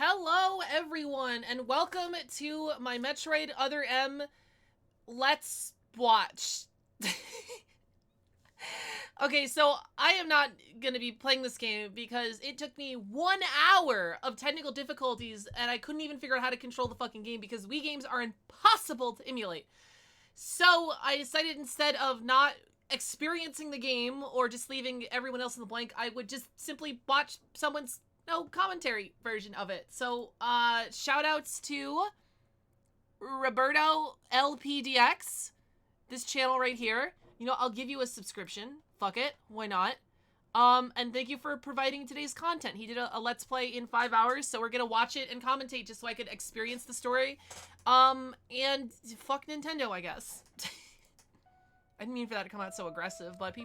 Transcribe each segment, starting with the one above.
Hello, everyone, and welcome to my Metroid Other M Let's Watch. Okay, so I am not going to be playing this game because it took me 1 hour of technical difficulties and I couldn't even figure out how to control the fucking game because Wii games are impossible to emulate. So I decided instead of not experiencing the game or just leaving everyone else in the blank, I would just simply watch someone's commentary version of it. So shout outs to Roberto LPDX, this channel right here. You know, I'll give you a subscription. Fuck it, why not? And thank you for providing today's content. He did a Let's Play in 5 hours, so we're gonna watch it and commentate just so I could experience the story. And fuck Nintendo, I guess. I didn't mean for that to come out so aggressive, but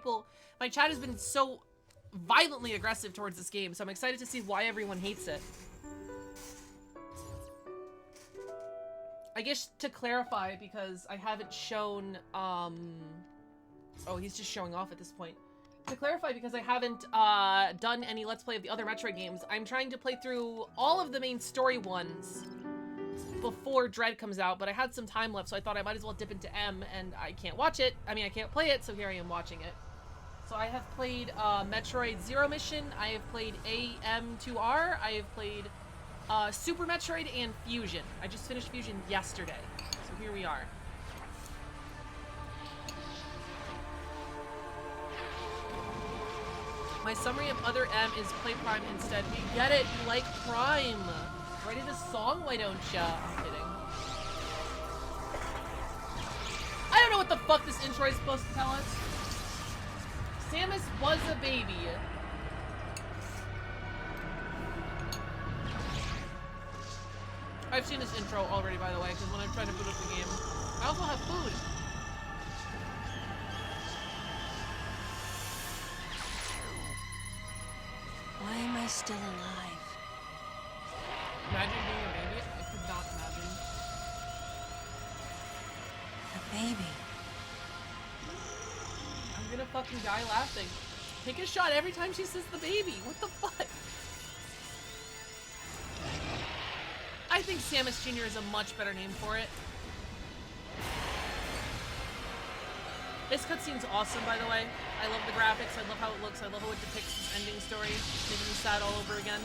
my chat has been so violently aggressive towards this game, so I'm excited to see why everyone hates it. I guess to clarify, because I haven't shown, oh, he's just showing off at this point. To clarify, because I haven't done any Let's Play of the other Metroid games, I'm trying to play through all of the main story ones before Dread comes out, but I had some time left, so I thought I might as well dip into M, and I can't watch it. I mean, I can't play it, so here I am watching it. So I have played Metroid Zero Mission, I have played AM2R, I have played Super Metroid, and Fusion. I just finished Fusion yesterday, so here we are. My summary of Other M is play Prime instead. We get it, you like Prime. Write it a song, why don't ya? I'm kidding. I don't know what the fuck this intro is supposed to tell us. Samus was a baby. I've seen this intro already, by the way, because when I'm trying to boot up the game, I also have food. Why am I still alive? Imagine being a baby? I could not imagine. A baby. I'm gonna fucking die laughing. Take a shot every time she says the baby. What the fuck? I think Samus Jr. is a much better name for it. This cutscene's awesome, by the way. I love the graphics, I love how it looks, I love how it depicts this ending story, making me sad all over again.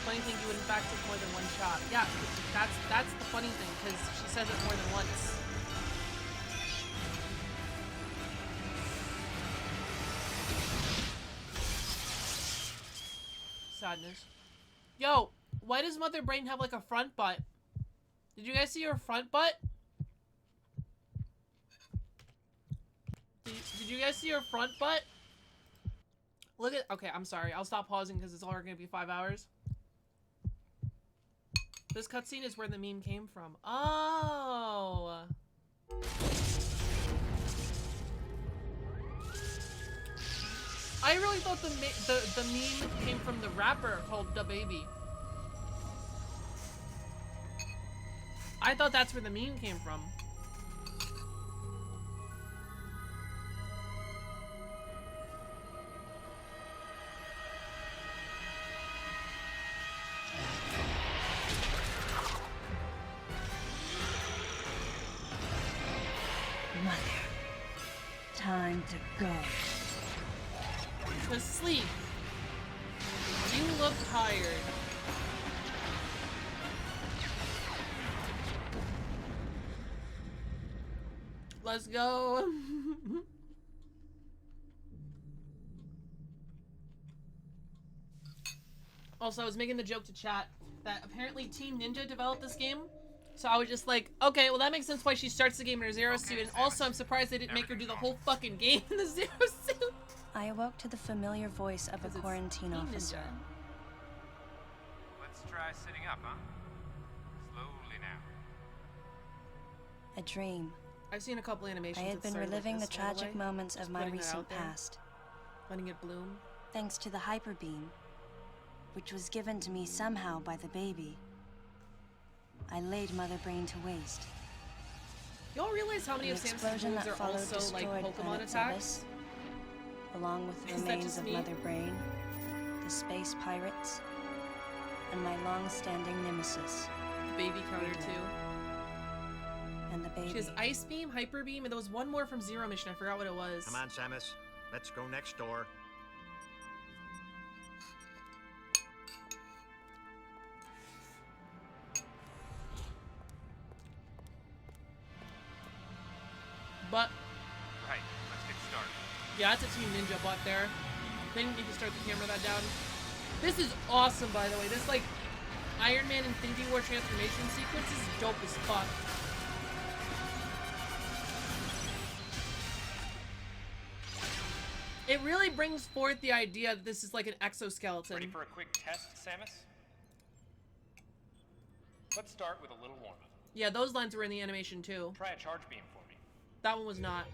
Funny thing, you would in fact take more than one shot. Yeah, that's the funny thing, because she says it more than once. Sadness. Yo, why does Mother Brain have like a front butt? Did you guys see her front butt? Did you guys see her front butt? Look at- okay, I'm sorry. I'll stop pausing because it's already gonna be 5 hours. This cutscene is where the meme came from. Oh! I really thought the meme came from the rapper called Da Baby. I thought that's where the meme came from. Mother. Time to go. To sleep. You look tired. Let's go. Also, I was making the joke to chat that apparently Team Ninja developed this game. So I was just like, okay, well that makes sense why she starts the game in her Zero suit. And also I'm surprised they didn't make her do the whole fucking game in the Zero suit. I awoke to the familiar voice of a quarantine officer. Ninja. Let's try sitting up, huh? Slowly now. A dream. I've seen a couple animations. I had that been started reliving like the this, by tragic way. moments Just of my putting that recent out there. past. Letting it bloom. Thanks to the hyper beam, which was given to me somehow by the baby. I laid Mother Brain to waste. Y'all realize how many The of Samus's explosion moves that are followed also like destroyed Pokemon Planet attacks? along with the Is that remains just of me? Mother Brain, the space pirates, and my long-standing nemesis, Baby counter too. and the baby. She has Ice Beam, Hyper Beam, and there was one more from Zero Mission. I forgot what it was. Come on, Samus. Let's go next door. But Right, let's get started. yeah, it's a Team Ninja butt there. They didn't need to start the camera that down. This is awesome, by the way. This like Iron Man Infinity War transformation sequence is dope as fuck. It really brings forth the idea that this is like an exoskeleton. Ready for a quick test, Samus? Let's start with a little warm-up. Yeah, those lines were in the animation too. Try a charge beam for me. That one was not.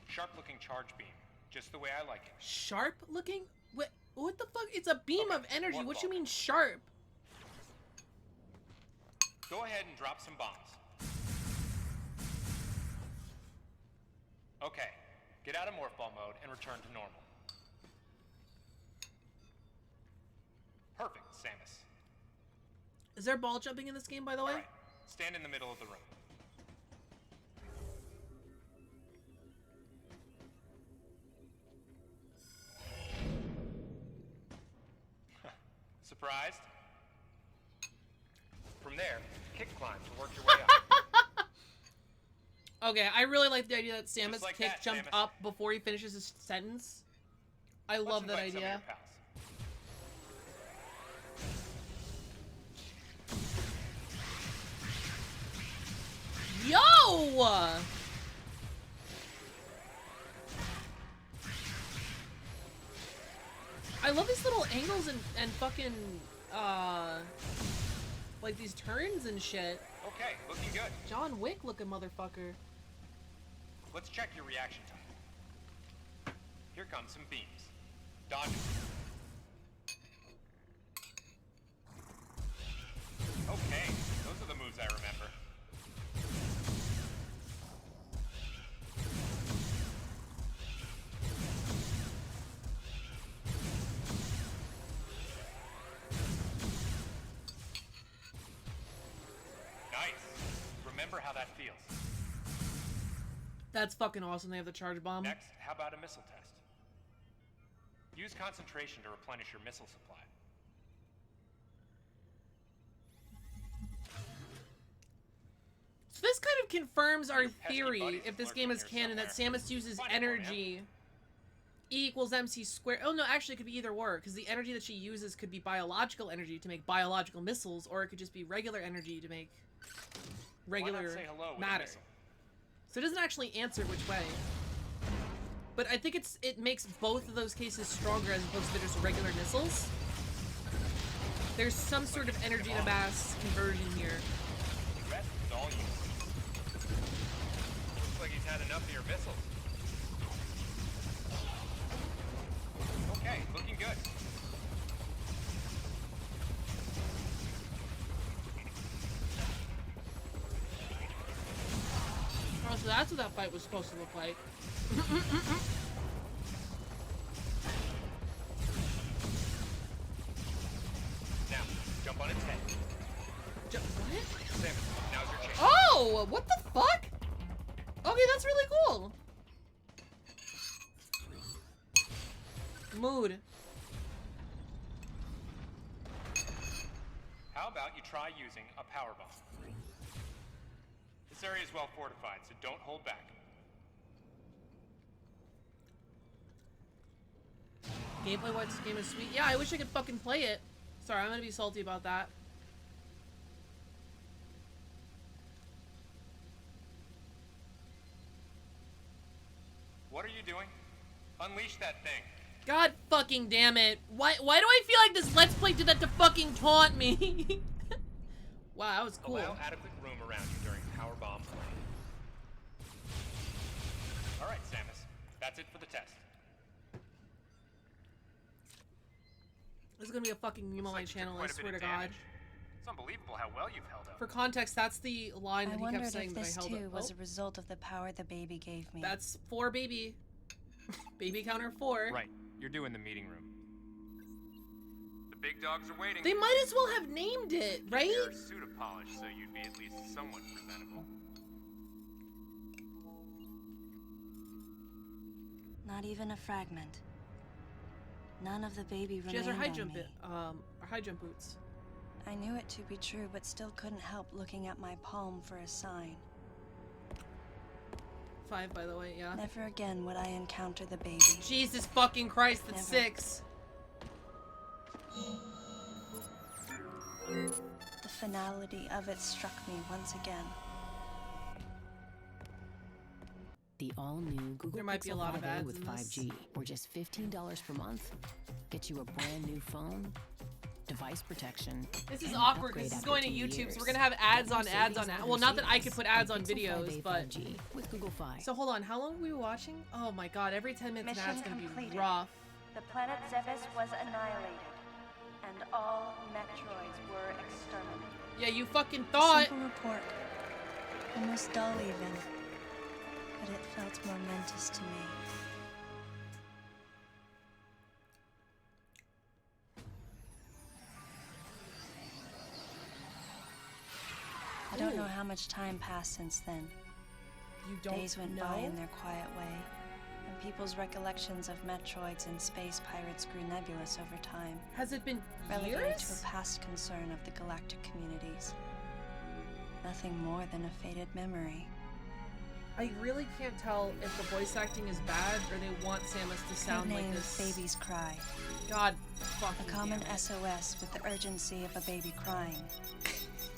Sharp-looking charge beam, just the way I like it. Sharp looking? What the fuck? It's a beam Okay, of energy. more What you ball. mean sharp? Go ahead and drop some bombs. Okay, get out of morph ball mode and return to normal. Perfect, Samus. Is there ball jumping in this game, by the way? All right, stand in the middle of the room. Surprised? From there, kick climb to work your way up. Okay, I really like the idea that Samus Just like kick that, jumped Samus. up before he finishes his sentence. I Let's love that invite some of idea. your pals. Yo! I love these little angles and fucking, like these turns and shit. Okay, looking good. John Wick looking motherfucker. Let's check your reaction time. Here come some beams. Dodge 'em. Okay, those are the moves I remember. Nice. Remember how that feels. That's fucking awesome. They have the charge bomb. Next, how about a missile test? Use concentration to replenish your missile supply. So this kind of confirms our Your pesky theory, buddies if this lurking game is here canon, that somewhere. Samus uses Find it for me, energy. E equals MC squared. Oh no, actually it could be either or, because the energy that she uses could be biological energy to make biological missiles, or it could just be regular energy to make Why regular not say hello with a matter. missile? So it doesn't actually answer which way. But I think it makes both of those cases stronger as opposed to just regular missiles. There's some sort of energy to mass conversion here. The rest is all you. Looks like he's had enough of your missiles. Okay, looking good. Oh, so that's what that fight was supposed to look like. Now, jump on its head. What? Samus, now's your chance. Oh, what the fuck? Okay, that's really cool. Mood. How about you try using a power bomb? This area is well fortified, so don't hold back. Gameplay wise, this game is sweet. Yeah, I wish I could fucking play it. Sorry, I'm gonna be salty about that. What are you doing? Unleash that thing. God fucking damn it. Why do I feel like this Let's Play did that to fucking taunt me? Wow, that was cool. Allow adequate room around you during power bomb play. All right, Samus. That's it for the test. This is gonna be a fucking meme on my channel, I swear to God. It's unbelievable how well you've held up. For context, that's the line I that he kept wondered saying if that I this held too up. was a result of the power the baby gave me. That's 4 baby. Baby counter 4. Right. You're due in the meeting room. The big dogs are waiting. They might as well have named it, right? Your suit of polish, so you'd be at least somewhat presentable. Not even a fragment. None of the baby She has her remained high on jump me. high jump boots. I knew it to be true, but still couldn't help looking at my palm for a sign. 5, by the way, yeah. Never again would I encounter the baby. Jesus fucking Christ, that's Never. 6. The finality of it struck me once again. The all-new Google There might be Pixel a lot of 5a ads with in this. 5G, or just $15 per month, gets you a brand new phone, device protection. This is and awkward upgrade because this is after going to 2 YouTube, years. so we're gonna have ads on Get ads on Mercedes ads. Well, not that I Mercedes could put ads on and Pixel videos, 5a but 5G with Google Fi. so hold on. How long are we watching? Oh my God! Every 10 minutes, an Mission ad's gonna be completed. rough. The planet Zebes was annihilated, and all Metroids were exterminated. Yeah, you fucking thought. Simple report. Almost dull even. But it felt momentous to me. I don't know how much time passed since then. You don't Days went know. by in their quiet way, and people's recollections of Metroids and space pirates grew nebulous over time, Has it been relegated to years? a past concern of the galactic communities. Nothing more than a faded memory. I really can't tell if the voice acting is bad or they want Samus to sound like Codename this. Baby's Cry. God fucking A common damn it. SOS with the urgency of a baby crying.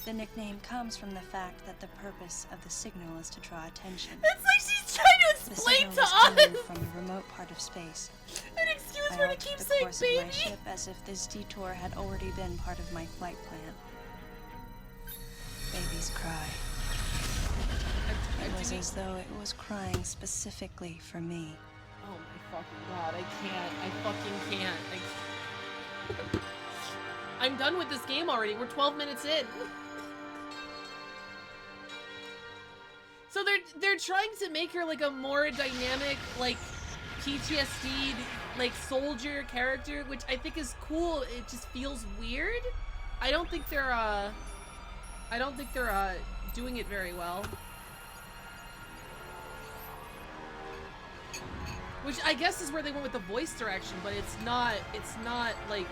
The nickname comes from the fact that the purpose of the signal is to draw attention. It's like she's trying to The explain signal to was us coming from a remote part of space. an excuse I for to altered keep the saying course of my baby. ship as if this detour had already been part of my flight plan. Baby's Cry. It was as though it was crying specifically for me. Oh my fucking God! I can't. I fucking can't. I'm done with this game already. We're 12 minutes in. So they're trying to make her like a more dynamic, like PTSD, like soldier character, which I think is cool. It just feels weird. I don't think they're doing it very well. Which I guess is where they went with the voice direction, but it's not like,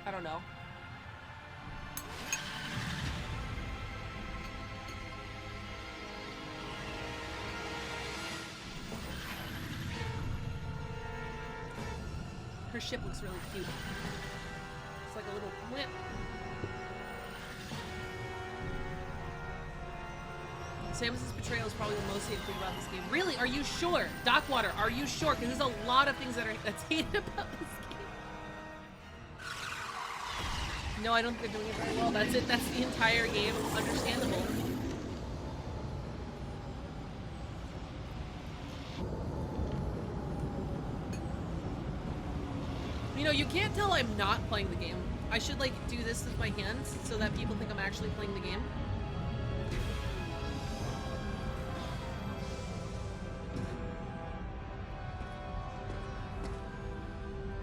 I don't know. Her ship looks really cute. It's like a little whip. Samus's betrayal is probably the most hated thing about this game. Really? Are you sure? Dockwater, are you sure? Because there's a lot of things that's hated about this game. No, I don't think they're doing it very well. That's it. That's the entire game. Understandable. You know, you can't tell I'm not playing the game. I should, like, do this with my hands so that people think I'm actually playing the game.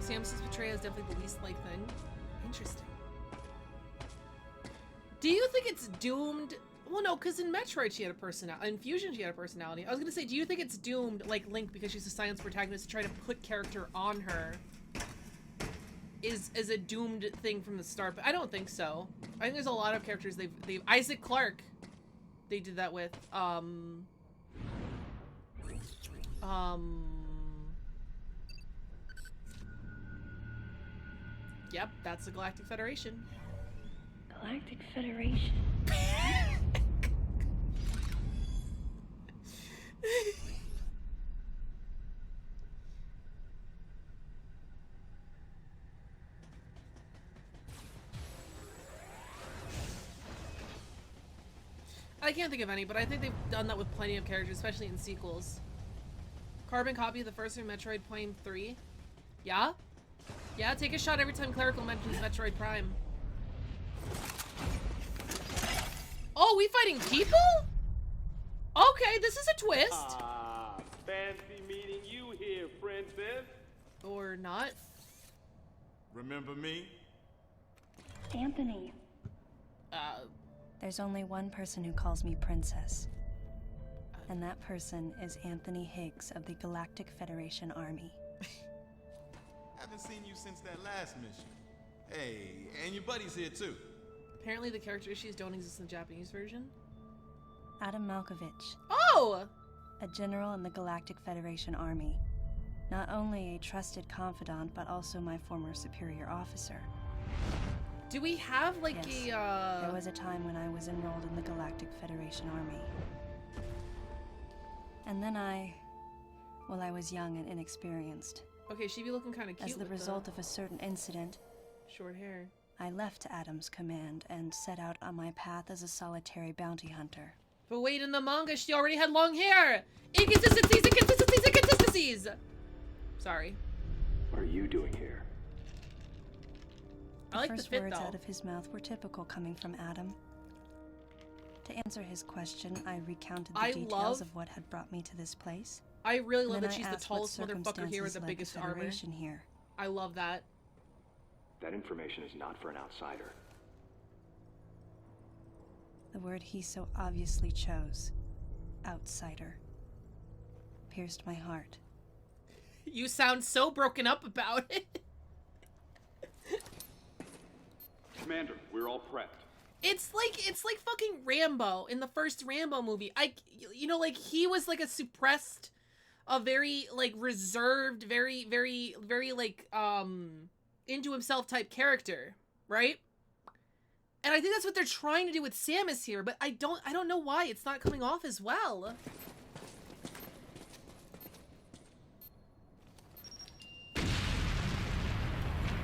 Samus's betrayal is definitely the least liked thing. Interesting. Do you think it's doomed? Well, no, because in Metroid she had a personality. In Fusion she had a personality. I was gonna say, do you think it's doomed, like Link, because she's a science protagonist, to try to put character on her? Is a doomed thing from the start? But I don't think so. I think there's a lot of characters they've Isaac Clarke. They did that with. Yep, that's the Galactic Federation. Galactic Federation. I can't think of any, but I think they've done that with plenty of characters, especially in sequels. Carbon copy of the first Metroid Prime 3. Yeah? Yeah, take a shot every time Clerical mentions Metroid Prime. Oh, we fighting people? Okay, this is a twist. Ah, fancy meeting you here, princess. Or not. Remember me? Anthony. Uh, There's only one person who calls me princess. And that person is Anthony Higgs of the Galactic Federation Army. Haven't seen you since that last mission. Hey, and your buddy's here too. apparently the character issues don't exist in the Japanese version. Adam Malkovich, Oh! a general in the Galactic Federation Army. Not only a trusted confidant, but also my former superior officer. Do we have like Yes. There was a time when I was enrolled in the Galactic Federation Army. And then I was young and inexperienced. Okay, she'd be looking kind of cute As the with result of a certain incident, short hair. I left Adam's command and set out on my path as a solitary bounty hunter. But wait, in the manga, she already had long hair! Inconsistencies, inconsistencies, inconsistencies! Sorry. What are you doing here? I like the first fit, words though. out of his mouth were typical coming from Adam. To answer his question, I recounted the I details love- of what had brought me to this place. I really And love then that I she's the asked what tallest motherfucker here with circumstances the led biggest the armor. Federation here. I love that. That information is not for an outsider. The word he so obviously chose, outsider, pierced my heart. You sound so broken up about it. Commander, we're all prepped. It's like fucking Rambo in the first Rambo movie. You know, like he was like a suppressed, a very like reserved, very like into himself type character, right? And I think that's what they're trying to do with Samus here, but I don't know why it's not coming off as well.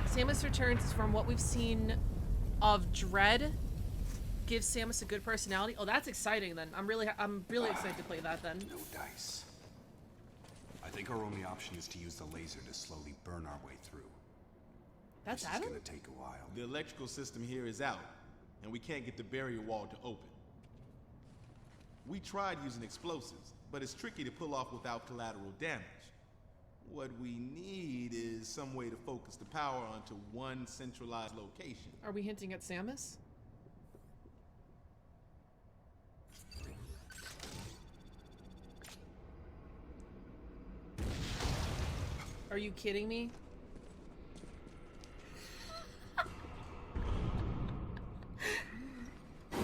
Samus Returns, from what we've seen of Dread, gives Samus a good personality. Oh, that's exciting then. I'm really excited to play that then. No dice. I think our only option is to use the laser to slowly burn our way through. That's This is Adam? gonna take a while. The electrical system here is out, and we can't get the barrier wall to open. We tried using explosives, but it's tricky to pull off without collateral damage. What we need is some way to focus the power onto one centralized location. Are we hinting at Samus? Are you kidding me?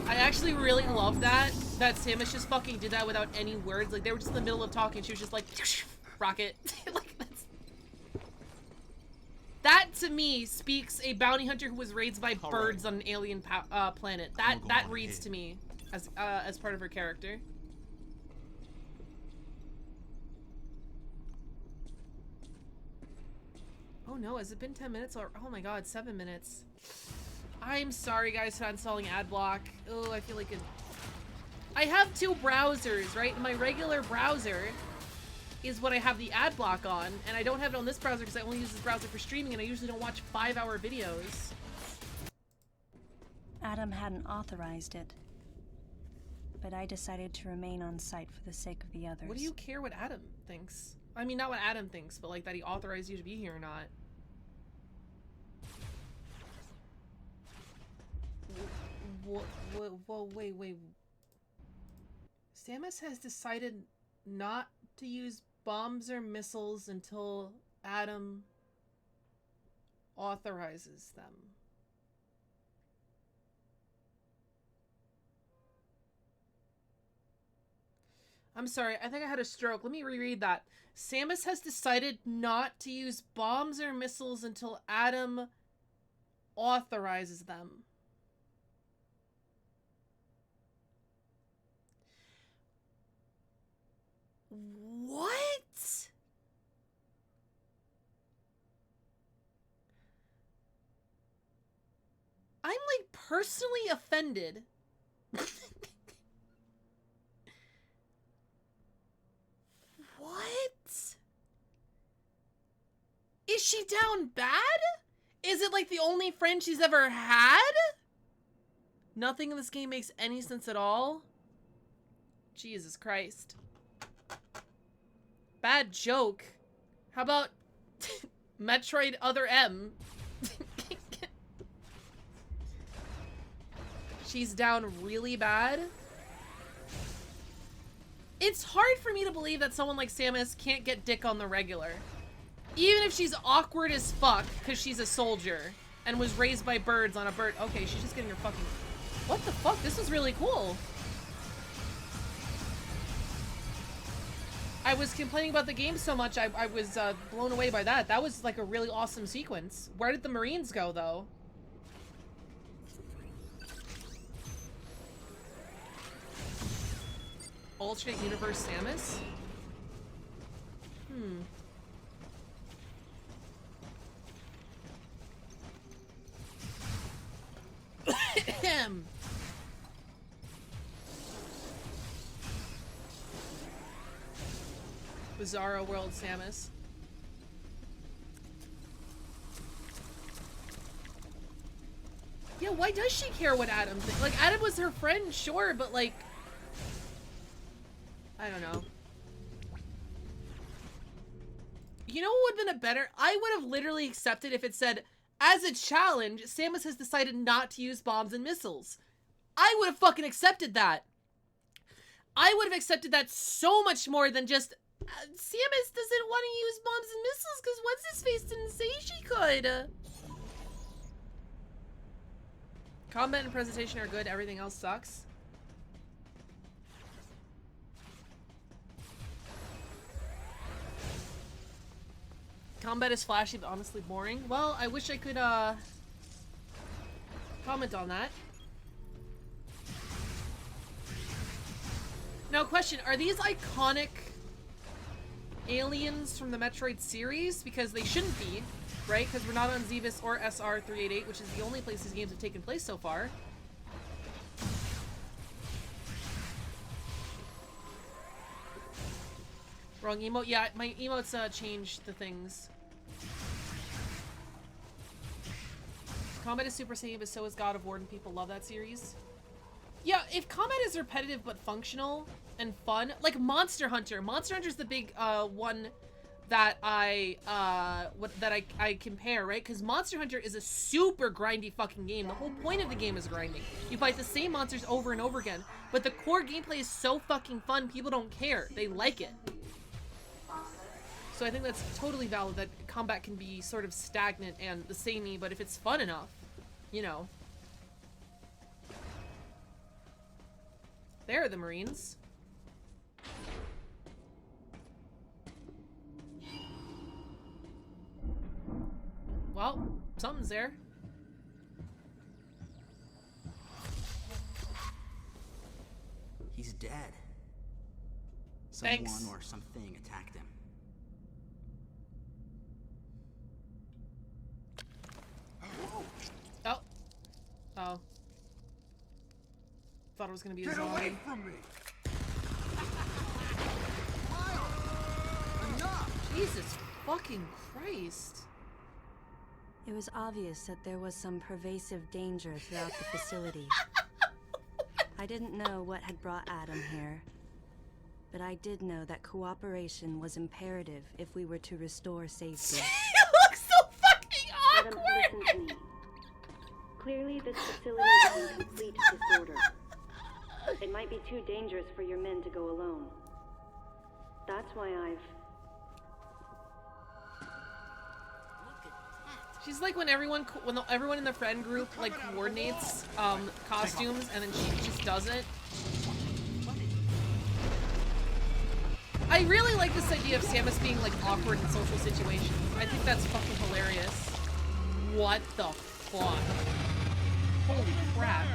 I actually really love that Samus just fucking did that without any words. Like they were just in the middle of talking. She was just like, rocket. Like that to me speaks a bounty hunter who was raised by All birds right. on an alien planet. I'm gonna That go on reads ahead. to me as part of her character. Oh no, has it been 10 minutes or oh my god, 7 minutes. I'm sorry guys for installing ad block. Oh, I feel like it. I have two browsers, right? My regular browser is what I have the ad block on, and I don't have it on this browser because I only use this browser for streaming, and I usually don't watch 5-hour videos. Adam hadn't authorized it, but I decided to remain on site for the sake of the others. What do you care what Adam thinks? I mean, not what Adam thinks, but like that he authorized you to be here or not. Whoa, wait. Samus has decided not to use bombs or missiles until Adam authorizes them. I'm sorry, I think I had a stroke. Let me reread that. Samus has decided not to use bombs or missiles until Adam authorizes them. What? I'm like personally offended. What? Is she down bad? Is it like the only friend she's ever had? Nothing in this game makes any sense at all. Jesus Christ. Bad joke. How about Metroid Other M? She's down really bad. It's hard for me to believe that someone like Samus can't get dick on the regular. Even if she's awkward as fuck because she's a soldier and was raised by birds on a bird. Okay, she's just getting her fucking... What the fuck? This is really cool. I was complaining about the game so much, I was blown away by that. That was like a really awesome sequence. Where did the Marines go, though? Alternate Universe Samus? Bizarro World Samus. Yeah, why does she care what Adam thinks? Like, Adam was her friend, sure, but like... I don't know. You know what would have been a better... I would have literally accepted if it said, as a challenge, Samus has decided not to use bombs and missiles. I would have fucking accepted that. I would have accepted that so much more than just... Samus doesn't want to use bombs and missiles because What's-His-Face didn't say she could. Combat and presentation are good, everything else sucks. Combat is flashy but honestly boring. Well, I wish I could comment on that. Now question, are these iconic aliens from the Metroid series? Because they shouldn't be, right? Because we're not on Xevis or SR388, which is the only place these games have taken place so far. Wrong emote? Yeah, my emotes changed the things. Combat is super same, but so is God of War, and people love that series. Yeah, if combat is repetitive but functional and fun, like Monster Hunter. Monster Hunter is the big one that I compare, right? Because Monster Hunter is a super grindy fucking game. The whole point of the game is grinding. You fight the same monsters over and over again, but the core gameplay is so fucking fun. People don't care. They like it. So I think that's totally valid that combat can be sort of stagnant and the samey, but if it's fun enough, you know. There are the Marines. Well, something's there. He's dead. Thanks. Someone or something attacked him. Oh. Oh. Thought it was gonna be a zombie. Get away from me! Jesus fucking Christ. It was obvious that there was some pervasive danger throughout the facility. I didn't know what had brought Adam here, but I did know that cooperation was imperative if we were to restore safety. It looks so fucking awkward! Adam, listen to me. Clearly, this facility is in complete disorder. It might be too dangerous for your men to go alone. That's why I've... She's like when everyone in the friend group like coordinates costumes and then she just does it. I really like this idea of Samus being like awkward in social situations. I think that's fucking hilarious. What the fuck? Holy crap.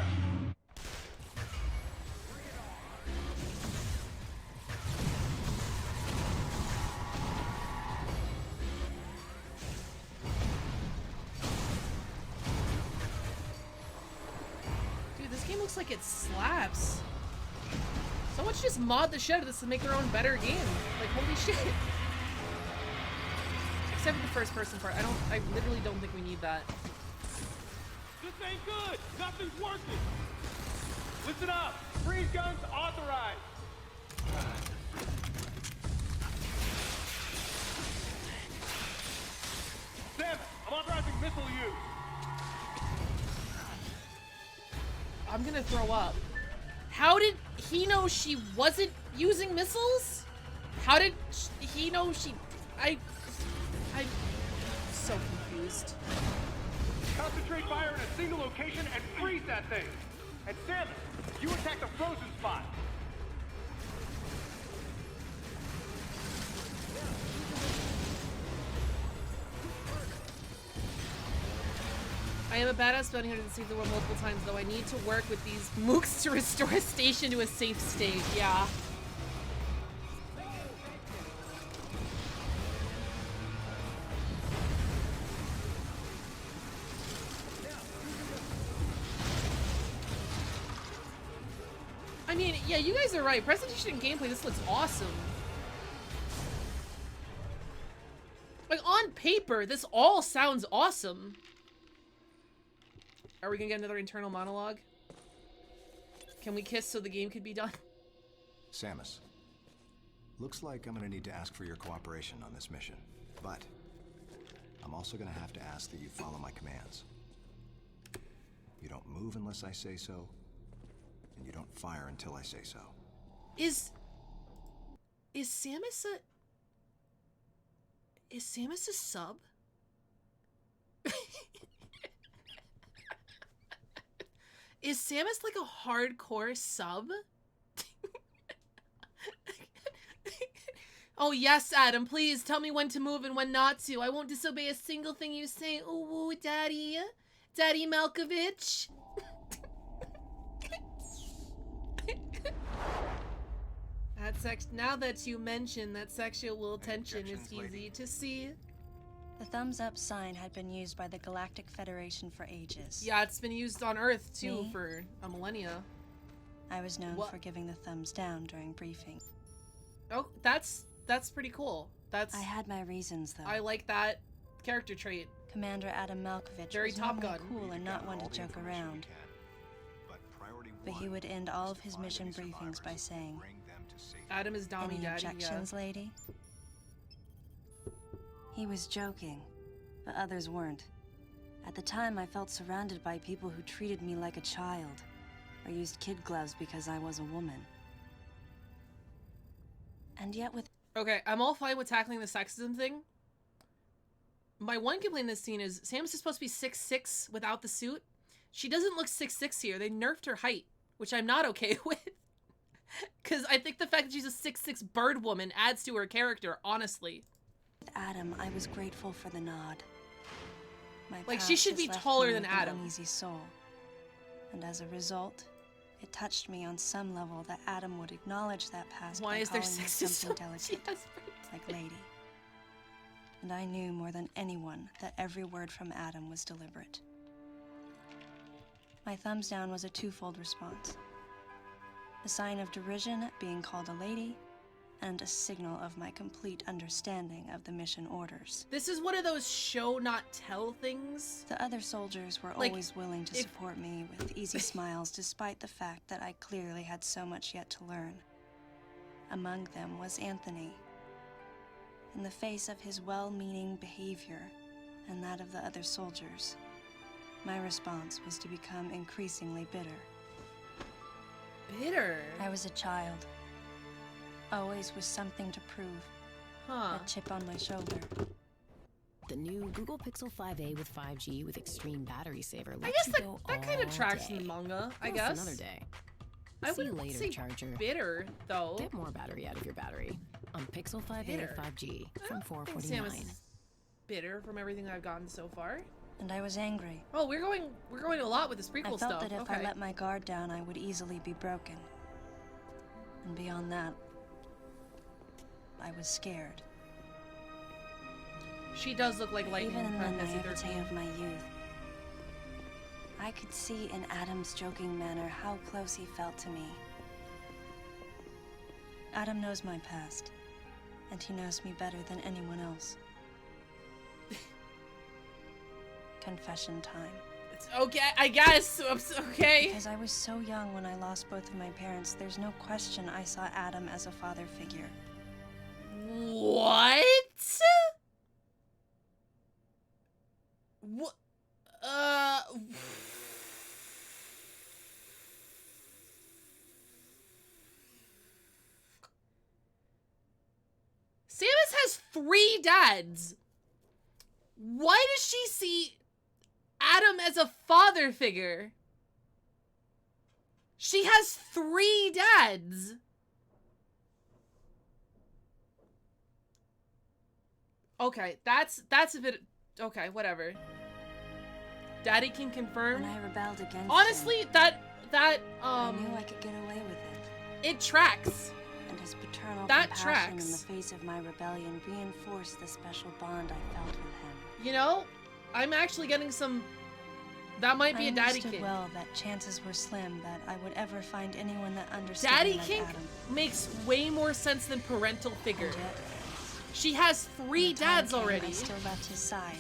Looks like it slaps. Someone should just mod the shit out of this to make their own better game. Like, holy shit. Except for the first person part. I literally don't think we need that. This ain't good. Nothing's working. Listen up. Freeze guns authorized. Sam, I'm authorizing missile use. I'm gonna throw up. How did he know she wasn't using missiles? How did he know she... I'm so confused. Concentrate fire in a single location and freeze that thing. And Samus, you attack the frozen spot. I am a badass bounty hunter that saved the world multiple times, though I need to work with these mooks to restore a station to a safe state. Yeah. I mean, yeah, you guys are right. Presentation and gameplay, this looks awesome. Like, on paper, this all sounds awesome. Are we gonna get another internal monologue? Can we kiss so the game could be done? Samus, looks like I'm gonna need to ask for your cooperation on this mission, but I'm also gonna have to ask that you follow my commands. You don't move unless I say so, and you don't fire until I say so. Is Samus a sub? Is Samus like a hardcore sub? Oh yes, Adam, please tell me when to move and when not to. I won't disobey a single thing you say. Ooh, Daddy. Daddy Malkovich. Now that you mention that sexual tension is easy to see. The thumbs up sign had been used by the Galactic Federation for ages. Yeah, it's been used on Earth too Me? for a millennia. I was known What? for giving the thumbs down during briefing. Oh, that's pretty cool. I had my reasons, though. I like that character trait. Commander Adam Malkovich Very was Top normally Gun. cool and not one to joke around. But he would end all of his mission briefings by saying, Adam is Dommy "Any Daddy. objections, lady?" He was joking, but others weren't. At the time, I felt surrounded by people who treated me like a child, or used kid gloves because I was a woman. And yet with... Okay, I'm all fine with tackling the sexism thing. My one complaint in this scene is Samus is supposed to be 6'6" without the suit. She doesn't look 6'6" here. They nerfed her height, which I'm not okay with. Because I think the fact that she's a 6'6" bird woman adds to her character, honestly. With Adam, I was grateful for the nod. My Like, past she should has be left taller me than with an Adam. uneasy soul. And as a result, it touched me on some level that Adam would acknowledge that past Why by is there calling me sexism? something delicate, Yes, like lady. And I knew more than anyone that every word from Adam was deliberate. My thumbs down was a twofold response. A sign of derision at being called a lady, and a signal of my complete understanding of the mission orders. This is one of those show not tell things. The other soldiers were Like, always willing to support me with easy smiles despite the fact that I clearly had so much yet to learn. Among them was Anthony. In the face of his well-meaning behavior and that of the other soldiers, my response was to become increasingly bitter. Bitter? I was a child. Always with something to prove. Huh. A chip on my shoulder. The new Google Pixel 5a with 5G with extreme battery saver lets I guess you go that kind of all tracks day. in the manga, I Plus guess. another day. I See you wouldn't later, say charger. bitter, though. Get more battery out of your battery on Pixel 5a Bitter. 5G I from don't think $449. Samus is bitter from everything I've gotten so far. And I was angry. Oh, we're going a lot with this prequel I felt stuff. that if Okay. I let my guard down, I would easily be broken. And beyond that, I was scared. She does look like Lightning Even in from the Fantasy naivete 13. of my youth, I could see in Adam's joking manner how close he felt to me. Adam knows my past, and he knows me better than anyone else. confession time. It's okay, I guess. Okay. Because I was so young when I lost both of my parents, there's no question I saw Adam as a father figure. What? What? Samus has 3 dads. Why does she see Adam as a father figure? She has 3 dads. Okay, that's a bit... Okay, whatever. Daddy can confirm. When I rebelled against honestly, him, I knew I could get away with it. It tracks. And his paternal That compassion tracks. in the face of my rebellion reinforced the special bond I felt with him. You know, I'm actually getting some... That might be a daddy understood kink. well that chances were slim that I would ever find anyone that understood Daddy me like kink Adam. makes way more sense than parental figure. And yet, She has 3 when the time dads came, already. I still left his side.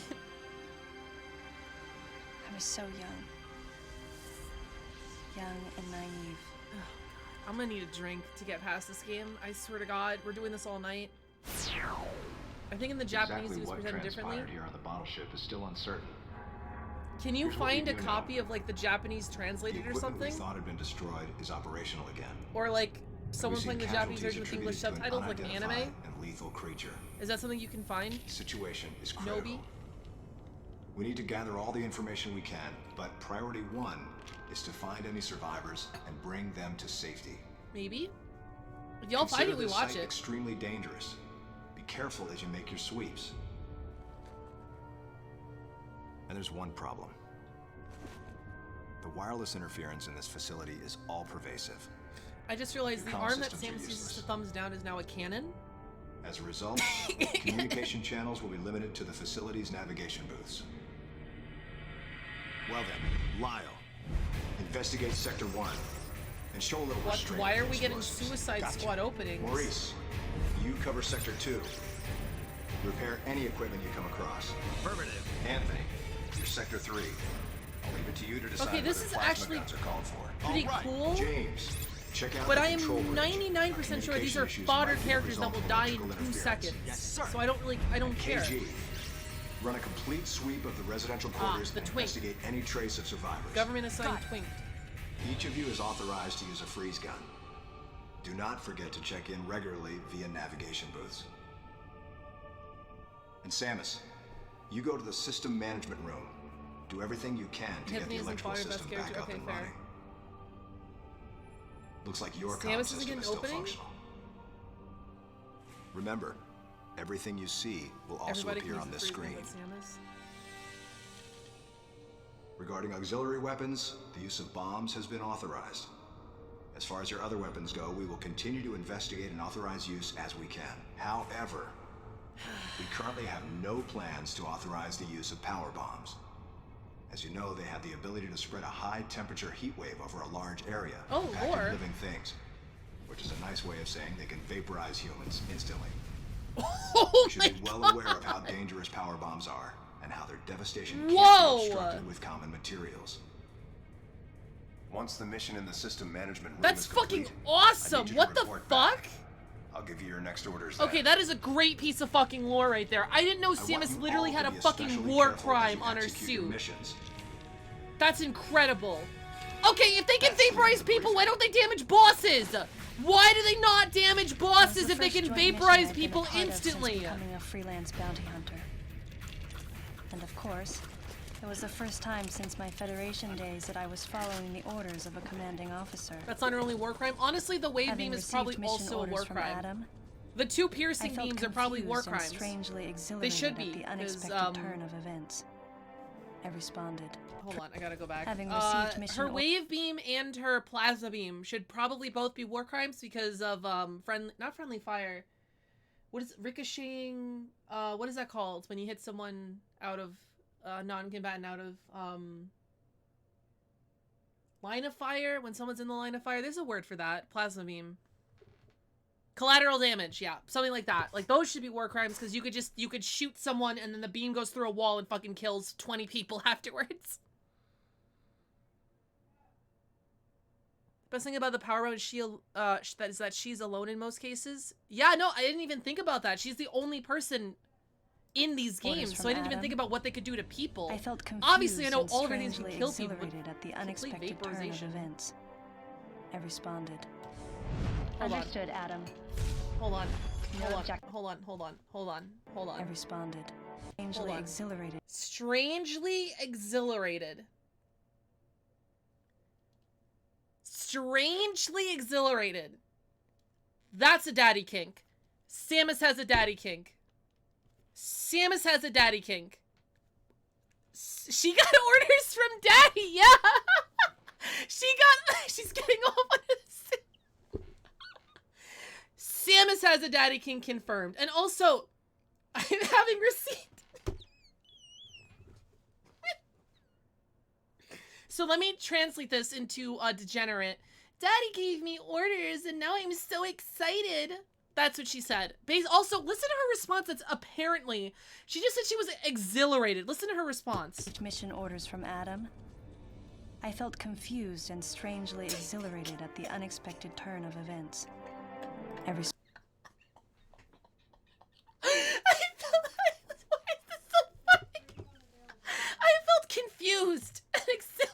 I was so young. Young and naive. I'm gonna need a drink to get past this game. I swear to God, we're doing this all night. I think in the Japanese it was presented differently. Here on the bottle ship is still uncertain. Can you Here's what we find a do know. copy of like the Japanese The translated or equipment we something? thought had been destroyed is operational again. Or like someone We've playing the seen Japanese casualties version with English attributed to an subtitles like an anime? unidentified and lethal creature. Is that something you can find? The situation is critical. Nobi? We need to gather all the information we can, but priority 1 is to find any survivors and bring them to safety. Maybe? If y'all find it, we this watch site it. extremely dangerous. Be careful as you make your sweeps. And there's one problem. The wireless interference in this facility is all pervasive. I just realized the Comm arm that systems are Samus uses useless. to thumbs down is now a cannon. As a result, communication channels will be limited to the facility's navigation booths. Well then, Lyle, investigate Sector 1 and show a little What? restraint. Why are on we getting explosives. Suicide Gotcha. Squad openings? Maurice, you cover Sector 2. Repair any equipment you come across. Affirmative. Anthony, you're Sector 3. I'll leave it to you to decide Okay, this whether is plasma actually guns are called for. pretty All right. cool. James, check out But the I am control bridge. 99% sure these Communication are issues fodder might be the characters that result will of die in electrical 2 interference. seconds. Yes, sir. So I don't care. KG, run a complete sweep of the residential quarters the and twink. investigate any trace of survivors. Government assigned twink. Each of you is authorized to use a freeze gun. Do not forget to check in regularly via navigation booths. And Samus, you go to the system management room. Do everything you can to get Anthony the isn't electrical probably the best system back character. up Okay, and fair. running. Looks like your Samus comm isn't system getting is still opening? functional. Remember, everything you see will also Everybody appear can on use this the freeze screen. gun but Samus. Regarding auxiliary weapons, the use of bombs has been authorized. As far as your other weapons go, we will continue to investigate and authorize use as we can. However, we currently have no plans to authorize the use of power bombs. As you know, they have the ability to spread a high temperature heat wave over a large area, Oh, impacting Lord. living things, which is a nice way of saying they can vaporize humans instantly. Oh You should my be well God. aware of how dangerous power bombs are and how their devastation Whoa. can't be obstructed with common materials. Once the mission in the system management room That's is fucking complete, awesome. I need you to What the report fuck? back. I'll give you your next orders. Okay, then. that is a great piece of fucking lore right there. I didn't know I want Samus you literally all had to a be fucking especially war careful as crime you on her execute your suit. missions. That's incredible. Okay, if they can vaporize people, why don't they damage bosses? Why do they not damage bosses if they can vaporize people instantly? Becoming a freelance bounty hunter. And of course, it was the first time since my Federation days that I was following the orders of a commanding officer. That's not her only war crime. Honestly, the wave Having beam is received probably mission also a orders war from crime. Adam, The 2 I piercing felt beams are probably war confused and crimes. strangely exhilarated should be, at the 'cause, unexpected turn of events. I responded. Hold on, I gotta go back. Having received mission her or- wave beam and her plasma beam should probably both be war crimes because of not friendly fire. What is ricocheting? What is that called when you hit someone out of non-combatant out of line of fire? When someone's in the line of fire, there's a word for that. Plasma beam. Collateral damage, yeah. Something like that. Like, those should be war crimes, because you could shoot someone and then the beam goes through a wall and fucking kills 20 people afterwards. Best thing about the power round is that she's alone in most cases. Yeah, no, I didn't even think about that. She's the only person in these games, so I didn't even think about what they could do to people. I felt confused. Obviously, I know and all of her things can strangely kill people. exhilarated at the unexpected turn of events. I responded. Understood, Adam. Hold on. No Hold on. object- Hold on. Hold on. Hold on. Hold on. I responded. Strangely Hold on. exhilarated. Strangely exhilarated. Strangely exhilarated. That's a daddy kink. Samus has a daddy kink. Samus has a daddy kink. She got orders from daddy, yeah! She's getting off on this. Samus has a daddy kink confirmed. And also, I'm having receipt. So let me translate this into a degenerate. Daddy gave me orders and now I'm so excited. That's what she said. Also, listen to her response. That's apparently, she just said she was exhilarated. Listen to her response. Mission orders from Adam. I felt confused and strangely exhilarated at the unexpected turn of events. Why is this so funny? I felt confused and exhilarated.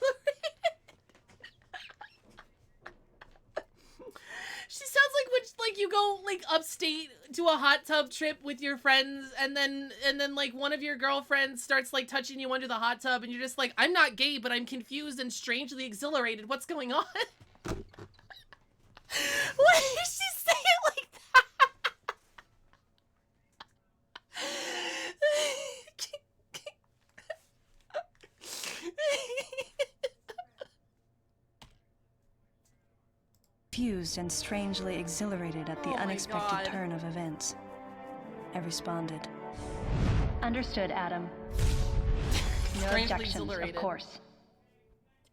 She sounds like you go like upstate to a hot tub trip with your friends, and then like one of your girlfriends starts like touching you under the hot tub, and you're just like, I'm not gay, but I'm confused and strangely exhilarated. What's going on? Why did she say it like that? Confused and strangely exhilarated at the unexpected turn of events. I responded. Understood, Adam. No objections, of course.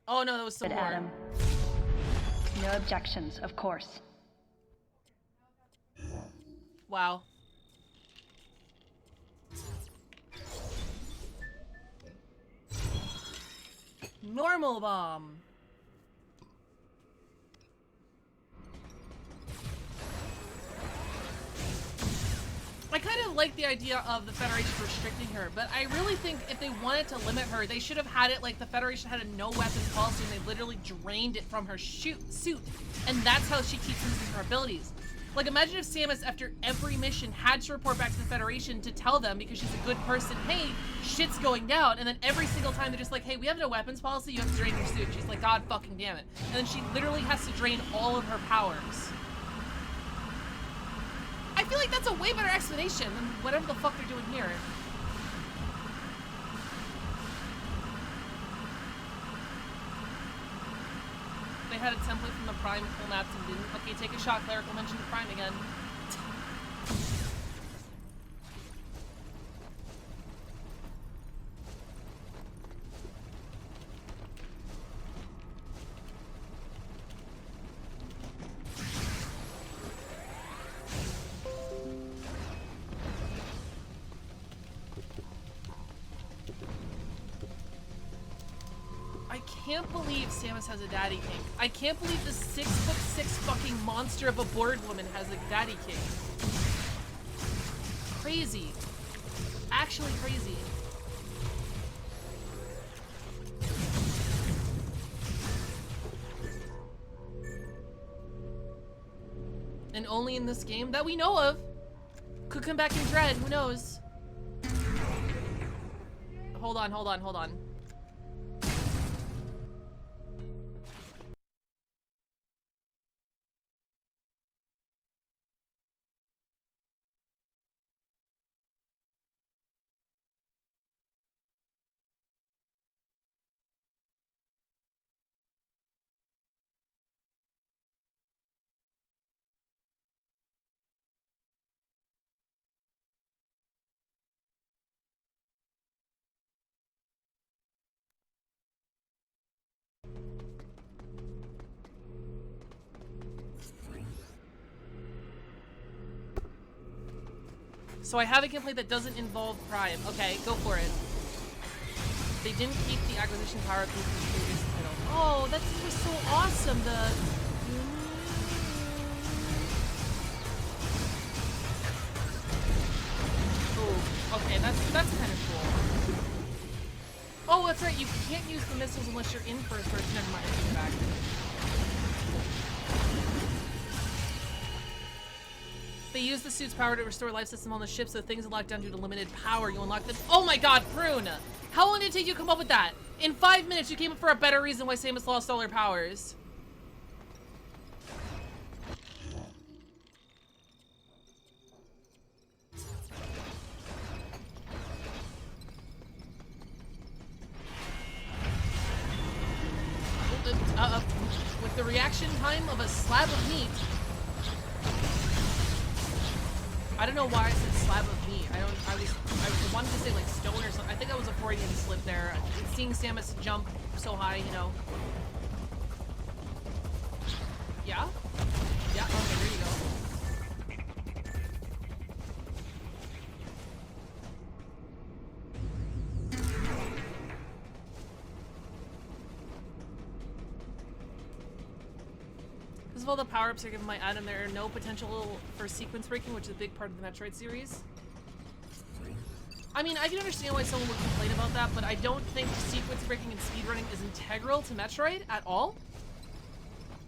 Oh no, that was some more. Adam. No objections, of course. Wow. Normal bomb. I kind of like the idea of the Federation restricting her, but I really think if they wanted to limit her, they should have had it like the Federation had a no weapons policy and they literally drained it from her suit, and that's how she keeps using her abilities. Like, imagine if Samus, after every mission, had to report back to the Federation to tell them, because she's a good person, hey, shit's going down, and then every single time they're just like, hey, we have no weapons policy, you have to drain your suit. She's like, God fucking damn it. And then she literally has to drain all of her powers. I feel like that's a way better explanation than whatever the fuck they're doing here. They had a template from the Prime full maps and didn't. Okay, take a shot. Clerical mentioned the Prime again. I can't believe Samus has a daddy kink. I can't believe the 6'6" fucking monster of a board woman has a daddy kink. Crazy. Actually crazy. And only in this game that we know of. Could come back in Dread, who knows? Hold on, hold on, hold on. So I have a complaint that doesn't involve Prime. Okay, go for it. They didn't keep the acquisition power piece in the previous title. Oh, that's just so awesome. Oh, okay, that's kind of cool. Oh, that's right. You can't use the missiles unless you're in first person. Never mind. I take it back. They use the suit's power to restore life system on the ship, so things are locked down due to limited power. You unlock them. Oh my god, Prune! How long did it take you to come up with that? In 5 minutes, you came up for a better reason why Samus lost all her powers. With the reaction time of a slab of meat. I don't know why I said slab of meat. I wanted to say like stone or something. I think I was a Freudian slip there. Seeing Samus jump so high, you know. Yeah? Yeah, okay, there you go. Because of all the power-ups are given by Adam, there are no potential for sequence breaking, which is a big part of the Metroid series. I mean, I can understand why someone would complain about that, but I don't think sequence breaking and speedrunning is integral to Metroid at all.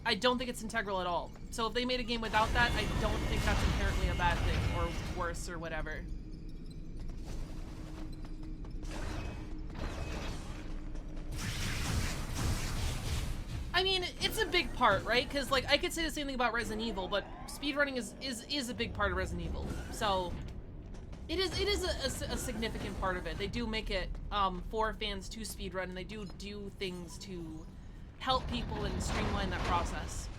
I don't think it's integral at all. So if they made a game without that, I don't think that's inherently a bad thing, or worse, or whatever. I mean, it's a big part, right? Because, like, I could say the same thing about Resident Evil, but speedrunning is a big part of Resident Evil. So, it is a significant part of it. They do make it for fans to speedrun, and they do things to help people and streamline that process.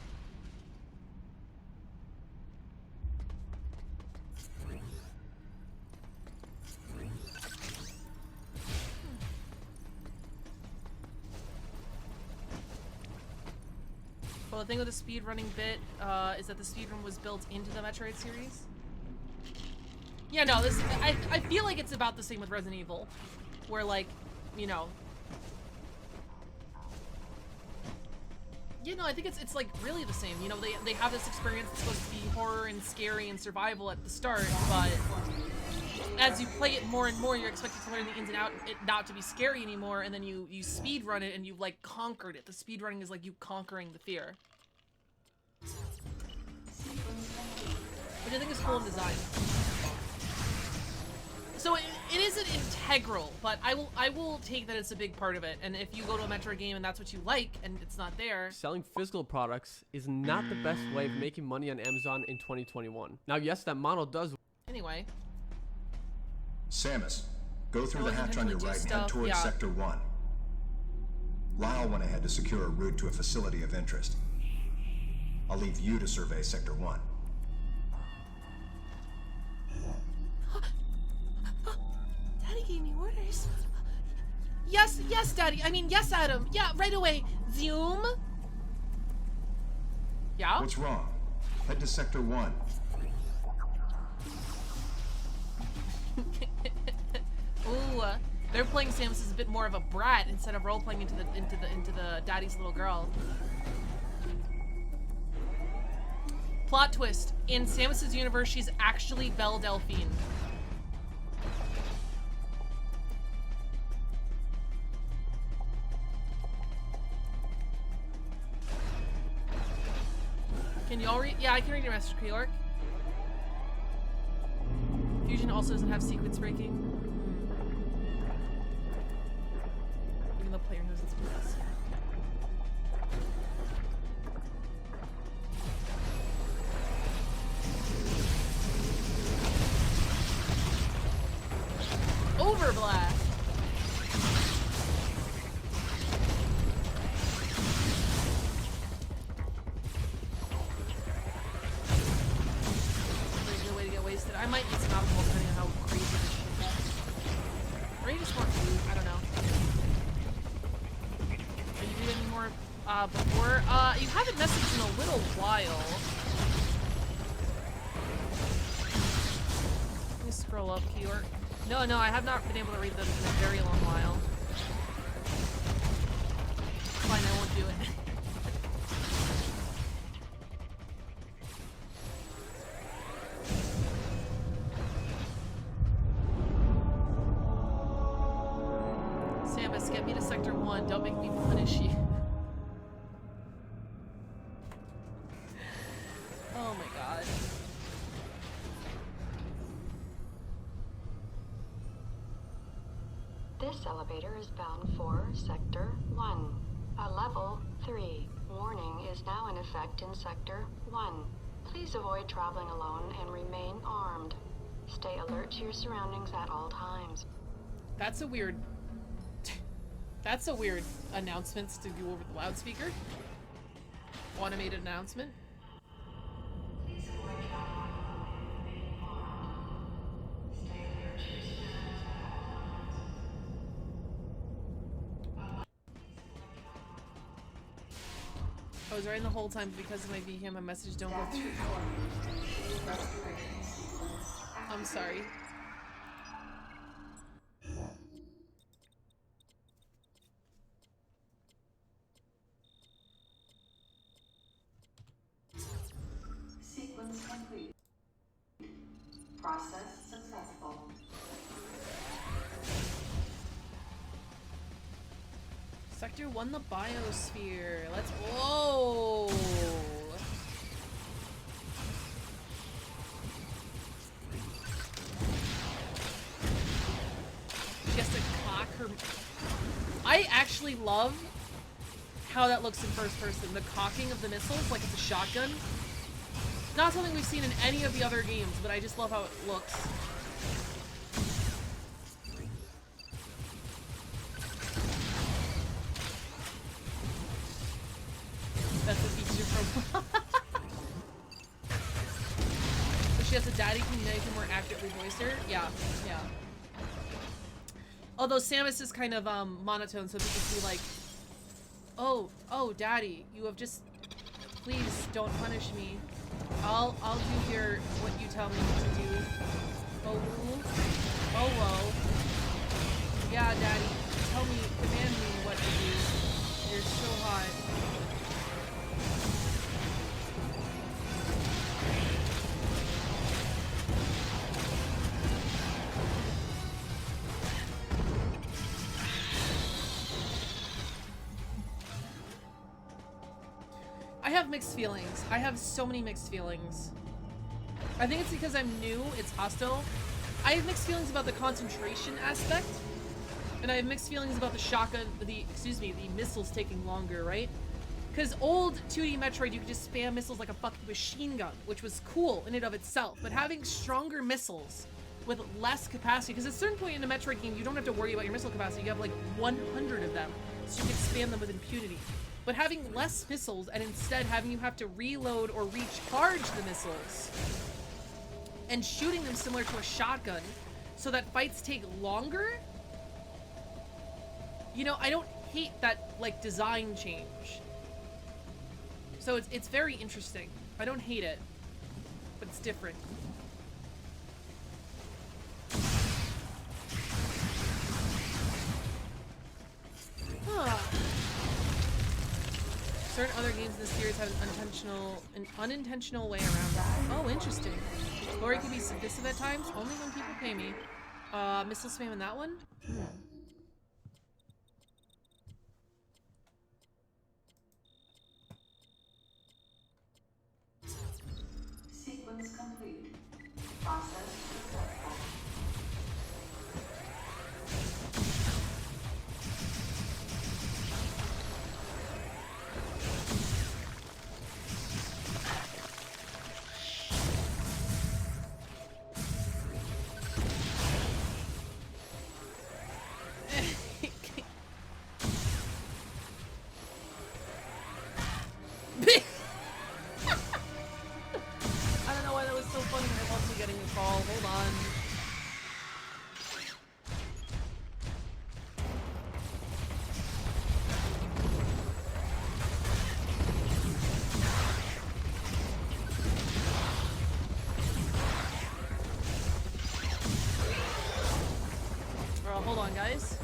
Well, the thing with the speedrunning bit is that the speedrun was built into the Metroid series. Yeah, no, this I feel like it's about the same with Resident Evil, where, like, you know. Yeah, no, I think it's like really the same. You know, they have this experience that's supposed to be horror and scary and survival at the start, but as you play it more and more, you're expected to learn the ins and outs, it not to be scary anymore, and then you speed run it and you like conquered it. The speed running is like you conquering the fear, which I think is cool in design. So it isn't integral, but I will take that it's a big part of it. And if you go to a Metroid game and that's what you like and it's not there, selling physical products is not the best way of making money on Amazon in 2021. Now, yes, that model does. Anyway. Samus, go through the hatch on your right and head towards Sector 1. Lyle went ahead to secure a route to a facility of interest. I'll leave you to survey Sector 1. Daddy gave me orders. Yes, yes, Daddy. I mean, yes, Adam. Yeah, right away. Zoom. Yeah? What's wrong? Head to Sector 1. Ooh, they're playing Samus as a bit more of a brat instead of role-playing into the daddy's little girl. Plot twist. In Samus's universe, she's actually Belle Delphine. Can y'all read? Yeah, I can read your message, Keyork. Fusion also doesn't have sequence breaking. Even though player knows it's plus. Overblast! I might need some alcohol depending on how crazy this shit is. Or you just want food, I don't know. Are you doing any more before? You haven't messaged in a little while. scroll up, Keyork. No, no, I have not been able to read them in a very long while. Fine, I won't do it. Samus, get me to Sector 1. Don't make me punish you. Oh my god. This elevator is bound for Sector 1. A level 3 warning is now in effect in Sector 1. Please avoid traveling alone and remain armed. Stay alert to your surroundings at all times. That's a weird... That's a weird announcement to do over the loudspeaker. Automated announcement. Please avoid traveling alone and remain armed. Stay alert to your surroundings at all times. I was writing the whole time, but because of my VCam, my message don't go through. I'm sorry. Sequence complete. Process successful. Sector 1, the biosphere. Let's... Whoa! She has to cock her... I actually love how that looks in first person. The cocking of the missiles, like it's a shotgun. Not something we've seen in any of the other games, but I just love how it looks. That's what features her. So she has a daddy can make her more accurately voice her? Yeah, yeah. Although Samus is kind of monotone, so people can be like, oh, daddy, you have just, please don't punish me. I'll do your, what you tell me to do. Oh, oh, whoa. Yeah, daddy, tell me, command me what to do. You're so hot. I have mixed feelings. I have so many mixed feelings. I think it's because I'm new, it's hostile. I have mixed feelings about the concentration aspect. And I have mixed feelings about the shotgun, the missiles taking longer, right? Because old 2D Metroid, you could just spam missiles like a fucking machine gun, which was cool in and of itself. But having stronger missiles with less capacity, because at a certain point in a Metroid game, you don't have to worry about your missile capacity. You have like 100 of them, so you can spam them with impunity. But having less missiles and instead having you have to reload or recharge the missiles and shooting them similar to a shotgun so that fights take longer, you know, I don't hate that, like, design change. So it's very interesting. I don't hate it, but it's different. Huh. Certain other games in the series have an unintentional way around that. Oh, interesting. Glory can be submissive at times, only when people pay me. Missile spam in that one? Sequence complete. Process successful. Hold on, guys.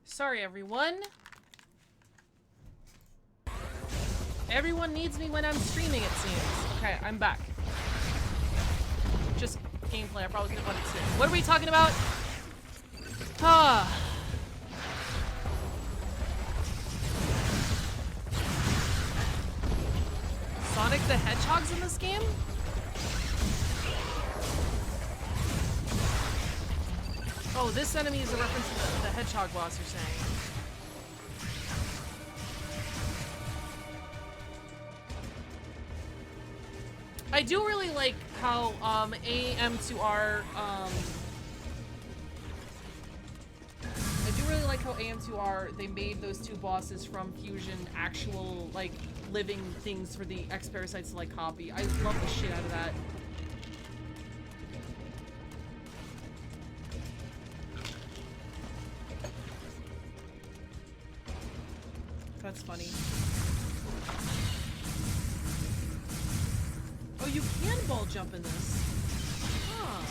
Sorry, everyone. Everyone needs me when I'm streaming, it seems. Okay, I'm back. Just gameplay. I probably didn't want to see. What are we talking about? Ah. Sonic the Hedgehog's in this game? Oh, this enemy is a reference to the Hedgehog boss, you're saying. I do really like how AM2R they made those two bosses from Fusion actual like living things for the X-Parasites to like copy. I love the shit out of that. That's funny. Oh, you can ball jump in this. Huh.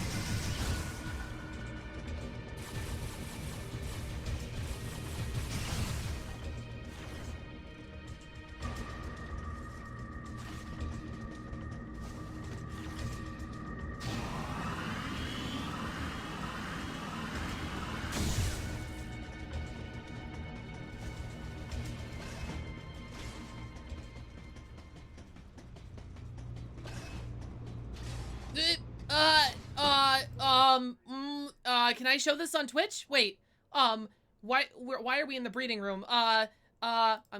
Can I show this on Twitch? Wait, why are we in the breeding room? I'm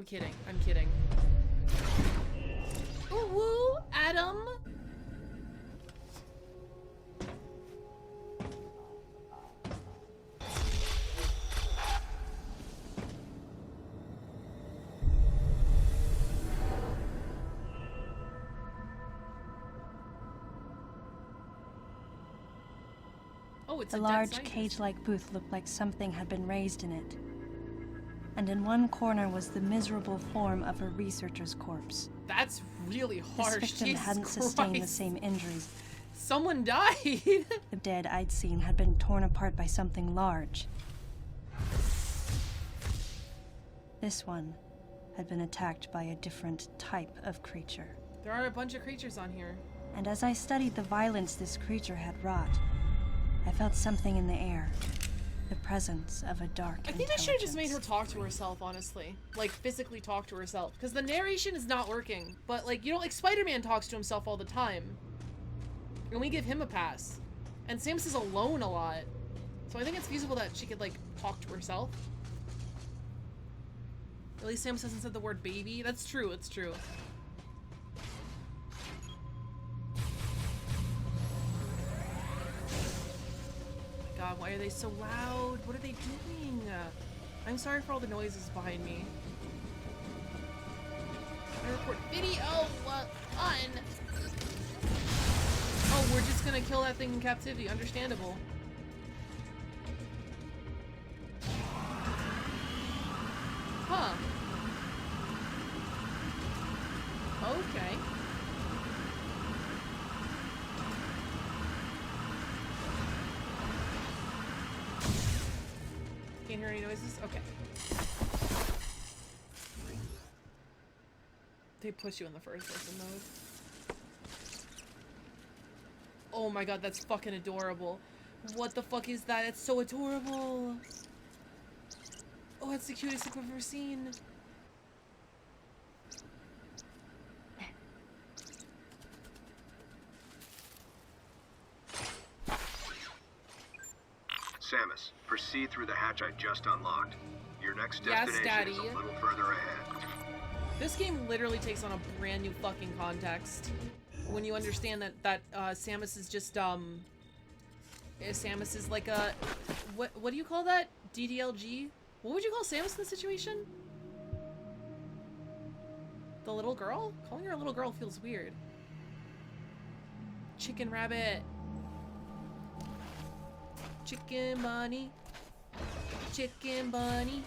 kidding. I'm kidding. Ooh, woo, Adam. Oh, it's The a dead large scientist. cage-like booth looked like something had been raised in it. And in one corner was the miserable form of a researcher's corpse. That's really harsh. This victim Jesus hadn't sustained the Christ. same injuries. Someone died. The dead I'd seen had been torn apart by something large. This one had been attacked by a different type of creature. There are a bunch of creatures on here. And as I studied the violence this creature had wrought, I felt something in the air. The presence of a dark I think they should have just made her intelligence. talk to herself, honestly. Like, physically talk to herself. Because the narration is not working. But, like, you know, like, Spider-Man talks to himself all the time. And we give him a pass. And Samus is alone a lot. So I think it's feasible that she could, like, talk to herself. At least Samus hasn't said the word baby. That's true, it's true. God, why are they so loud? What are they doing? I'm sorry for all the noises behind me. I report video on. Oh, we're just gonna kill that thing in captivity. Understandable. Huh. Okay. Can't hear any noises? Okay. They push you in the first person mode. Oh my god, that's fucking adorable. What the fuck is that? It's so adorable. Oh, it's the cutest thing I've ever seen. Samus, proceed through the hatch I just unlocked. Your next Yes, destination is Daddy. a little further ahead. This game literally takes on a brand new fucking context when you understand that Samus is just Samus is like a what do you call that? DDLG? What would you call Samus in this situation? The little girl? Calling her a little girl feels weird. Chicken rabbit. Chicken bunny. Chicken bunny.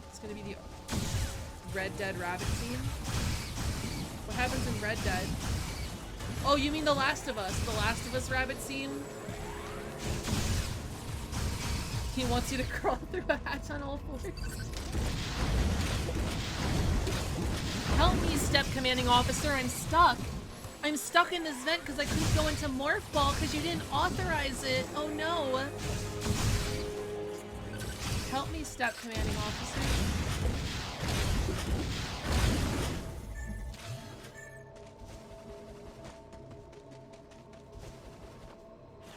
It's gonna be the Red Dead rabbit scene. What happens in Red Dead? Oh, you mean The Last of Us. The Last of Us rabbit scene? He wants you to crawl through a hatch on all fours. Help me, Step Commanding Officer. I'm stuck. I'm stuck in this vent because I couldn't go into Morph Ball because you didn't authorize it. Oh no. Help me, Step Commanding Officer.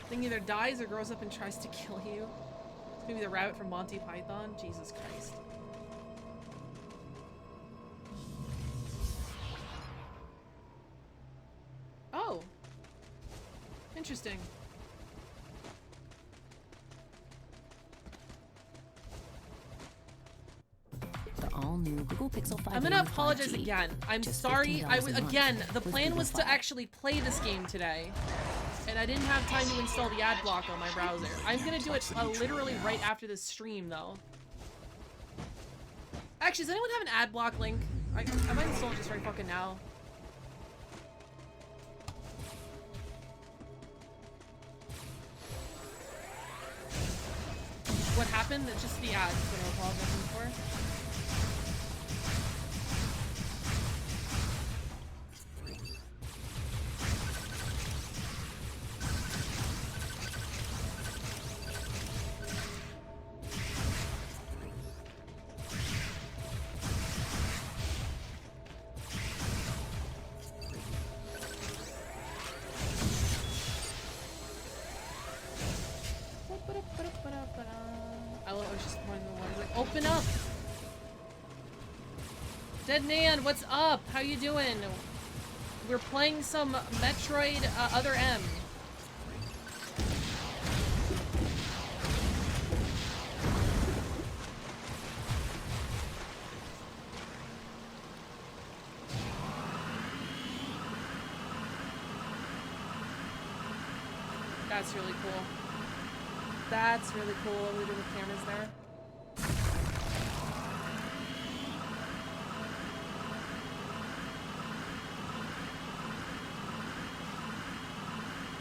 Thing either dies or grows up and tries to kill you. It's gonna be the rabbit from Monty Python. Jesus Christ. Oh. Interesting. The all-new Google Pixel 5. I'm gonna apologize again. I'm Just sorry. $15 a month Again, the with plan Google was to Fi. actually play this game today. And I didn't have time to install the ad block on my browser. I'm gonna do it literally right after this stream, though. Actually, does anyone have an ad block link? I might install it just right fucking now. What happened? It's just the ads that I'm apologizing for. I was just pointing the one like, open up! Dead Nan, what's up? How you doing? We're playing some Metroid Other M. That's really cool. That's really cool. What we do with cameras there.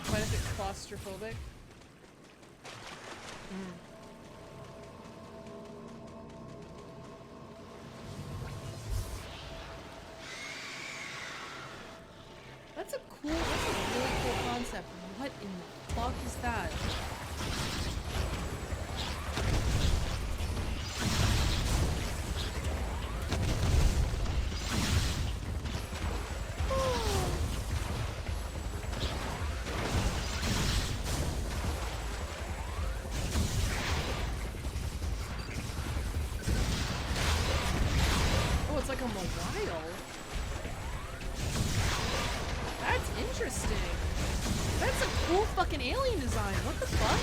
Quite a bit claustrophobic. That's a really cool concept. What in the fuck is that? Oh, it's like a mobile. That's interesting. That's a cool fucking alien design. What the fuck?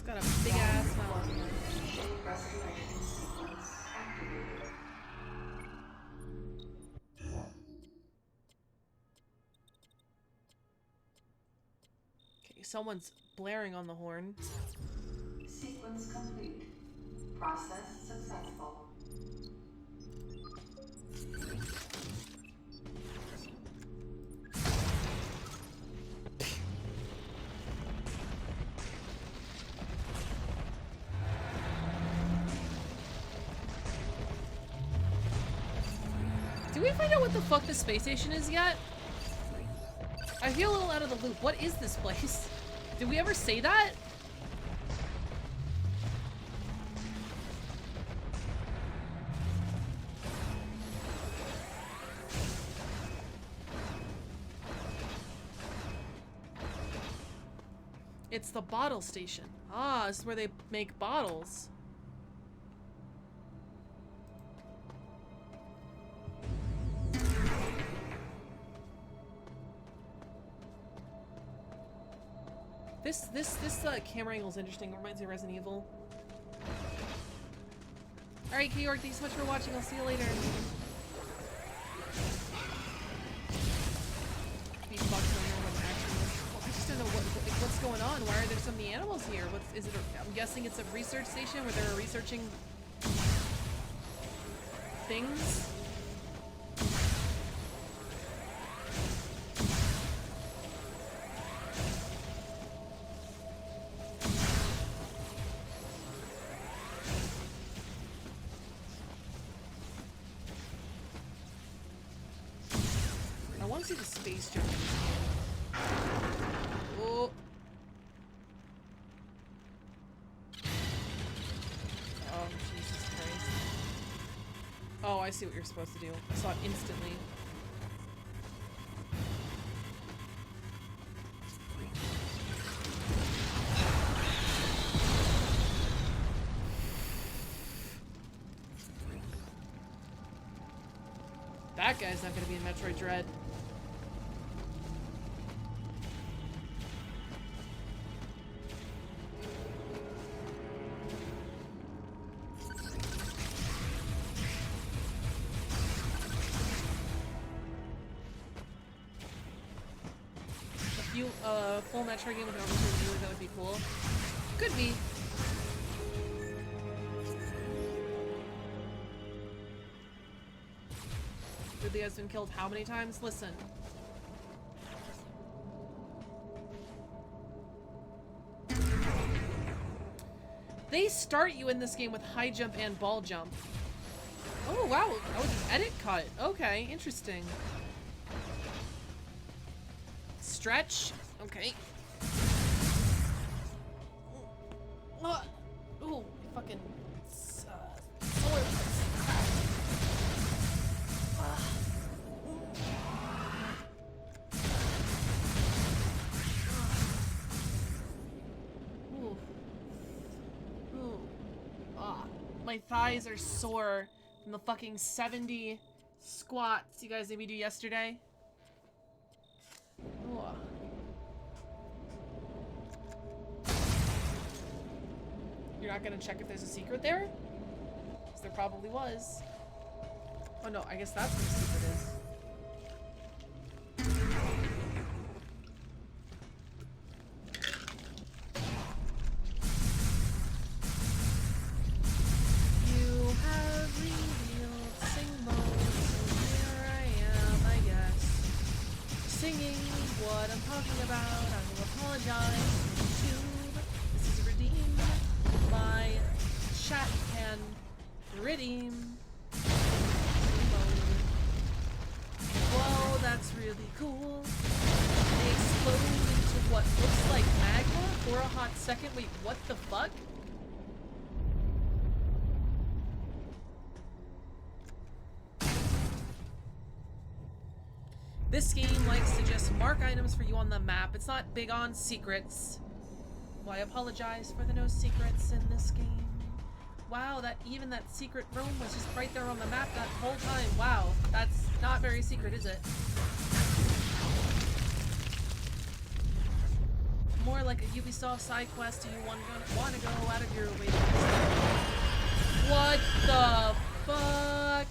Got a big ass mouth. Okay, someone's blaring on the horn. Sequence complete. Process successful. Did we find out what the fuck the space station is yet? I feel a little out of the loop. What is this place? Did we ever say that? It's the bottle station. Ah, this is where they make bottles. This camera angle is interesting. It reminds me of Resident Evil. Alright, K-York, thanks so much for watching. I'll see you later. These bugs don't know what action is. Well, I just don't know what's going on. Why are there so many animals here? I'm guessing it's a research station where they're researching things. I want to see the space jump. Oh. Oh, Jesus Christ. Oh, I see what you're supposed to do. I saw it instantly. That guy's not going to be in Metroid Dread. Full Metroid game with an overseas viewer, that would be cool. Could be. Ridley has been killed how many times? Listen. They start you in this game with high jump and ball jump. Oh wow, that was an edit cut. Okay, interesting. Stretch. Okay. Oh, fucking. my thighs are sore from the fucking 70 squats you guys made me do yesterday. Ooh. You're not gonna check if there's a secret there? Because there probably was. Oh no, I guess that's what the secret is. You have revealed sing mode, so here I am, I guess. Singing what I'm talking about. I will apologize to YouTube. This is redeem. My chat can redeem. Whoa, that's really cool. They explode into what looks like magma for a hot second. Wait, what the fuck? This game likes to just mark items for you on the map. It's not big on secrets. Well, I apologize for the no secrets in this game. Wow, that secret room was just right there on the map that whole time. Wow, that's not very secret, is it? More like a Ubisoft side quest. Do you want to go out of your way to do stuff? What the fuck?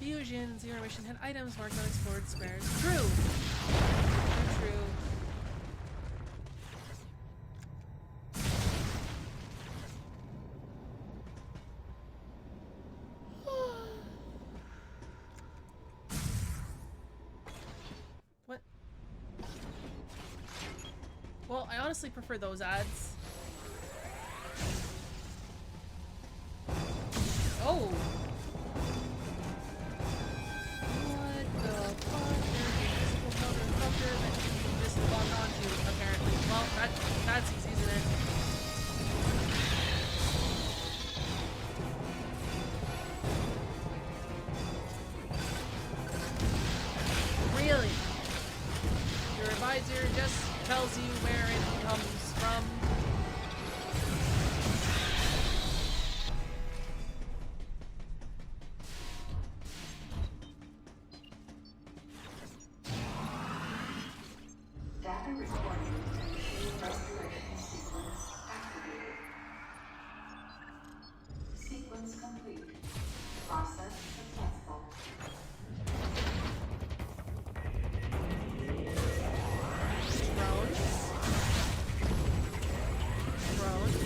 Fusion, zero mission hit items marked on explored squares. True! True. What? Well, I honestly prefer those ads. Oh! Apparently. Well, that's easy, isn't it? Really? Your advisor just tells you where it comes from. Data recording and machine restoration sequence activated. Sequence complete. Process successful. Drones. Drones.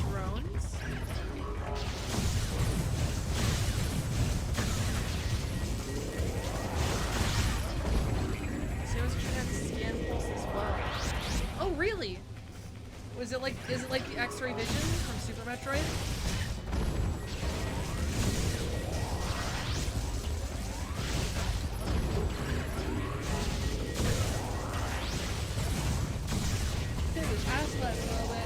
Drones. Oh, really? Is it like the X-ray vision from Super Metroid? Dude, his ass left a little bit.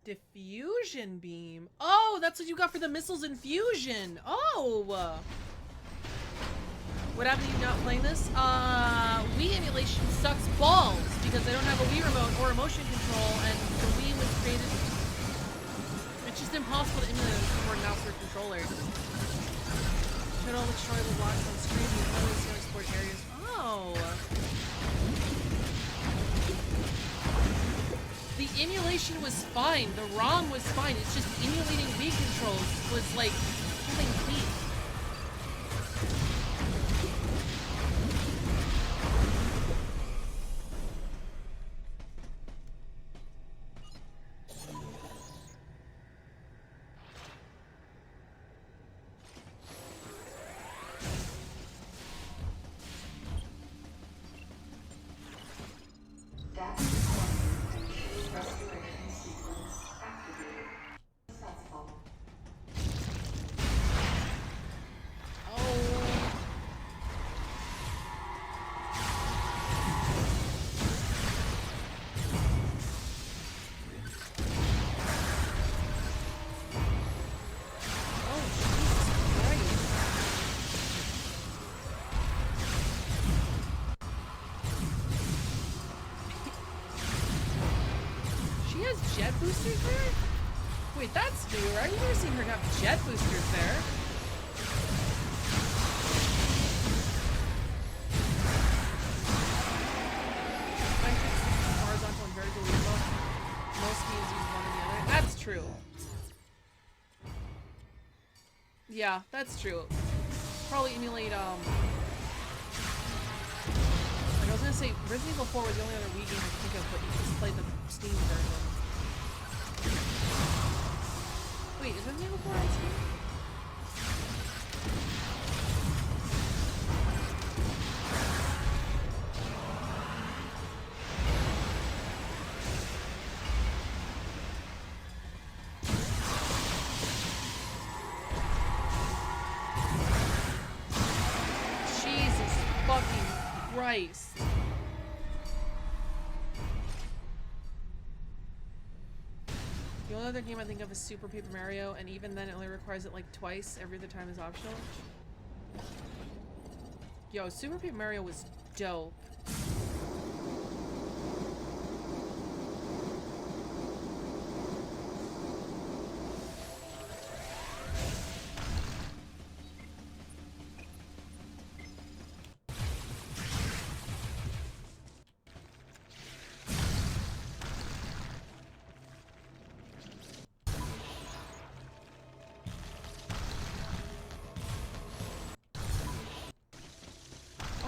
Diffusion beam. Oh, that's what you got for the missiles in Fusion. Oh. What happened to you not playing this? Wii emulation sucks balls because I don't have a Wii remote or a motion control, and the Wii was created. It's just impossible to emulate a keyboard, mouse, or controller. Should all destroyable blocks on screen. You can only see unexplored areas. Oh. The emulation was fine. The ROM was fine. It's just emulating Wii controls was like pulling teeth. Jet boosters there? Wait, that's new. I've never seen her have jet boosters there. I think horizontal and vertical remote. Most games use one or the other. That's true. Yeah, that's true. Probably emulate, like I was gonna say, Resident Evil 4 was the only other Wii game I can think of, but you can just play the Steam version. Wait, is Resident Evil 4 on Steam? Jesus fucking Christ. The only other game I think of is Super Paper Mario, and even then it only requires it like twice. Every other time is optional. Yo, Super Paper Mario was dope.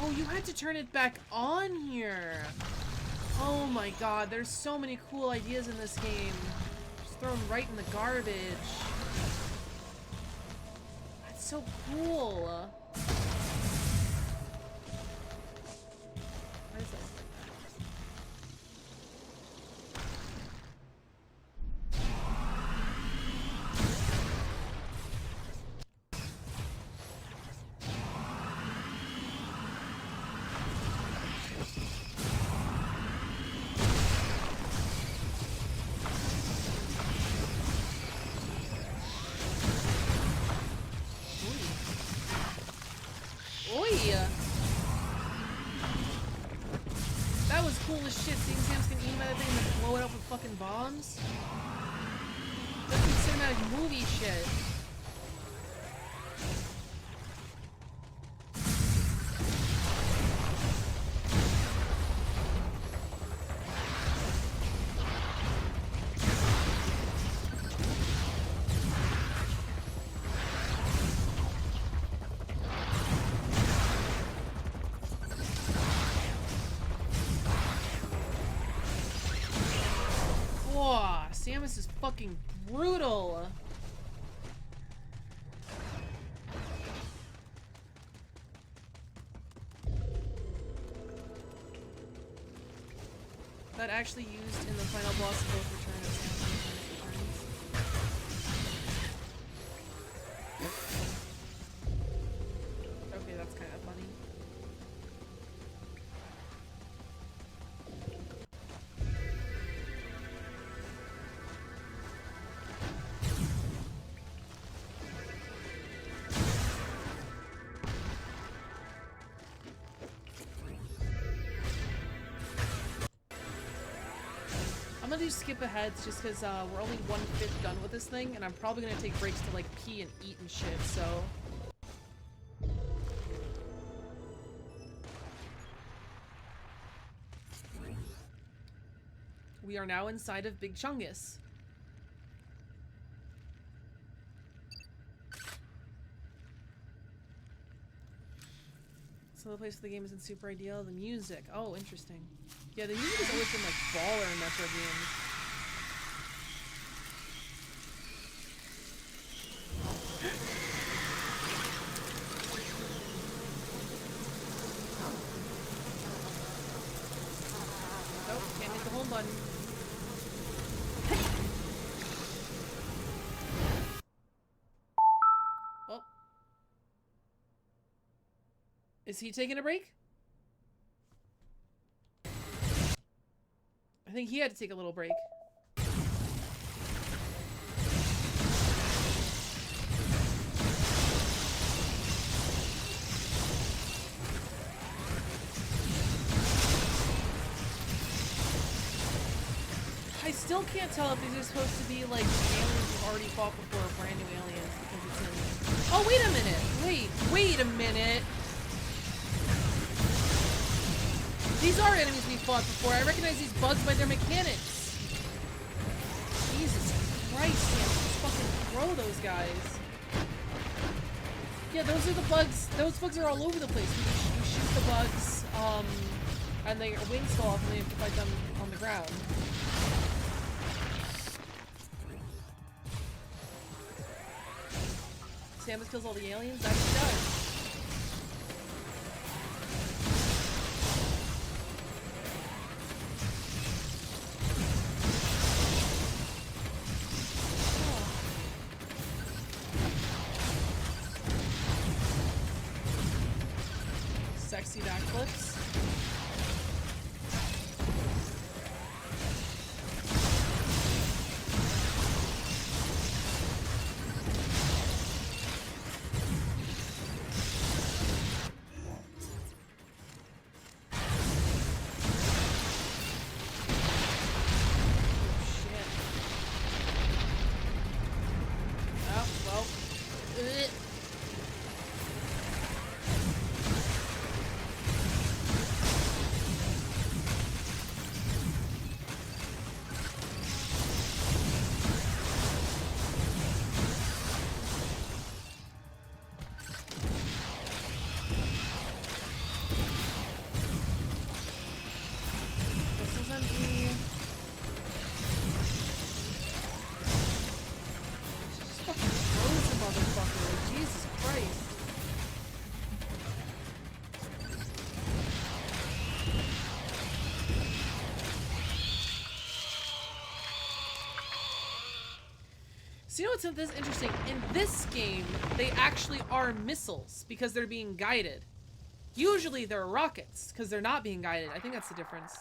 Oh, you had to turn it back on here. Oh my god, there's so many cool ideas in this game. Just thrown right in the garbage. That's so cool. Why is that like that was cool as shit, seeing Sam's gonna aim at that thing and then blow it up with fucking bombs. That's some cinematic movie shit. Samus is fucking brutal. That actually used in the final boss of both Return and Samus Returns. Okay, that's kind of funny. gonna do skip aheads just because we're only 1/5 done with this thing, and I'm probably gonna take breaks to like pee and eat and shit, so. We are now inside of Big Chungus. So the place for the game isn't super ideal. The music. Oh, interesting. Yeah, the music has always been like baller in Metroid games. Nope, can't hit the home button. Oh. Is he taking a break? I think he had to take a little break. I still can't tell if these are supposed to be like aliens we've already fought before or brand new aliens because it's in... Oh, wait a minute! Wait a minute! These are enemies we fought before. I recognize these bugs by their mechanics. Jesus Christ, man. Let's fucking throw those guys. Yeah, those are the bugs. Those bugs are all over the place. We shoot the bugs, and their wings fall off and they have to fight them on the ground. Samus kills all the aliens? That's what he does. Sexy backflips. So you know what's this interesting? In this game, they actually are missiles because they're being guided. Usually they're rockets because they're not being guided. I think that's the difference.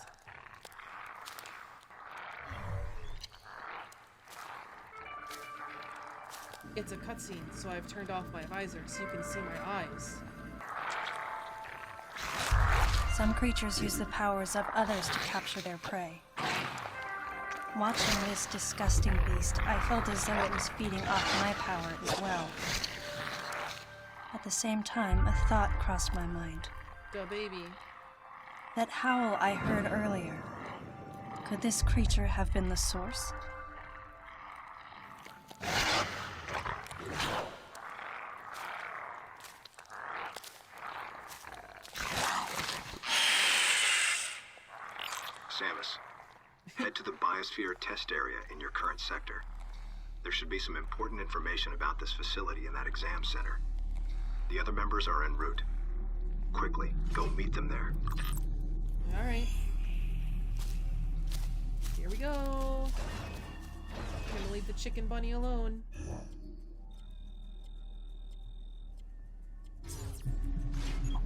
It's a cutscene, so I've turned off my visor so you can see my eyes. Some creatures use the powers of others to capture their prey. Watching this disgusting beast, I felt as though it was feeding off my power as well. At the same time, a thought crossed my mind. Duh, baby. That howl I heard earlier, could this creature have been the source? Samus, head to the biosphere test area in your current sector. There should be some important information about this facility in that exam center. The other members are en route. Quickly, go meet them there. Alright. Here we go. I'm gonna leave the chicken bunny alone.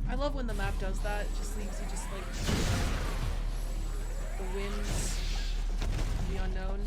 I love when the map does that. It just leaves you just like the winds, the unknown.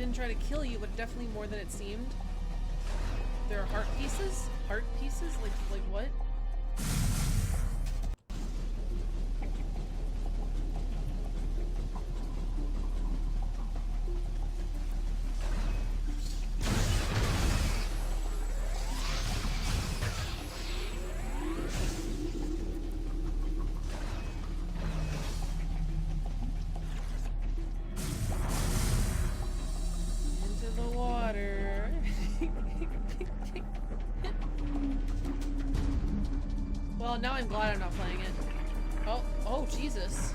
didn't try to kill you, but definitely more than it seemed. There are heart pieces? Heart pieces? Like what? Into the water. Well, now I'm glad I'm not playing it. Oh, Jesus.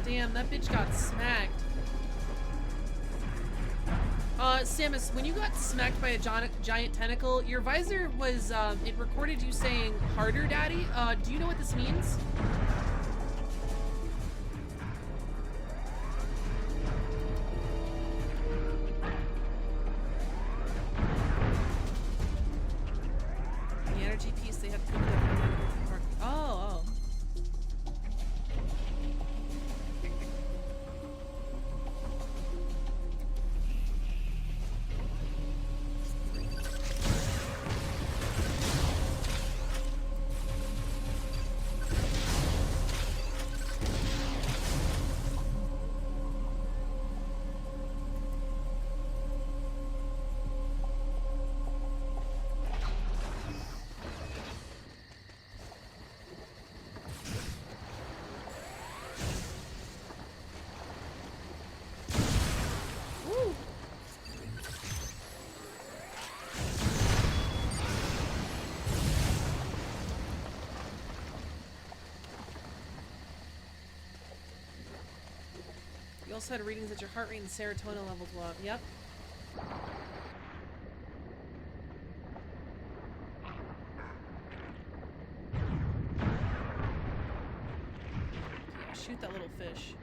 Damn, that bitch got smacked. Samus, when you got smacked by a giant tentacle, your visor was, it recorded you saying, "Harder, Daddy." Do you know what this means? The energy piece, they have to put that. Oh. Woo. You also had readings that your heart rate and serotonin levels go up. Yep. Yeah, shoot that little fish.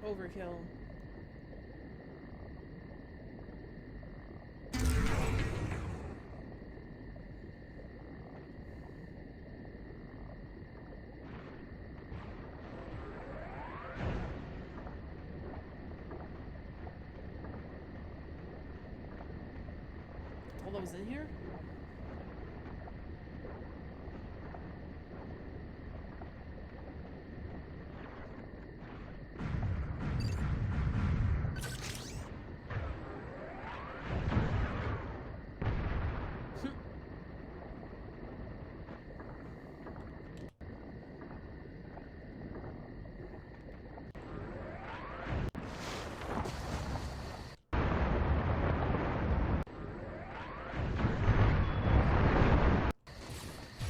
Overkill. All that was in here?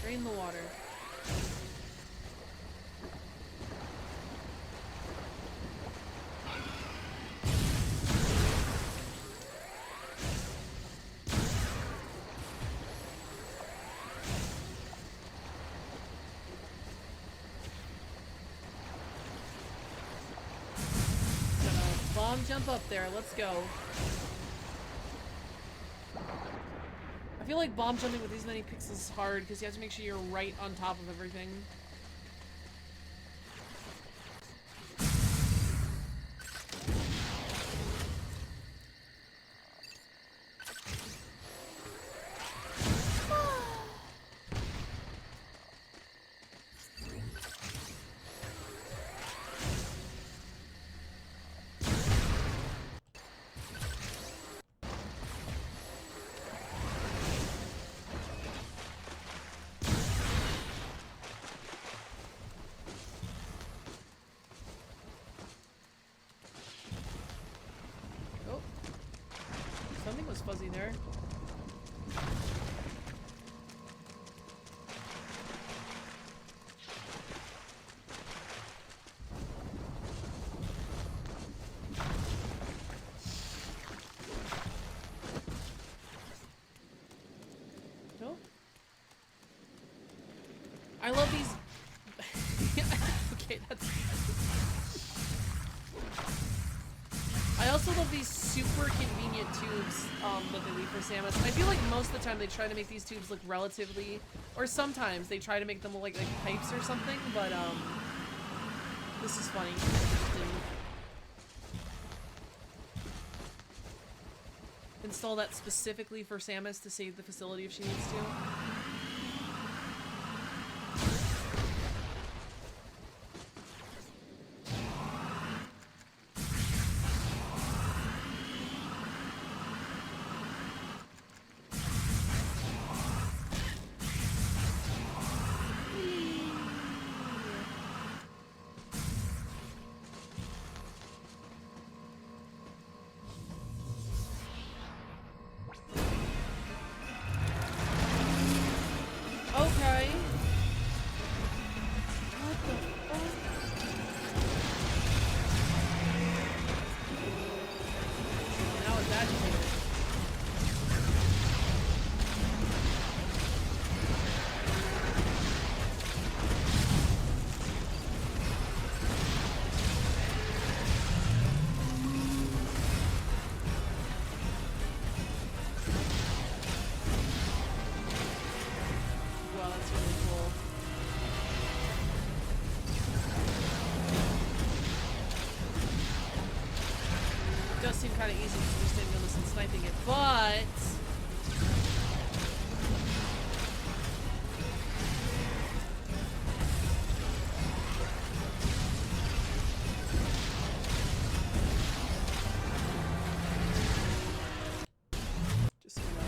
Drain the water. Gonna bomb jump up there. Let's go. I feel like bomb jumping with these many pixels is hard because you have to make sure you're right on top of everything. Something was fuzzy there. No? I love these. Okay, that's. also love these super convenient tubes that they leave for Samus. I feel like most of the time they try to make these tubes look relatively, or sometimes they try to make them look like pipes or something, but this is funny. Install that specifically for Samus to save the facility if she needs to. Okay. What the fuck? Now it's agitated. Wow, that's really cool. It does seem kind of easy to just standing on this and sniping it, but... Just gonna...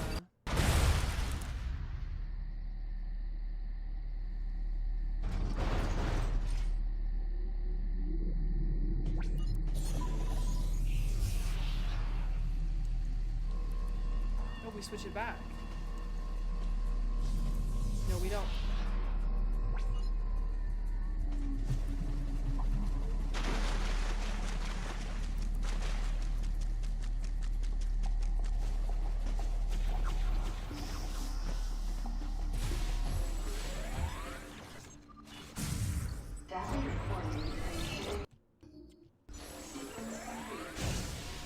Oh, we switch it back. No, we don't. Data recording and sequence complete.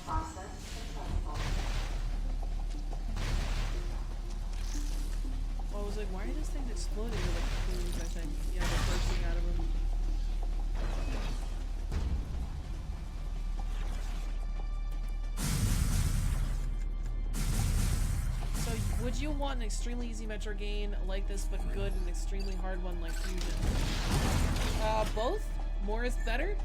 Process successful. Well, I was like, why are those things exploding with like plumes, I think? Yeah, they're bursting out of them. So, would you want an extremely easy Metroid game like this, but good, and an extremely hard one like Fusion? Both? More is better?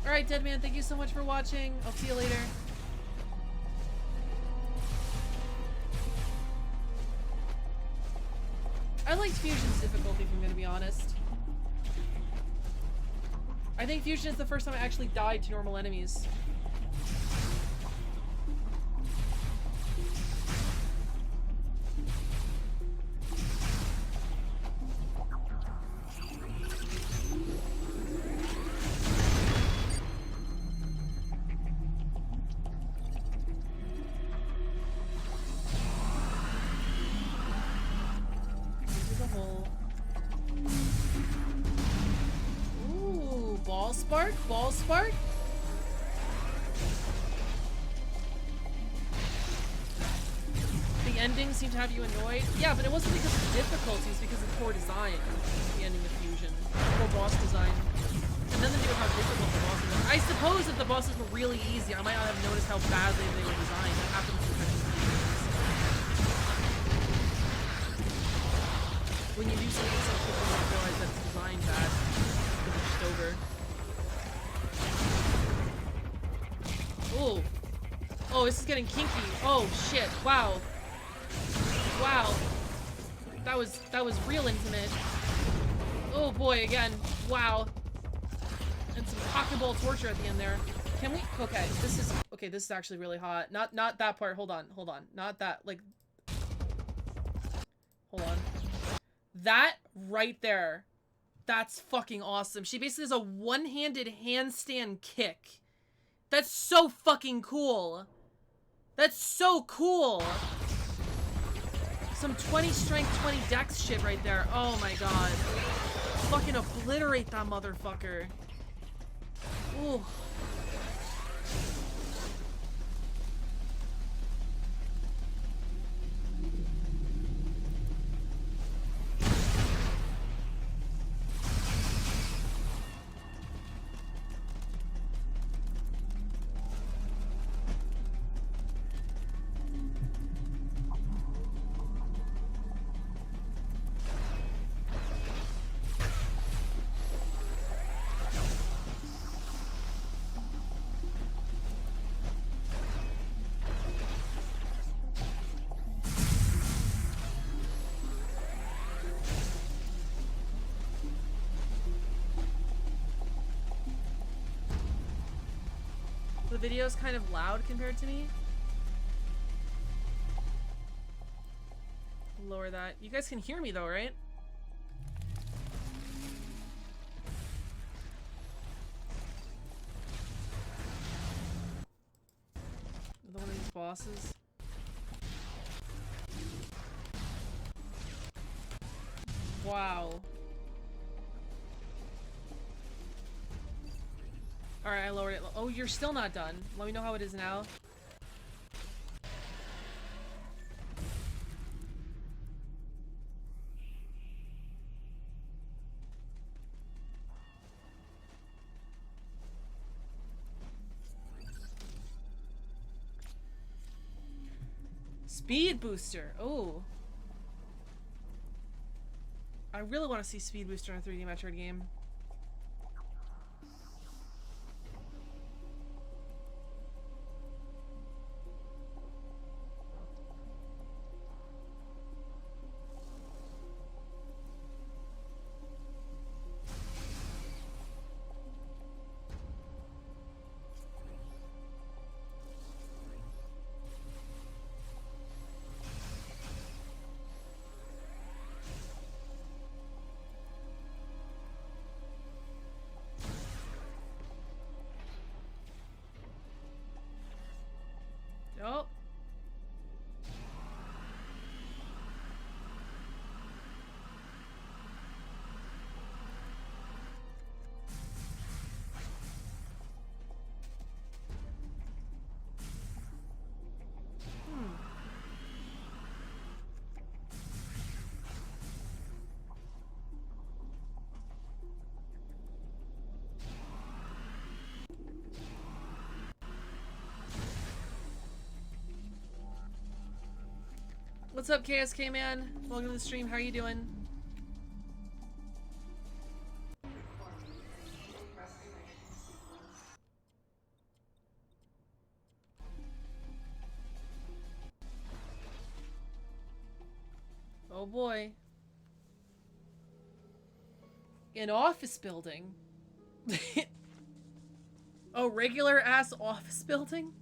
Alright, Deadman, thank you so much for watching. I'll see you later. I liked Fusion's difficulty, if I'm gonna be honest. I think Fusion is the first time I actually died to normal enemies. Into the hole. Ooh, ball spark? Ball spark? The ending seemed to have you annoyed? Yeah, but it wasn't because of difficulty, it's because of poor design. The ending of Fusion. Poor boss design. And then to do with how difficult the bosses were. I suppose if the bosses were really easy, I might not have noticed how badly they were designed. That happens to games. When you do something so quickly, you don't realize that it's designed bad. Because it's just over. Ooh. Oh, this is getting kinky. Oh, shit. Wow. Wow. That was real intimate. Oh boy, again. Wow. And some cockable torture at the end there. Can we? Okay, this is actually really hot. Not that part. Hold on. Not that, like. Hold on. That right there. That's fucking awesome. She basically has a one-handed handstand kick. That's so fucking cool. That's so cool. Some 20 strength, 20 dex shit right there. Oh my god. Fucking obliterate that motherfucker. Ooh. The video's kind of loud compared to me. Lower that. You guys can hear me though, right? Another one of these bosses. Wow. Alright, I lowered it. Oh, you're still not done. Let me know how it is now. Speed booster. Oh. I really want to see speed booster in a 3D Metroid game. Oh. What's up, KSK man? Welcome to the stream. How are you doing? Oh boy. An office building? Oh, regular ass office building?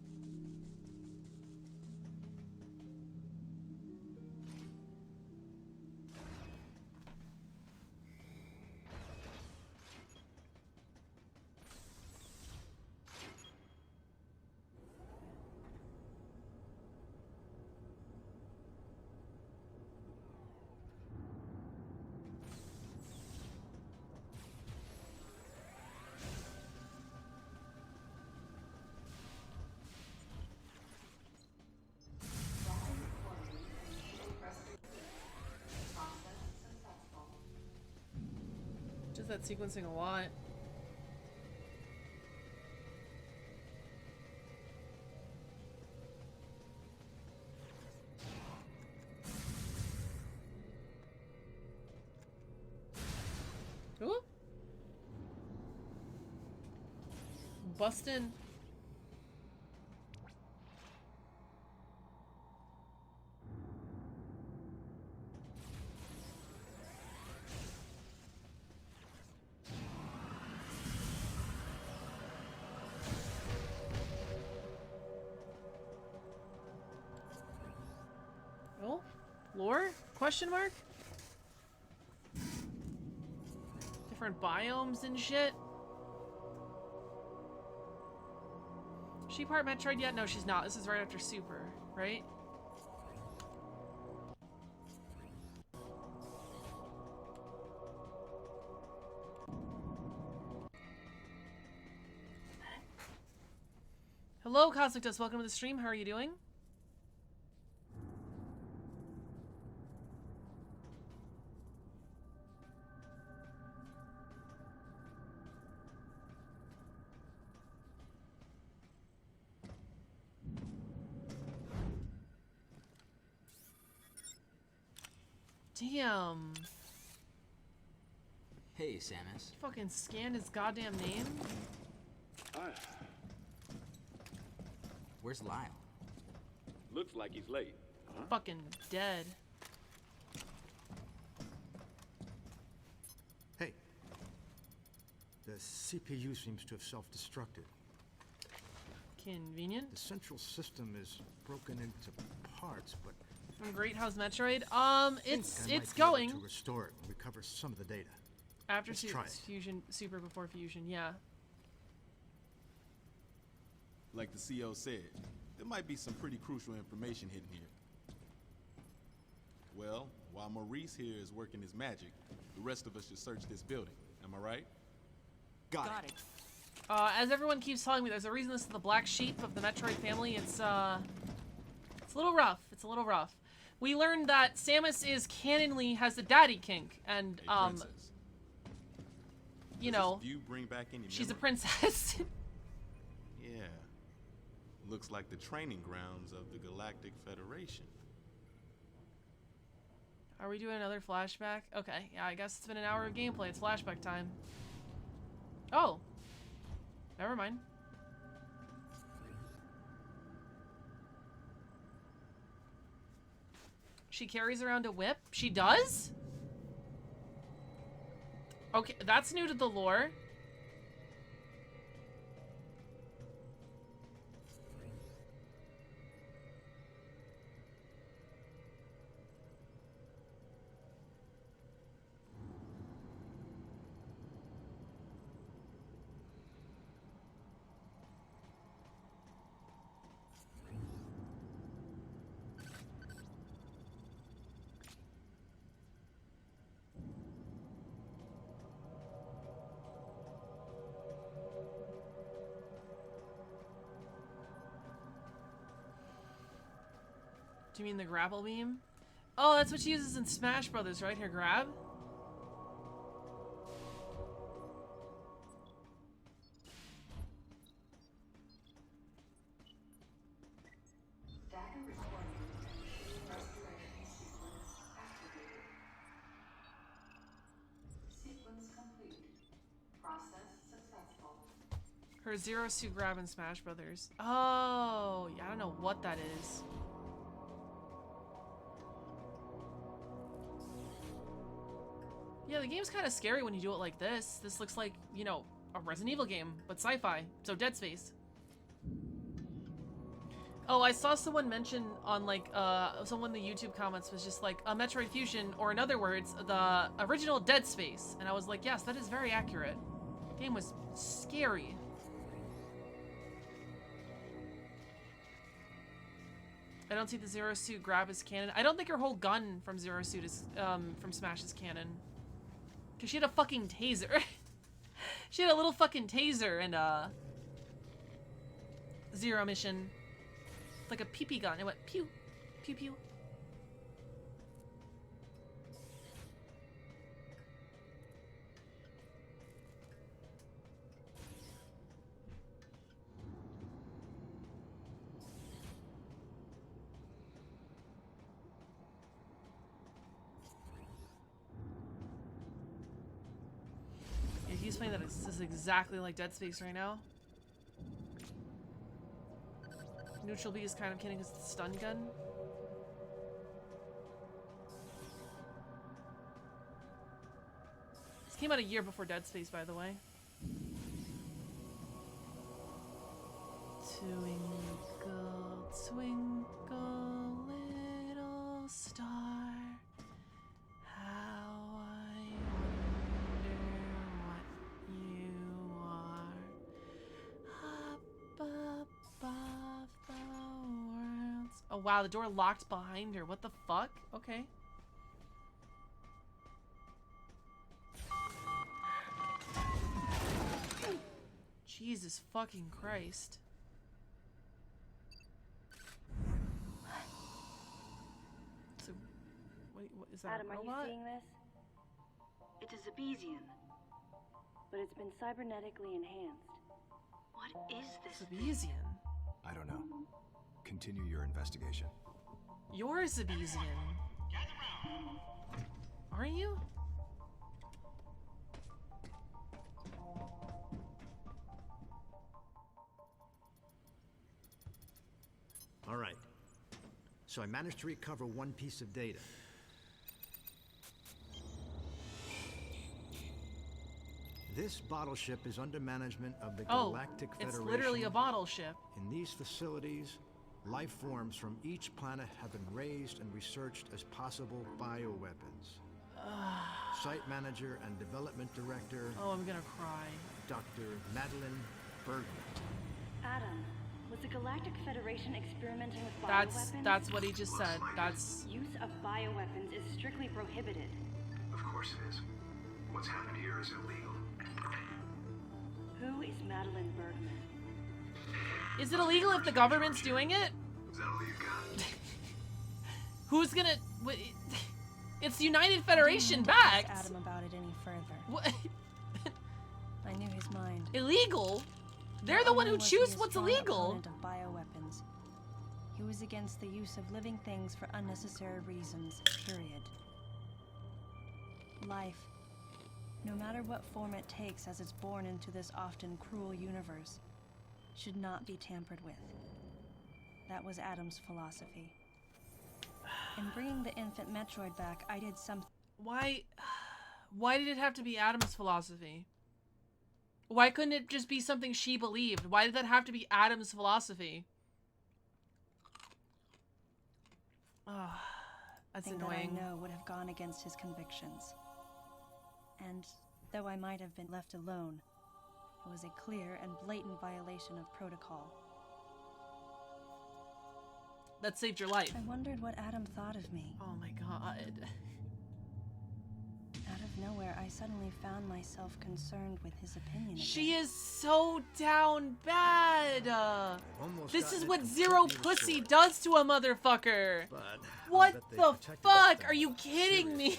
Just that sequencing a lot. Ooh. Bustin'. Oh, lore? Question mark? Different biomes and shit. Is she part Metroid yet? No, she's not. This is right after Super, right? Hello, Cosmic Dust. Welcome to the stream. How are you doing? Damn. Hey, Samus. Fucking scanned his goddamn name. Where's Lyle? Looks like he's late. Fucking dead. Hey. The CPU seems to have self-destructed. Convenient. The central system is broken into parts, but From Great House Metroid. It's to going. restore it and recover some of the data. After Let's try it. fusion, super before fusion, yeah. Like the CO said, there might be some pretty crucial information hidden here. Well, while Maurice here is working his magic, the rest of us should search this building. Am I right? Got it. As everyone keeps telling me, there's a reason this is the black sheep of the Metroid family. It's a little rough. It's a little rough. We learned that Samus is canonly has the daddy kink, and Hey, princess. you Does know, this view bring back any she's a memories? princess. Yeah. Looks like the training grounds of the Galactic Federation. Are we doing another flashback? Okay, yeah, I guess it's been an hour of gameplay. It's flashback time. Oh. Never mind. She carries around a whip? She does? Okay, that's new to the lore. Do you mean the grapple beam? Oh, that's what she uses in Smash Brothers, right? Her grab? Data recording. Restoration sequence activated. Sequence complete. Process successful. Her Zero Suit grab in Smash Brothers. Oh, yeah, I don't know what that is. Yeah, the game's kind of scary when you do it like this. This looks like, you know, a Resident Evil game, but sci-fi. So Dead Space. Oh, I saw someone mention on, like, someone in the YouTube comments was just like, a Metroid Fusion, or in other words, the original Dead Space. And I was like, yes, that is very accurate. The game was scary. I don't see the Zero Suit grab as canon. I don't think her whole gun from Zero Suit is, from Smash is canon. Because she had a fucking taser. She had a little fucking taser and Zero Mission. Like a pee-pee gun. It went pew, pew, pew. Yeah, he's playing that. This is exactly like Dead Space right now. Neutral B is kind of kidding because it's a stun gun. This came out a year before Dead Space, by the way. Twinkle, twinkle, little star, how I wonder what you are up above the worlds. Oh wow, the door locked behind her. What the fuck? Okay. Jesus fucking Christ. What is that? Adam, a are robot? you seeing this? It's a Zebesian, but it's been cybernetically enhanced. What is this? Zebesian? I don't know. Continue your investigation. You're a Zebesian. Aren't you? All right. So I managed to recover one piece of data. This bottle ship is under management of the Galactic Federation. It's literally a bottle ship. In these facilities, life forms from each planet have been raised and researched as possible bioweapons. Site manager and development director. Oh, I'm gonna cry. Dr. Madeline Bergman. Adam, was the Galactic Federation experimenting with bioweapons? That's what he just said. That's Use of bioweapons is strictly prohibited. Of course it is. What's happened here is illegal. Who is Madeline Bergman? Is it illegal if the government's doing it? Is that all you got? Who's gonna? It's United Federation backed. Adam about it any further. What? I knew his mind. Illegal? They're the one who choose what's illegal. Of bioweapons. He was against the use of living things for unnecessary reasons. Period. Life, no matter what form it takes as it's born into this often cruel universe, should not be tampered with. That was Adam's philosophy. In bringing the infant Metroid back, I did something. Why did it have to be Adam's philosophy? Why couldn't it just be something she believed? Why did that have to be Adam's philosophy? Oh, that's annoying. That I know would have gone against his convictions. And though I might have been left alone, it was a clear and blatant violation of protocol. That saved your life. I wondered what Adam thought of me. Oh my god. Out of nowhere, I suddenly found myself concerned with his opinion. She is so down bad. This is what Zero Pussy does to a motherfucker. What the fuck? Are you kidding me?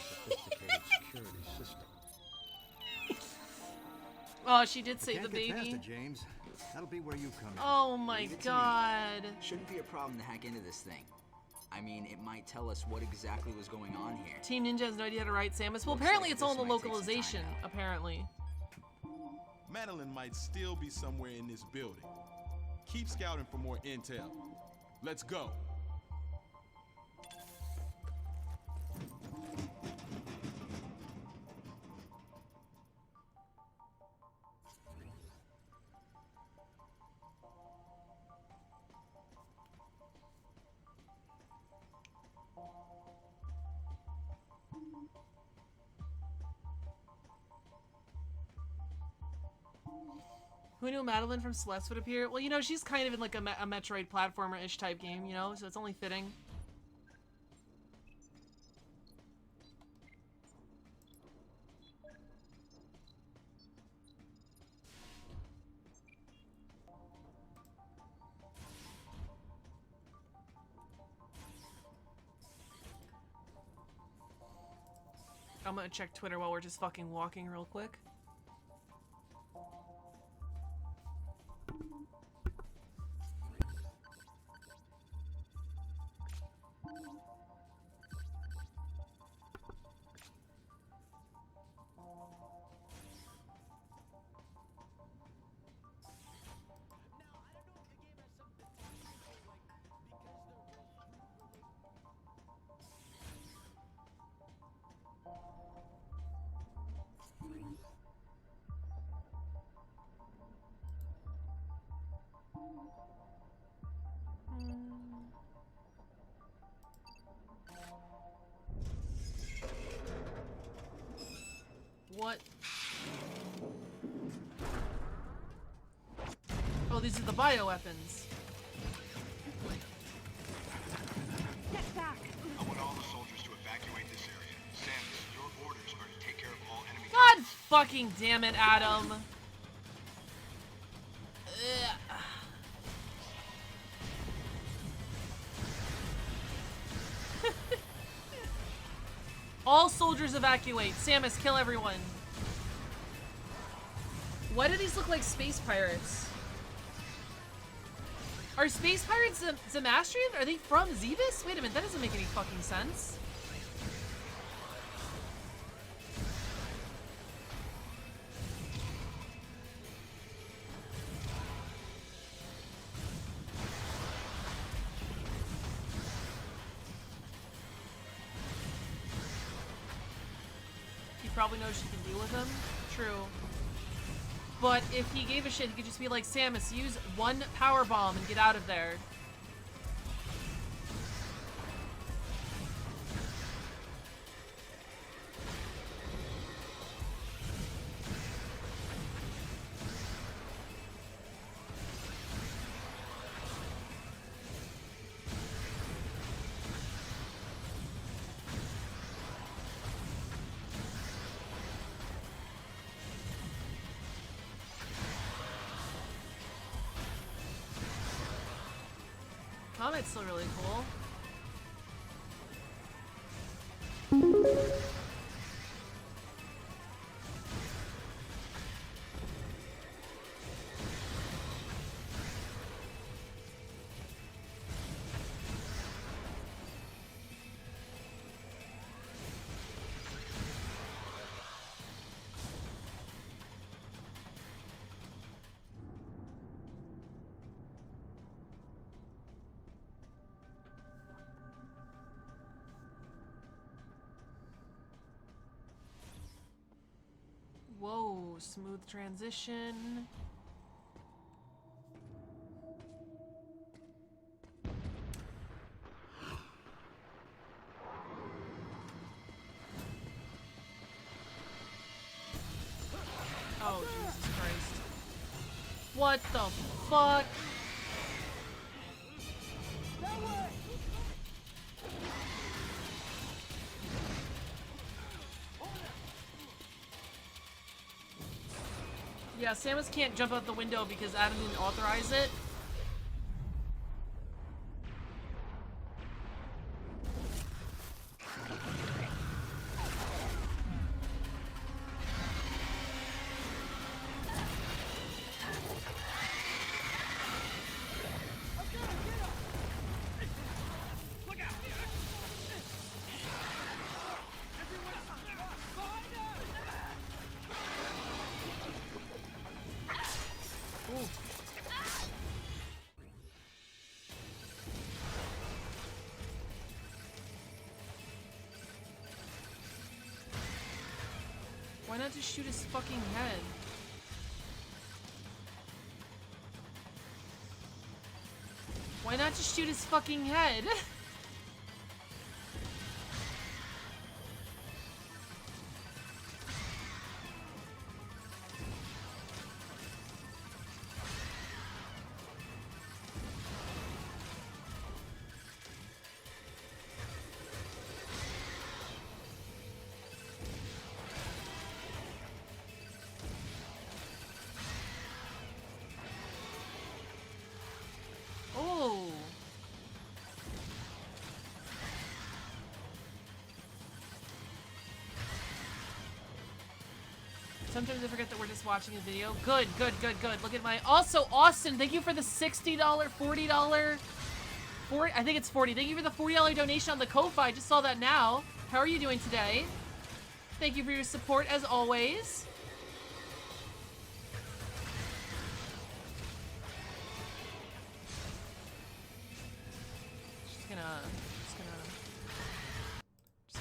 Oh, she did save the baby. James. That'll be where you come in. Oh my god. Shouldn't be a problem to hack into this thing. I mean, it might tell us what exactly was going on here. Team Ninja has no idea how to write Samus. Well, apparently it's all in the localization, apparently. Madeline might still be somewhere in this building. Keep scouting for more intel. Let's go. Who knew Madeline from Celeste would appear? Well, you know, she's kind of in like a Metroid platformer-ish type game, you know, so it's only fitting. I'm gonna check Twitter while we're just fucking walking real quick. What? Oh, these are the bioweapons. Get back! I want all the soldiers to evacuate this area. Samus, your orders are to take care of all enemy. God fucking damn it, Adam. All soldiers evacuate. Samus, kill everyone. Why do these look like space pirates? Are space pirates Zamastrian? Are they from Zebus? Wait a minute, that doesn't make any fucking sense. He probably knows she can deal with him. True. But if he gave a shit, he could just be like, Samus, use one power bomb and get out of there. Comet's still really cool. Whoa, smooth transition. Oh, Jesus Christ. What the fuck? Yeah, Samus can't jump out the window because Adam didn't authorize it. Why not just shoot his fucking head? Why not just shoot his fucking head? Sometimes I forget that we're just watching a video. Good, good, good, good. Look at my... Also, Austin, thank you for the $60, $40... I think it's 40. Thank you for the $40 donation on the Ko-Fi. I just saw that now. How are you doing today? Thank you for your support, as always. Just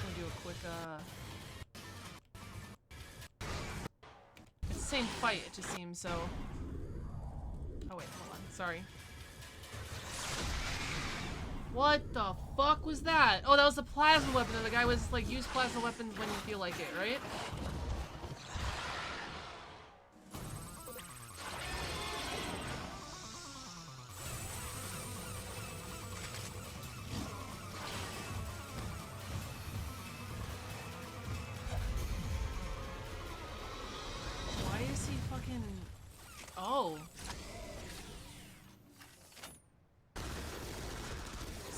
gonna do a quick, It's the same fight, it just seems, so... Oh wait, hold on, sorry. What the fuck was that? Oh, that was a plasma weapon, and the guy was like, use plasma weapons when you feel like it, right? Why is he fucking... Oh.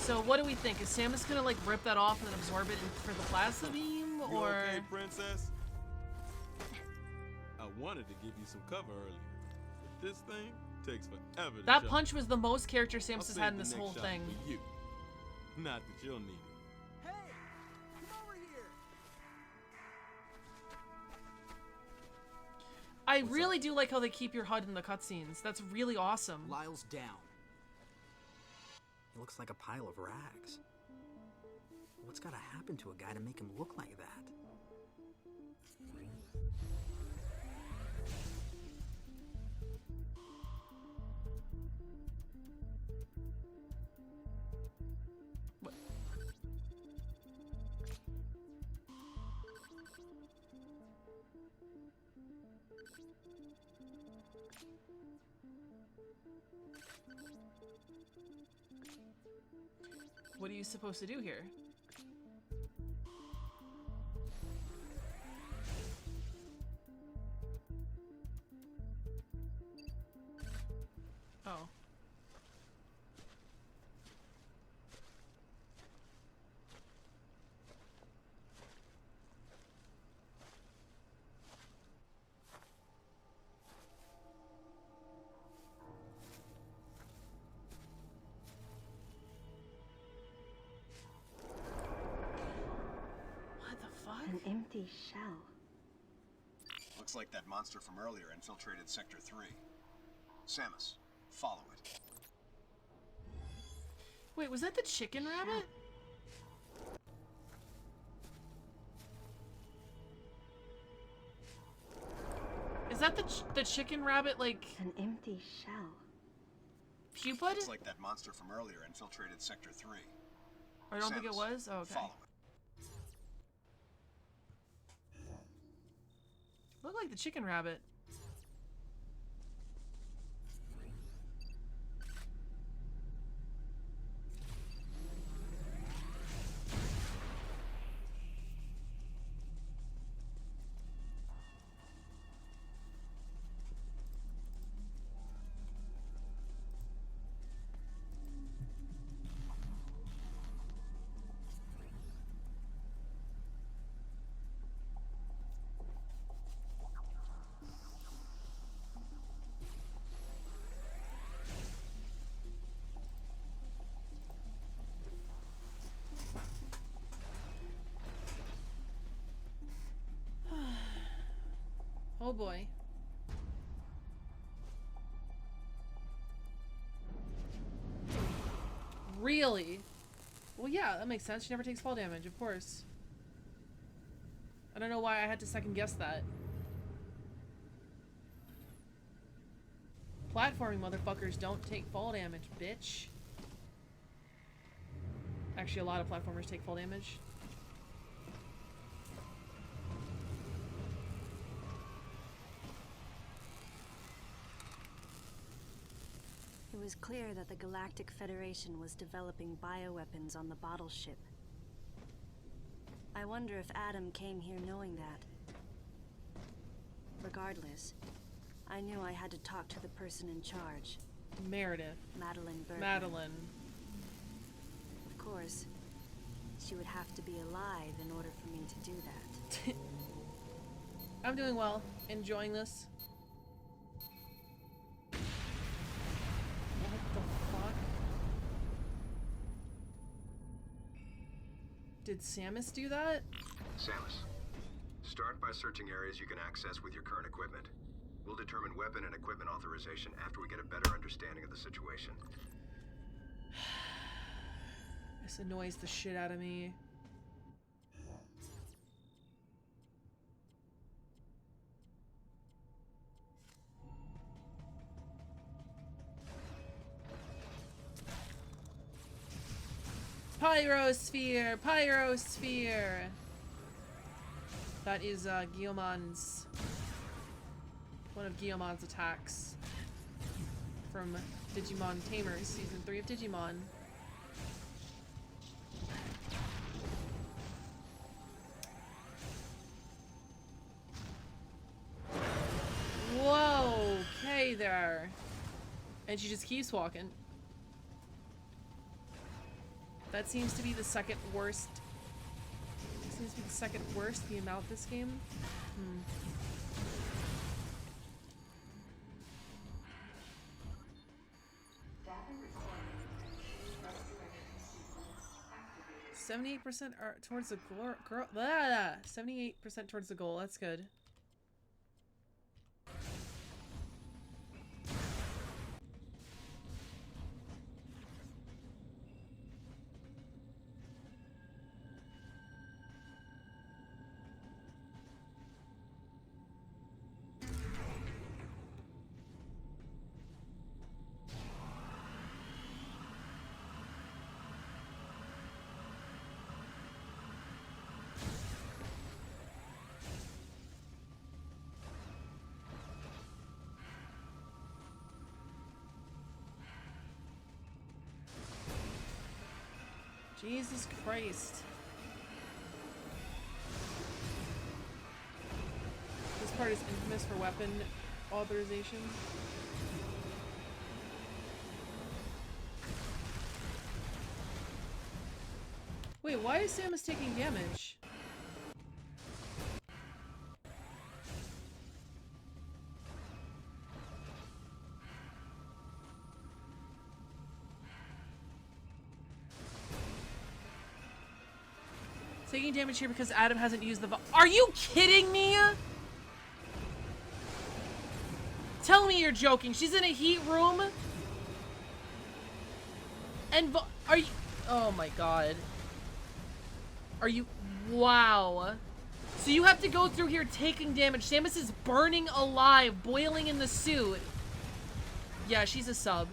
So what do we think? Is Samus gonna like rip that off and then absorb it for the plasma beam, You or? okay, princess? I wanted to give you some cover earlier, but this thing takes forever to That charge. punch was the most character Samus I'll has save had in the this next whole shot thing. for you. Not that you'll need it. Hey, come over here. I really do like how they keep your HUD in the cutscenes. That's really awesome. Lyle's down. He looks like a pile of rags. What's gotta happen to a guy to make him look like that? What are you supposed to do here? Oh. An empty shell. Looks like that monster from earlier infiltrated Sector 3. Samus, follow it. Wait, was that the chicken rabbit? Is that the chicken rabbit, like... An empty shell. Pupa? Looks like that monster from earlier infiltrated Sector 3. I don't think it Samus, was? Oh, okay. follow it. Looked like the chicken rabbit. Oh boy. Really? Well, yeah, that makes sense. She never takes fall damage, of course. I don't know why I had to second guess that. Platforming motherfuckers don't take fall damage, bitch. Actually, a lot of platformers take fall damage. It was clear that the Galactic Federation was developing bioweapons on the bottle ship. I wonder if Adam came here knowing that. Regardless, I knew I had to talk to the person in charge. Meredith. Madeline Bergman. Madeline. Of course, she would have to be alive in order for me to do that. I'm doing well. Enjoying this. What the fuck? Did Samus do that? Samus, start by searching areas you can access with your current equipment. We'll determine weapon and equipment authorization after we get a better understanding of the situation. This annoys the shit out of me. Pyrosphere! Pyrosphere! That is Guillemon's... one of Guillemon's attacks. From Digimon Tamers, Season 3 of Digimon. Whoa! Okay there. And she just keeps walking. That seems to be the second worst. Seems to be the second worst, the amount this game. Hmm. 78% are towards the girl. 78% towards the goal. That's good. Jesus Christ. This part is infamous for weapon authorization. Wait, why is Samus taking damage? Taking damage here because Adam hasn't used the Are you kidding me? Tell me you're joking. She's in a heat room. And are you... Oh my god. Are you... Wow. So you have to go through here taking damage. Samus is burning alive, boiling in the suit. Yeah, she's a sub.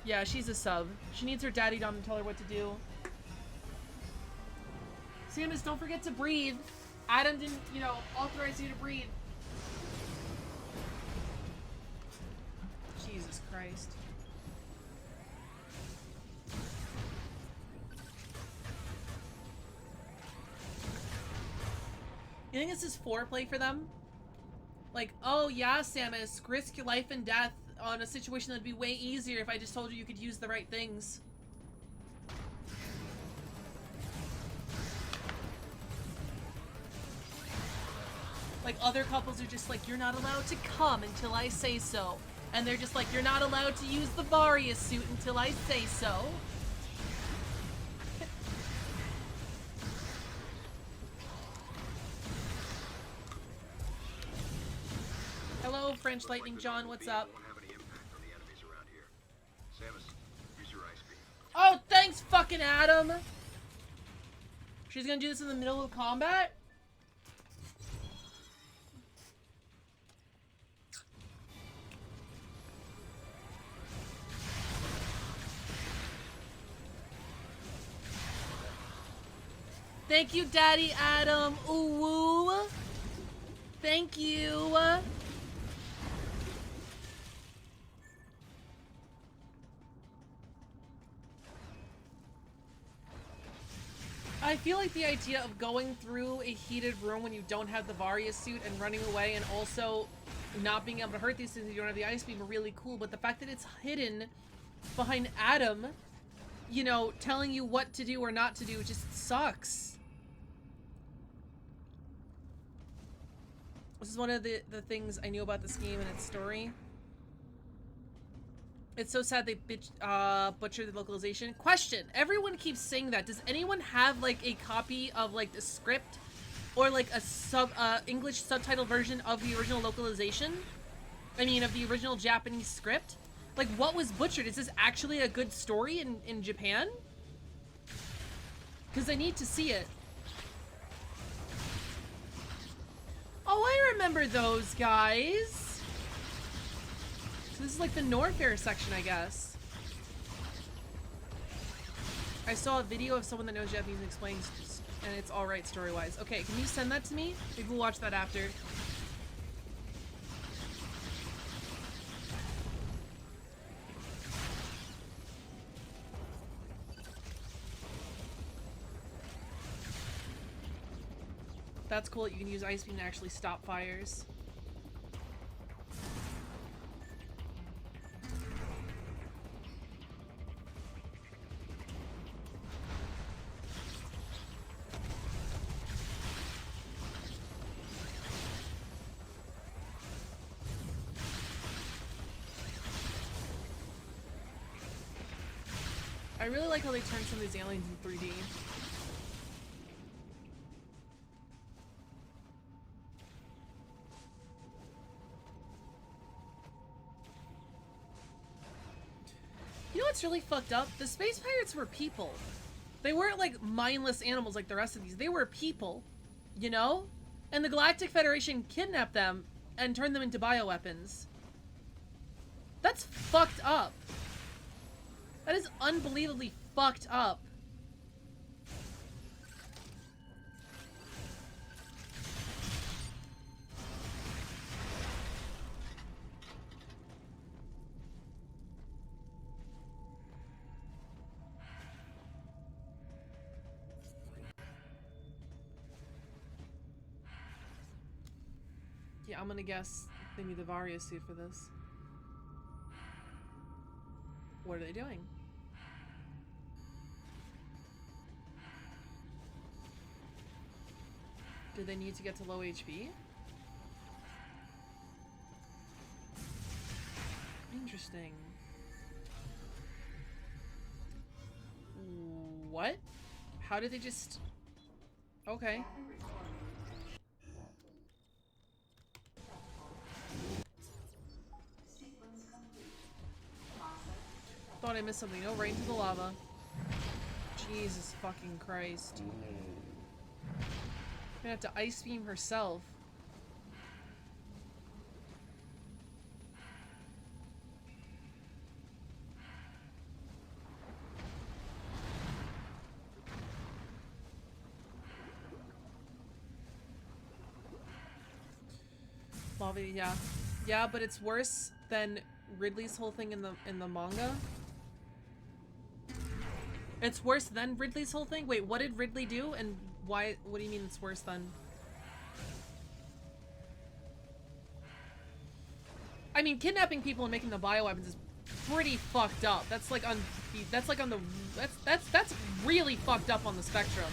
Yeah, she's a sub. She needs her daddy dom to tell her what to do. Samus, don't forget to breathe. Adam didn't, you know, authorize you to breathe. Jesus Christ. You think this is foreplay for them? Like, oh yeah, Samus, risk your life and death on a situation that'd be way easier if I just told you you could use the right things. Like, other couples are just like, you're not allowed to come until I say so. And they're just like, you're not allowed to use the Varia suit until I say so. Hello, French Lightning John, what's up? Oh, thanks, fucking Adam! She's gonna do this in the middle of combat? Thank you, Daddy Adam. Ooh, woo. Thank you. I feel like the idea of going through a heated room when you don't have the Varia suit and running away and also not being able to hurt these things if you don't have the ice beam are really cool, but the fact that it's hidden behind Adam, you know, telling you what to do or not to do just sucks. This is one of the things I knew about this game and its story. It's so sad they butchered the localization. Question, everyone keeps saying that. Does anyone have like a copy of like the script or like a English subtitle version of the original localization? I mean, of the original Japanese script? Like, what was butchered? Is this actually a good story in Japan? Because I need to see it. Oh, I remember those guys. So this is like the Norfair section, I guess. I saw a video of someone that knows Japanese and explains, and it's alright story-wise. Okay, can you send that to me? Maybe we'll watch that after. That's cool that you can use Ice Beam to actually stop fires. I really like how they turned some of these aliens in 3D. You know what's really fucked up? The space pirates were people. They weren't like mindless animals like the rest of these. They were people, you know? And the Galactic Federation kidnapped them and turned them into bioweapons. That's fucked up. That is unbelievably fucked up. Yeah, I'm gonna guess they need the Varia suit for this. What are they doing? Do they need to get to low HP? Interesting. What? How did they just... Okay. Thought I missed something. No, right into the lava. Jesus fucking Christ. Gonna have to ice beam herself. Lava, yeah. Yeah, but it's worse than Ridley's whole thing in the manga. It's worse than Ridley's whole thing? Wait, what did Ridley do? And why? What do you mean it's worse than? I mean, kidnapping people and making them bioweapons is pretty fucked up. That's like on the that's really fucked up on the spectrum.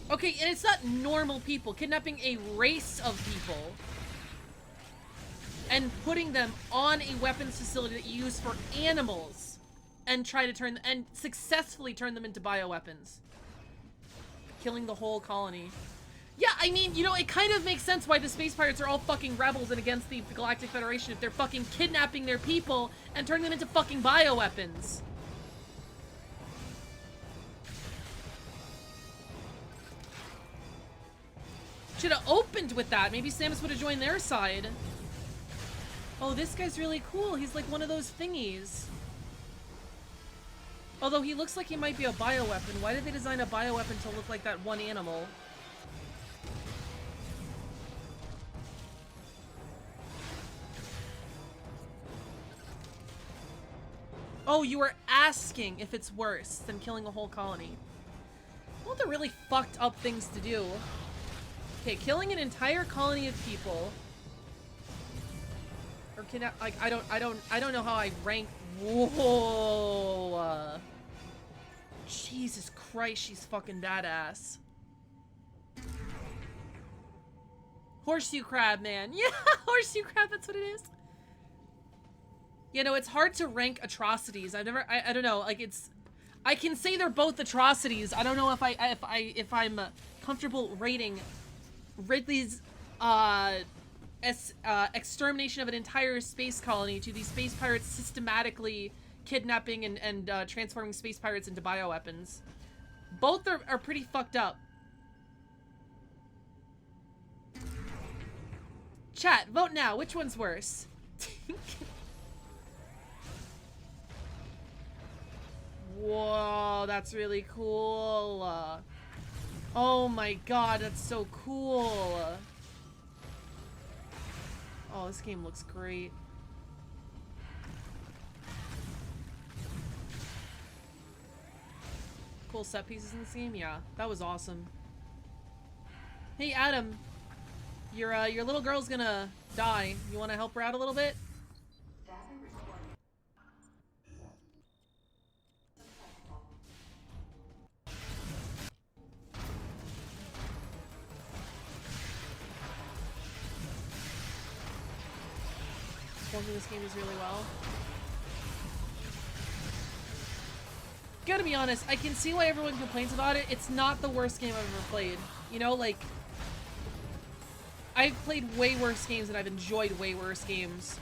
Okay, and it's not normal people. Kidnapping a race of people and putting them on a weapons facility that you use for animals and try to turn and successfully turn them into bioweapons. Killing the whole colony. Yeah, I mean, you know, it kind of makes sense why the space pirates are all fucking rebels and against the Galactic Federation if they're fucking kidnapping their people and turning them into fucking bioweapons. Should have opened with that. Maybe Samus would have joined their side. Oh, this guy's really cool. He's like one of those thingies. Although he looks like he might be a bioweapon. Why did they design a bioweapon to look like that one animal? Oh, you were asking if it's worse than killing a whole colony. Well, they're really fucked up things to do. Okay, killing an entire colony of people. Or kidnap, like, I don't know how I rank. Whoa. Jesus Christ, she's fucking badass. Horseshoe crab, man. Yeah, horseshoe crab, that's what it is. You know, it's hard to rank atrocities. I don't know, like it's, I can say they're both atrocities. I don't know if I'm comfortable rating Ridley's extermination of an entire space colony to the space pirates systematically kidnapping and transforming space pirates into bioweapons. Both are pretty fucked up. Chat, vote now. Which one's worse? Whoa, that's really cool. Oh my god, that's so cool. Oh, this game looks great. Cool set pieces in this game? Yeah, that was awesome. Hey, Adam. Your little girl's gonna die. You wanna help her out a little bit? Performing this game is really well. Gotta be honest, I can see why everyone complains about it. It's not the worst game I've ever played. You know, like, I've played way worse games and I've enjoyed way worse games.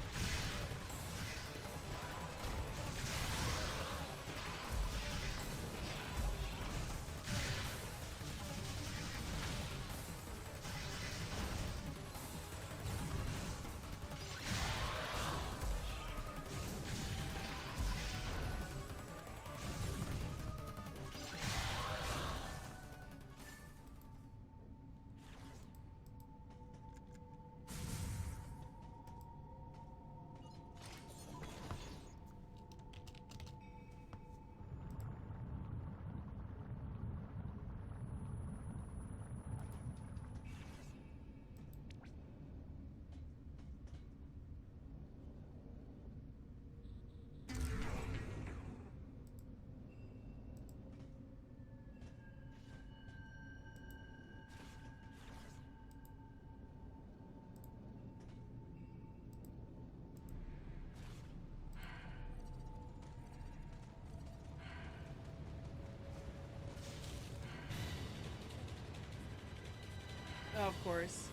Oh, of course.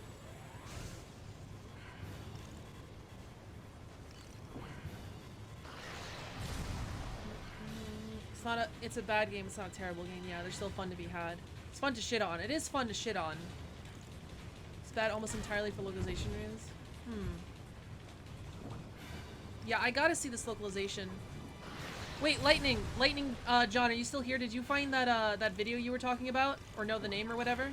It's a bad game, it's not a terrible game. Yeah, they're still fun to be had. It's fun to shit on. It is fun to shit on. It's bad almost entirely for localization reasons. Yeah, I gotta see this localization. Wait, Lightning, John, are you still here? Did you find that, that video you were talking about? Or know the name or whatever?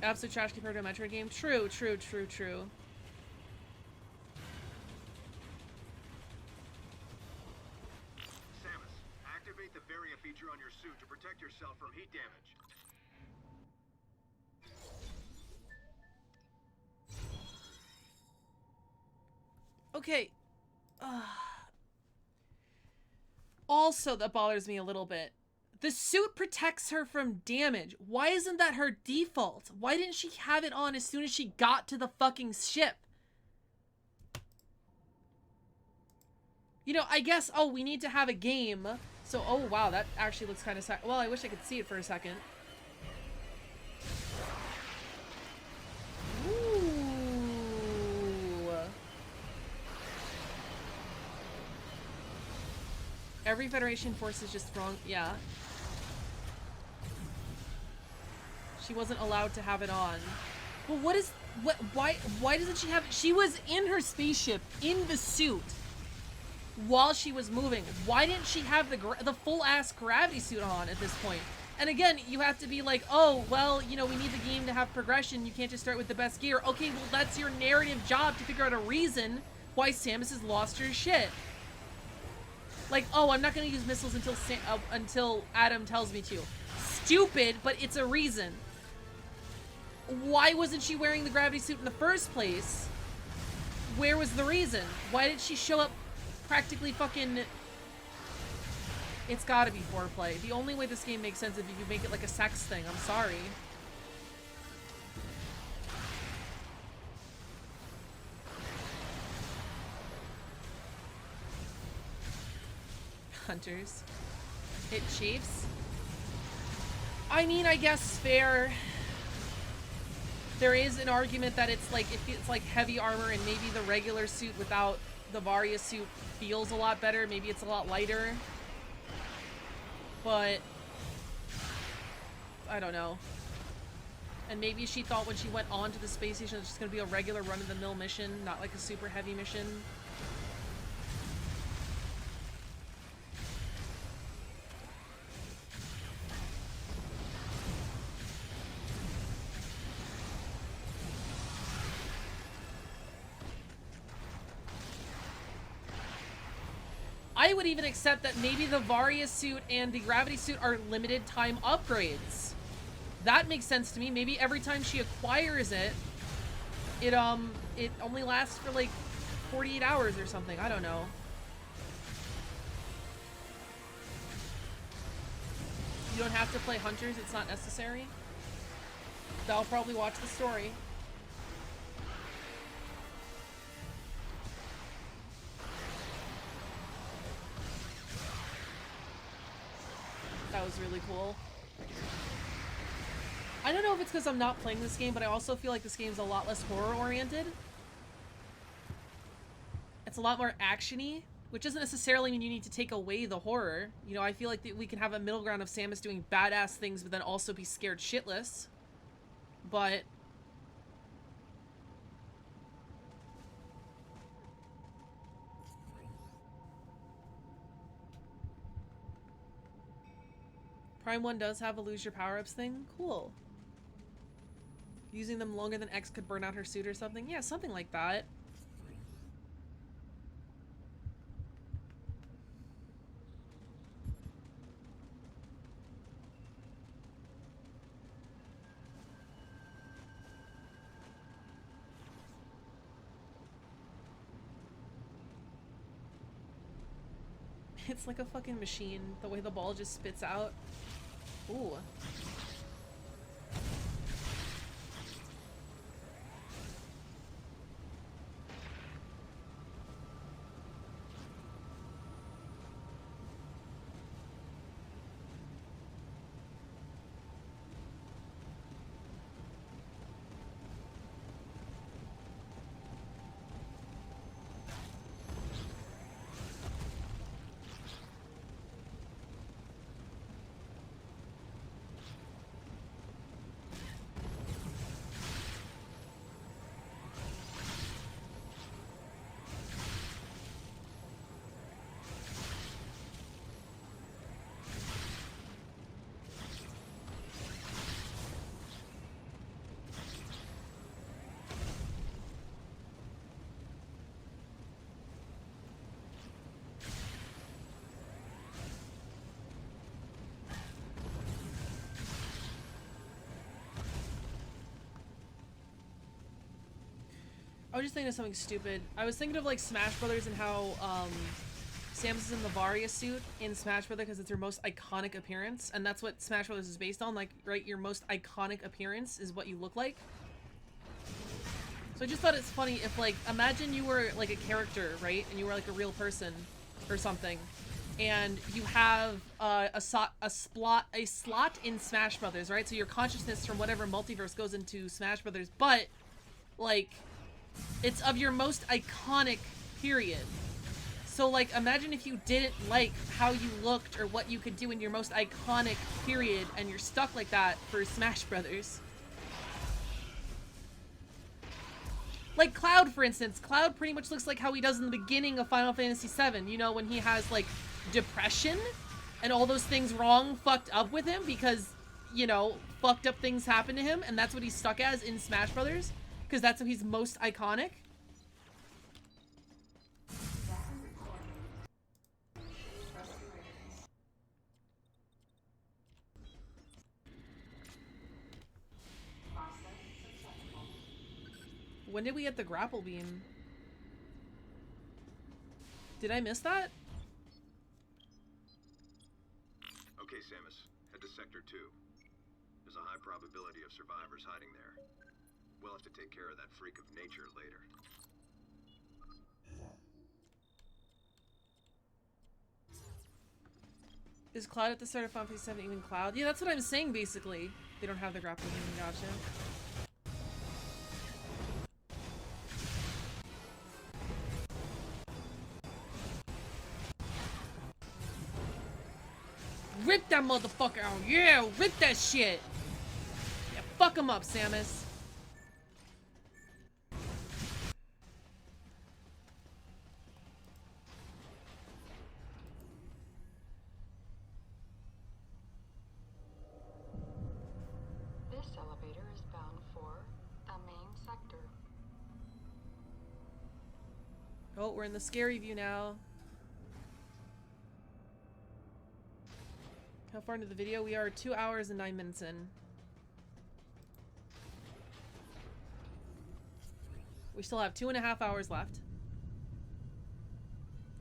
Absolute trash compared to a Metroid game? True. Samus, activate the Varia feature on your suit to protect yourself from heat damage. Okay. Also, that bothers me a little bit. The suit protects her from damage. Why isn't that her default? Why didn't she have it on as soon as she got to the fucking ship? You know, I guess, oh, we need to have a game. So, oh, wow, that actually looks kind of well, I wish I could see it for a second. Ooh. Every Federation force is just wrong. Yeah. She wasn't allowed to have it on. Well, why doesn't she have it? She was in her spaceship, in the suit, while she was moving. Why didn't she have the full-ass gravity suit on at this point? And again, you have to be like, oh, well, you know, we need the game to have progression. You can't just start with the best gear. Okay, well, that's your narrative job to figure out a reason why Samus has lost her shit. Like, oh, I'm not going to use missiles until Adam tells me to. Stupid, but it's a reason. Why wasn't she wearing the gravity suit in the first place? Where was the reason? Why did she show up practically fucking... It's gotta be foreplay. The only way this game makes sense is if you make it like a sex thing. I'm sorry. Hunters. Hit chiefs. I mean, I guess fair. There is an argument that it's like heavy armor and maybe the regular suit without the Varia suit feels a lot better. Maybe it's a lot lighter. But I don't know. And maybe she thought when she went onto the space station it was just gonna be a regular run-of-the-mill mission, not like a super heavy mission. I would even accept that maybe the Varia suit and the gravity suit are limited time upgrades. That makes sense to me. Maybe every time she acquires it, it only lasts for like 48 hours or something. I don't know. You don't have to play Hunters. It's not necessary. I'll probably watch the story. That was really cool. I don't know if it's because I'm not playing this game, but I also feel like this game's a lot less horror-oriented. It's a lot more action-y, which doesn't necessarily mean you need to take away the horror. You know, I feel like that we can have a middle ground of Samus doing badass things, but then also be scared shitless. But... Prime 1 does have a lose your power-ups thing? Cool. Using them longer than X could burn out her suit or something? Yeah, something like that. It's like a fucking machine, the way the ball just spits out. Ooh. I was just thinking of something stupid. I was thinking of like Smash Brothers and how Samus is in the Varia suit in Smash Brothers because it's her most iconic appearance, and that's what Smash Brothers is based on. Like, right, your most iconic appearance is what you look like. So I just thought it's funny if, like, imagine you were like a character, right, and you were like a real person or something, and you have a slot in Smash Brothers, right? So your consciousness from whatever multiverse goes into Smash Brothers, but like, it's of your most iconic period. So, like, imagine if you didn't like how you looked or what you could do in your most iconic period, and you're stuck like that for Smash Brothers. Like Cloud, for instance. Cloud pretty much looks like how he does in the beginning of Final Fantasy VII. You know, when he has, like, depression and all those things fucked up with him because, you know, fucked up things happen to him, and that's what he's stuck as in Smash Brothers. Because that's how he's most iconic. When did we get the grapple beam? Did I miss that? Okay, Samus. Head to Sector 2. There's a high probability of survivors hiding there. We'll have to take care of that freak of nature later. Is Cloud at the start of Final Fantasy VII even Cloud? Yeah, that's what I'm saying, basically. They don't have the grapple beam, gotcha. Rip that motherfucker out. Yeah, rip that shit. Yeah, fuck him up, Samus. This elevator is bound for the main sector. Oh, we're in the scary view now. How far into the video? We are 2 hours and 9 minutes in. We still have 2.5 hours left.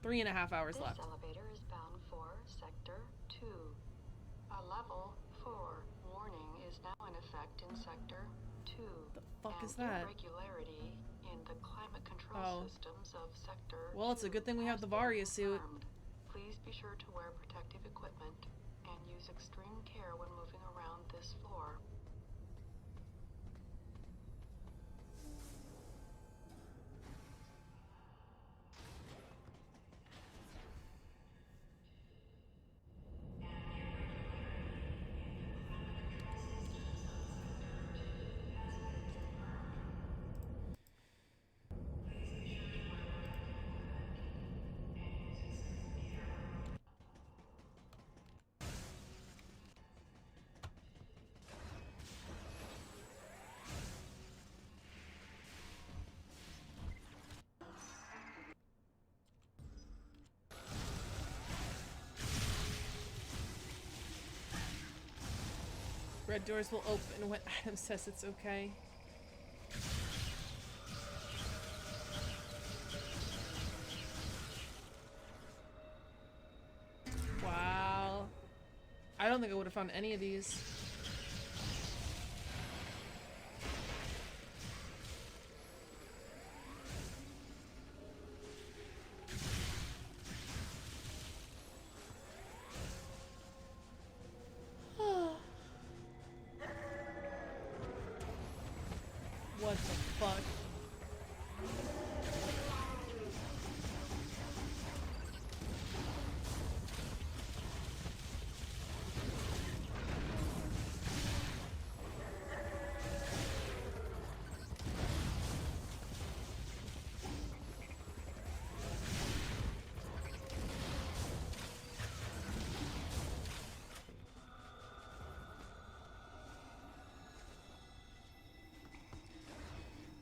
3.5 hours left. This elevator is bound for Sector 2. A level 4 warning is now in effect in Sector 2. The fuck is that? Irregularity in the climate control systems of Sector 2. Well, it's a good thing we have the Varia suit. Please be sure to wear protective equipment and use extreme care when moving around this floor. Red doors will open when Adam says it's okay. Wow. I don't think I would have found any of these. What the fuck?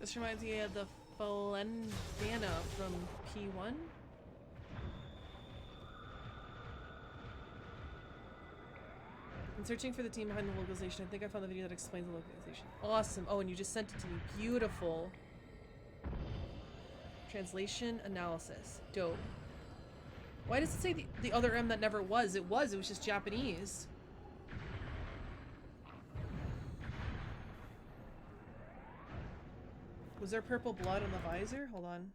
This reminds me of the Falendana from P1. I'm searching for the team behind the localization. I think I found the video that explains the localization. Awesome. Oh, and you just sent it to me. Beautiful. Translation analysis. Dope. Why does it say the other M that never was? It was just Japanese. Was there purple blood on the visor? Hold on.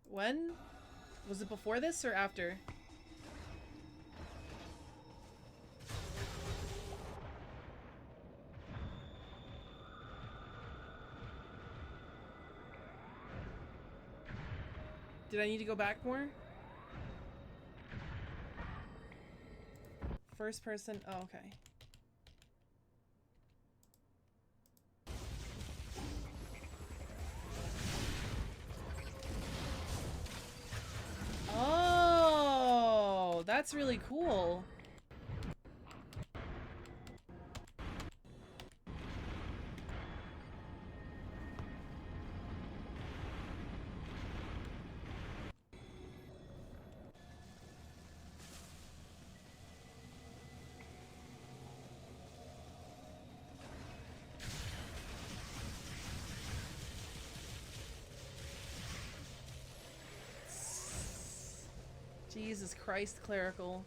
When? Was it before this or after? Did I need to go back more? First person. Oh, okay. Oh, that's really cool. Jesus Christ, clerical.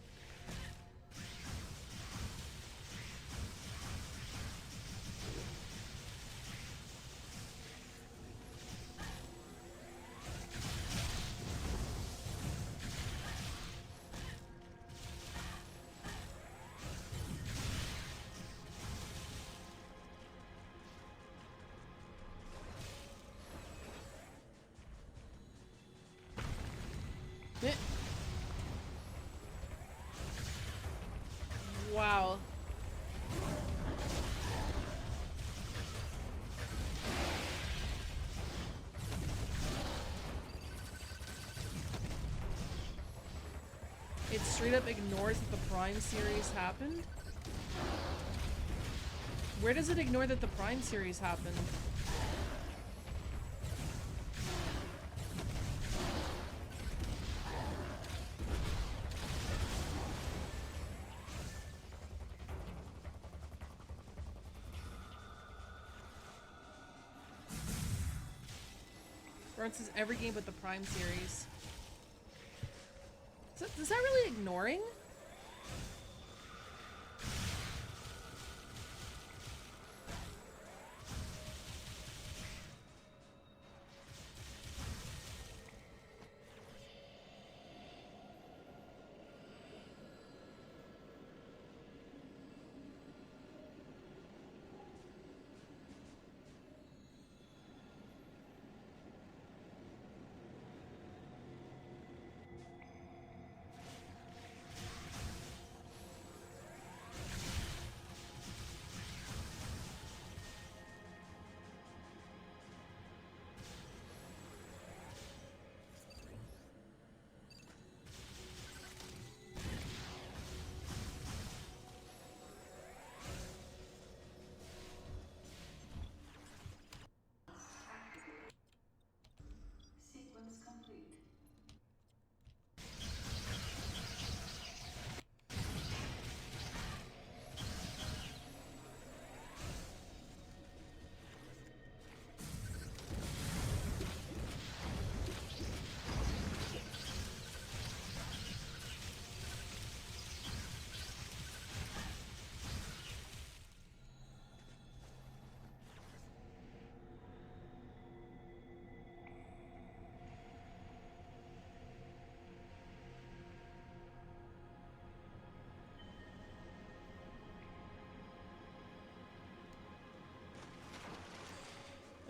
Wow. It straight up ignores that the Prime series happened? Where does it ignore that the Prime series happened? Says every game but the Prime series. Is that really ignoring?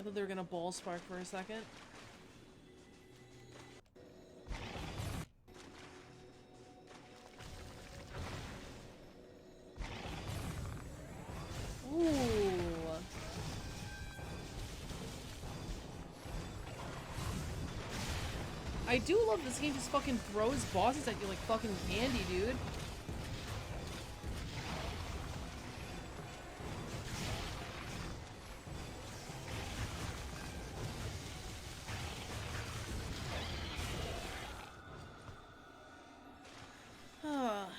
thought they were gonna ball spark for a second. Ooh. I do love this game just fucking throws bosses at you like fucking candy, dude.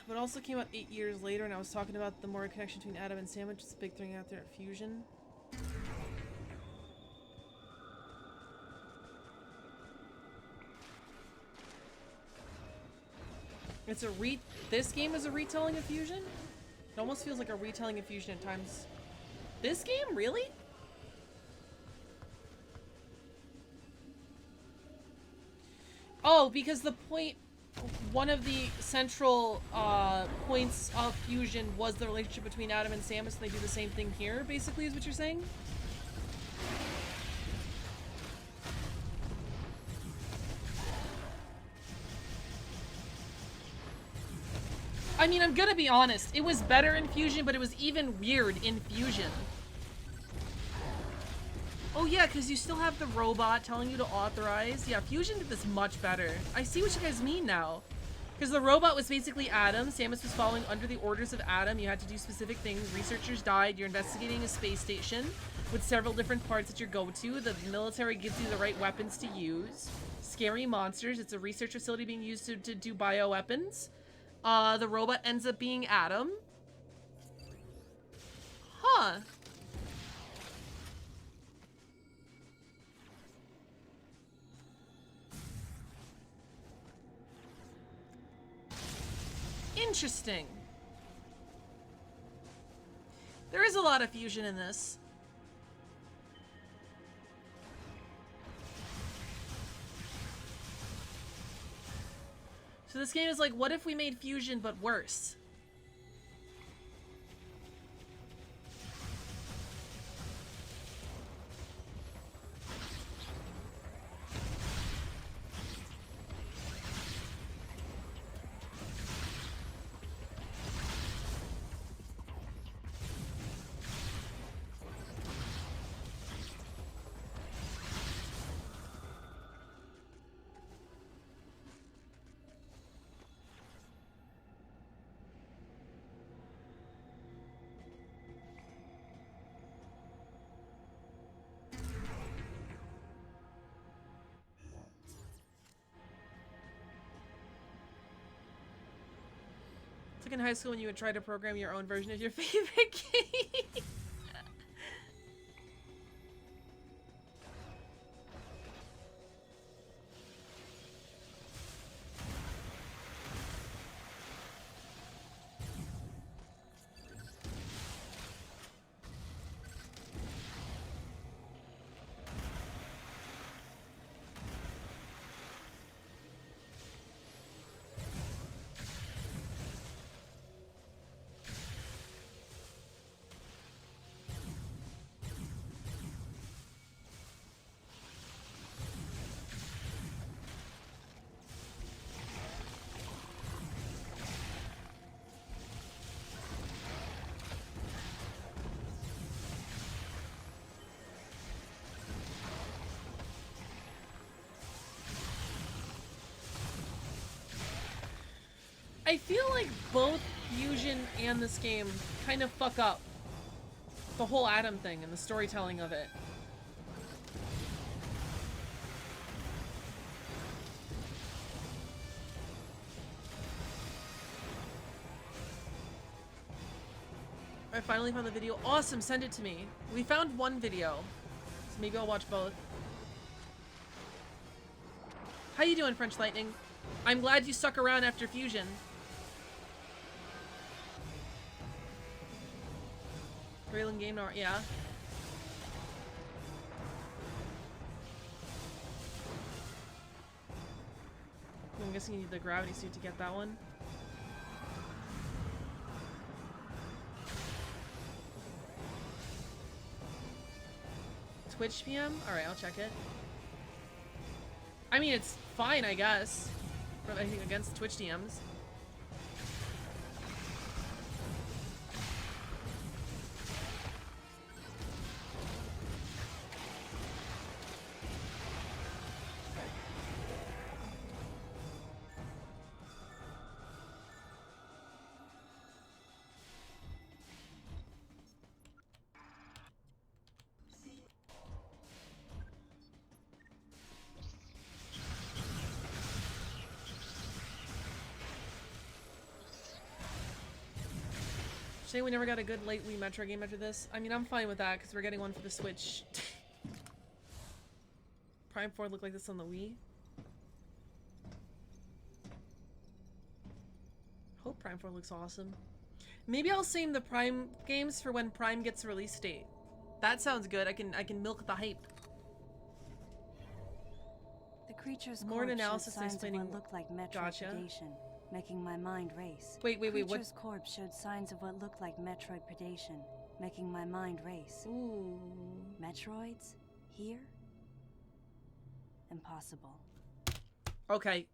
But also came out 8 years later, and I was talking about the more connection between Adam and Sandwich. It's a big thing out there at Fusion. It's a this game is a retelling of Fusion? It almost feels like a retelling of Fusion at times. This game? Really? Oh, because one of the central points of Fusion was the relationship between Adam and Samus, and they do the same thing here, basically, is what you're saying? I mean, I'm gonna be honest. It was better in Fusion, but it was even weird in Fusion. Oh yeah, because you still have the robot telling you to authorize. Yeah, Fusion did this much better. I see what you guys mean now. Because the robot was basically Adam. Samus was following under the orders of Adam. You had to do specific things. Researchers died. You're investigating a space station with several different parts that you go to. The military gives you the right weapons to use. Scary monsters. It's a research facility being used to do bioweapons. The robot ends up being Adam. Huh. Interesting. There is a lot of fusion in this. So this game is like, what if we made fusion but worse? It's like in high school when you would try to program your own version of your favorite game. I feel like both Fusion and this game kind of fuck up the whole Adam thing and the storytelling of it. I finally found the video. Awesome, send it to me. We found one video, so maybe I'll watch both. How you doing, French Lightning? I'm glad you stuck around after Fusion. Raylan game, or yeah. I'm guessing you need the gravity suit to get that one. Twitch PM? Alright, I'll check it. I mean, it's fine, I guess. For anything against Twitch DMs. Shame we never got a good late Wii Metroid game after this. I mean, I'm fine with that because we're getting one for the Switch. Prime 4 looked like this on the Wii. Hope Prime 4 looks awesome. Maybe I'll save the Prime games for when Prime gets a release date. That sounds good. I can milk the hype. The creature's More an corpse analysis showed signs of explaining. what looked like Metroid Gotcha. predation, making my mind race. Wait, what? Creature's corpse showed signs of what looked like Metroid predation, making my mind race. Ooh. Metroids? Here? Impossible. Okay.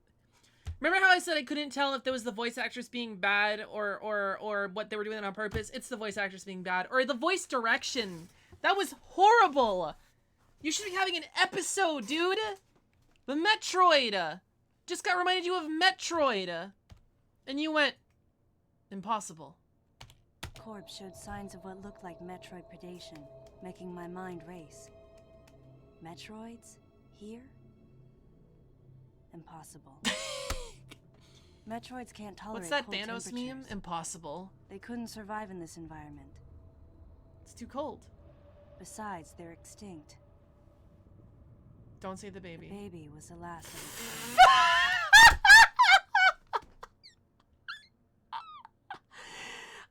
Remember how I said I couldn't tell if there was the voice actress being bad or what they were doing on purpose? It's the voice actress being bad. Or the voice direction. That was horrible. You should be having an episode, dude. The Metroid. Just got reminded you of Metroid. And you went, impossible. Corpse showed signs of what looked like Metroid predation, making my mind race. Metroids? Here? Impossible. Metroids can't tolerate What's that cold Thanos meme? temperatures. Impossible. They couldn't survive in this environment. It's too cold. Besides, they're extinct. Don't say the baby. The baby was the last of its kind.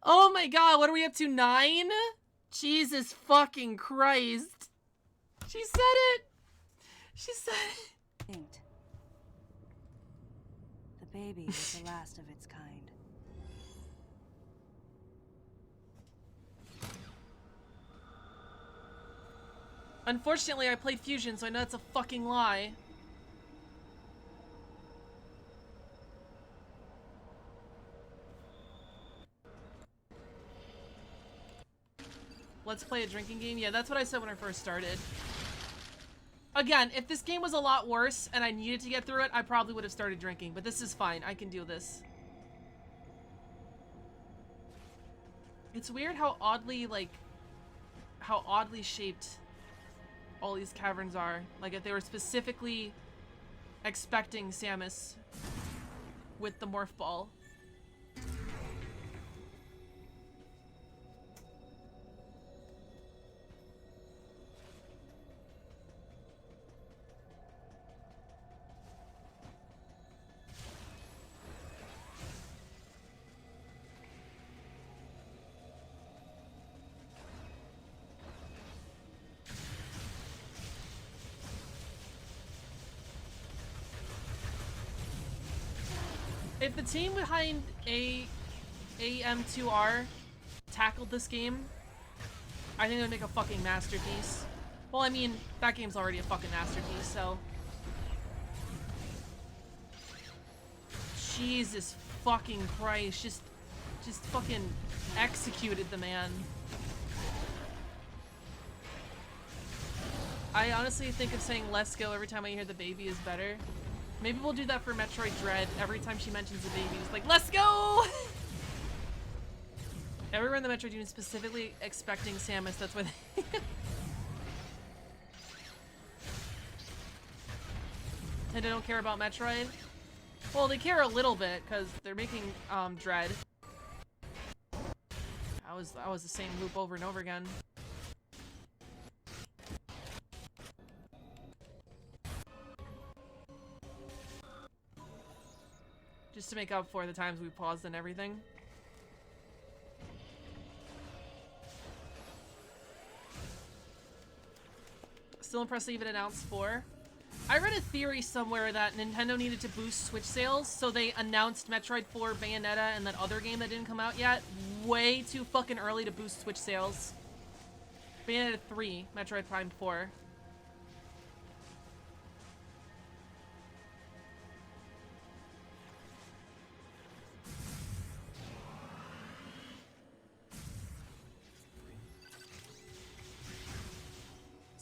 Oh my god, what are we up to? 9? Jesus fucking Christ. She said it. She said it. Extinct. The baby was the last of its kind. Unfortunately, I played Fusion, so I know that's a fucking lie. Let's play a drinking game? Yeah, that's what I said when I first started. Again, if this game was a lot worse and I needed to get through it, I probably would have started drinking, but this is fine. I can do this. It's weird how oddly, like, how oddly shaped all these caverns are. Like, if they were specifically expecting Samus with the morph ball. If the team behind AM2R tackled this game, I think they would make a fucking masterpiece. Well, I mean, that game's already a fucking masterpiece, so. Jesus fucking Christ, just fucking executed the man. I honestly think of saying "let's go" every time I hear the baby is better. Maybe we'll do that for Metroid Dread. Every time she mentions the baby, it's like, let's go! Everyone in the Metroid unit specifically expecting Samus, that's why they... And they don't care about Metroid? Well, they care a little bit, because they're making, Dread. That was the same loop over and over again. Just to make up for the times we paused and everything. Still impressed they even announced 4. I read a theory somewhere that Nintendo needed to boost Switch sales, so they announced Metroid 4, Bayonetta, and that other game that didn't come out yet way too fucking early to boost Switch sales. Bayonetta 3, Metroid Prime 4.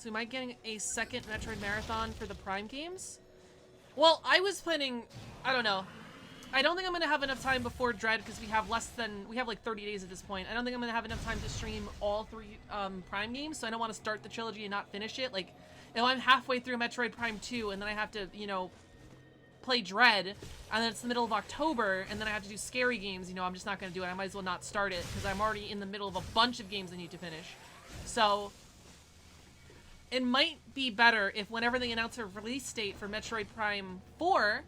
So we might get a second Metroid Marathon for the Prime games? Well, I was planning... I don't know. I don't think I'm going to have enough time before Dread because we have like 30 days at this point. I don't think I'm going to have enough time to stream all 3 Prime games, so I don't want to start the trilogy and not finish it. Like, if I'm halfway through Metroid Prime 2 and then I have to, you know, play Dread, and then it's the middle of October, and then I have to do scary games, you know, I'm just not going to do it. I might as well not start it because I'm already in the middle of a bunch of games I need to finish. So... it might be better if whenever they announce a release date for Metroid Prime 4,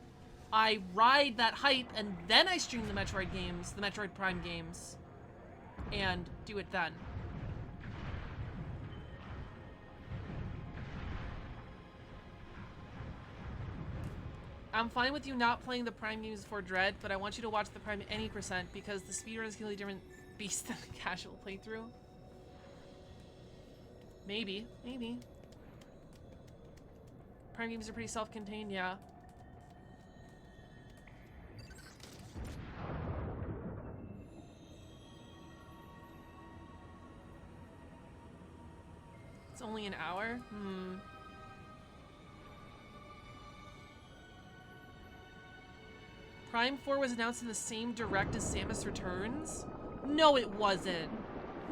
I ride that hype and then I stream the Metroid games, the Metroid Prime games, and do it then. I'm fine with you not playing the Prime games before Dread, but I want you to watch the Prime any percent because the speedrun is a completely different beast than the casual playthrough. Maybe. Maybe. Prime games are pretty self-contained, yeah. It's only an hour? Prime 4 was announced in the same direct as Samus Returns? No, it wasn't.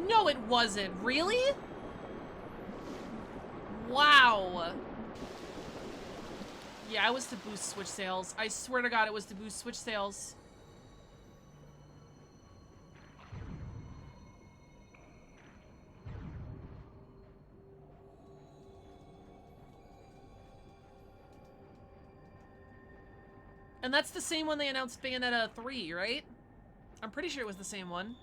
No, it wasn't. Really? Wow. Yeah, it was to boost Switch sales. I swear to God, it was to boost Switch sales. And that's the same one they announced Bayonetta 3, right? I'm pretty sure it was the same one.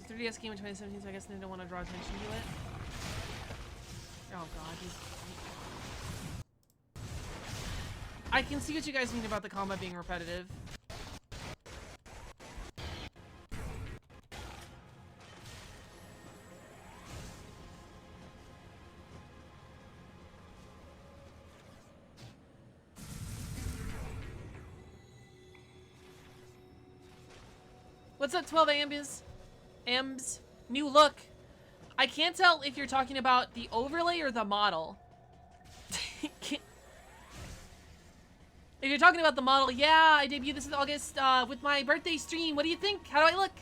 It's a 3DS game in 2017, so I guess they don't want to draw attention to it. Oh god, I can see what you guys mean about the combat being repetitive. What's up, 12 Ambs? New look. I can't tell if you're talking about the overlay or the model. If you're talking about the model, yeah, I debuted this in August with my birthday stream. What do you think? How do I look?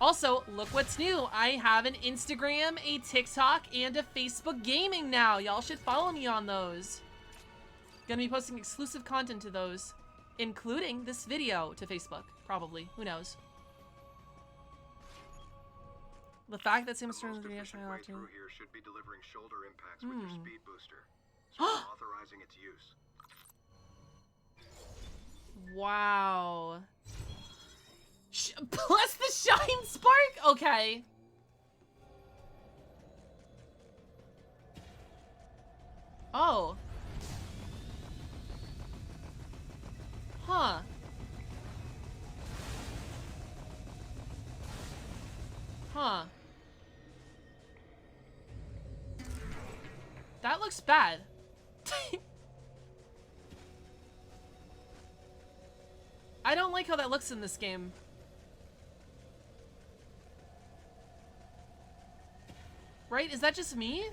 Also, look what's new. I have an Instagram, a TikTok, and a Facebook gaming now. Y'all should follow me on those. Gonna be posting exclusive content to those, including this video to Facebook, probably. Who knows? The fact that Samus turned the DS out too. Here should be delivering shoulder impacts with your speed booster. So I'm authorizing its use. Wow. Plus the shine spark? Okay. Oh. Huh. Huh. That looks bad. I don't like how that looks in this game. Right? Is that just me?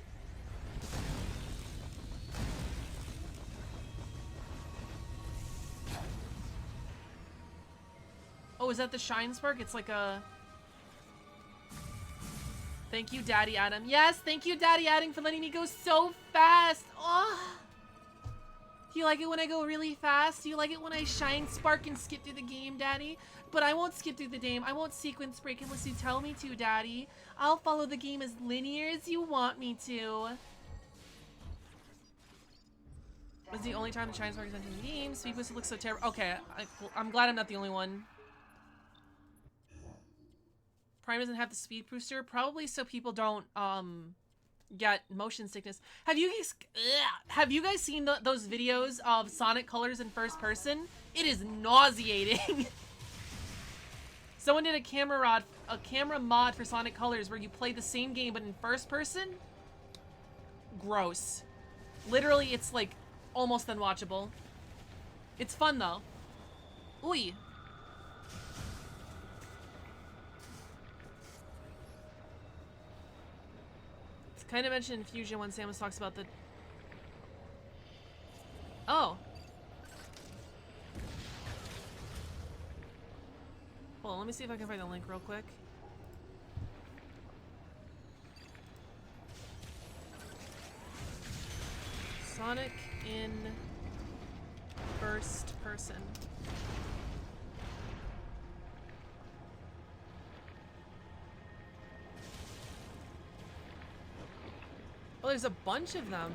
Oh, is that the shine spark? It's like a... Thank you, Daddy Adam. Yes, thank you, Daddy Adam, for letting me go so fast. Oh. Do you like it when I go really fast? Do you like it when I shine spark and skip through the game, Daddy? But I won't skip through the game. I won't sequence break unless you tell me to, Daddy. I'll follow the game as linear as you want me to. Was the only time the shine spark is entering the game. Speed boost looks so terrible. Okay, I'm glad I'm not the only one. Prime doesn't have the speed booster, probably so people don't Got motion sickness. Have you guys seen those videos of Sonic colors in first person? It is nauseating. Someone did a camera mod for Sonic Colors where you play the same game but in first person. Gross. Literally, it's like almost unwatchable. It's fun though. Ooh. Kind of mentioned in Fusion when Samus talks about the... Oh. Hold on, let me see if I can find the link real quick. Sonic in first person. Oh, there's a bunch of them.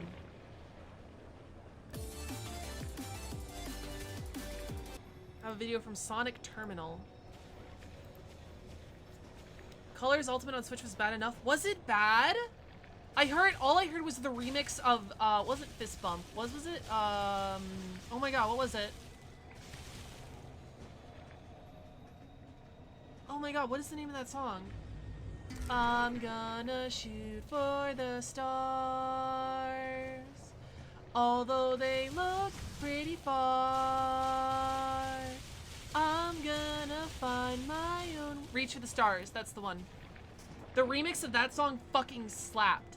I have a video from Sonic Terminal. Colors Ultimate on Switch was bad enough. Was it bad? All I heard was the remix of, wasn't Fist Bump. Was it? Oh my god, what was it? Oh my god, what is the name of that song? I'm gonna shoot for the stars, although they look pretty far. I'm gonna find my own... Reach for the Stars, that's the one. The remix of that song fucking slapped.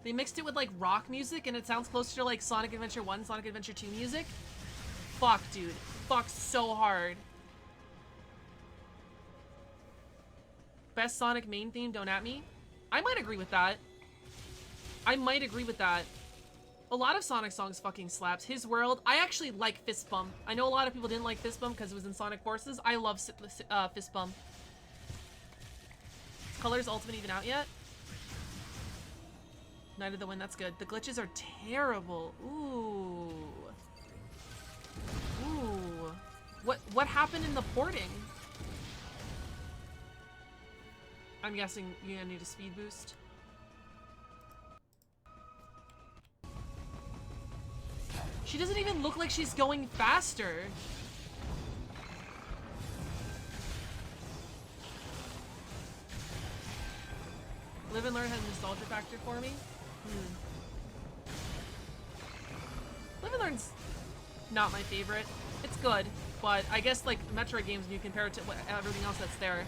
They mixed it with like rock music and it sounds closer to like Sonic Adventure 1, Sonic Adventure 2 music. Fuck, dude. Fuck so hard. Best Sonic main theme, don't at me. I might agree with that. I might agree with that. A lot of Sonic songs fucking slaps. His World, I actually like Fist Bump. I know a lot of people didn't like Fist Bump because it was in Sonic Forces. I love Fist Bump. Colors Ultimate even out yet? Night of the Wind, that's good. The glitches are terrible. Ooh. Ooh. What happened in the porting? I'm guessing you're gonna need a speed boost. She doesn't even look like she's going faster. Live and Learn has a nostalgia factor for me. Live and Learn's not my favorite. It's good, but I guess like Metroid games, when you compare it to everything else that's there.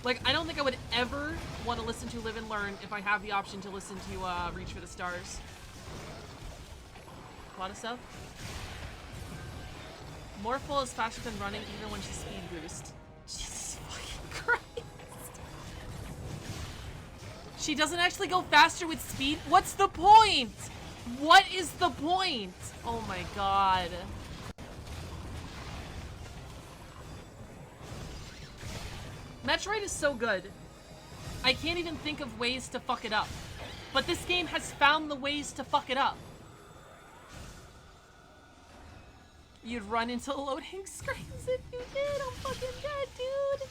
Like, I don't think I would ever want to listen to Live and Learn if I have the option to listen to Reach for the Stars. A lot of stuff. Morphle is faster than running even when she's speed boost. Jesus fucking Christ. She doesn't actually go faster with speed? What's the point? What is the point? Oh my god. Metroid is so good. I can't even think of ways to fuck it up. But this game has found the ways to fuck it up. You'd run into loading screens if you did. I'm fucking dead, dude.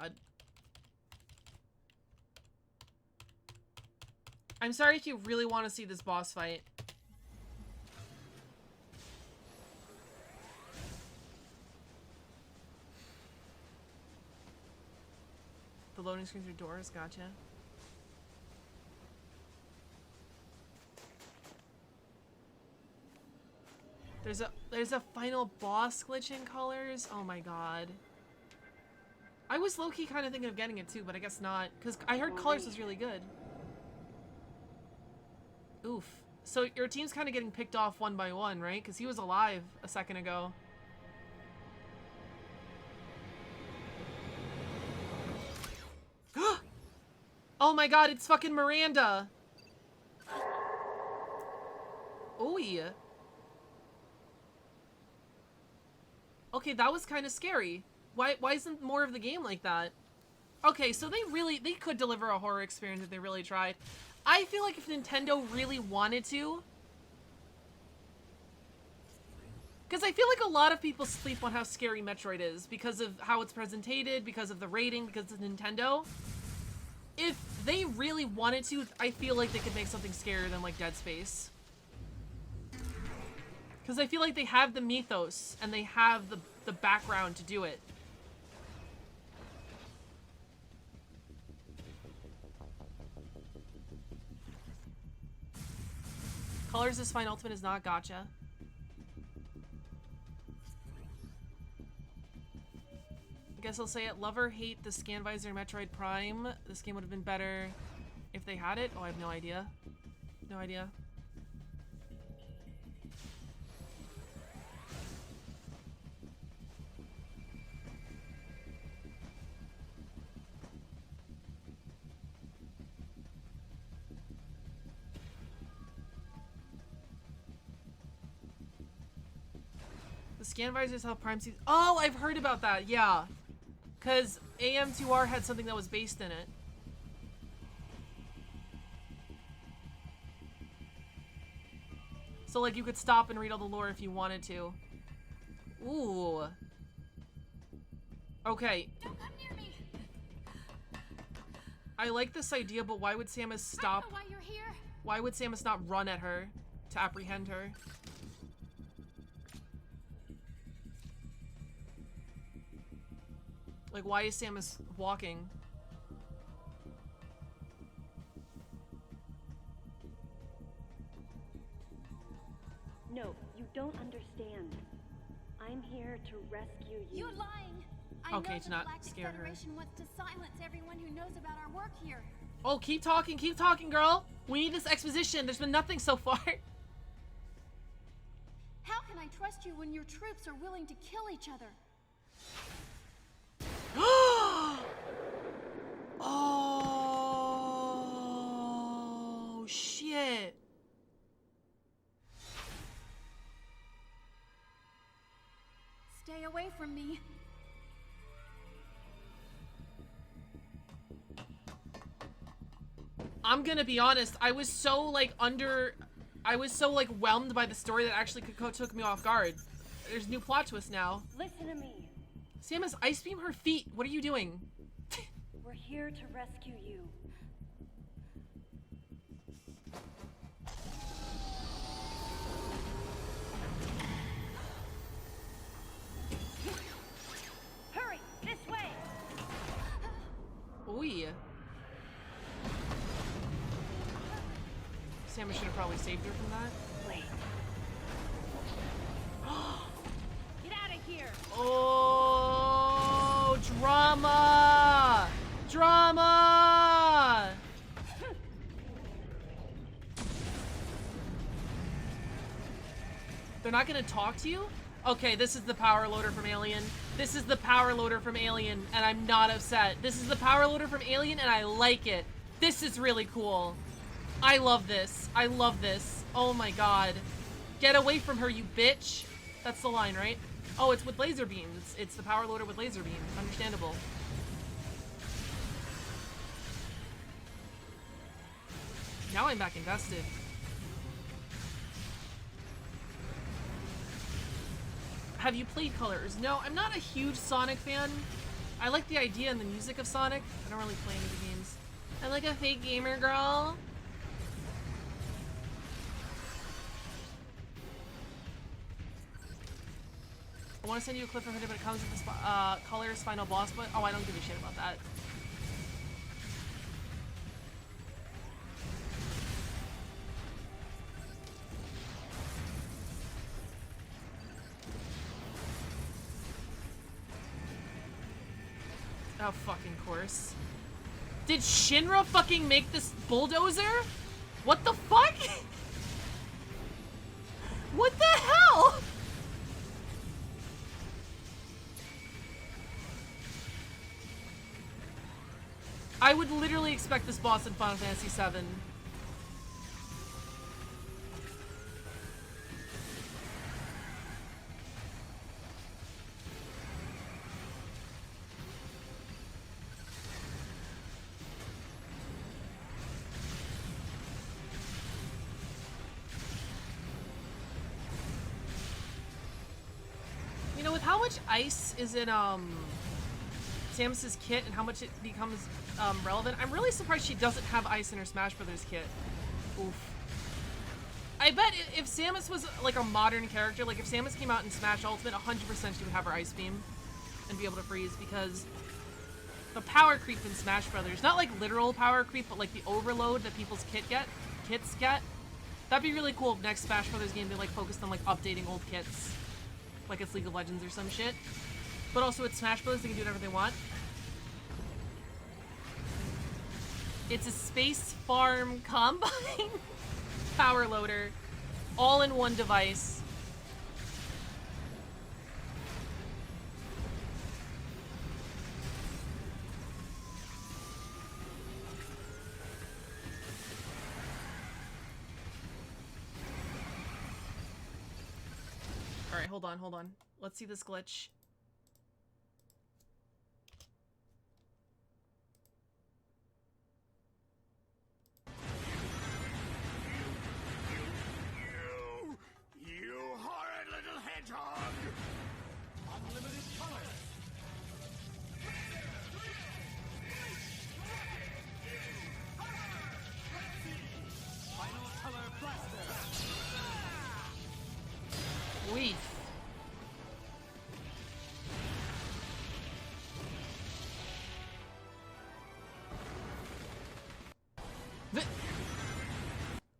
God. I'm sorry if you really want to see this boss fight. The loading screens are doors, gotcha. There's a final boss glitch in Colors. Oh my god. I was low-key kind of thinking of getting it too, but I guess not, because I heard Colors was really good. Oof. So your team's kind of getting picked off one by one, right? Because he was alive a second ago. Oh my god, it's fucking Miranda! Ooh, yeah. Okay, that was kind of scary. Why isn't more of the game like that? Okay, so they could deliver a horror experience if they really tried. I feel like if Nintendo really wanted to, because I feel like a lot of people sleep on how scary Metroid is because of how it's presented, because of the rating, because it's Nintendo. If they really wanted to, I feel like they could make something scarier than like Dead Space. Because I feel like they have the mythos and they have the background to do it. Colors is fine, Ultimate is not, gotcha. I guess I'll say it. Love or hate the Scan Visor Metroid Prime. This game would have been better if they had it. Oh, I have no idea. No idea. The Scan Visors have Prime Season. Oh, I've heard about that. Yeah. Because AM2R had something that was based in it. So, like, you could stop and read all the lore if you wanted to. Ooh. Okay. Don't come near me. I like this idea, but why would Samus stop? I don't know why you're here. Why would Samus not run at her to apprehend her? Like, why is Samus walking? No, you don't understand. I'm here to rescue you. You're lying. I Okay, know to the not Galactic scare her. Federation wants to silence everyone who knows about our work here. Oh, keep talking, girl. We need this exposition. There's been nothing so far. How can I trust you when your troops are willing to kill each other? Oh, shit. Stay away from me. I'm gonna be honest, I was so like whelmed by the story that actually took me off guard. There's new plot twist now. Listen to me. Samus, ice beam her feet. What are you doing? We're here to rescue you. Hurry, this way. Oh yeah. Samus should have probably saved her from that. Wait. Get out of here. Oh, drama! Drama! They're not gonna talk to you? Okay, this is the power loader from Alien. This is the power loader from Alien, and I'm not upset. This is the power loader from Alien, and I like it. This is really cool. I love this. I love this. Oh my god. Get away from her, you bitch. That's the line, right? Oh, it's with laser beams. It's the power loader with laser beams. Understandable. Now I'm back invested. Have you played Colors? No, I'm not a huge Sonic fan. I like the idea and the music of Sonic. I don't really play any of the games. I'm like a fake gamer girl. I want to send you a clip from it, but it comes with the Colors final boss, but oh, I don't give a shit about that. Oh, fucking course. Did Shinra fucking make this bulldozer? What the fuck? What the hell? I would literally expect this boss in Final Fantasy VII. much ice is in Samus's kit and how much it becomes relevant. I'm really surprised she doesn't have ice in her Smash Brothers kit. Oof. I bet if Samus was like a modern character, like if Samus came out in Smash Ultimate, 100% she would have her ice beam and be able to freeze, because the power creep in Smash Brothers, not like literal power creep, but like the overload that people's kits get. That'd be really cool if next Smash Brothers game they like focused on like updating old kits, like it's League of Legends or some shit. But also with Smash Brothers, they can do whatever they want. It's a space farm combine power loader, all in one device. All right, hold on. Let's see this glitch. You horrid little hedgehog! Unlimited color! Final color blaster! Weef.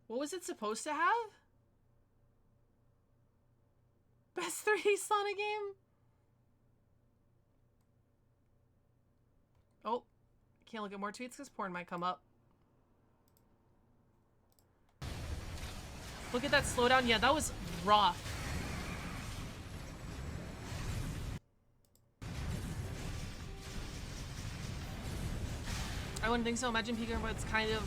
What was it supposed to have? Best 3D Sonic game? Oh, can't look at more tweets because porn might come up. Look at that slowdown. Yeah, that was rough. I wouldn't think so. Imagine Pika, but it's kind of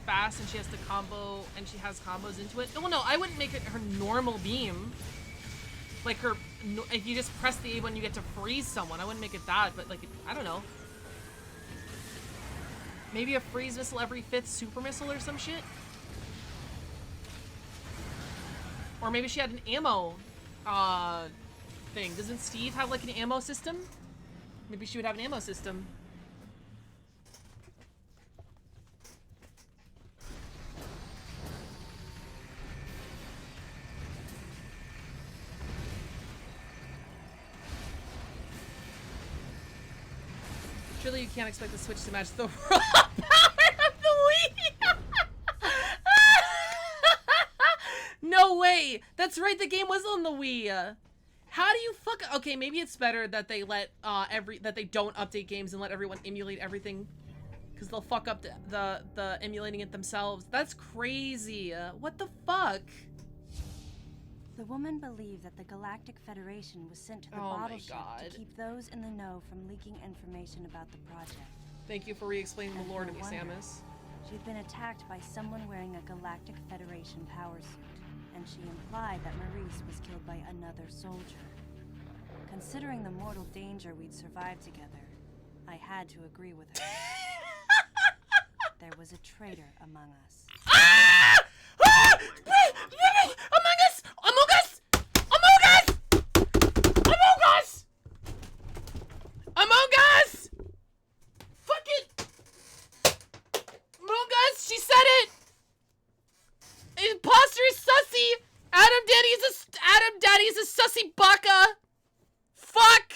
fast and she has to combo and she has combos into it. Oh no, I wouldn't make it her normal beam. Like her, if you just press the A button, you get to freeze someone. I wouldn't make it that, but like, I don't know. Maybe a freeze missile every 5th super missile or some shit. Or maybe she had an ammo thing. Doesn't Steve have like an ammo system? Maybe she would have an ammo system. Surely you can't expect the Switch to match the raw power of the Wii! No way! That's right, the game was on the Wii! How do you fuck... Okay, maybe it's better that they let that they don't update games and let everyone emulate everything. Because they'll fuck up the emulating it themselves. That's crazy. What the fuck? The woman believed that the Galactic Federation was sent to the bottle ship to keep those in the know from leaking information about the project. Thank you for re-explaining the lore to me, Samus. She'd been attacked by someone wearing a Galactic Federation power suit, and she implied that Maurice was killed by another soldier. Considering the mortal danger we'd survived together, I had to agree with her. There was a traitor among us. Ah! Ah! Among Us! Among Us! Among Us! Among Us! Among Us! Fuck it! Among Us! She said it! Imposter is sussy! Adam Daddy is a sussy baka! Fuck!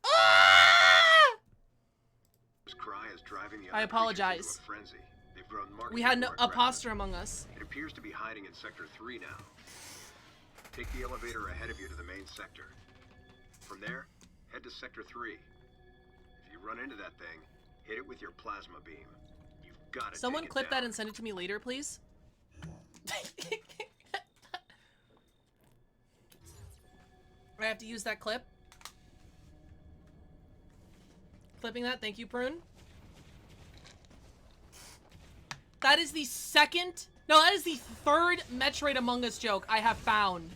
Ah! I apologize. We had an imposter among us. It appears to be hiding in Sector 3 now. Take the elevator ahead of you to the main sector. From there, head to Sector 3. If you run into that thing, hit it with your plasma beam. You've got to Someone take it clip down. that and send it to me later, please. I have to use that clip. Clipping that, thank you, Prune. That is the second, no, that is the third Metroid Among Us joke I have found.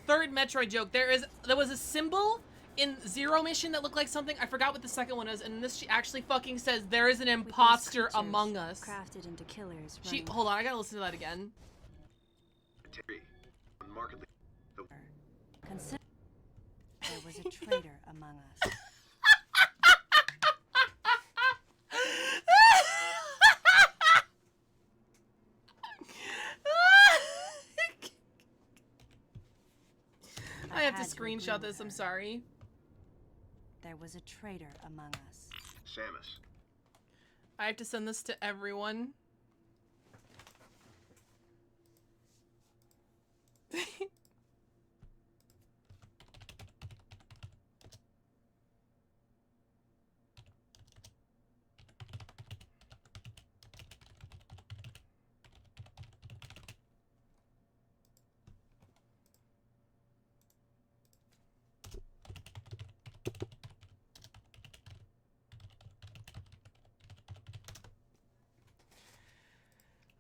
Third Metroid joke. There was a symbol in Zero Mission that looked like something. I forgot what the second one is, and this she actually fucking says there is an imposter among us. Crafted into killers. Hold on, I gotta listen to that again. Unmarkedly, Consider there was a traitor among us. I have to screenshot this, I'm sorry. There was a traitor among us. Samus. I have to send this to everyone.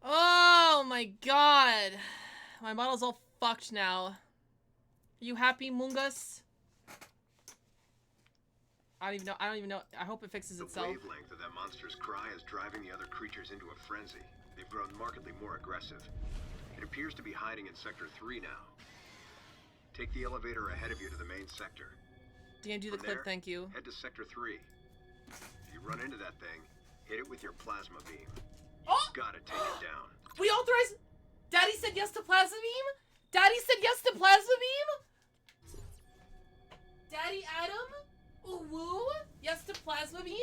Oh my god. My model's all fucked now. Are you happy, Mungus? I don't even know. I hope it fixes itself. The wavelength of that monster's cry is driving the other creatures into a frenzy. They've grown markedly more aggressive. It appears to be hiding in Sector 3 now. Take the elevator ahead of you to the main sector. DM, do the From clip, there, thank you. Head to Sector 3. If you run into that thing, hit it with your plasma beam. Oh! Gotta take it down. We authorize. Daddy said yes to plasma beam? Daddy said yes to plasma beam? Daddy Adam? Ooh woo? Yes to plasma beam?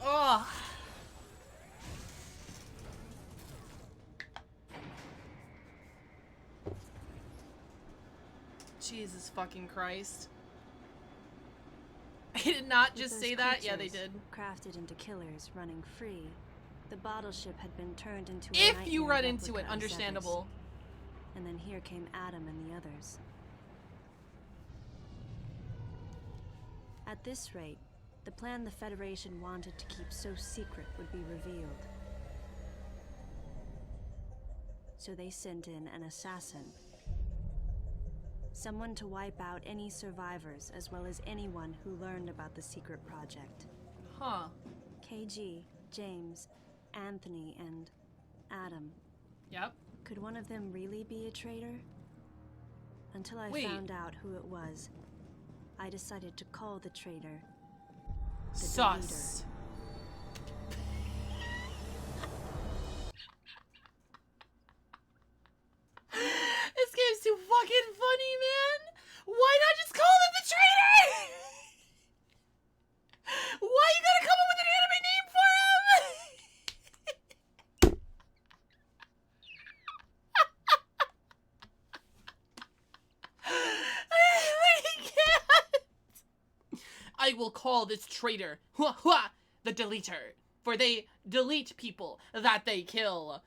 Ugh. Jesus fucking Christ. I did not With just those say that. Yeah, they creatures did. Crafted into killers running free, the bottle ship had been turned into a If you nightmare run into replica it, of understandable. Zevers. And then here came Adam and the others. At this rate, the plan the Federation wanted to keep so secret would be revealed. So they sent in an assassin. Someone to wipe out any survivors, as well as anyone who learned about the secret project. Huh. KG, James, Anthony, and Adam. Yep. Could one of them really be a traitor? Until I Wait. found out who it was, I decided to call the traitor the Sus. This game's too fucking funny, man. Why not just call it the traitor? Why you gotta come up with an anime name for him? I can't. I will call this traitor the deleter, for they delete people that they kill.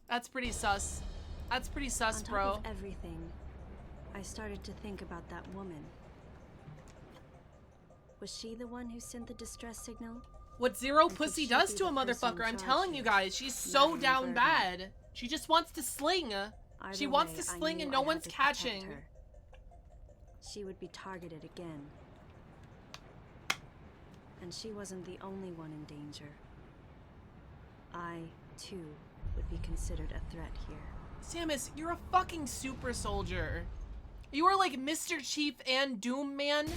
That's pretty sus. That's pretty sus, On top bro. of everything, I started to think about that woman. Was she the one who sent the distress signal? What Zero And could Pussy she does be to a the person motherfucker, I'm charged telling you with guys, she's so murdering down Virgil? bad. She just wants to sling. She Either wants way, to I sling knew and I no had one's to protect catching. her. She would be targeted again. And she wasn't the only one in danger. I, too, would be considered a threat here. Samus, you're a fucking super soldier. You are like Mr. Chief and Doom Man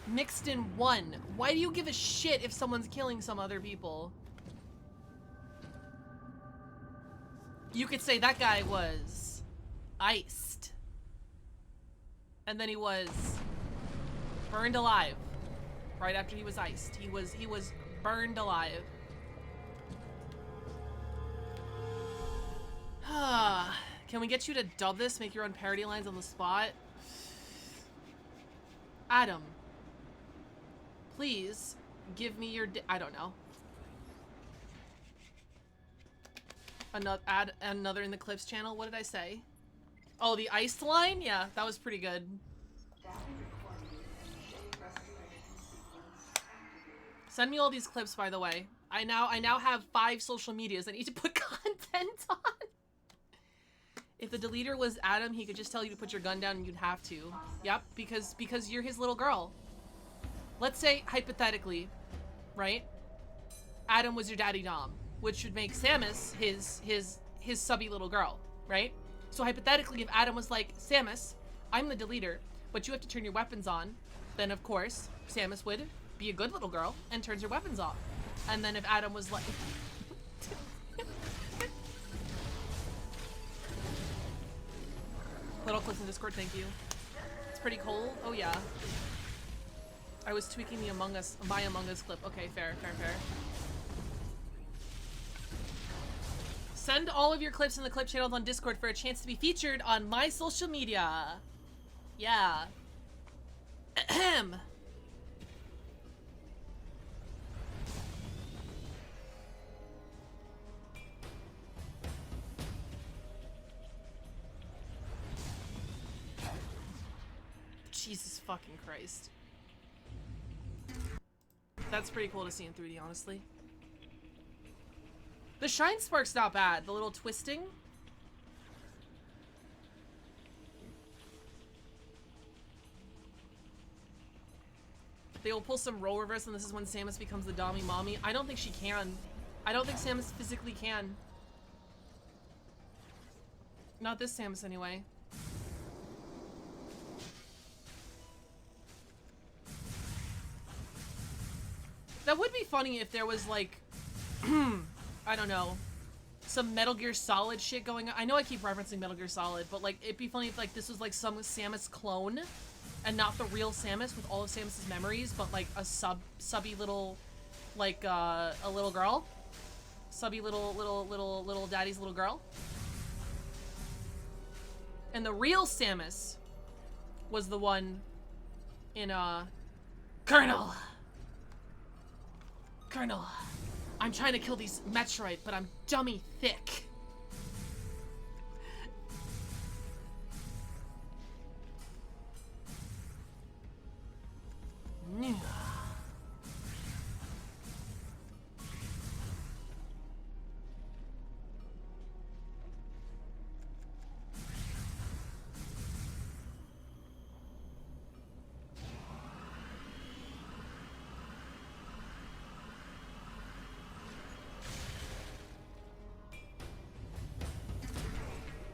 mixed in one. Why do you give a shit if someone's killing some other people? You could say that guy was iced. And then he was burned alive. Right after he was iced. He was burned alive. Can we get you to dub this? Make your own parody lines on the spot? Adam. Please give me your I don't know. Add another in the clips channel. What did I say? Oh, the iced line? Yeah, that was pretty good. Send me all these clips, by the way. I now have 5 social medias I need to put content on. If the deleter was Adam, he could just tell you to put your gun down and you'd have to. Yep, because you're his little girl. Let's say, hypothetically, right? Adam was your daddy Dom, which would make Samus his subby little girl, right? So hypothetically, if Adam was like, Samus, I'm the deleter, but you have to turn your weapons on, then of course, Samus would be a good little girl and turns her weapons off. And then if Adam was like... Little clicks in Discord, thank you. It's pretty cold. Oh yeah. I was tweaking the my Among Us clip. Okay, fair. Send all of your clips in the clip channels on Discord for a chance to be featured on my social media. Yeah. Ahem. Jesus fucking Christ. That's pretty cool to see in 3D, honestly. The Shine Spark's not bad. The little twisting. They will pull some role reverse, and this is when Samus becomes the Dommy Mommy. I don't think she can. I don't think Samus physically can. Not this Samus, anyway. That would be funny if there was, like, I don't know, some Metal Gear Solid shit going on. I know I keep referencing Metal Gear Solid, but, like, it'd be funny if, like, this was, like, some Samus clone and not the real Samus with all of Samus's memories, but, like, a subby little, like, a little girl. Subby little daddy's little girl. And the real Samus was the one in, Colonel, I'm trying to kill these Metroid, but I'm dummy thick.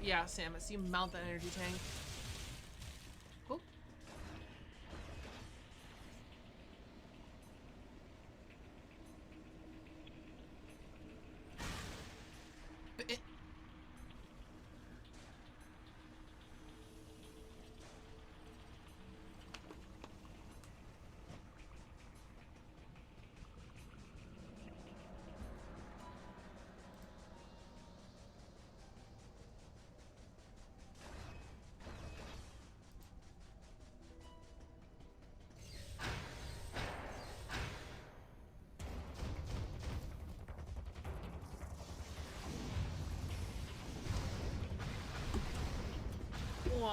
Yeah, Samus, you mount that energy tank. Cool. Whoa.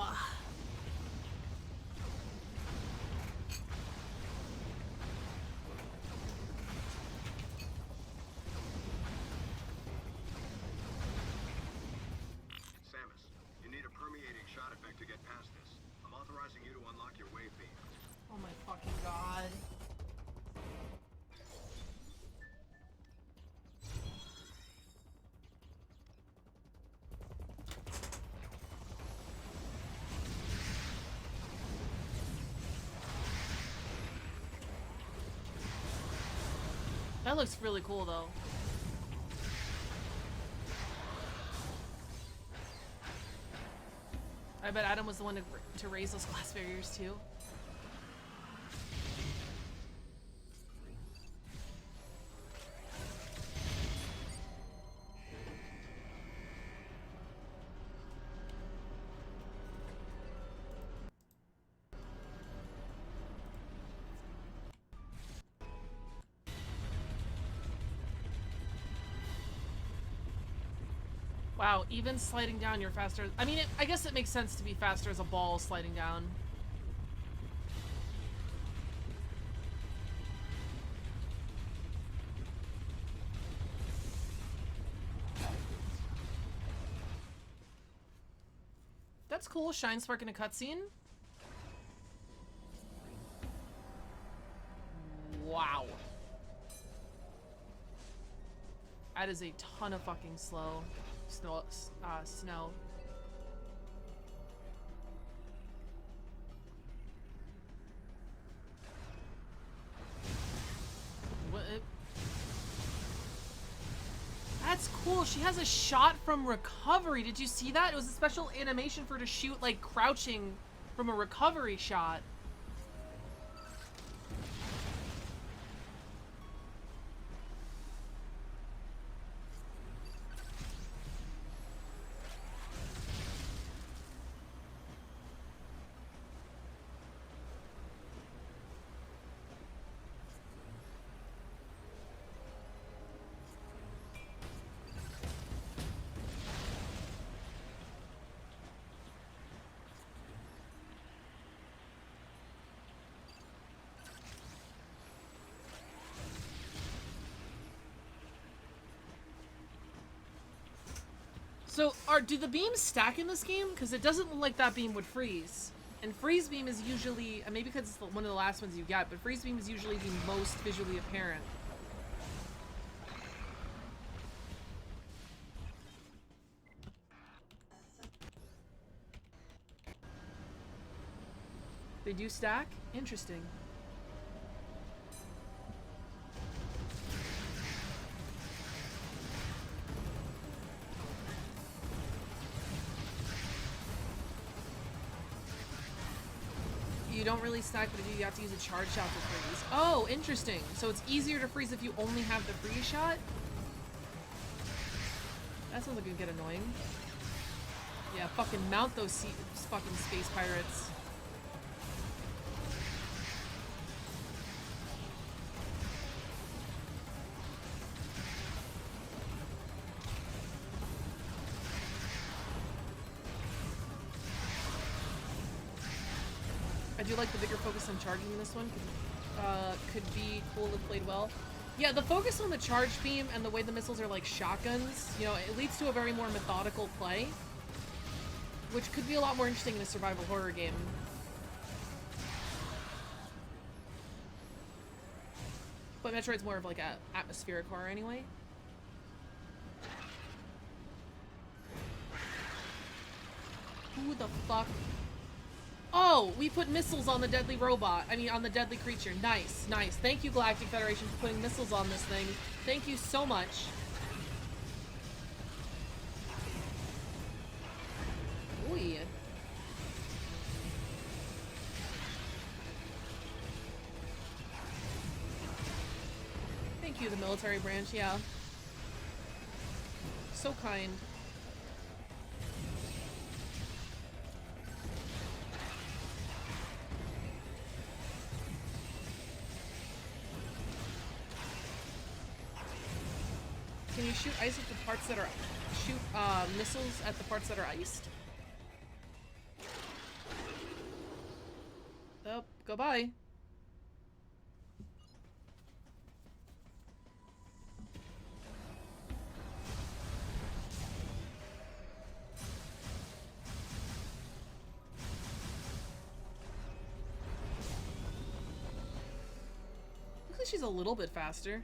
Samus, you need a permeating shot effect to get past this. I'm authorizing you to unlock your wave beam. Oh my fucking god. That looks really cool, though. I bet Adam was the one to raise those glass barriers, too. Wow, even sliding down, you're faster. I mean, I guess it makes sense to be faster as a ball sliding down. That's cool. Shine Spark in a cutscene. Wow. That is a ton of fucking snow. Snow. What? That's cool. She has a shot from recovery. Did you see that? It was a special animation for her to shoot like crouching from a recovery shot. So, do the beams stack in this game? Because it doesn't look like that beam would freeze. And freeze beam is usually, maybe because it's one of the last ones you get, but freeze beam is usually the most visually apparent. They do stack? Interesting. You don't really stack, but you have to use a charge shot to freeze. Oh, interesting. So it's easier to freeze if you only have the freeze shot? That sounds like it would get annoying. Yeah, fucking mount those fucking space pirates. I do like the bigger focus on charging in this one. Could be cool if played well. Yeah, the focus on the charge beam and the way the missiles are like shotguns, you know, it leads to a very more methodical play, which could be a lot more interesting in a survival horror game. But Metroid's more of like a atmospheric horror anyway. Who the fuck? Oh, we put missiles on the deadly robot. I mean, on the deadly creature. Nice, nice. Thank you, Galactic Federation, for putting missiles on this thing. Thank you so much. Ooh. Thank you, the military branch, yeah. So kind. Can you shoot ice at the parts that are missiles at the parts that are iced? Oh, go by. Looks like she's a little bit faster.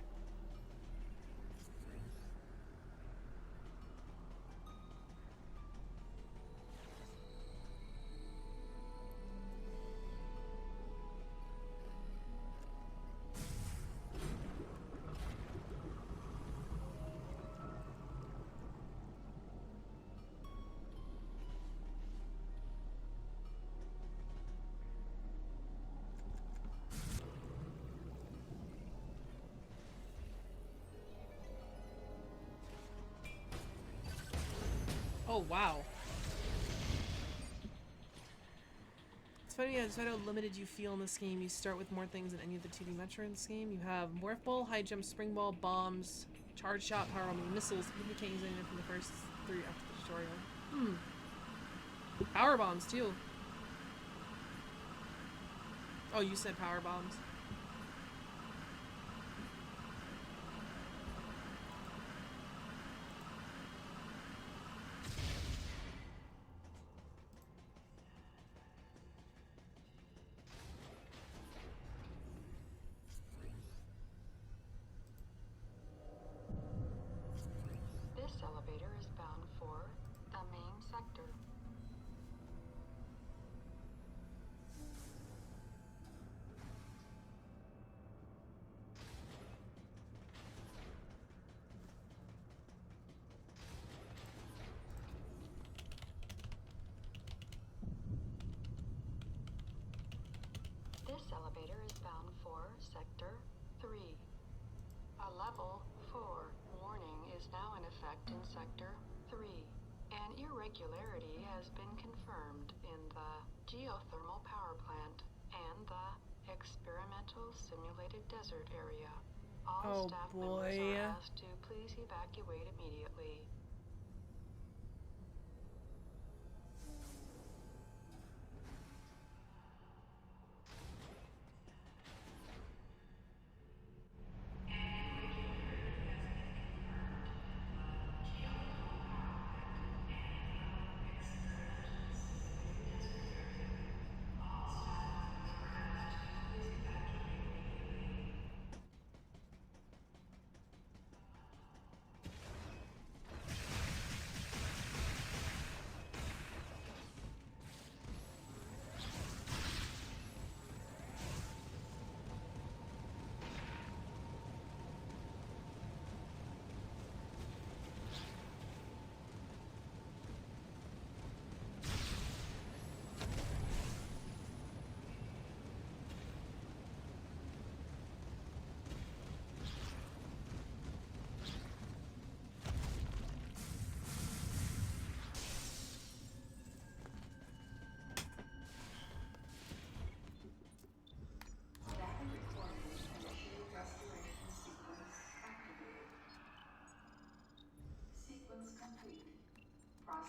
Oh, wow. It's funny how limited you feel in this game. You start with more things than any of the 2D Metroid in this game. You have Morph Ball, High Jump, Spring Ball, Bombs, Charge Shot, Power Bomb, Missiles. You can't use anything from the first 3 after the tutorial. Power Bombs, too. Oh, you said Power Bombs. elevator is bound for Sector 3. A level 4 warning is now in effect in Sector 3. An irregularity has been confirmed in the geothermal power plant and the experimental simulated desert area. All staff members are asked to please evacuate immediately.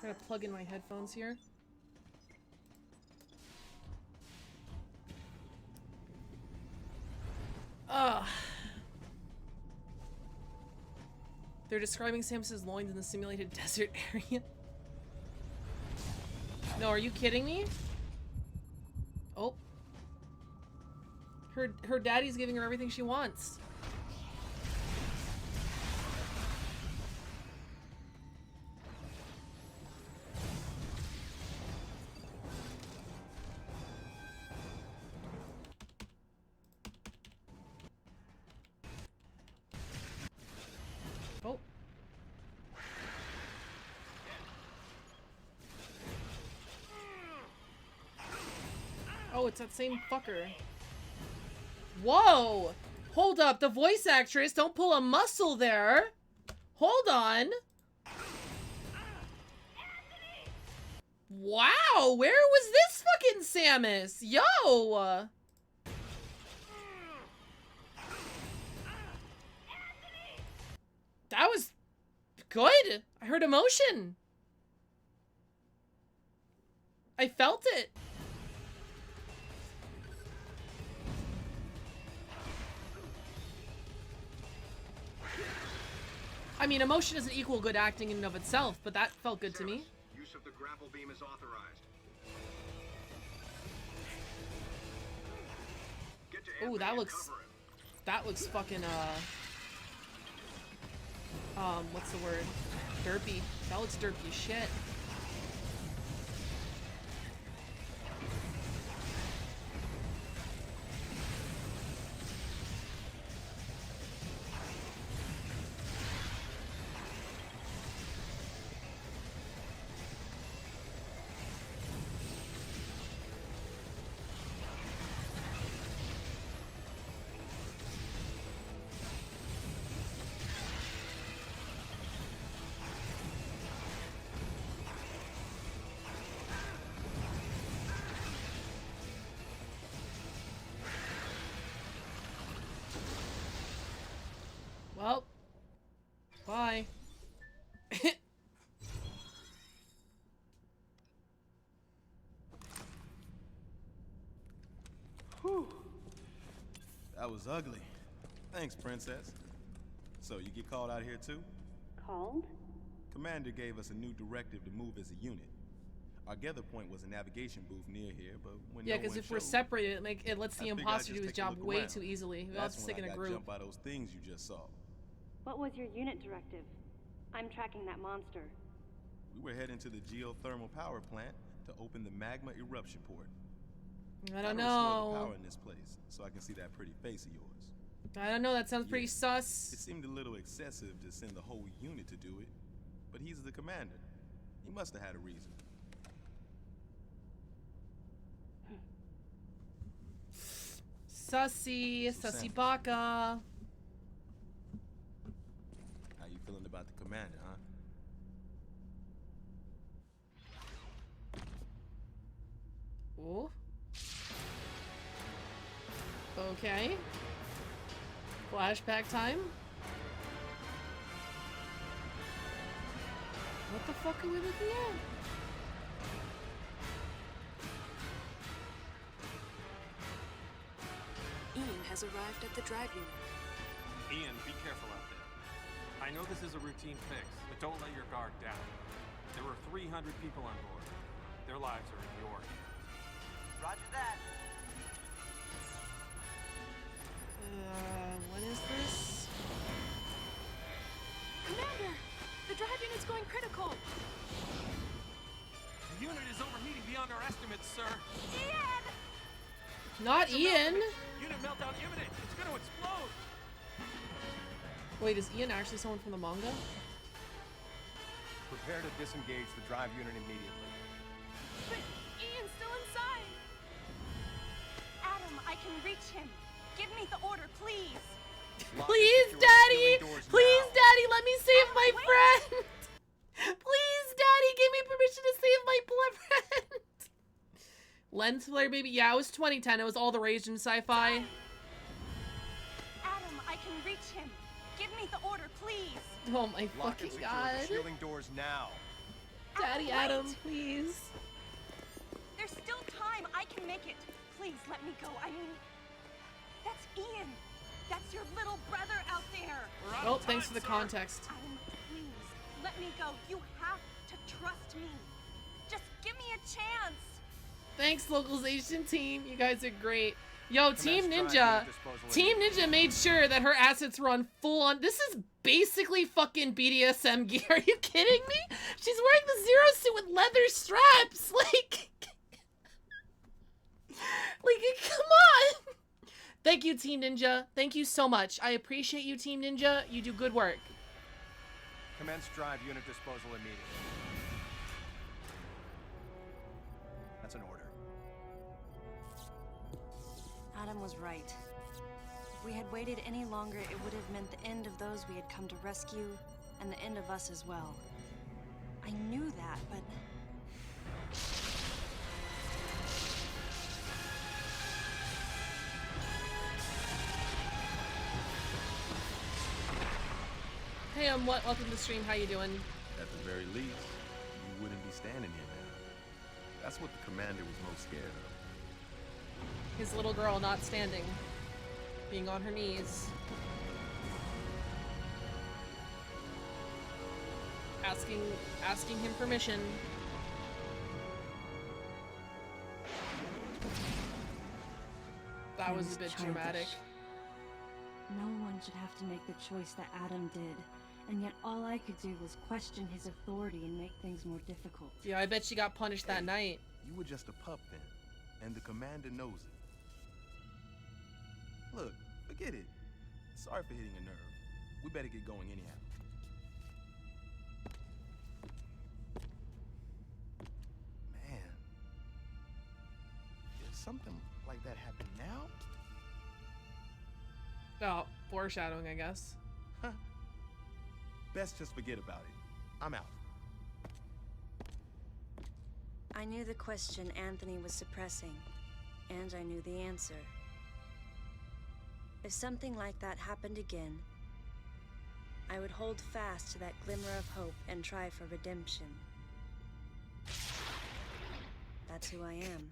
Try to plug in my headphones here. Ugh. They're describing Samus's loins in the simulated desert area. No, are you kidding me? Oh. Her daddy's giving her everything she wants. Oh, it's that same fucker. Whoa! Hold up, the voice actress, don't pull a muscle there. Hold on. Wow, where was this fucking Samus? Yo! That was good. I heard emotion. I felt it. I mean, emotion doesn't equal good acting in and of itself, but that felt good to me. Use of the grapple beam is authorized. Ooh, that looks fucking, what's the word? Derpy. That looks derpy as shit. Well, bye. Whew. That was ugly. Thanks, Princess. So, you get called out here too? Called? Commander gave us a new directive to move as a unit. Our gather point was a navigation booth near here, but when Yeah, no because one if we're showed, separated, it lets the I figured I'd imposter just do his take a job look way around. too easily. We all have to That's stick when in I a got group. jumped by those things you just saw. What was your unit directive? I'm tracking that monster. We were heading to the geothermal power plant to open the magma eruption port. I don't Restore the know. power in this place, so I can see that pretty face of yours. I don't know. That sounds pretty sus. It seemed a little excessive to send the whole unit to do it, but he's the commander. He must have had a reason. Sussy. Sussy Baka. How you feeling about the commander, huh? Ooh. Okay. Flashback time. What the fuck are we looking at? Ian has arrived at the drive unit. Ian, be careful out there. I know this is a routine fix, but don't let your guard down. There were 300 people on board. Their lives are in your hands. Roger that. What is this? Commander! The drive unit's going critical! The unit is overheating beyond our estimates, sir. Ian! Not Ian! Unit meltdown imminent! It's gonna explode! Wait, is Ian actually someone from the manga? Prepare to disengage the drive unit immediately. But Ian's still inside! Adam, I can reach him. Give me the order, please. Please, Daddy! Please, Daddy, let me save my friend! Please, Daddy, give me permission to save my friend! Lens flare, baby. Yeah, it was 2010. It was all the rage in sci-fi. Adam, I can reach him. Give me the order, please. Oh my fucking god. Shielding doors now. Daddy, Adam, please. There's still time. I can make it. Please let me go. I mean, that's Ian. That's your little brother out there. Oh, thanks for the context. Adam, please let me go. You have to trust me. Just give me a chance. Thanks, localization team. You guys are great. Yo, Team Ninja. Team Ninja made sure that her assets were on full on. This is basically fucking BDSM gear. Are you kidding me? She's wearing the Zero suit with leather straps. Like, come on. Thank you, Team Ninja. Thank you so much. I appreciate you, Team Ninja. You do good work. Commence drive unit disposal immediately. That's an order. Adam was right. If we had waited any longer, it would have meant the end of those we had come to rescue, and the end of us as well. I knew that, but... Hey, welcome to the stream. How you doing? At the very least, you wouldn't be standing here now. That's what the commander was most scared of. His little girl not standing. Being on her knees. Asking him permission. That was a bit dramatic. No one should have to make the choice that Adam did, and yet all I could do was question his authority and make things more difficult. Yeah, I bet she got punished that night. You were just a pup then, and the commander knows it. Look, forget it. Sorry for hitting a nerve. We better get going anyhow. Man, if something like that happened now? Oh, foreshadowing, I guess. Huh. Best just forget about it. I'm out. I knew the question Anthony was suppressing, and I knew the answer. If something like that happened again, I would hold fast to that glimmer of hope and try for redemption. That's who I am.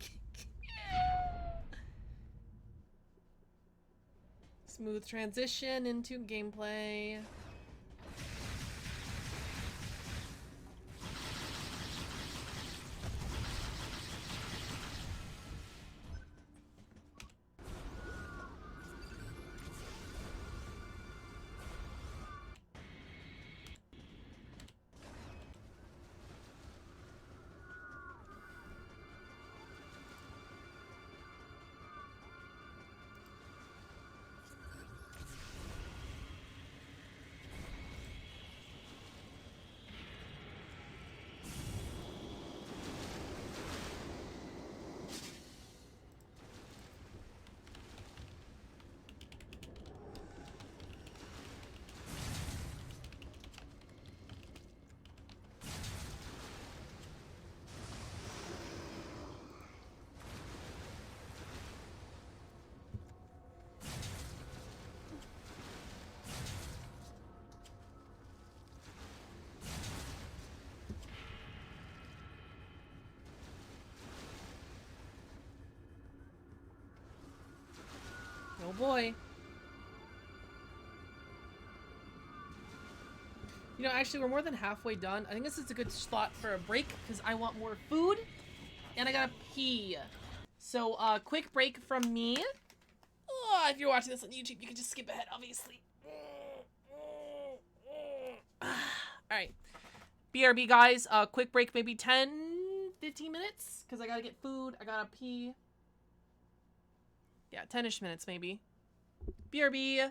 Smooth transition into gameplay. boy. You know, actually, we're more than halfway done. I think this is a good spot for a break because I want more food and I gotta pee. So, quick break from me. Oh, if you're watching this on YouTube, you can just skip ahead, obviously. Alright. BRB, guys. Quick break, maybe 10, 15 minutes because I gotta get food. I gotta pee. Yeah, 10-ish minutes, maybe. BRB.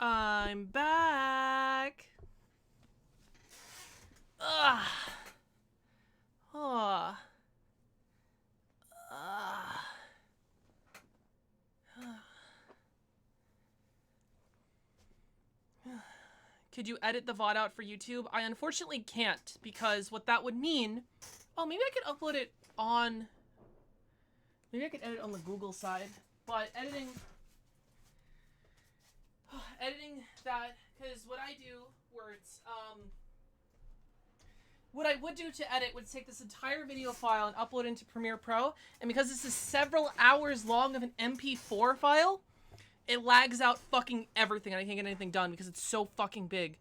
I'm back. Ugh. Oh. Could you edit the VOD out for YouTube? I unfortunately can't, because what that would mean... Oh, maybe I could upload it on... Maybe I could edit on the Google side. But editing... Editing that... Because what I do, where it's, what I would do to edit would take this entire video file and upload into Premiere Pro. And because this is several hours long of an MP4 file, it lags out fucking everything and I can't get anything done because it's so fucking big.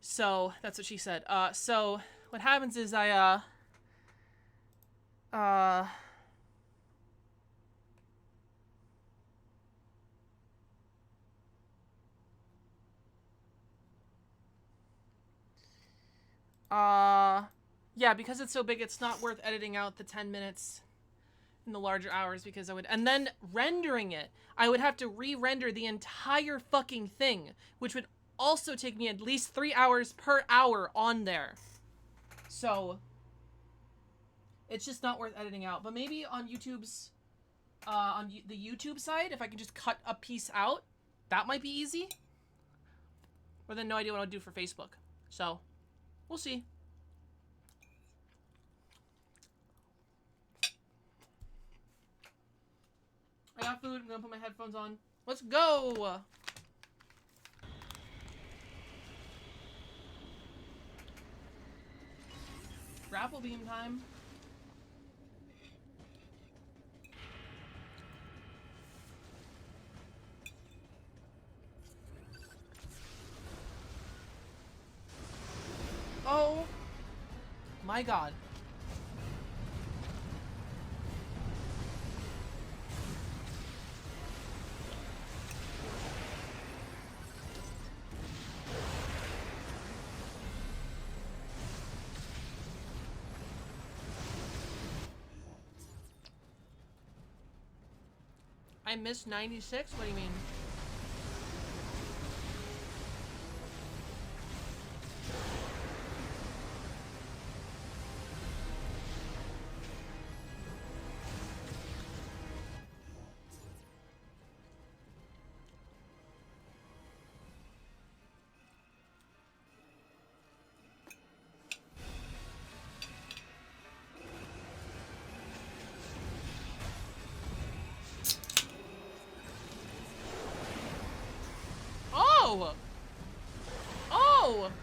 So, that's what she said. So, what happens is yeah, because it's so big, it's not worth editing out the 10 minutes in the larger hours because I would, and then rendering it, I would have to re-render the entire fucking thing, which would also take me at least 3 hours per hour on there. So, it's just not worth editing out. But maybe on YouTube's, the YouTube side, if I can just cut a piece out, that might be easy. But then no idea what I'll do for Facebook. So, we'll see. I got food. I'm gonna put my headphones on. Let's go! Grapple beam time. Oh my god. I missed 96? What do you mean?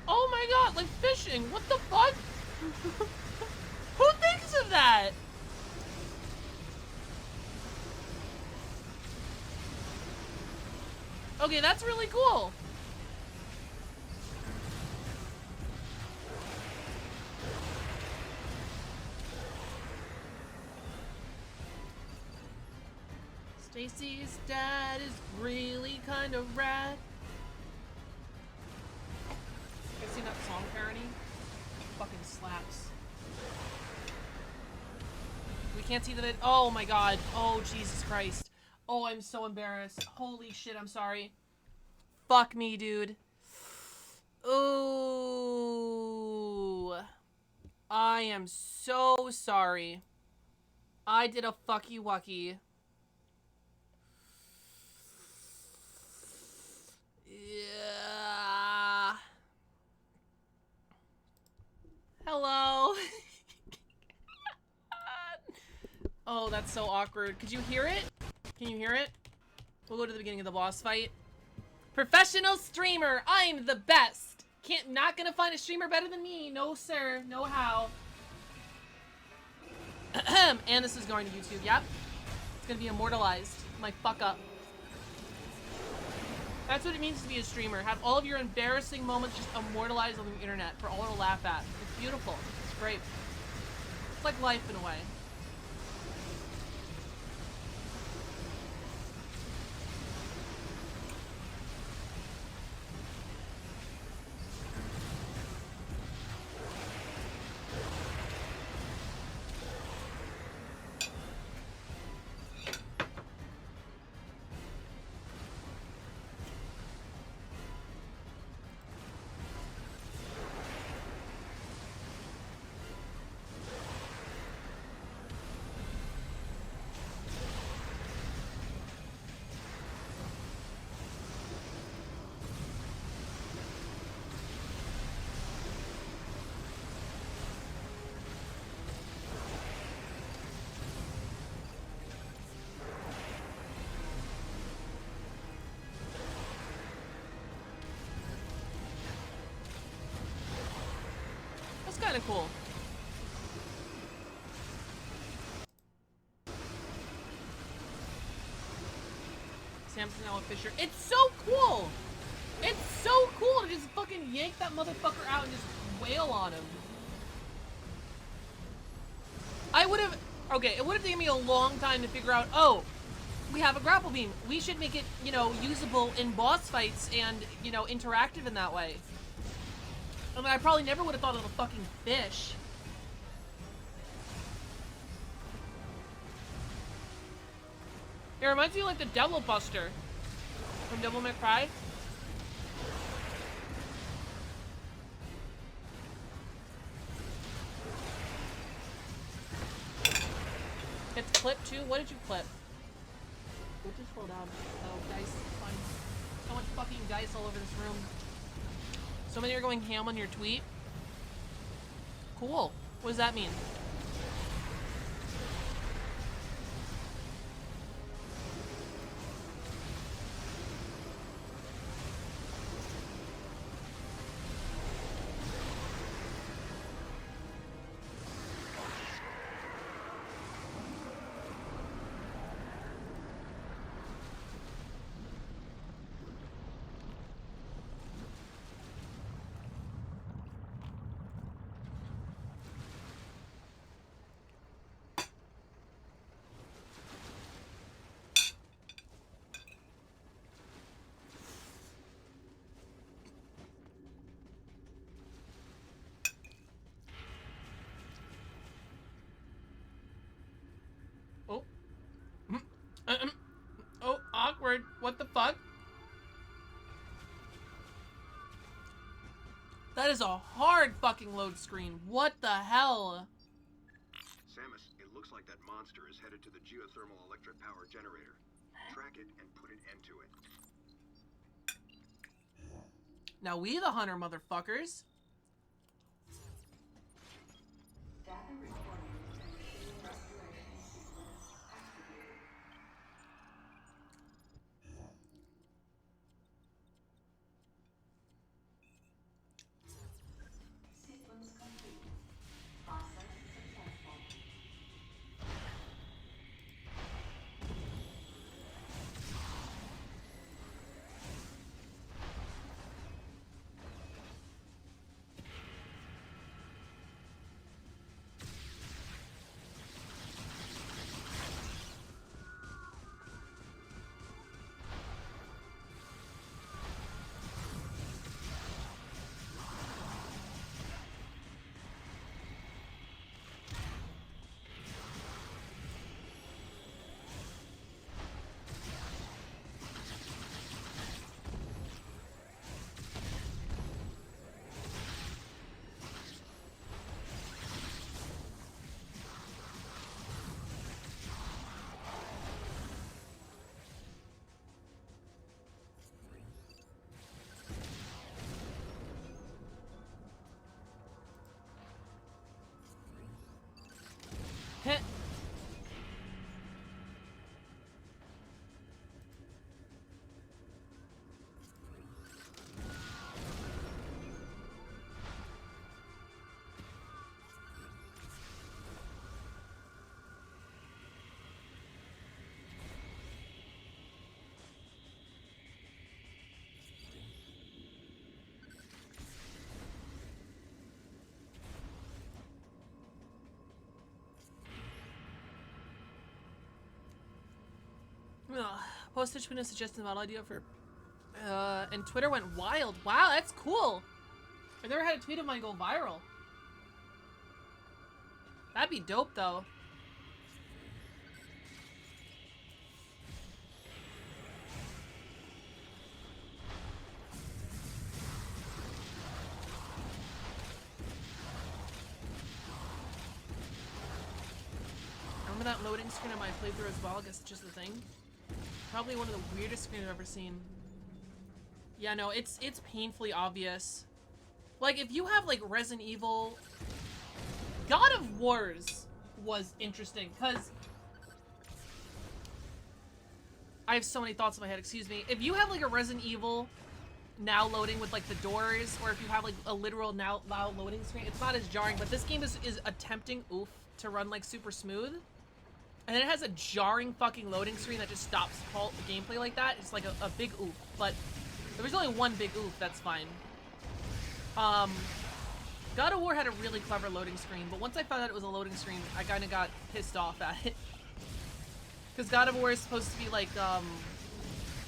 Oh my god, like fishing, what the fuck? Who thinks of that? Okay, that's really cool. Stacy's dad is really kind of rad. I've seen that song parody. Fucking slaps. We can't see the vid. Oh my god. Oh, Jesus Christ. Oh, I'm so embarrassed. Holy shit, I'm sorry. Fuck me, dude. Ooh. I am so sorry. I did a fucky wucky. Yeah. Hello. Oh, that's so awkward. Could you hear it? Can you hear it? We'll go to the beginning of the boss fight. Professional streamer. I'm the best. Not gonna find a streamer better than me. No, sir. No how. And this is going to YouTube. Yep. It's gonna be immortalized. My fuck up. That's what it means to be a streamer. Have all of your embarrassing moments just immortalized on the internet for all to laugh at. It's beautiful. It's great. It's like life in a way. kind of cool. Samson Ella Fisher. It's so cool! It's so cool to just fucking yank that motherfucker out and just wail on him. I would have... Okay, it would have taken me a long time to figure out, oh, we have a grapple beam. We should make it, you know, usable in boss fights and, you know, interactive in that way. I mean, I probably never would have thought of a fucking fish. It reminds me of like the Devil Buster from Devil May Cry. It's clipped too? What did you clip? We'll just scroll down. Oh, dice. Fine. So much fucking dice all over this room. So many are going ham on your tweet. Cool. What does that mean? Oh, awkward. What the fuck? That is a hard fucking load screen. What the hell? Samus, it looks like that monster is headed to the geothermal electric power generator. Track it and put an end to it. Now we the hunter, motherfuckers. Data recording and machine restoration sequence activated. Sequence complete. Process successful. Heh. Postage window suggested a model idea for and Twitter went wild. Wow, that's cool. I've never had a tweet of mine go viral. That'd be dope though. Remember that loading screen on my playthrough as well? I guess it's just the thing. Probably one of the weirdest screens I've ever seen. Yeah, no, it's painfully obvious. Like, if you have, like, Resident Evil... God of Wars was interesting, because... I have so many thoughts in my head, excuse me. If you have, like, a Resident Evil now loading with like the doors, or if you have like a literal now loading screen, it's not as jarring. But this game is attempting to run like super smooth, and then it has a jarring fucking loading screen that just stops the gameplay like that. It's like a big oof. But if there's only one big oof, that's fine. God of War had a really clever loading screen, but once I found out it was a loading screen, I kind of got pissed off at it. Because God of War is supposed to be like,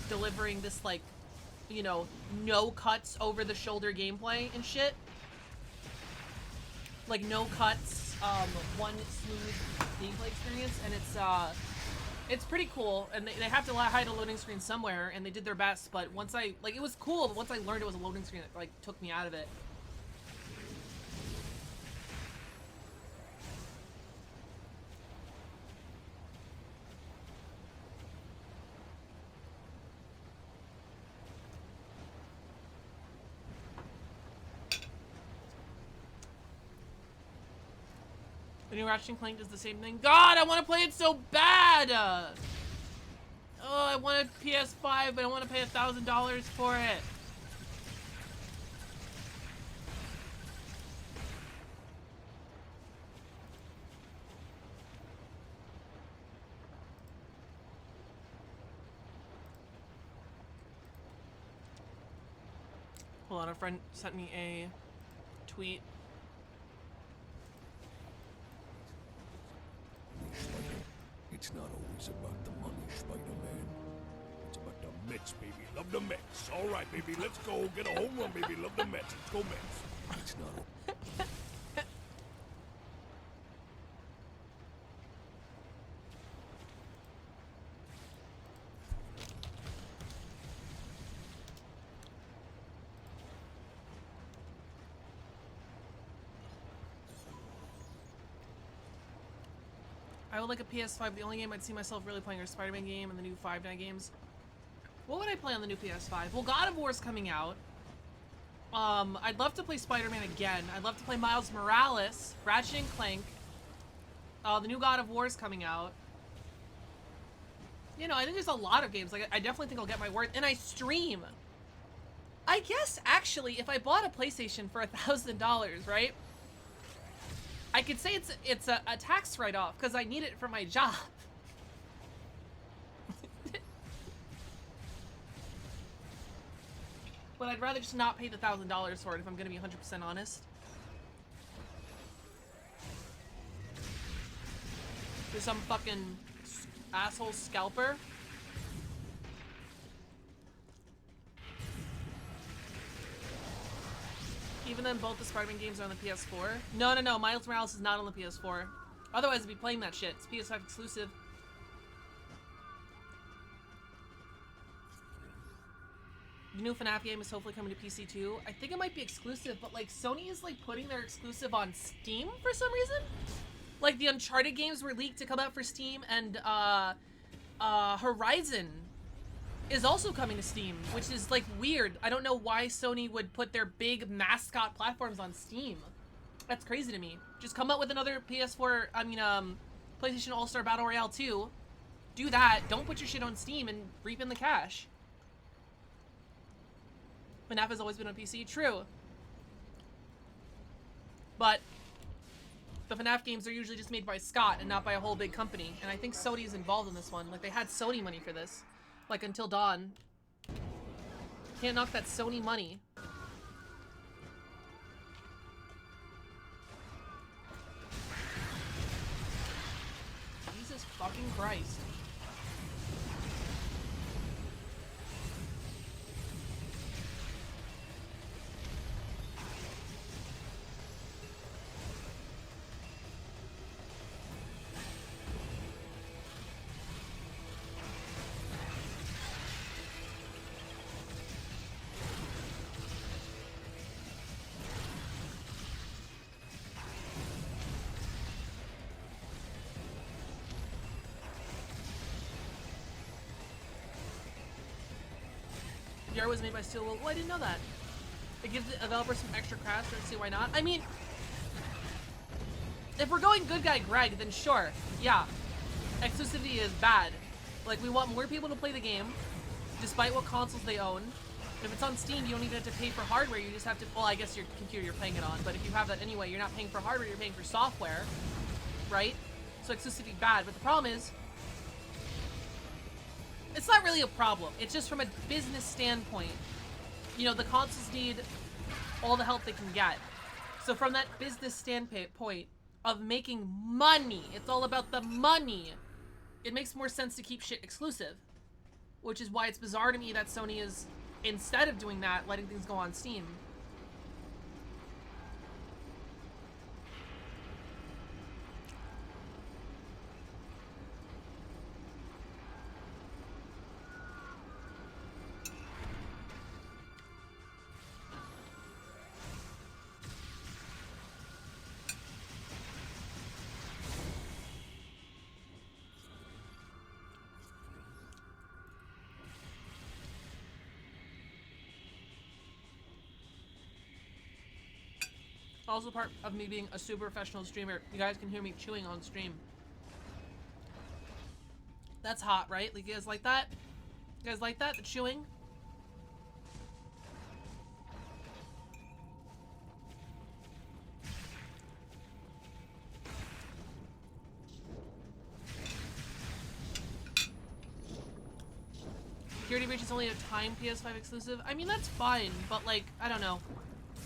delivering this like, you know, no cuts over the shoulder gameplay and shit. Like no cuts, one smooth gameplay experience, and it's pretty cool. And they have to hide a loading screen somewhere, and they did their best. But once it was cool, but once I learned it was a loading screen, it like took me out of it. The new Ratchet & Clank does the same thing. God, I want to play it so bad! Oh, I want a PS5, but I want to pay $1,000 for it. Hold on, a friend sent me a tweet. It's not always about the money, Spider-Man. It's about the Mets, baby. Love the Mets. All right, baby, let's go. Get a home run, baby. Love the Mets. Let's go, Mets. It's not... I would like a PS5. The only game I'd see myself really playing are Spider-Man game and the new Five Nights games. What would I play on the new PS5? Well, God of War's coming out. I'd love to play Spider-Man again. I'd love to play Miles Morales, Ratchet & Clank. The new God of War's coming out. You know, I think there's a lot of games. Like, I definitely think I'll get my worth. And I stream. I guess, actually, if I bought a PlayStation for $1,000, right? I could say it's a tax write-off because I need it for my job. But I'd rather just not pay the $1,000 for it if I'm gonna be 100% honest. There's some fucking asshole scalper. Even then, both the Spider-Man games are on the PS4. No, Miles Morales is not on the PS4. Otherwise, I'd be playing that shit. It's PS5 exclusive. The new FNAF game is hopefully coming to PC too. I think it might be exclusive, but like Sony is like putting their exclusive on Steam for some reason. Like the Uncharted games were leaked to come out for Steam, and Horizon is also coming to Steam, which is like weird. I don't know why Sony would put their big mascot platforms on Steam. That's crazy to me. Just come out with another PlayStation All-Star Battle Royale 2. Do that. Don't put your shit on Steam and reap in the cash. FNAF has always been on PC. True. But the FNAF games are usually just made by Scott and not by a whole big company. And I think Sony is involved in this one. Like, they had Sony money for this. Like, Until Dawn. Can't knock that Sony money. Jesus fucking Christ. VR was made by Steelwool. Oh, I didn't know that. It gives the developer some extra crafts. Let's see why not. I mean, if we're going good guy Greg, then sure. Yeah. Exclusivity is bad. Like, we want more people to play the game, despite what consoles they own. If it's on Steam, you don't even have to pay for hardware. You just have to, well, I guess your computer you're playing it on, but if you have that anyway, you're not paying for hardware, you're paying for software, right? So exclusivity bad, but the problem is, it's not really a problem. It's just from a business standpoint. You know, the consoles need all the help they can get. So from that business standpoint of making money, it's all about the money. It makes more sense to keep shit exclusive, which is why it's bizarre to me that Sony is, instead of doing that, letting things go on Steam. Also part of me being a super professional streamer, you guys can hear me chewing on stream. That's hot, right? Like, you guys like that? You guys like that? The chewing? Security Breach is only a time PS5 exclusive. I mean, that's fine, but like, I don't know.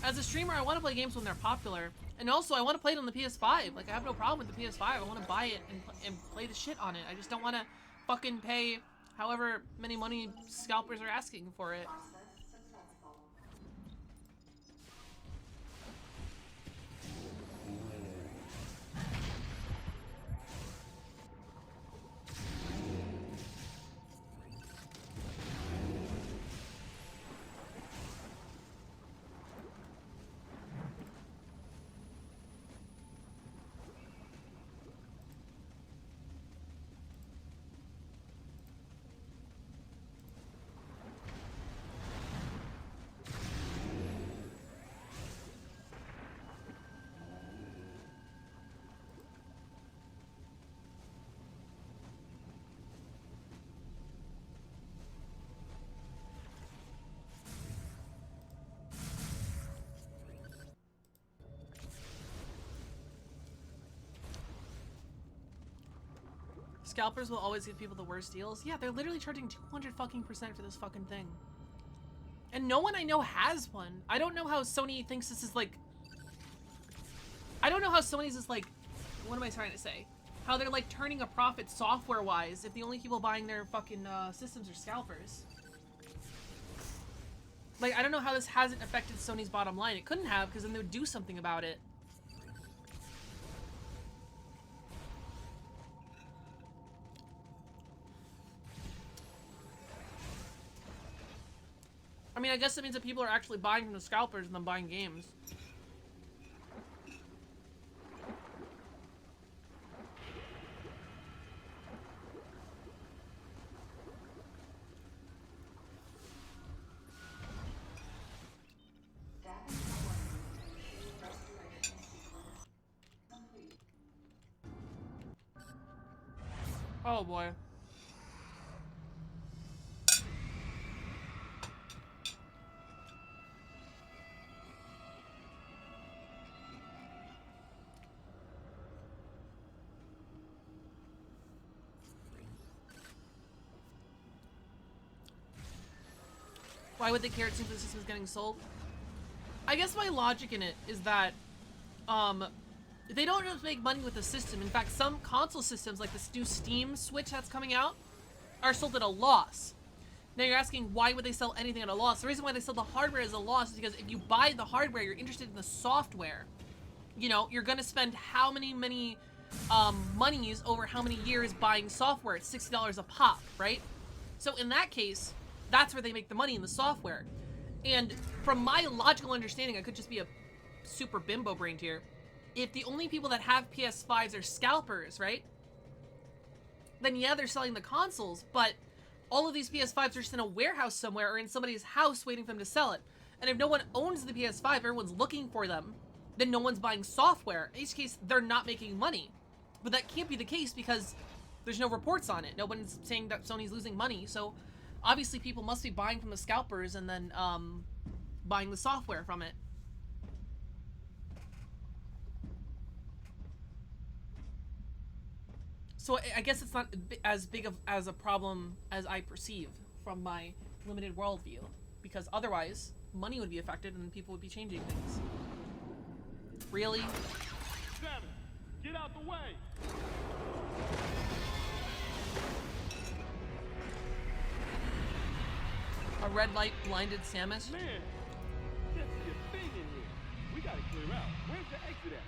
As a streamer, I want to play games when they're popular. And also, I want to play it on the PS5. Like, I have no problem with the PS5. I want to buy it and play the shit on it. I just don't want to fucking pay however many money scalpers are asking for it. Scalpers will always give people the worst deals. Yeah, they're literally charging 200% for this fucking thing. And no one I know has one. I don't know how Sony thinks this is like... I don't know how Sony's is like... What am I trying to say? How they're like turning a profit software-wise if the only people buying their fucking systems are scalpers. Like, I don't know how this hasn't affected Sony's bottom line. It couldn't have, because then they would do something about it. I mean, I guess it means that people are actually buying from the scalpers and then buying games. Oh boy. Why would they care? It seems the system's getting sold. I guess my logic in it is that they don't just make money with the system. In fact, some console systems, like this new Steam Switch that's coming out, are sold at a loss. Now you're asking, why would they sell anything at a loss? The reason why they sell the hardware as a loss is because if you buy the hardware, you're interested in the software. You know, you're gonna spend how many monies over how many years buying software. It's $60 a pop, right? So in that case, that's where they make the money, in the software. And from my logical understanding, I could just be a super bimbo brained here. If the only people that have PS5s are scalpers, right? Then yeah, they're selling the consoles, but all of these PS5s are just in a warehouse somewhere or in somebody's house waiting for them to sell it. And if no one owns the PS5, everyone's looking for them, then no one's buying software. In each case, they're not making money. But that can't be the case because there's no reports on it. No one's saying that Sony's losing money, so obviously people must be buying from the scalpers and then buying the software from it. So I guess it's not as big of as a problem as I perceive from my limited worldview, because otherwise money would be affected and people would be changing things. Really? Seven, get out the way! A red light blinded Samus? Man, that's your thing in here. We gotta clear out. Where's the exit at?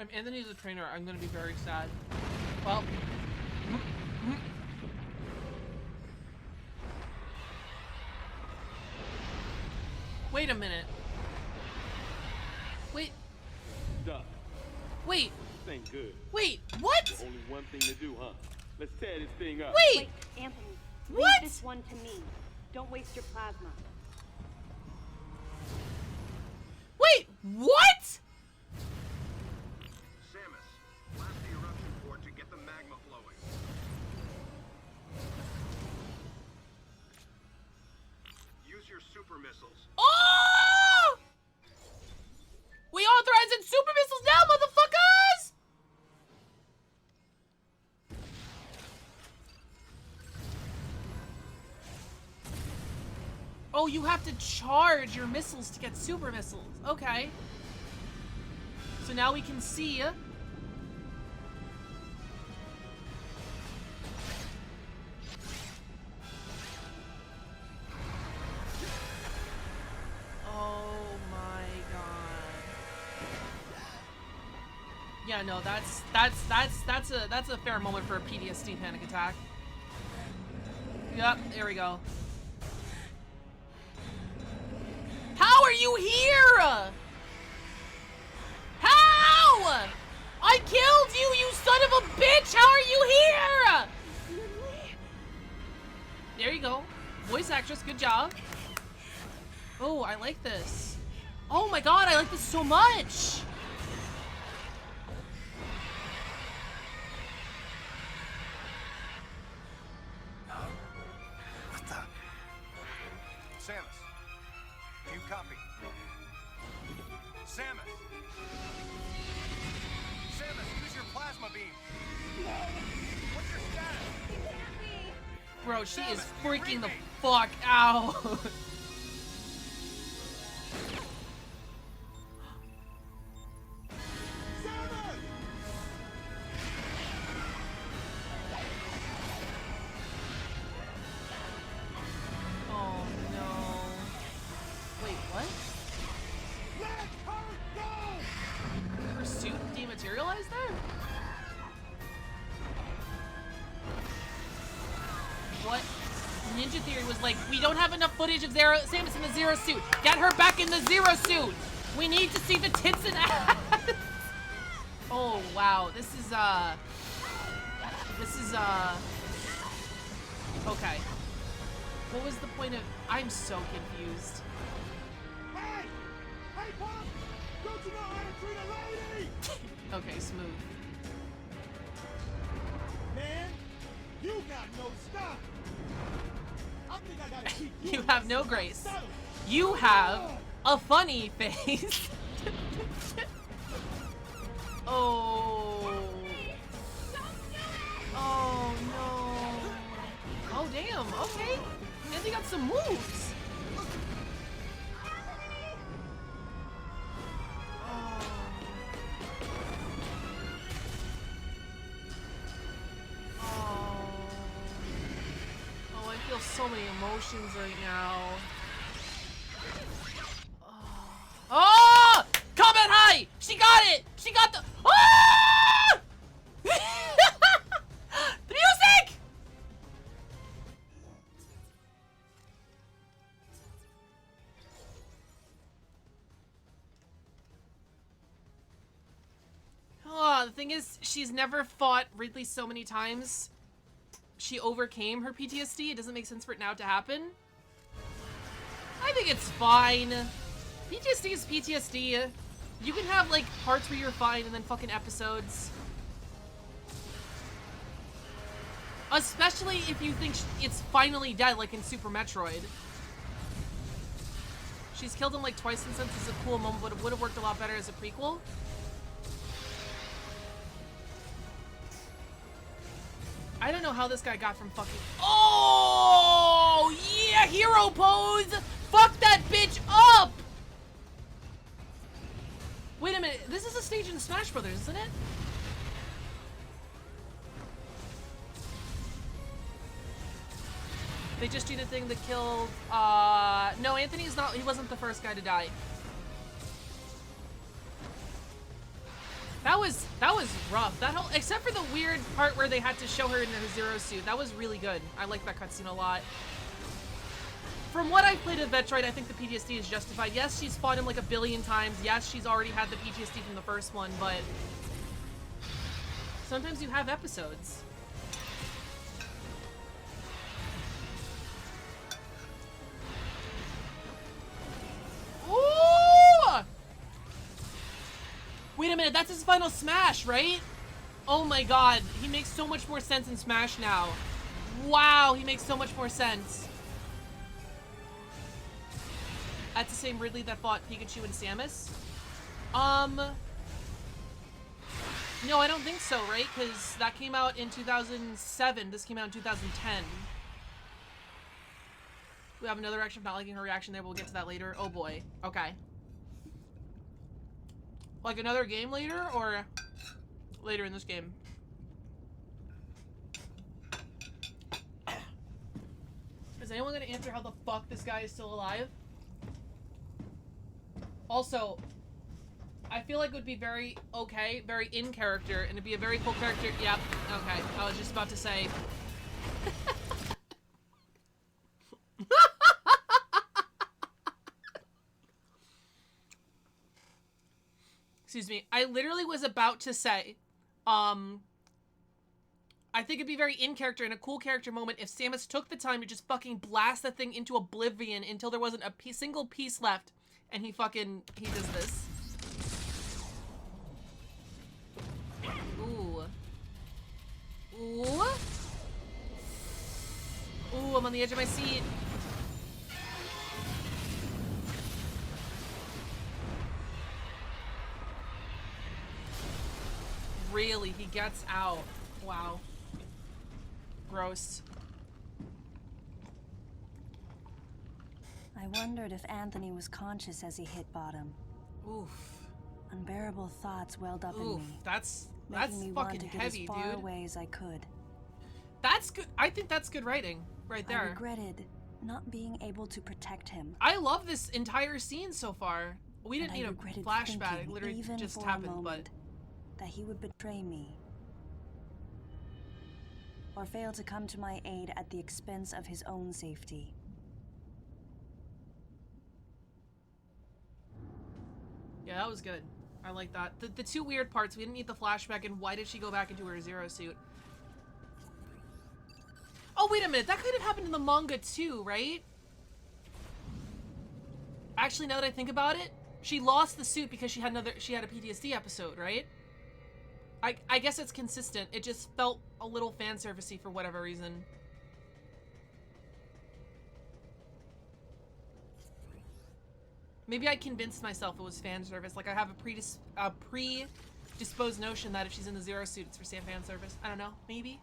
If Anthony's a trainer, I'm gonna be very sad. Well. Wait a minute. Wait. Duck. Wait. This ain't good. Wait, what? There's only one thing to do, huh? Let's tear this thing up. Wait! Wait, Anthony. What? Leave this one to me. Don't waste your plasma. Wait, what? Samus, blast the eruption port to get the magma flowing. Use your super missiles. Oh! We authorizing super missiles now, motherfuckers! Oh, you have to charge your missiles to get super missiles. Okay. So now we can see. Oh my god. Yeah, no, that's a fair moment for a PTSD panic attack. Yep, there we go. How are you here? How? I killed you, you son of a bitch! How are you here? There you go. Voice actress, good job. Oh, I like this. Oh my god, I like this so much! What the? Samus, do you copy? Samus! Samus, use your plasma beam! What's your status? Bro, she is freaking the fuck out. Oh no. Wait, what? Her suit dematerialized there? What? Ninja Theory was like, we don't have enough footage of Samus in the Zero suit. Get her back in the Zero suit. We need to see the tits and ass. Oh wow, this is okay. What was the point of? I'm so confused. Hey! Hey, Pop! Don't you know how to treat a lady? Okay, smooth. Man, you got no style. I think I gotta keep You have no grace. You have a funny face. Oh. Oh no. Oh damn. Okay. Man, they got some moves. Oh, I feel so many emotions right now. Oh! Combat high! She got it! She got the... Ah! The music! Oh, the thing is, she's never fought Ridley so many times. She overcame her PTSD. It doesn't make sense for it now to happen. I think it's fine. PTSD is PTSD. You can have, like, parts where you're fine and then fucking episodes. Especially if you think it's finally dead, like in Super Metroid. She's killed him like twice and since it's a cool moment, but it would have worked a lot better as a prequel. I don't know how this guy got from fucking... Oh! Yeah! Hero pose! Fuck that bitch up! Wait a minute. This is a stage in Smash Brothers, isn't it? They just do the thing that killed... No, Anthony's not... He wasn't the first guy to die. That was rough. That whole, except for the weird part where they had to show her in her Zero suit. That was really good. I like that cutscene a lot. From what I've played of Metroid, I think the PTSD is justified. Yes, she's fought him like a billion times. Yes, she's already had the PTSD from the first one, but sometimes you have episodes. Ooh! Wait a minute, that's his final Smash, right? Oh my god, he makes so much more sense in Smash now. Wow, he makes so much more sense. That's the same Ridley that fought Pikachu and Samus? No, I don't think so, right? Because that came out in 2007. This came out in 2010. We have another reaction. Not liking her reaction there, but we'll get to that later. Oh boy. Okay. Like another game later, or later in this game? Is anyone gonna answer how the fuck this guy is still alive? Also, I feel like it would be very okay, very in character, and it'd be a very cool character. Yep. Okay. I was just about to say. Excuse me. I literally was about to say, I think it'd be very in character and a cool character moment if Samus took the time to just fucking blast that thing into oblivion until there wasn't a single piece left, and he does this. Ooh. Ooh. Ooh, I'm on the edge of my seat. Really, he gets out. Wow. Gross. I wondered if Anthony was conscious as he hit bottom. Oof. Unbearable thoughts welled up in me. That's making me want fucking to get heavy, as far dude. away as I could. That's good. I think that's good writing right there. I regretted not being able to protect him. I love this entire scene so far. We didn't need a flashback. It literally even just for happened, a but moment, that he would betray me or fail to come to my aid at the expense of his own safety. yeah, that was good. I like that. The two weird parts, we didn't need the flashback, and why did she go back into her Zero suit? Oh, wait a minute. That could have happened in the manga too, right? Actually, now that I think about it, she lost the suit because she had a PTSD episode, right? I guess it's consistent. It just felt a little fan servicey for whatever reason. Maybe I convinced myself it was fan service. Like I have a predisposed notion that if she's in the Zero suit, it's for fan service. I don't know. Maybe.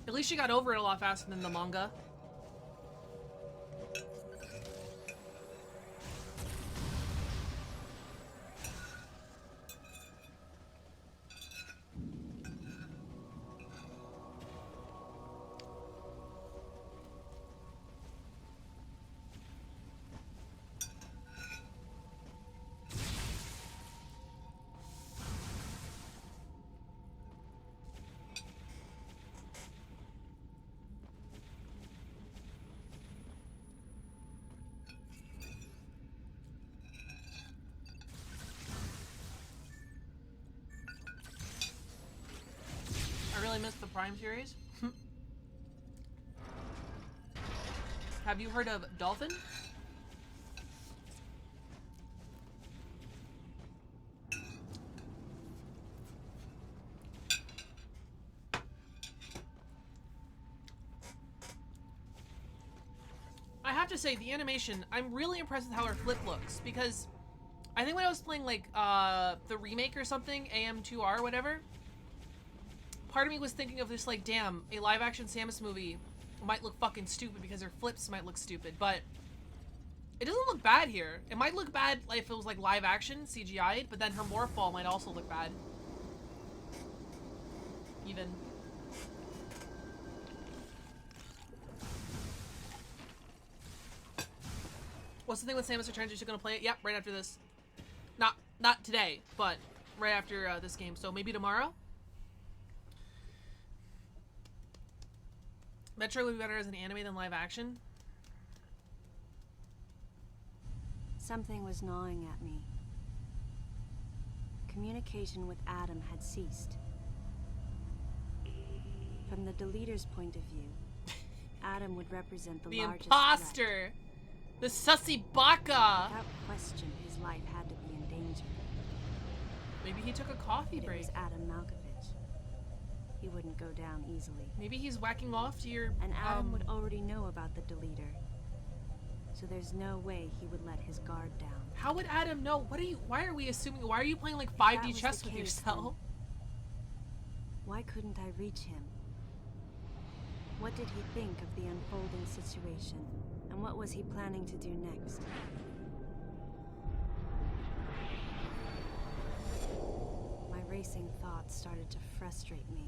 At least she got over it a lot faster than the manga. I really missed the Prime series. Have you heard of Dolphin? I have to say, the animation, I'm really impressed with how her flip looks, because I think when I was playing, like, the remake or something, AM2R or whatever, part of me was thinking of this, like, damn, a live-action Samus movie might look fucking stupid because her flips might look stupid, but it doesn't look bad here. It might look bad like, if it was, like, live-action, CGI'd, but then her morphball might also look bad. Even. What's the thing with Samus Returns? You're still gonna play it? Yep, right after this. Not today, but right after this game. So maybe tomorrow? Metroid would be better as an anime than live action. Something was gnawing at me. Communication with Adam had ceased. From the deleter's point of view, Adam would represent the largest imposter! threat. The sussy baka! Without question, his life had to be in danger. Maybe he took a coffee break. It was Adam Malkovich. He wouldn't go down easily. Maybe he's whacking off to your, And Adam would already know about the deleter. So there's no way he would let his guard down. How would Adam know? Why are we assuming, why are you playing like 5D chess with yourself? Why couldn't I reach him? What did he think of the unfolding situation? And what was he planning to do next? My racing thoughts started to frustrate me.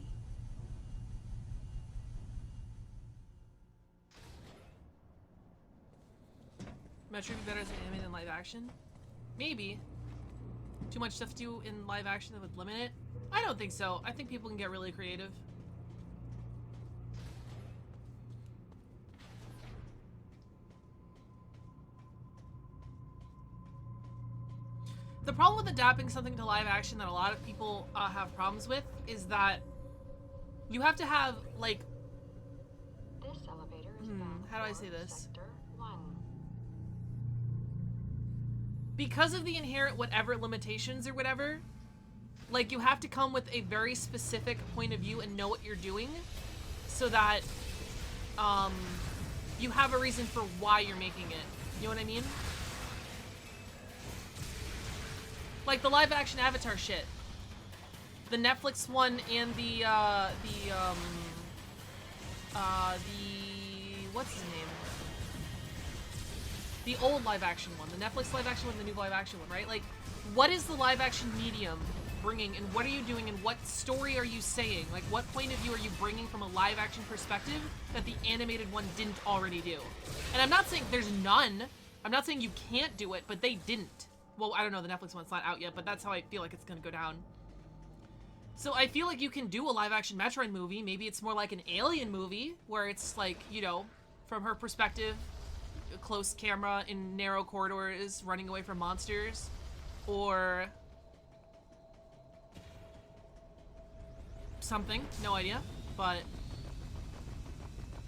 Metroid would be better as an anime than live action? Maybe. Too much stuff to do in live action that would limit it? I don't think so. I think people can get really creative. The problem with adapting something to live action that a lot of people have problems with is that you have to have, like... This elevator is bound how do I for say this? Sector 1. Because of the inherent whatever limitations or whatever, like, you have to come with a very specific point of view and know what you're doing so that, you have a reason for why you're making it. You know what I mean? Like the live action Avatar shit. The Netflix one and the what's his name? The old live action one. The Netflix live action one, the new live action one, right? Like, what is the live action medium bringing, and what are you doing, and what story are you saying? Like, what point of view are you bringing from a live action perspective that the animated one didn't already do? And I'm not saying there's none. I'm not saying you can't do it, but they didn't. Well, I don't know, the Netflix one's not out yet, but that's how I feel like it's gonna go down. So I feel like you can do a live-action Metroid movie. Maybe it's more like an Alien movie, where it's like, you know, from her perspective, a close camera in narrow corridors, running away from monsters, or something. No idea, but I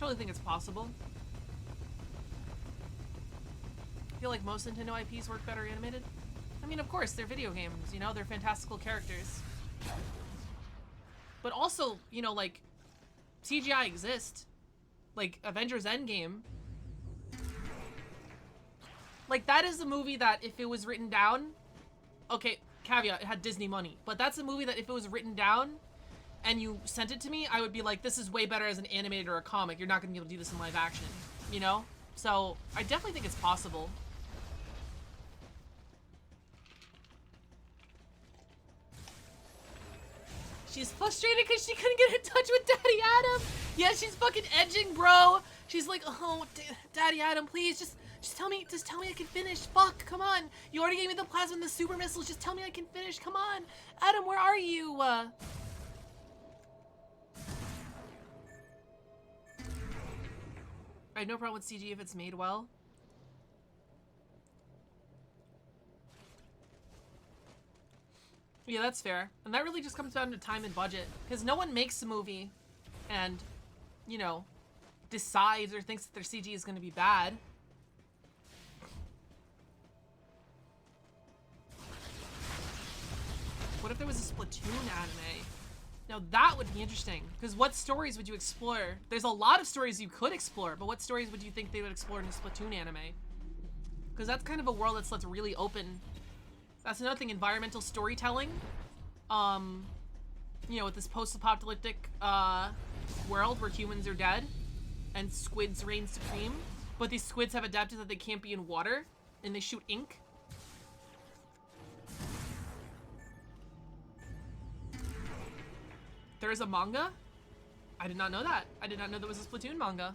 totally think it's possible. I feel like most Nintendo IPs work better animated. I mean, of course, they're video games, you know? They're fantastical characters. But also, you know, like, CGI exists. Like, Avengers Endgame. Like, that is a movie that if it was written down... Okay, caveat, it had Disney money. But that's a movie that if it was written down and you sent it to me, I would be like, this is way better as an animated or a comic. You're not going to be able to do this in live action, you know? So, I definitely think it's possible. She's frustrated because she couldn't get in touch with Daddy Adam. Yeah, she's fucking edging, bro. She's like, oh, Daddy Adam, please, just tell me I can finish. Fuck, come on. You already gave me the plasma and the super missiles. Just tell me I can finish. Come on, Adam, where are you? I have no problem with CG if it's made well. Yeah, that's fair. And that really just comes down to time and budget. Because no one makes a movie and, you know, decides or thinks that their CG is going to be bad. What if there was a Splatoon anime? Now that would be interesting, because what stories would you explore? There's a lot of stories you could explore, but what stories would you think they would explore in a Splatoon anime? Because that's kind of a world that's really open. That's another thing, environmental storytelling. You know, with this post-apocalyptic world where humans are dead and squids reign supreme, but these squids have adapted that they can't be in water and they shoot ink. There is a manga? I did not know that. I did not know there was a Splatoon manga.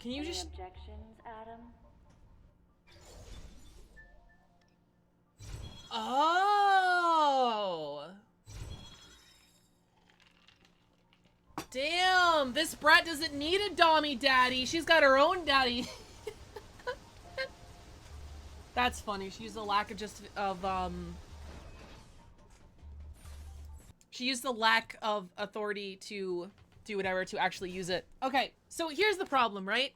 Can you Any just... objections, Adam? Oh! Damn, this brat doesn't need a dommy daddy. She's got her own daddy. That's funny. She used the lack of she used the lack of authority to do whatever to actually use it. Okay, so here's the problem, right?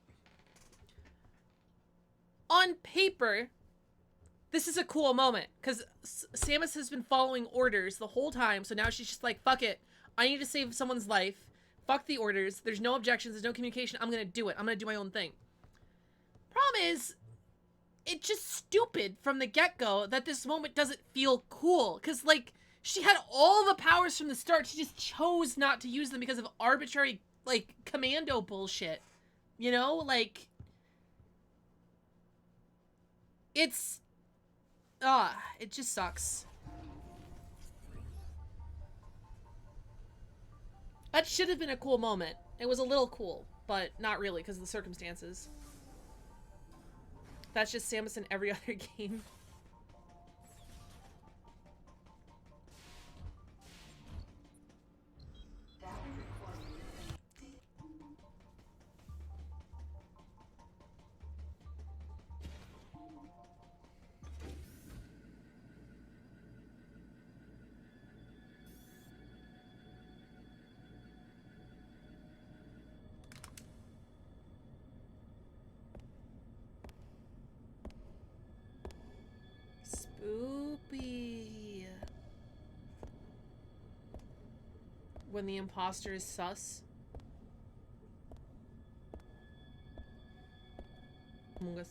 On paper, this is a cool moment, because Samus has been following orders the whole time, so now she's just like, fuck it. I need to save someone's life. Fuck the orders. There's no objections. There's no communication. I'm gonna do it. I'm gonna do my own thing. Problem is, it's just stupid from the get-go that this moment doesn't feel cool, because, like, she had all the powers from the start. She just chose not to use them because of arbitrary, like, commando bullshit. You know? Like... It's... it just sucks. That should have been a cool moment. It was a little cool, but not really because of the circumstances. That's just Samus in every other game. Spoopy. When the imposter is sus. Among Us.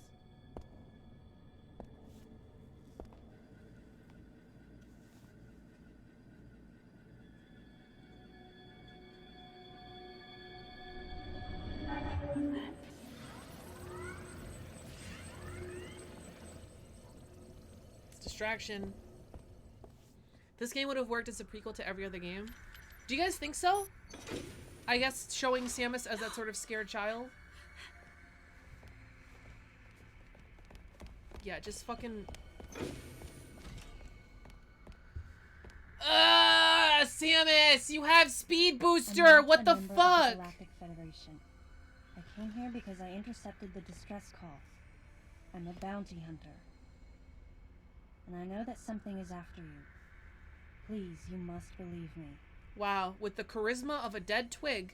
Distraction. This game would have worked as a prequel to every other game. Do you guys think so? I guess showing Samus as that sort of scared child. Yeah, just fucking... Samus! You have speed booster! What the fuck? Galactic Federation. I came here because I intercepted the distress call. I'm a bounty hunter. And I know that something is after you. Please, you must believe me. Wow, with the charisma of a dead twig.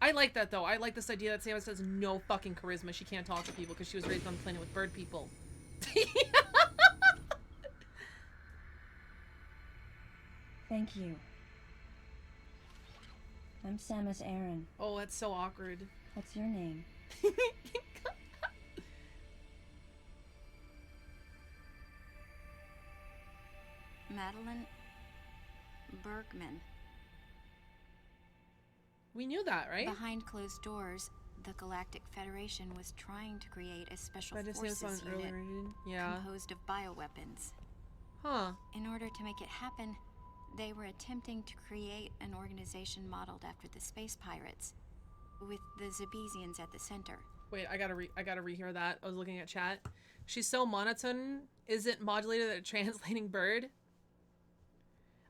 I like that, though. I like this idea that Samus has no fucking charisma. She can't talk to people because she was raised on the planet with bird people. Thank you. I'm Samus Aran. Oh, that's so awkward. What's your name? Madeline Bergman. We knew that, right? Behind closed doors, the Galactic Federation was trying to create a special forces unit yeah. composed of bioweapons. Huh. In order to make it happen, they were attempting to create an organization modeled after the space pirates, with the Zebesians at the center. Wait, I gotta rehear that. I was looking at chat. She's so monotone. Is it modulated at a translating bird?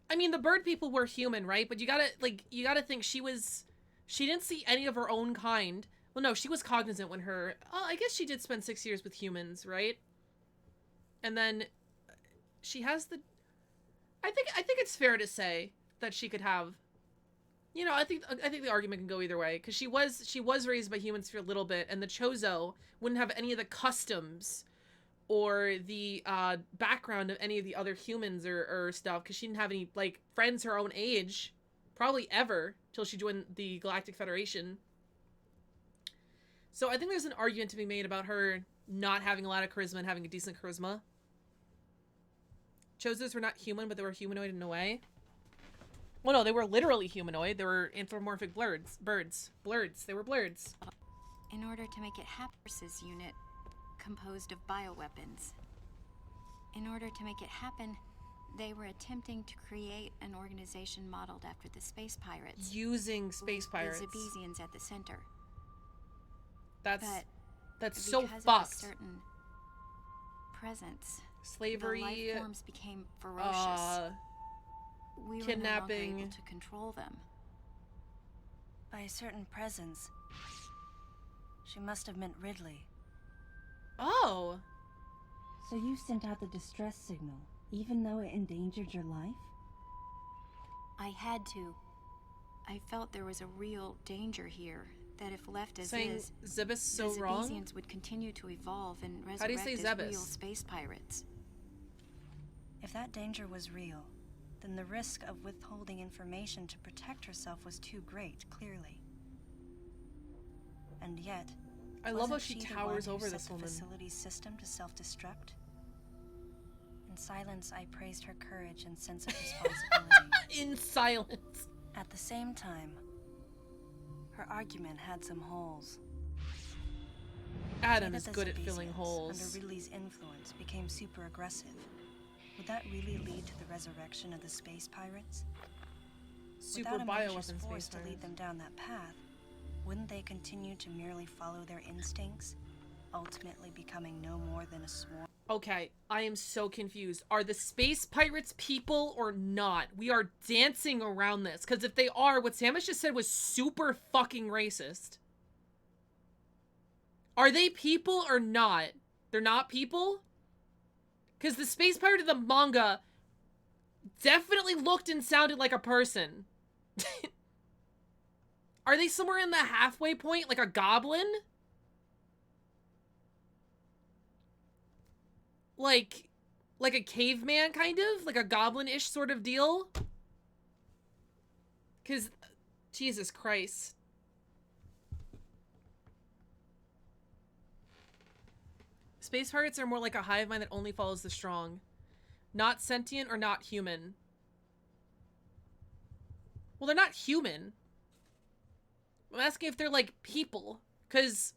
I mean, the bird people were human, right? But you gotta think she didn't see any of her own kind. Well, no, she was cognizant when I guess she did spend 6 years with humans, right? And then she has the, I think it's fair to say that she could have, you know, I think the argument can go either way, because she was raised by humans for a little bit, and the Chozo wouldn't have any of the customs or the background of any of the other humans or stuff, because she didn't have any, like, friends her own age, probably ever, till she joined the Galactic Federation. So I think there's an argument to be made about her not having a lot of charisma and having a decent charisma. Chozos were not human, but they were humanoid in a way. Well, no, they were literally humanoid. They were anthropomorphic birds. They were blurs. In order to make it happen, forces unit composed of bioweapons. In order to make it happen, they were attempting to create an organization modeled after the space pirates. Using space pirates. The Zebesians at the center. That's because so of fucked. a certain presence, Slavery, the life forms became ferocious. We were no longer kidnapping. able to control them. By a certain presence, she must have meant Ridley. Oh. So you sent out the distress signal, even though it endangered your life? I had to. I felt there was a real danger here, that if left as Saying is, Zebes so the wrong? Zebesians would continue to evolve and How do you resurrect say as Zebes? real space pirates. If that danger was real, then the risk of withholding information to protect herself was too great, clearly. And yet, I love how wasn't she the towers one who over set this the woman. facility's system to self-destruct? In silence, I praised her courage and sense of responsibility. In silence. At the same time, her argument had some holes. Adam Say is that the good at filling Zebesians, holes. Under Ridley's influence, became super aggressive. Would that really lead to the resurrection of the space pirates? Super Without a malicious bioweapon force space to lead pirates. them down that path, wouldn't they continue to merely follow their instincts, ultimately becoming no more than a swarm? Okay, I am so confused. Are the space pirates people or not? We are dancing around this, because if they are, what Samus just said was super fucking racist. Are they people or not? They're not people? Because the space pirate of the manga definitely looked and sounded like a person. Are they somewhere in the halfway point, like a goblin? Like a caveman, kind of? Like a goblin-ish sort of deal? Because, Jesus Christ. Space pirates are more like a hive mind that only follows the strong. Not sentient or not human. Well, they're not human. I'm asking if they're like people. Because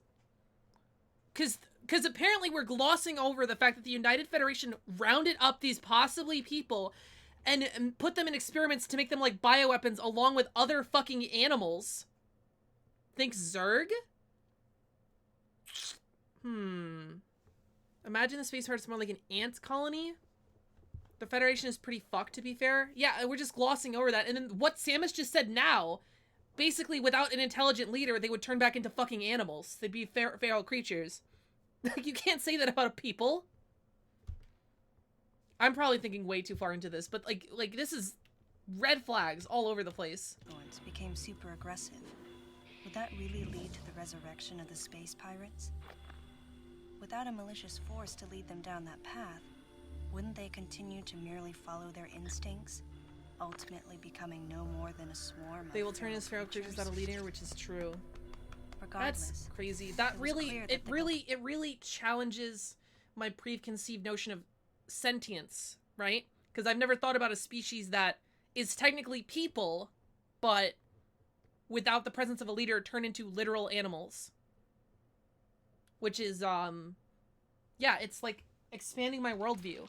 apparently we're glossing over the fact that the United Federation rounded up these possibly people and put them in experiments to make them like bioweapons along with other fucking animals. Think Zerg? Imagine the space pirates more like an ant colony. The Federation is pretty fucked, to be fair. Yeah, we're just glossing over that. And then what Samus just said now, basically without an intelligent leader, they would turn back into fucking animals. They'd be feral creatures. Like, you can't say that about a people. I'm probably thinking way too far into this, but like this is red flags all over the place. Became super aggressive. Would that really lead to the resurrection of the space pirates? Without a malicious force to lead them down that path, wouldn't they continue to merely follow their instincts, ultimately becoming no more than a swarm? They will turn as feral creatures without a leader, which is true. Regardless, that's crazy. That it really challenges my preconceived notion of sentience, right? Because I've never thought about a species that is technically people, but without the presence of a leader turn into literal animals. Which is, yeah, it's like expanding my worldview.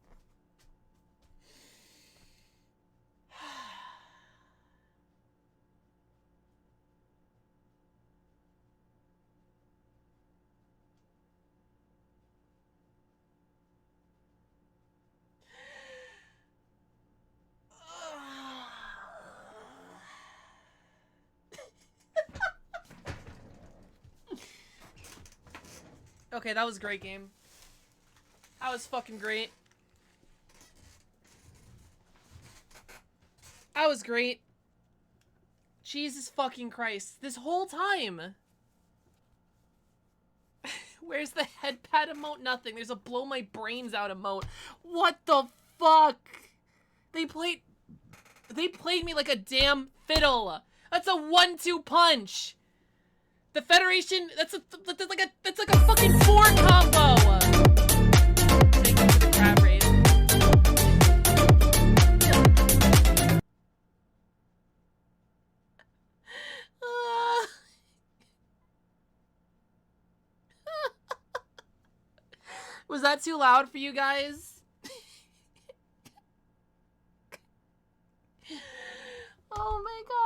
Okay, that was a great game. That was fucking great. That was great. Jesus fucking Christ. This whole time. Where's the headpad emote? Nothing. There's a blow my brains out emote. What the fuck? They played me like a damn fiddle. That's a 1-2 punch. The Federation, that's like a fucking 4 combo. Thank you for the grab raid. Was that too loud for you guys? Oh my god.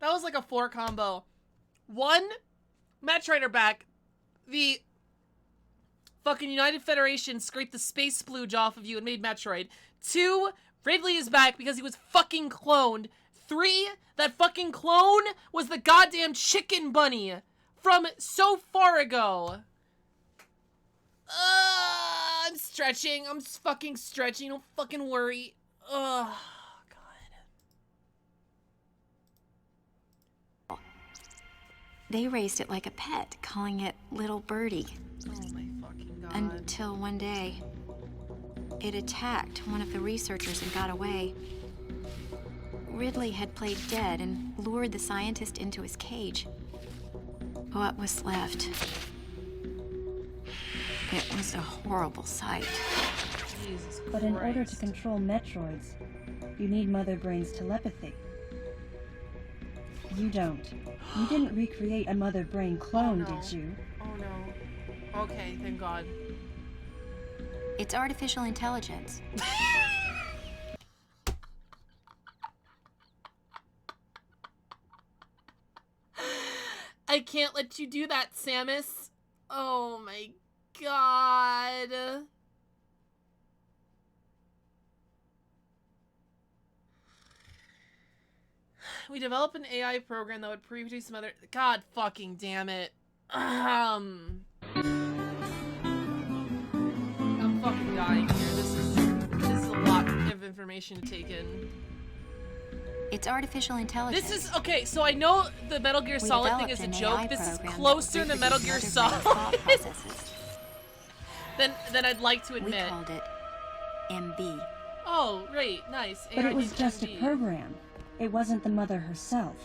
That was like a 4 combo. 1, Metroid are back. The fucking United Federation scraped the space splooge off of you and made Metroid. 2, Ridley is back because he was fucking cloned. 3, that fucking clone was the goddamn chicken bunny from so far ago. I'm stretching. I'm fucking stretching. Don't fucking worry. Ugh. They raised it like a pet, calling it Little Birdie. Oh my fucking god. Until one day, it attacked one of the researchers and got away. Ridley had played dead and lured the scientist into his cage. What was left? It was a horrible sight. Jesus Christ. But in order to control Metroids, you need Mother Brain's telepathy. You don't. You didn't recreate a Mother Brain clone, Oh, no. did you? Oh no. Okay, thank God. It's artificial intelligence. I can't let you do that, Samus. Oh my god. We developed an AI program that would pre-produce some other... God fucking damn it. I'm fucking dying here. This is a lot of information to take in. It's artificial intelligence. This is... Okay, so I know the Metal Gear We Solid thing is developed a an joke. AI This is program closer that to Metal Gear reproduces Mother Brain's Solid thought processes. than I'd like to We admit. called it MB. Oh, right. Nice. But it was AIDMG. just a program. It wasn't the mother herself.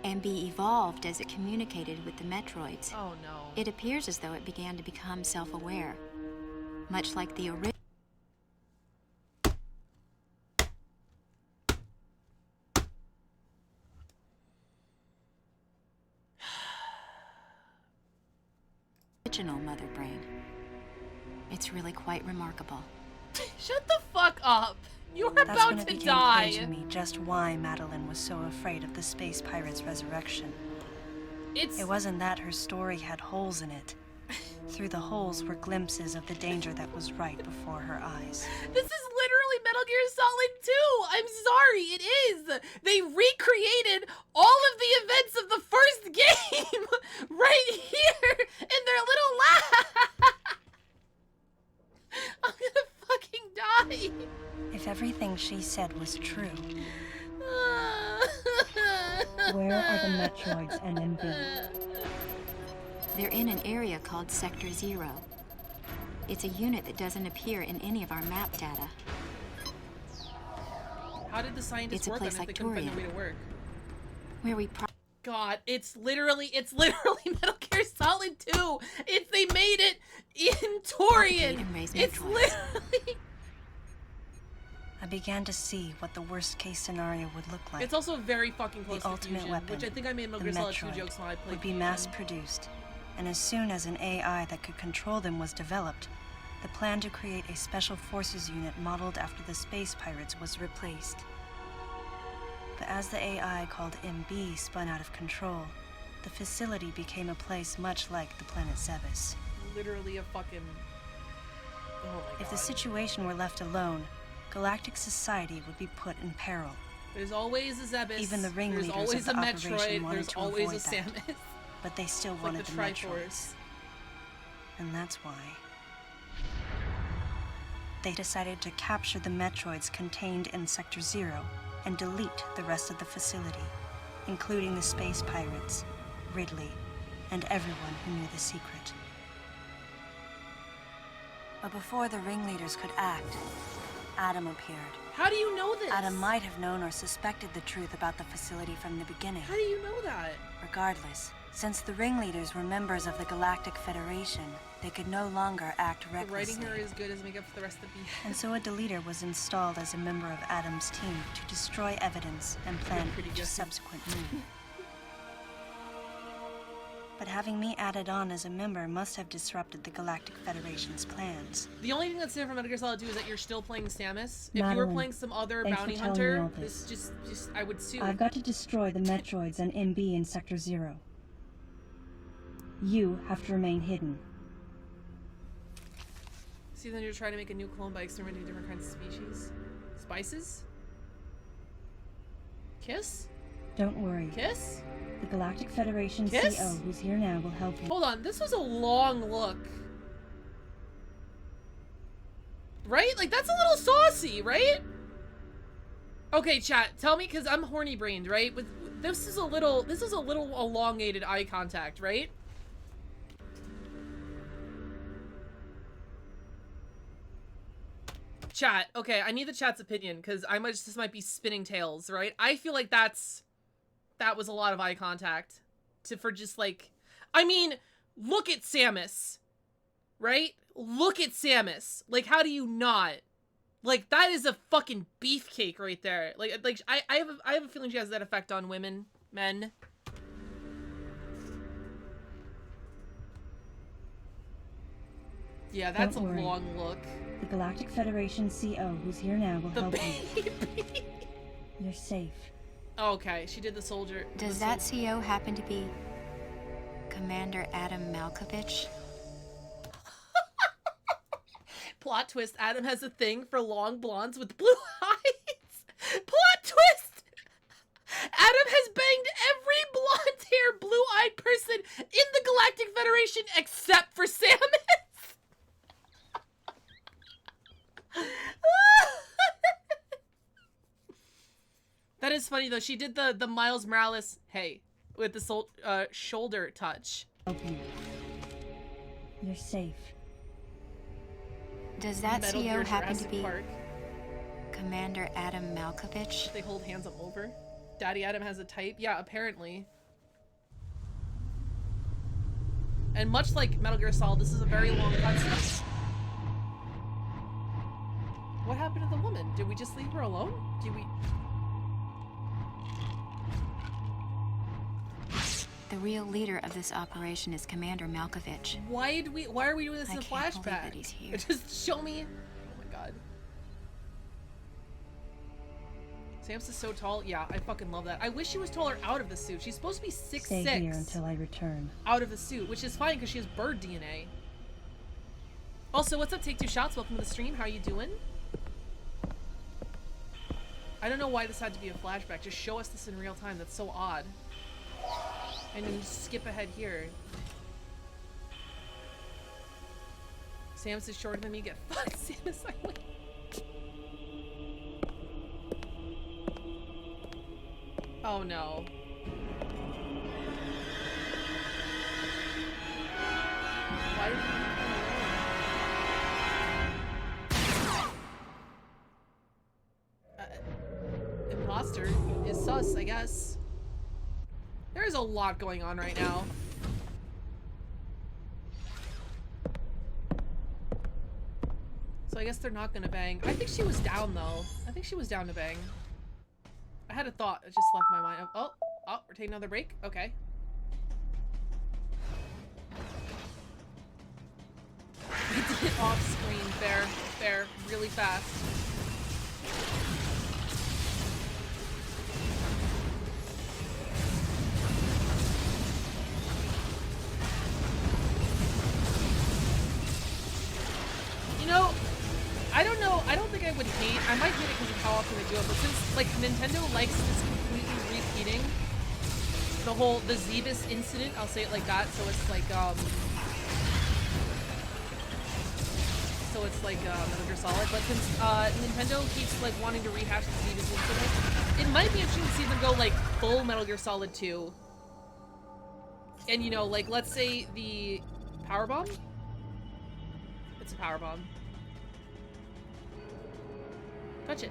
MB evolved as it communicated with the Metroids. Oh no. It appears as though it began to become self-aware, much like the original Mother Brain. It's really quite remarkable. Shut the fuck up. You're That's when about it to became die. clear to me just why Madeline was so afraid of the space pirate's resurrection. It wasn't that her story had holes in it. Through the holes were glimpses of the danger that was right before her eyes. This is literally Metal Gear Solid 2. I'm sorry, it is. They recreated all of the events of the first game right here in their little lab. I'm gonna fucking die. If everything she said was true, where are the Metroids and MB? They're in an area called Sector 0. It's a unit that doesn't appear in any of our map data. How did the scientists It's a work on it place if like they couldn't find a Torian, way to work? where we God, it's literally Metal Gear Solid 2. They made it in Torian. and raise It's Metroids. literally... I began to see what the worst case scenario would look like. It's also very fucking close The to ultimate fusion, weapon, which I think I made Metal the Gear Solid 2 Metroid, jokes when I played would be Fusion. mass-produced, and as soon as an AI that could control them was developed, the plan to create a special forces unit modeled after the space pirates was replaced. But as the AI called MB spun out of control, the facility became a place much like the planet Zebes. literally a fucking... Oh my god. If the situation were left alone, galactic society would be put in peril. There's always a Zebus. Even the ringleaders there's always of the a operation Metroid. wanted There's to always avoid a Samus. that. But they still It's wanted like the the Triforce. Metroids. And that's why they decided to capture the Metroids contained in Sector 0 and delete the rest of the facility, including the space pirates, Ridley, and everyone who knew the secret. But before the ringleaders could act, Adam appeared. How do you know this? Adam might have known or suspected the truth about the facility from the beginning. How do you know that? Regardless, since the ringleaders were members of the Galactic Federation, they could no longer act The recklessly. writing here is good as make up for the rest of the beat. And so a deleter was installed as a member of Adam's team to destroy evidence and plan each subsequent move. But having me added on as a member must have disrupted the Galactic Federation's plans. The only thing that's different from Metal Gear Solid 2 is that you're still playing Samus. If you were Madeline, playing some other thanks bounty for telling me hunter, all this. this just I would sue. I've got to destroy the Metroids and MB in Sector 0. You have to remain hidden. See, then you're trying to make a new clone by experimenting different kinds of species. Spices? Kiss? Don't worry. Kiss? The Galactic Federation Kiss? CO who's here now will help you. Hold on, this was a long look. Right? Like, that's a little saucy, right? Okay, chat, tell me, because I'm horny brained, right? This is a little elongated eye contact, right? Chat, okay, I need the chat's opinion, because this might be spinning tails, right? I feel like that was a lot of eye contact for just like, I mean, look at Samus, right? Look at Samus. Like, how do you not? Like, that is a fucking beefcake right there. Like I have a feeling she has that effect on women, men. Yeah, that's a Don't worry. long look. The Galactic Federation CO who's here now will help you. You're safe. Okay, she did the soldier. Does that CO happen to be Commander Adam Malkovich? Plot twist, Adam has a thing for long blondes with blue eyes. Plot twist! Adam has banged every blonde-haired, blue-eyed person in the Galactic Federation except for Samus. That is funny though. She did the Miles Morales hey with the shoulder touch. Okay. You're safe. Does that Metal CO Gear happen to Jurassic be Park. Commander Adam Malkovich? They hold hands up over. Daddy Adam has a type. Yeah, apparently. And much like Metal Gear Solid, this is a very long cutscene. What happened to the woman? Did we just leave her alone? Did we? The real leader of this operation is Commander Malkovich. Why are we doing this in a can't believe flashback? that he's here. Just show me. Oh my god. Samus is so tall. Yeah, I fucking love that. I wish she was taller out of the suit. She's supposed to be 6'6". Stay here until I return. Out of the suit, which is fine because she has bird DNA. Also, what's up, Take Two Shots? Welcome to the stream. How you doing? I don't know why this had to be a flashback. Just show us this in real time. That's so odd. And then skip ahead here. Samus is shorter than me. Get fucked, Samus. I win. Oh no. Why did he imposter is sus, I guess. There's a lot going on right now. So I guess they're not gonna bang. I think she was down though. I think she was down to bang. I had a thought, it just left my mind. Oh, we're taking another break? Okay. We did it off screen, fair, really fast. often they do it, but since like Nintendo likes this completely repeating the Zebus incident, I'll say it like that, so it's like Metal Gear Solid, but since Nintendo keeps like wanting to rehash the Zebus incident, it might be interesting to see them go like full Metal Gear Solid 2. And you know, like let's say the power bomb? It's a power bomb. Touch it.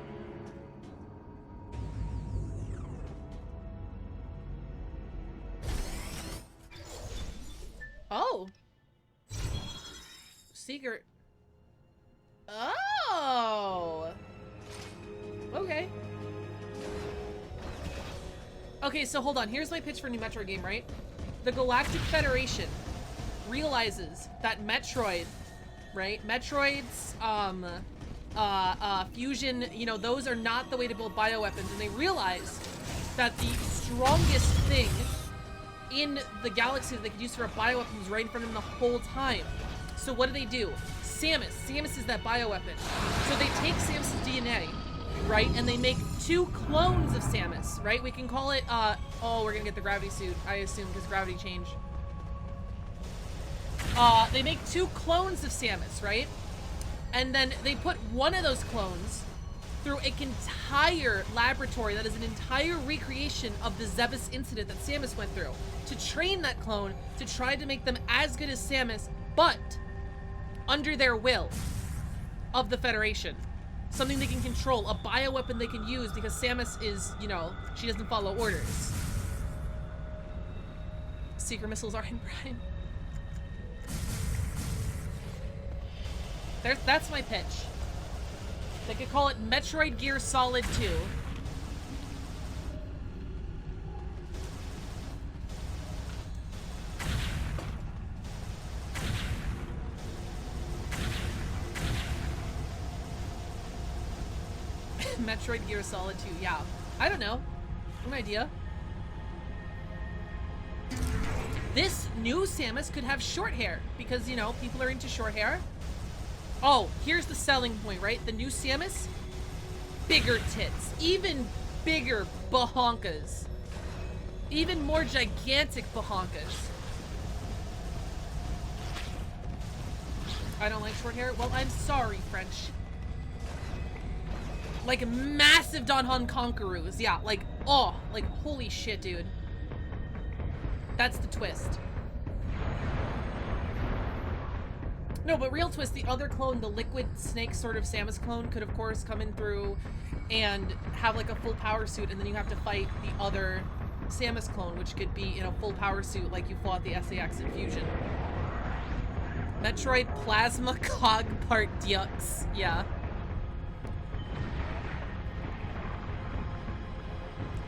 Oh. Secret. Oh. Okay. Okay, so hold on. Here's my pitch for a new Metroid game, right? The Galactic Federation realizes that Metroid, right? Metroid's, fusion, you know, those are not the way to build bioweapons, and they realize that the strongest thing in the galaxy that they could use for a bioweapon was right in front of them the whole time. So what do? Samus is that bioweapon. So they take Samus's DNA, right, and they make 2 clones of Samus, right? We can call it, oh, we're gonna get the gravity suit, I assume, because gravity change. They make 2 clones of Samus, right? And then they put one of those clones through an entire laboratory that is an entire recreation of the Zebus incident that Samus went through, to train that clone to try to make them as good as Samus, but under their will of the Federation. Something they can control, a bioweapon they can use, because Samus is, you know, she doesn't follow orders. Secret missiles are in Prime. That's my pitch. They could call it Metroid Gear Solid 2. Metroid Gear Solid 2, yeah. I don't know. An idea. This new Samus could have short hair, because, you know, people are into short hair. Oh, here's the selling point, right? The new Samus, bigger tits, even bigger bahonkas, even more gigantic bahonkas. I don't like short hair. Well, I'm sorry, French. Like massive Donhon Conquerors, yeah. Like, oh, like holy shit, dude. That's the twist. No, but real twist, the other clone, the liquid snake sort of Samus clone, could of course come in through and have like a full power suit, and then you have to fight the other Samus clone, which could be in a full power suit like you fought the SAX in Fusion. Metroid Plasma Cog Part Dux, yeah.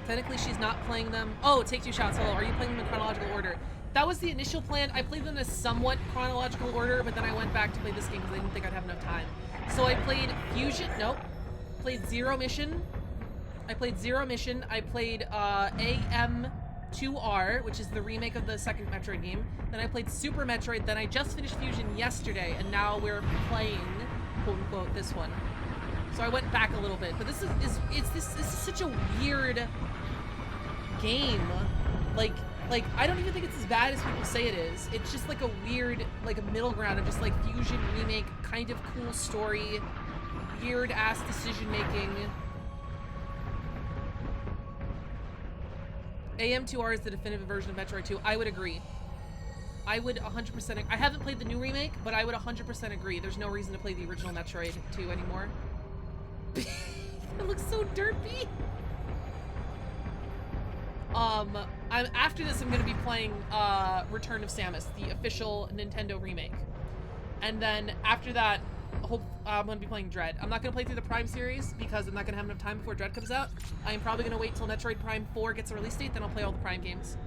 Technically, she's not playing them. Oh, Take 2 Shots. Hello, are you playing them in chronological order? That was the initial plan. I played them in a somewhat chronological order, but then I went back to play this game because I didn't think I'd have enough time. So I played Fusion. Nope. Played Zero Mission. I played Zero Mission. I played AM2R, which is the remake of the second Metroid game. Then I played Super Metroid. Then I just finished Fusion yesterday, and now we're playing, quote unquote, this one. So I went back a little bit, but this is such a weird game. Like I don't even think it's as bad as people say it is. It's just like a weird, like a middle ground of just like Fusion remake, kind of cool story, weird ass decision making. AM2R is the definitive version of Metroid 2. I would agree. I would 100%. I haven't played the new remake, but I would 100% agree. There's no reason to play the original Metroid 2 anymore. It looks so derpy. After this, I'm gonna be playing Return of Samus, the official Nintendo remake, and then after that, I'm gonna be playing Dread. I'm not gonna play through the Prime series because I'm not gonna have enough time before Dread comes out. I am probably gonna wait till Metroid Prime 4 gets a release date, then I'll play all the Prime games.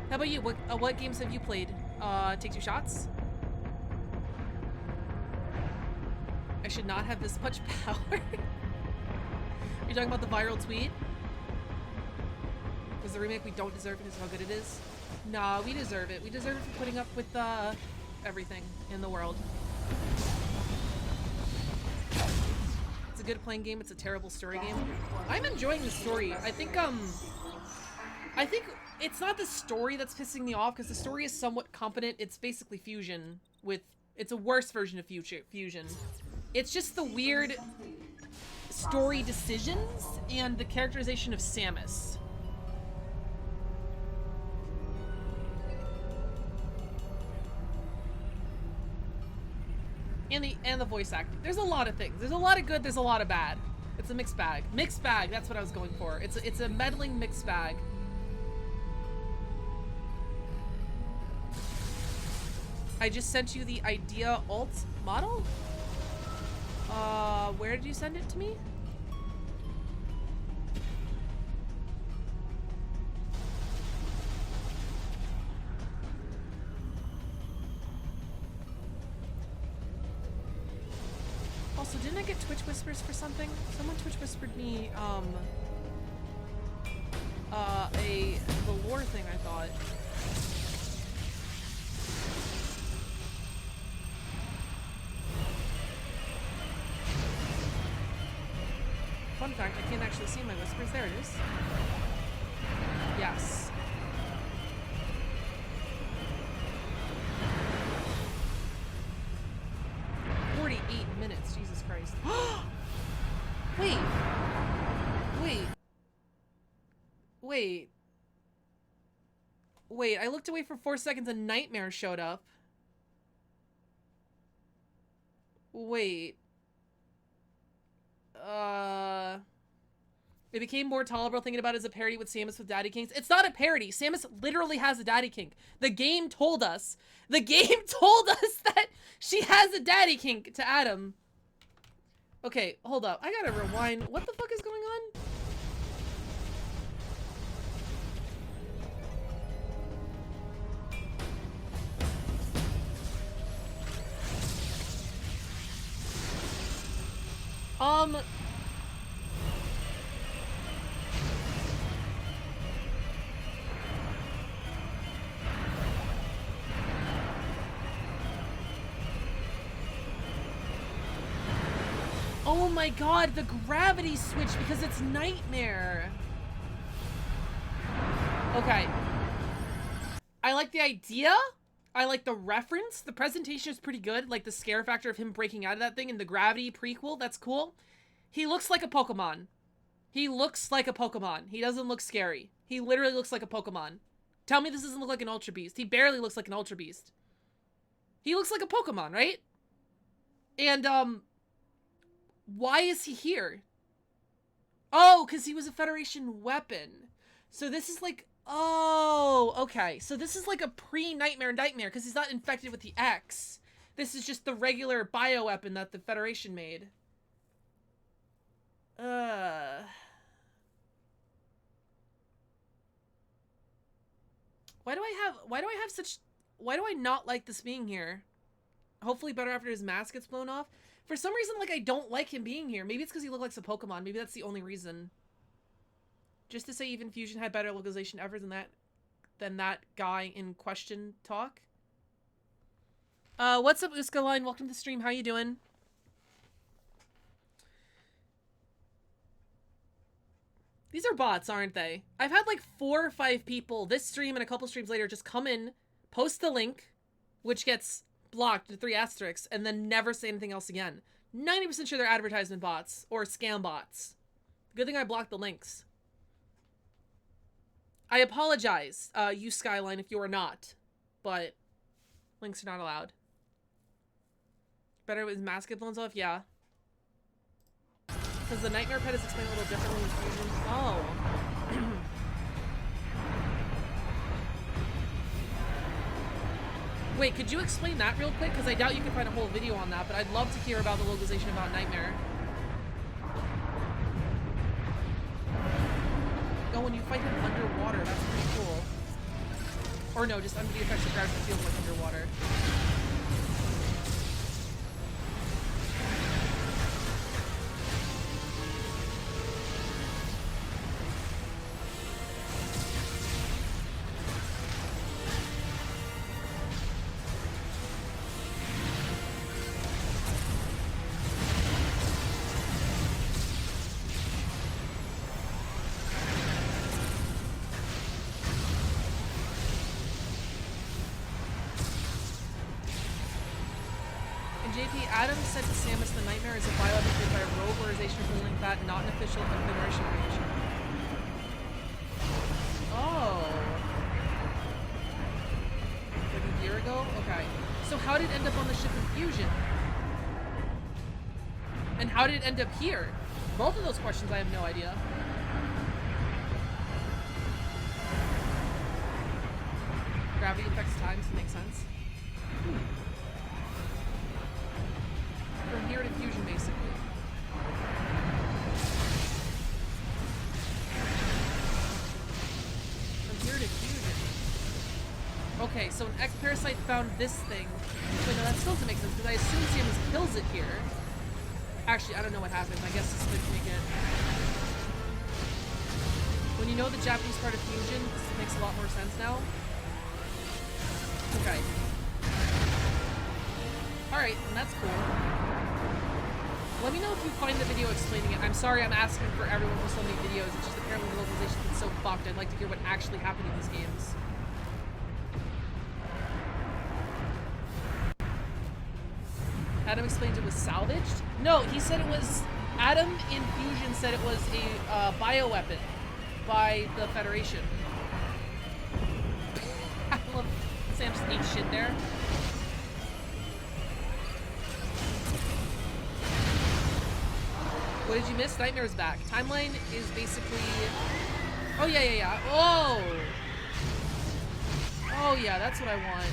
How about you? What games have you played? Take 2 Shots? I should not have this much power. Are you talking about the viral tweet? Was the remake we don't deserve because of how good it is? Nah, we deserve it. We deserve it for putting up with everything in the world. it's a good playing game. It's a terrible story game. I'm enjoying the story. I think it's not the story that's pissing me off, because the story is somewhat competent. It's basically Fusion with, it's a worse version of Fusion. It's just the weird story decisions and the characterization of Samus. And the voice acting. There's a lot of things. There's a lot of good, there's a lot of bad. It's a mixed bag. Mixed bag, that's what I was going for. It's a meddling mixed bag. I just sent you the idea alt model? Where did you send it to me? Also, didn't I get Twitch whispers for something? Someone Twitch whispered me, the lore thing, I thought. Fun fact, I can't actually see my whispers. There it is. Yes. Minutes, Jesus Christ. Wait. Wait, I looked away for 4 seconds and Nightmare showed up. Wait. It became more tolerable thinking about it as a parody with Samus with Daddy Kings. It's not a parody. Samus literally has a Daddy King. The game told us. The game told us that she has a Daddy King to Adam. Okay, hold up. I gotta rewind. What the fuck is going on? Oh my god, the gravity switch, because it's Nightmare. Okay. I like the idea. I like the reference. The presentation is pretty good. Like the scare factor of him breaking out of that thing in the gravity prequel. That's cool. He looks like a Pokemon. He looks like a Pokemon. He doesn't look scary. He literally looks like a Pokemon. Tell me this doesn't look like an Ultra Beast. He barely looks like an Ultra Beast. He looks like a Pokemon, right? And, why is he here? Oh, because he was a Federation weapon. So this is like, oh, okay. So this is like a pre-Nightmare because he's not infected with the X. This is just the regular bioweapon that the Federation made. Why do I not like this being here? Hopefully better after his mask gets blown off. For some reason, like, I don't like him being here. Maybe it's because he looks like a Pokemon. Maybe that's the only reason. Just to say even Fusion had better localization ever than that guy in question talk. What's up, Uskaline? Welcome to the stream. How you doing? These are bots, aren't they? I've had like 4 or 5 people this stream and a couple streams later just come in, post the link, which gets blocked to 3 asterisks, and then never say anything else again. 90% sure they're advertisement bots or scam bots. Good thing I blocked the links. I apologize, you Skyline, if you are not, but links are not allowed. Better with mask get blown off? Yeah. Because the Nightmare Pet is explained a little differently in Fusion. Oh. Wait, could you explain that real quick? Because I doubt you can find a whole video on that, but I'd love to hear about the localization about Nightmare. Oh, when you fight him underwater, that's pretty cool. Or no, just under the effects of gravity feels like underwater. JP, Adam said to Samus the nightmare is a bioweapon created by a rogue organization or something like that, not an official Federation creation. Oh. Like a year ago? Okay. So how did it end up on the ship in Fusion? And how did it end up here? Both of those questions I have no idea. Gravity affects time, so it makes sense. From here to Fusion, basically. From here to Fusion. Okay, so an X-Parasite found this thing. Wait, no, that still doesn't make sense, because I assume Samus kills it here. Actually, I don't know what happened. I guess this could make it... When you know the Japanese part of Fusion, this makes a lot more sense now. Okay. Alright, and that's cool. Let me know if you find the video explaining it. I'm sorry I'm asking for everyone for so many videos. It's just apparently the localization's been so fucked. I'd like to hear what actually happened in these games. Adam explained it was salvaged? No, he said it was... Adam in Fusion said it was a bioweapon by the Federation. I love... Sam just ate shit there. What did you miss? Nightmare's back. Timeline is basically... Oh, yeah. Oh! Oh, yeah, that's what I want.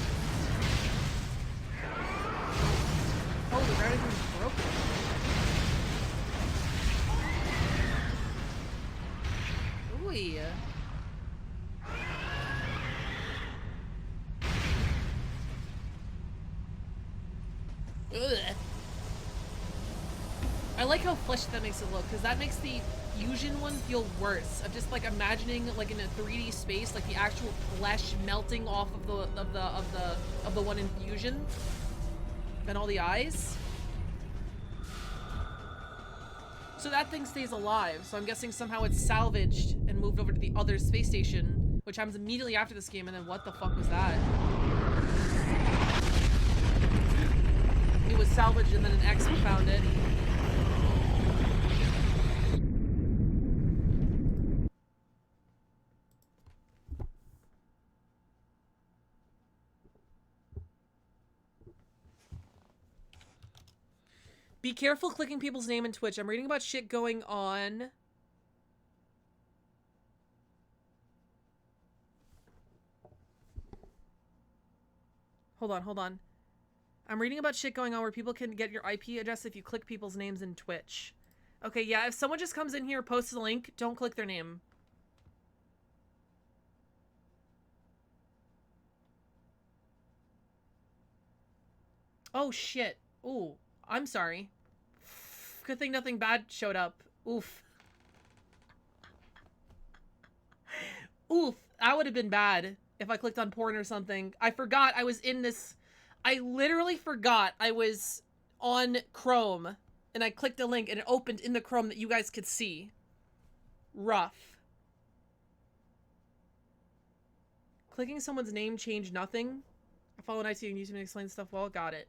Oh, the routing is broken. Ooh. Ugh. I like how fleshy that makes it look, because that makes the Fusion one feel worse. I'm just like imagining like in a 3D space, like the actual flesh melting off of the one in Fusion. And all the eyes. So that thing stays alive, so I'm guessing somehow it's salvaged and moved over to the other space station, which happens immediately after this game, and then what the fuck was that? It was salvaged and then an X found it. Be careful clicking people's name in Twitch. I'm reading about shit going on. Hold on. I'm reading about shit going on where people can get your IP address if you click people's names in Twitch. Okay, yeah, if someone just comes in here, posts a link, don't click their name. Oh, shit. Ooh, I'm sorry. Good thing nothing bad showed up. Oof. Oof. That would have been bad if I clicked on porn or something. I forgot I was in this... I literally forgot I was on Chrome and I clicked a link and it opened in the Chrome that you guys could see. Rough. Clicking someone's name changed nothing. I follow an IT and YouTube and explain stuff well. Got it.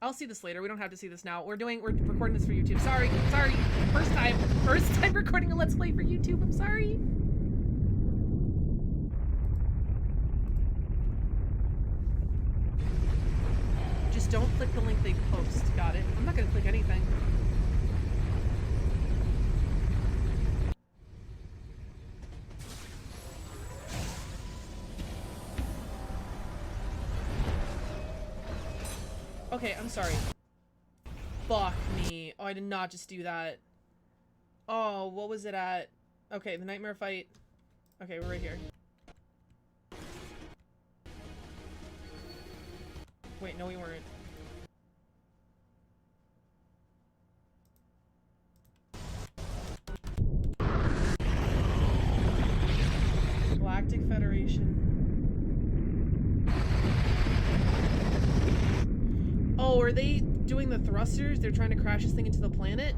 I'll see this later. We don't have to see this now. We're recording this for YouTube. Sorry. First time recording a Let's Play for YouTube. I'm sorry. Just don't click the link they post. Got it. I'm not gonna click anything. Okay, I'm sorry. Fuck me. Oh, I did not just do that. Oh, what was it at? Okay, the nightmare fight. Okay, we're right here. Wait, no we weren't. Galactic Federation. Oh, are they doing the thrusters? They're trying to crash this thing into the planet?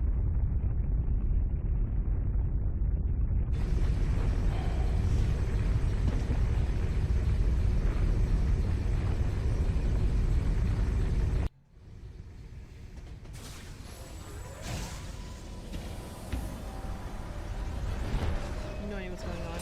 going on.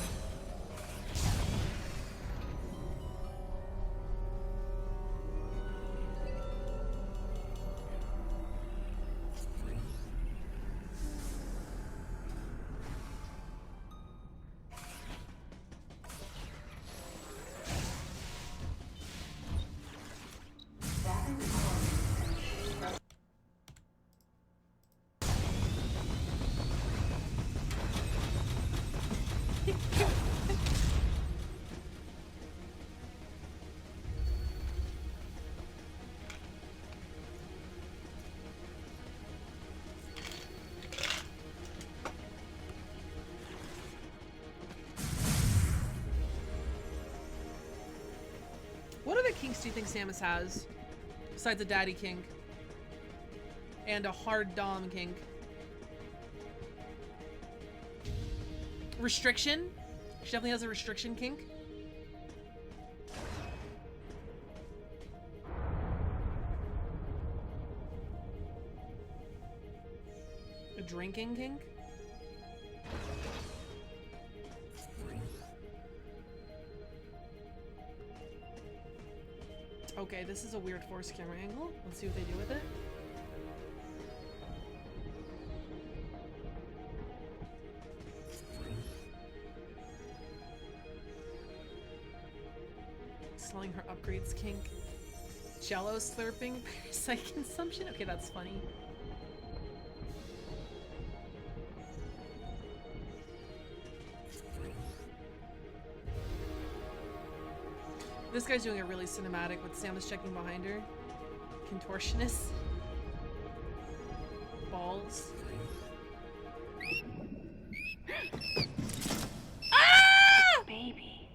What other kinks do you think Samus has? Besides a daddy kink. And a hard dom kink. Restriction? She definitely has a restriction kink. A drinking kink? Okay, this is a weird forced camera angle. Let's see what they do with it. Slowing her upgrades kink. Jello slurping, parasite consumption. Okay, that's funny. This guy's doing a really cinematic with Samus checking behind her. Contortionist. Balls. Ah! Baby.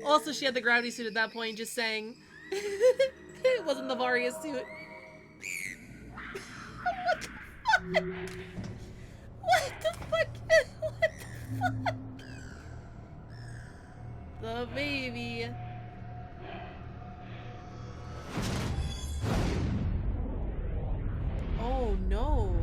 Also, she had the gravity suit at that point, just saying. It wasn't the Varia suit. What the fuck? What the fuck? The baby. Oh no.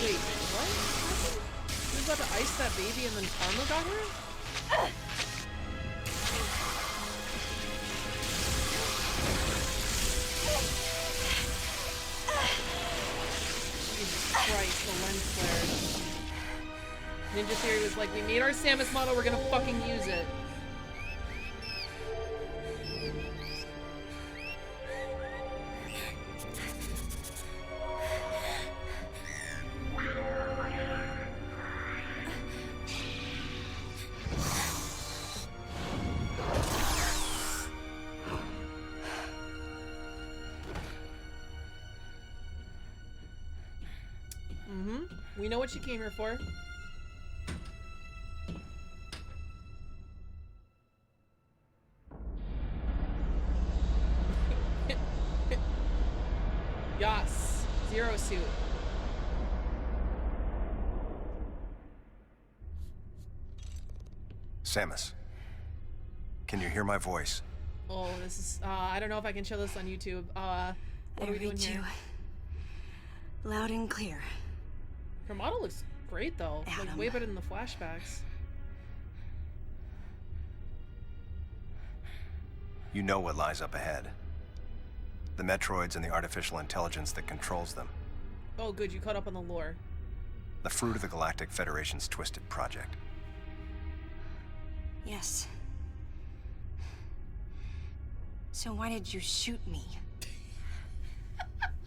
Wait, what happened? She was about to ice that baby and then Karma got her? Jesus Christ, the lens flare. Ninja Theory was like, we made our Samus model, we're gonna fucking use it. We know what you came here for. Yas. Zero suit. Samus, can you hear my voice? Oh, this is, I don't know if I can show this on YouTube. What are we doing here? Loud and clear. Her model looks great though. Like way better than the flashbacks. You know what lies up ahead. The Metroids and the artificial intelligence that controls them. Oh good, you caught up on the lore. The fruit of the Galactic Federation's twisted project. Yes. So why did you shoot me?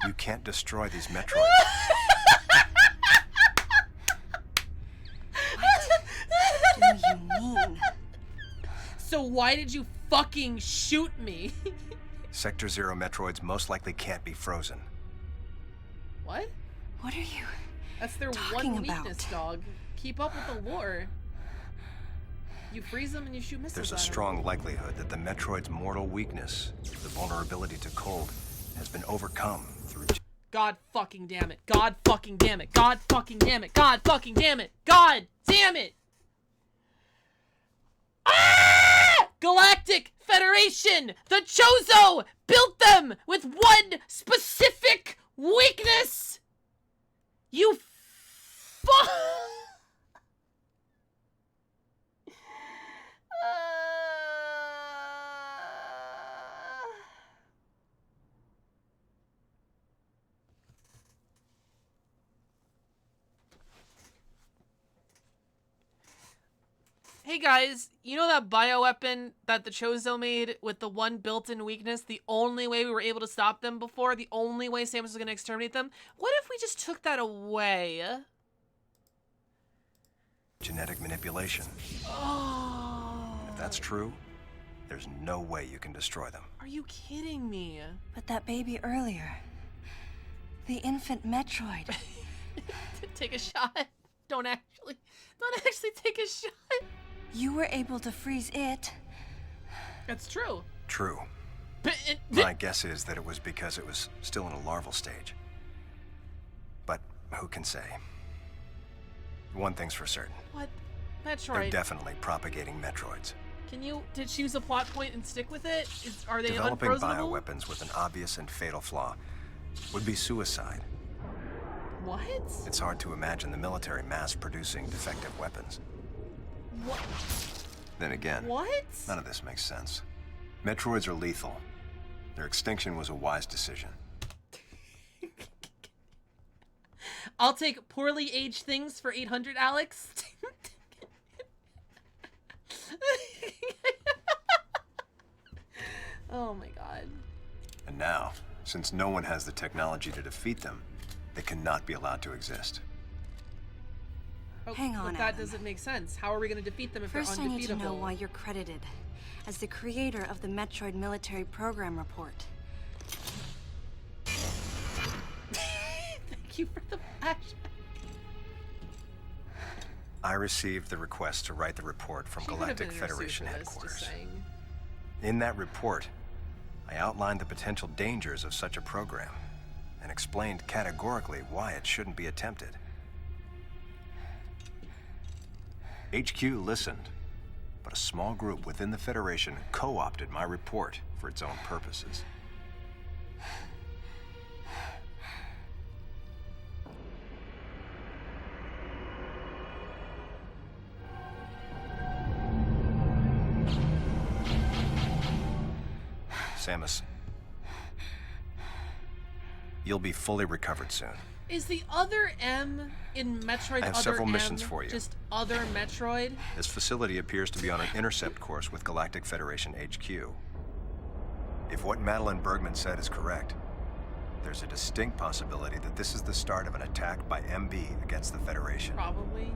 You can't destroy these Metroids. What do you mean? So why did you fucking shoot me? Sector Zero Metroids most likely can't be frozen. What? What are you That's their talking one weakness, about? dog. Keep up with the lore. You freeze them and you shoot missiles There's a at 'em. strong likelihood that the Metroid's mortal weakness, the vulnerability to cold, has been overcome through... God fucking damn it. God fucking damn it. God fucking damn it. God fucking damn it. God damn it. Ah! Galactic Federation! The Chozo built them with one specific weakness! You fuck! Hey guys, you know that bioweapon that the Chozo made with the one built-in weakness? The only way we were able to stop them before, the only way Samus was going to exterminate them? What if we just took that away? Genetic manipulation. Oh. If that's true, there's no way you can destroy them. Are you kidding me? But that baby earlier, the infant Metroid. Take a shot. Don't actually take a shot. You were able to freeze it. That's true. True. My guess is that it was because it was still in a larval stage. But who can say? One thing's for certain. What? They're Metroid. definitely propagating Metroids. Did she use a plot point and stick with it? Are they Developing unfrozenable? bioweapons with an obvious and fatal flaw would be suicide. What? It's hard to imagine the military mass-producing defective weapons. What? Then again, What? none of this makes sense. Metroids are lethal. Their extinction was a wise decision. I'll take poorly aged things for 800, Alex. Oh my god. And now, since no one has the technology to defeat them, they cannot be allowed to exist. Oh, Hang on, but that Adam. doesn't make sense. How are we going to defeat them if First, they're I need to undefeatable? know why you're credited as the creator of the Metroid Military Program Report. Thank you for the flashback. I received the request to write the report from She could have Galactic been in her suit Federation for this, headquarters. just saying. In that report, I outlined the potential dangers of such a program and explained categorically why it shouldn't be attempted. HQ listened, but a small group within the Federation co-opted my report for its own purposes. Samus, you'll be fully recovered soon. Is the other M in Metroid I have other several M missions for you. just other Metroid? This facility appears to be on an intercept course with Galactic Federation HQ. If what Madeline Bergman said is correct, there's a distinct possibility that this is the start of an attack by MB against the Federation. Probably.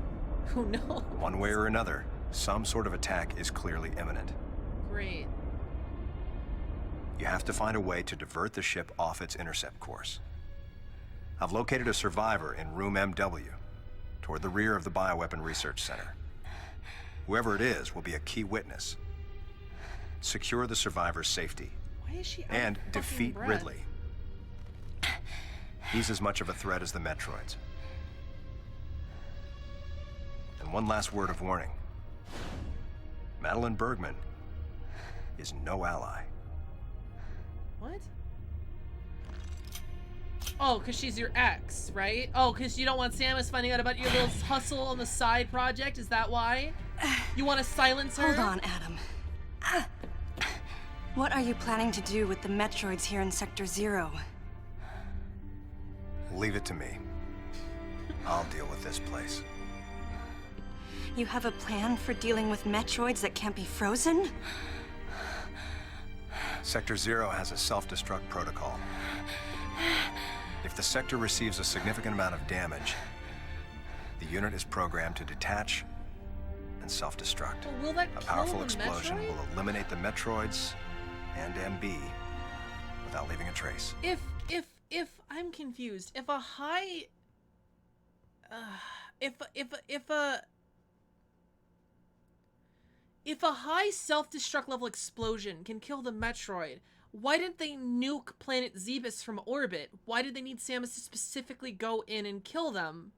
Who knows? One way or another, some sort of attack is clearly imminent. Great. You have to find a way to divert the ship off its intercept course. I've located a survivor in room MW, toward the rear of the Bioweapon Research Center. Whoever it is will be a key witness. Secure the survivor's safety. Why is she out And of fucking defeat breath? Ridley. He's as much of a threat as the Metroids. And one last word of warning. Madeline Bergman is no ally. What? Oh, because she's your ex, right? Oh, because you don't want Samus finding out about your little hustle on the side project? Is that why? You want to silence her? Hold on, Adam. What are you planning to do with the Metroids here in Sector 0? Leave it to me. I'll deal with this place. You have a plan for dealing with Metroids that can't be frozen? Sector 0 has a self-destruct protocol. If the sector receives a significant amount of damage, the unit is programmed to detach and self-destruct. Well, will that A powerful kill the explosion Metroid? will eliminate the Metroids and MB without leaving a trace. If I'm confused, if a high, if a high self-destruct level explosion can kill the Metroid, Why didn't they nuke planet Zebus from orbit? Why did they need Samus to specifically go in and kill them?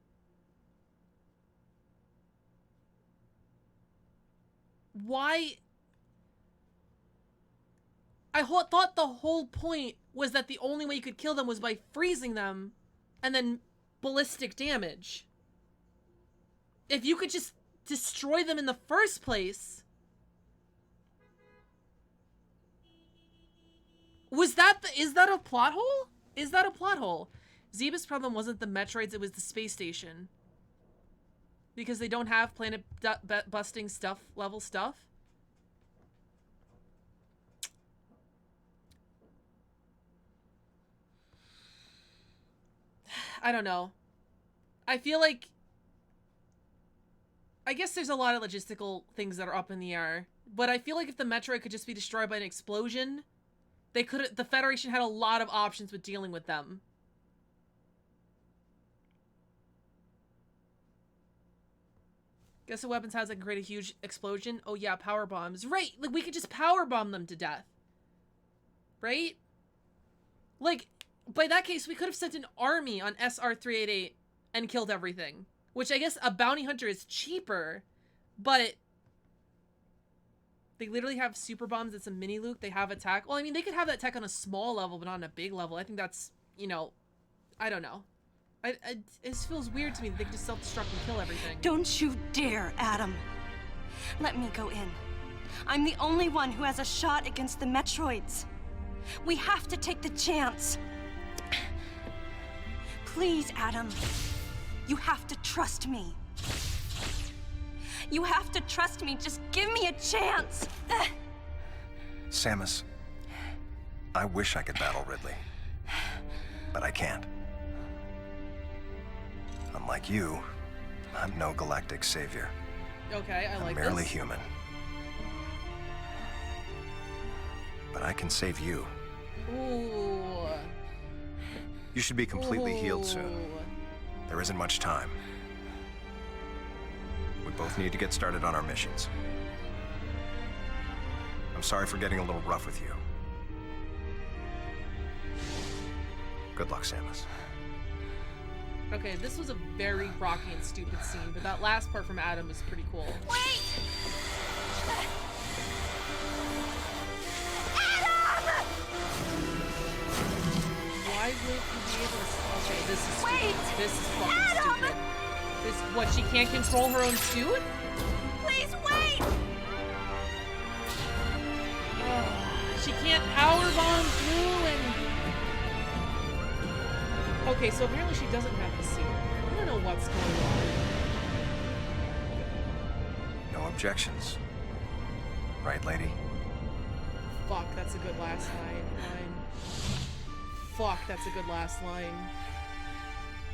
Why? Thought the whole point was that the only way you could kill them was by freezing them and then ballistic damage. If you could just destroy them in the first place... is that a plot hole? Is that a plot hole? Zebus' problem wasn't the Metroids, it was the space station. Because they don't have planet busting stuff, level stuff? I don't know. I feel like... I guess there's a lot of logistical things that are up in the air. But I feel like if the Metroid could just be destroyed by an explosion... the Federation had a lot of options with dealing with them. Guess the weapons has like create a huge explosion? Oh yeah, power bombs. Right, like we could just power bomb them to death. Right? Like, by that case, we could have sent an army on SR-388 and killed everything. Which I guess a bounty hunter is cheaper, but... they literally have super bombs. It's a mini Luke. They have attack. Well, I mean, they could have that attack on a small level, but not on a big level. I think that's, you know, I don't know. It feels weird to me that they can just self-destruct and kill everything. Don't you dare, Adam. Let me go in. I'm the only one who has a shot against the Metroids. We have to take the chance. Please, Adam. You have to trust me. You have to trust me. Just give me a chance. Samus, I wish I could battle Ridley, but I can't. Unlike you, I'm no galactic savior. Okay, I like I'm merely this. human. But I can save you. Ooh. You should be completely healed soon. There isn't much time. We both need to get started on our missions. I'm sorry for getting a little rough with you. Good luck, Samus. Okay, this was a very rocky and stupid scene, but that last part from Adam was pretty cool. Wait! Adam! Why would you be able to... Okay, this is stupid. Wait! This is fucking Adam! stupid. This... What, she can't control her own suit? Please wait! She can't powerbomb through and... Okay, so apparently she doesn't have the suit. I don't know what's going on. No objections. Right, lady? Fuck, that's a good last line. Fuck, that's a good last line.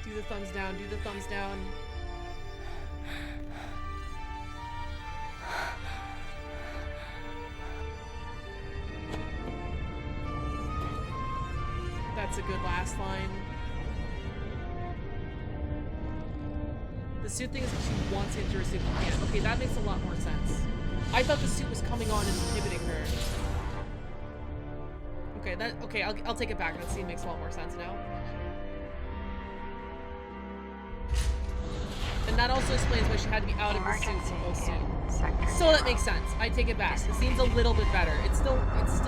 Do the thumbs down, do the thumbs down. That's a good last line. The suit thing is that she wants to enter a suit but can't. Okay, that makes a lot more sense. I thought the suit was coming on and inhibiting her. Okay, I'll take it back. That scene makes a lot more sense now. And that also explains why she had to be out of the suit so soon. So that makes sense. I take it back. The scene's a little bit better. It's still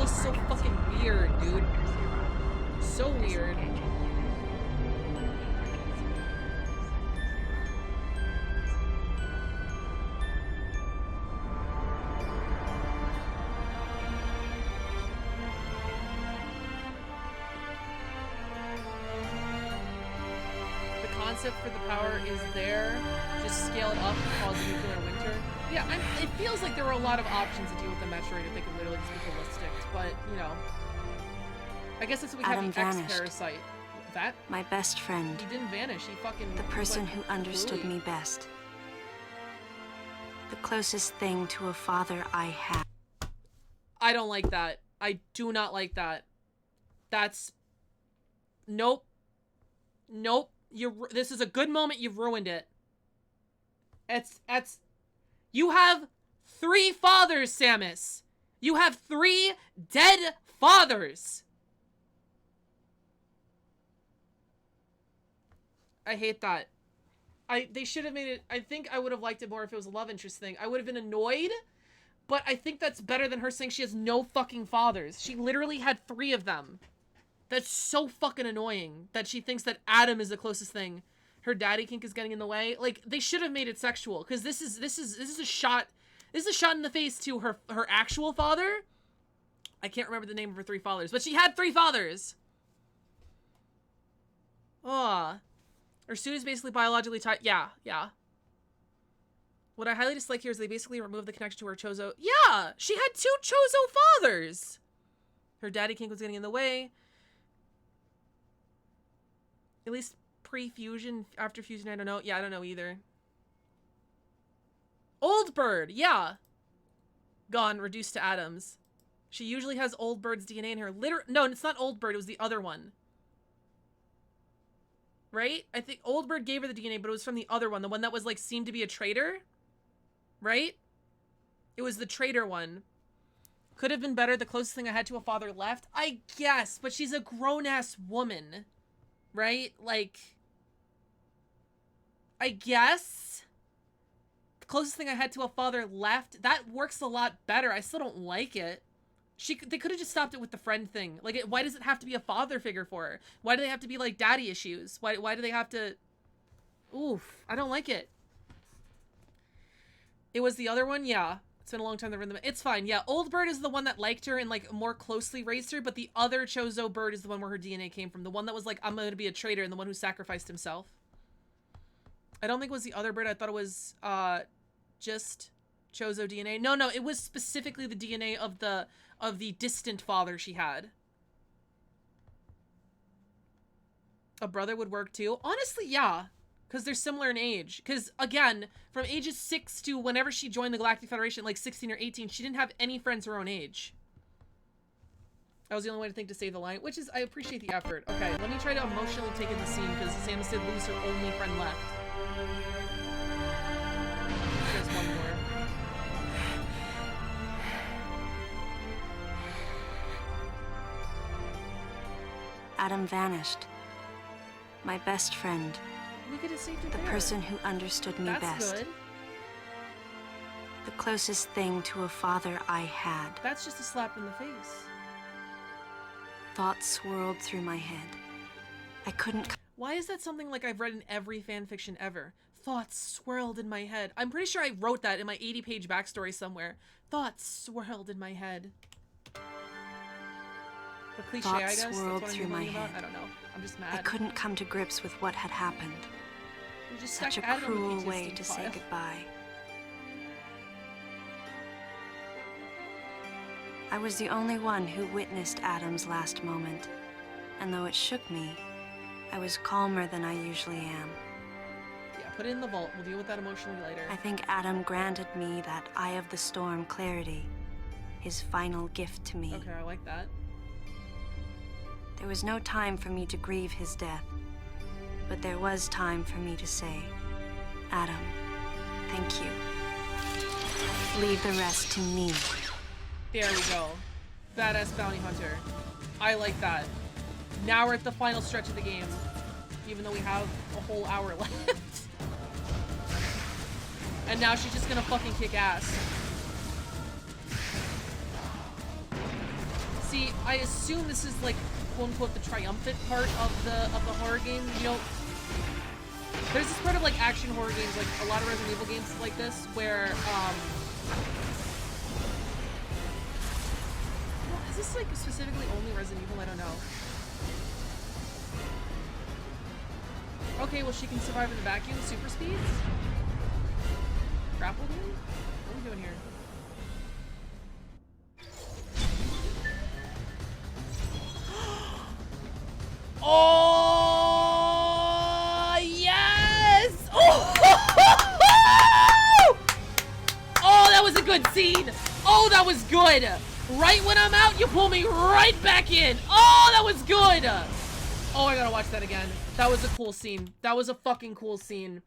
so fucking weird, dude. So weird. For the power is there, just scale it up and cause nuclear winter. Yeah, it feels like there were a lot of options to deal with the Metroid if they could literally just be ballistic, but, you know. I guess that's what we Adam have the vanished. X-Parasite. That? My best friend. He didn't vanish, he fucking... The person went who understood booey. me best. The closest thing to a father I had. I don't like that. I do not like that. That's... Nope. Nope. This is a good moment. You've ruined it. You have 3 fathers, Samus. You have 3 dead fathers. I hate that. They should have made it. I think I would have liked it more if it was a love interest thing. I would have been annoyed, but I think that's better than her saying she has no fucking fathers. She literally had 3 of them. That's so fucking annoying that she thinks that Adam is the closest thing. Her daddy kink is getting in the way. Like, they should have made it sexual, because this is a shot. This is a shot in the face to her actual father. I can't remember the name of her 3 fathers, but she had 3 fathers. Her suit is basically biologically tied. Yeah. What I highly dislike here is they basically removed the connection to her Chozo. Yeah, she had 2 Chozo fathers. Her daddy kink was getting in the way. At least pre-fusion, after fusion, I don't know. Yeah, I don't know either. Old Bird, yeah. Gone, reduced to atoms. She usually has Old Bird's DNA in her. No, it's not Old Bird, it was the other one. Right? I think Old Bird gave her the DNA, but it was from the other one. The one that was, like, seemed to be a traitor. Right? It was the traitor one. Could have been better. The closest thing I had to a father left. I guess, but she's a grown-ass woman. Right? Like, I guess. The closest thing I had to a father left. That works a lot better. I still don't like it. They could have just stopped it with the friend thing. Like, why does it have to be a father figure for her? Why do they have to be, like, daddy issues? Why do they have to... Oof. I don't like it. It was the other one? Yeah. It's been a long time. It's fine. Yeah, Old Bird is the one that liked her and, like, more closely raised her, but the other Chozo Bird is the one where her DNA came from. The one that was like, I'm going to be a traitor, and the one who sacrificed himself. I don't think it was the other bird. I thought it was, just Chozo DNA. No, it was specifically the DNA of the distant father she had. A brother would work too. Honestly, yeah. Because they're similar in age. Because, again, from ages 6 to whenever she joined the Galactic Federation, like 16 or 18, she didn't have any friends her own age. That was the only way to think to save the line. Which is, I appreciate the effort. Okay, let me try to emotionally take in the scene, because Samus did lose her only friend left. There's one more. Adam vanished. My best friend. We could have saved her the there. person who understood me That's best. Good. The closest thing to a father I had. That's just a slap in the face. Thoughts swirled through my head. I couldn't... Why is that something like I've read in every fanfiction ever? Thoughts swirled in my head. I'm pretty sure I wrote that in my 80-page backstory somewhere. Thoughts swirled in my head. A cliche, I guess. That's swirled what through my about. head. I don't know. I'm just mad. I couldn't come to grips with what had happened. Just Such a cruel way to say goodbye. I was the only one who witnessed Adam's last moment, and though it shook me, I was calmer than I usually am. Yeah, put it in the vault. We'll deal with that emotionally later. I think Adam granted me that Eye of the Storm clarity, his final gift to me. Okay, I like that. There was no time for me to grieve his death, but there was time for me to say, Adam, thank you. Leave the rest to me. There we go. Badass bounty hunter. I like that. Now we're at the final stretch of the game, even though we have a whole hour left. And now she's just gonna fucking kick ass. See, I assume this is like, quote-unquote, the triumphant part of the horror game. You know, there's this part of like action horror games, like a lot of Resident Evil games like this, where is this like specifically only Resident Evil? I don't know. Okay, well she can survive in the vacuum. Super speeds? Grapple game? What are we doing here? Oh yes! Oh! Oh, that was a good scene. Oh, that was good. Right when I'm out, you pull me right back in. Oh, that was good. Oh, I gotta watch that again. That was a cool scene. That was a fucking cool scene.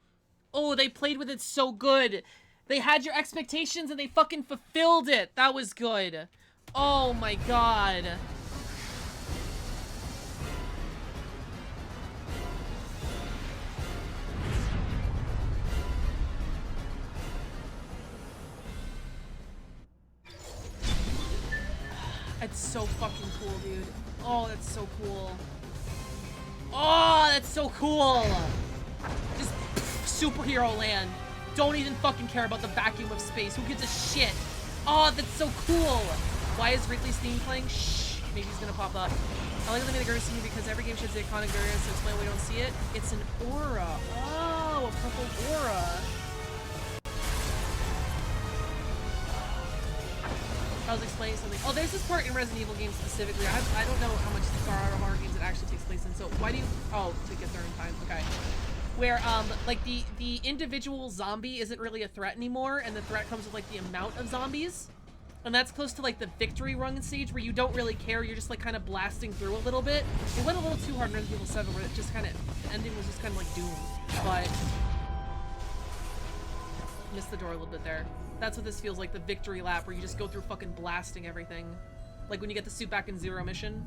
Oh, they played with it so good. They had your expectations and they fucking fulfilled it. That was good. Oh my god. That's so fucking cool, dude. Oh, that's so cool. Oh, that's so cool. Just superhero land. Don't even fucking care about the vacuum of space. Who gives a shit? Oh, that's so cool. Why is Ridley's theme playing? Shh. Maybe he's gonna pop up. I like the Garrus scene because every game shows the iconic Garrus, so explain why we don't see it. It's an aura. Oh, a purple aura. I was explaining something. Oh, there's this part in Resident Evil games specifically. I don't know how much Star horror games it actually takes place in. So why do you? Oh, to get there in time. Okay. Where like the individual zombie isn't really a threat anymore, and the threat comes with like the amount of zombies, and that's close to like the victory rung stage where you don't really care. You're just like kind of blasting through a little bit. It went a little too hard in Resident Evil 7, where it just kind of the ending was just kind of like doomed. But missed the door a little bit there. That's what this feels like, the victory lap, where you just go through fucking blasting everything. Like when you get the suit back in Zero mission.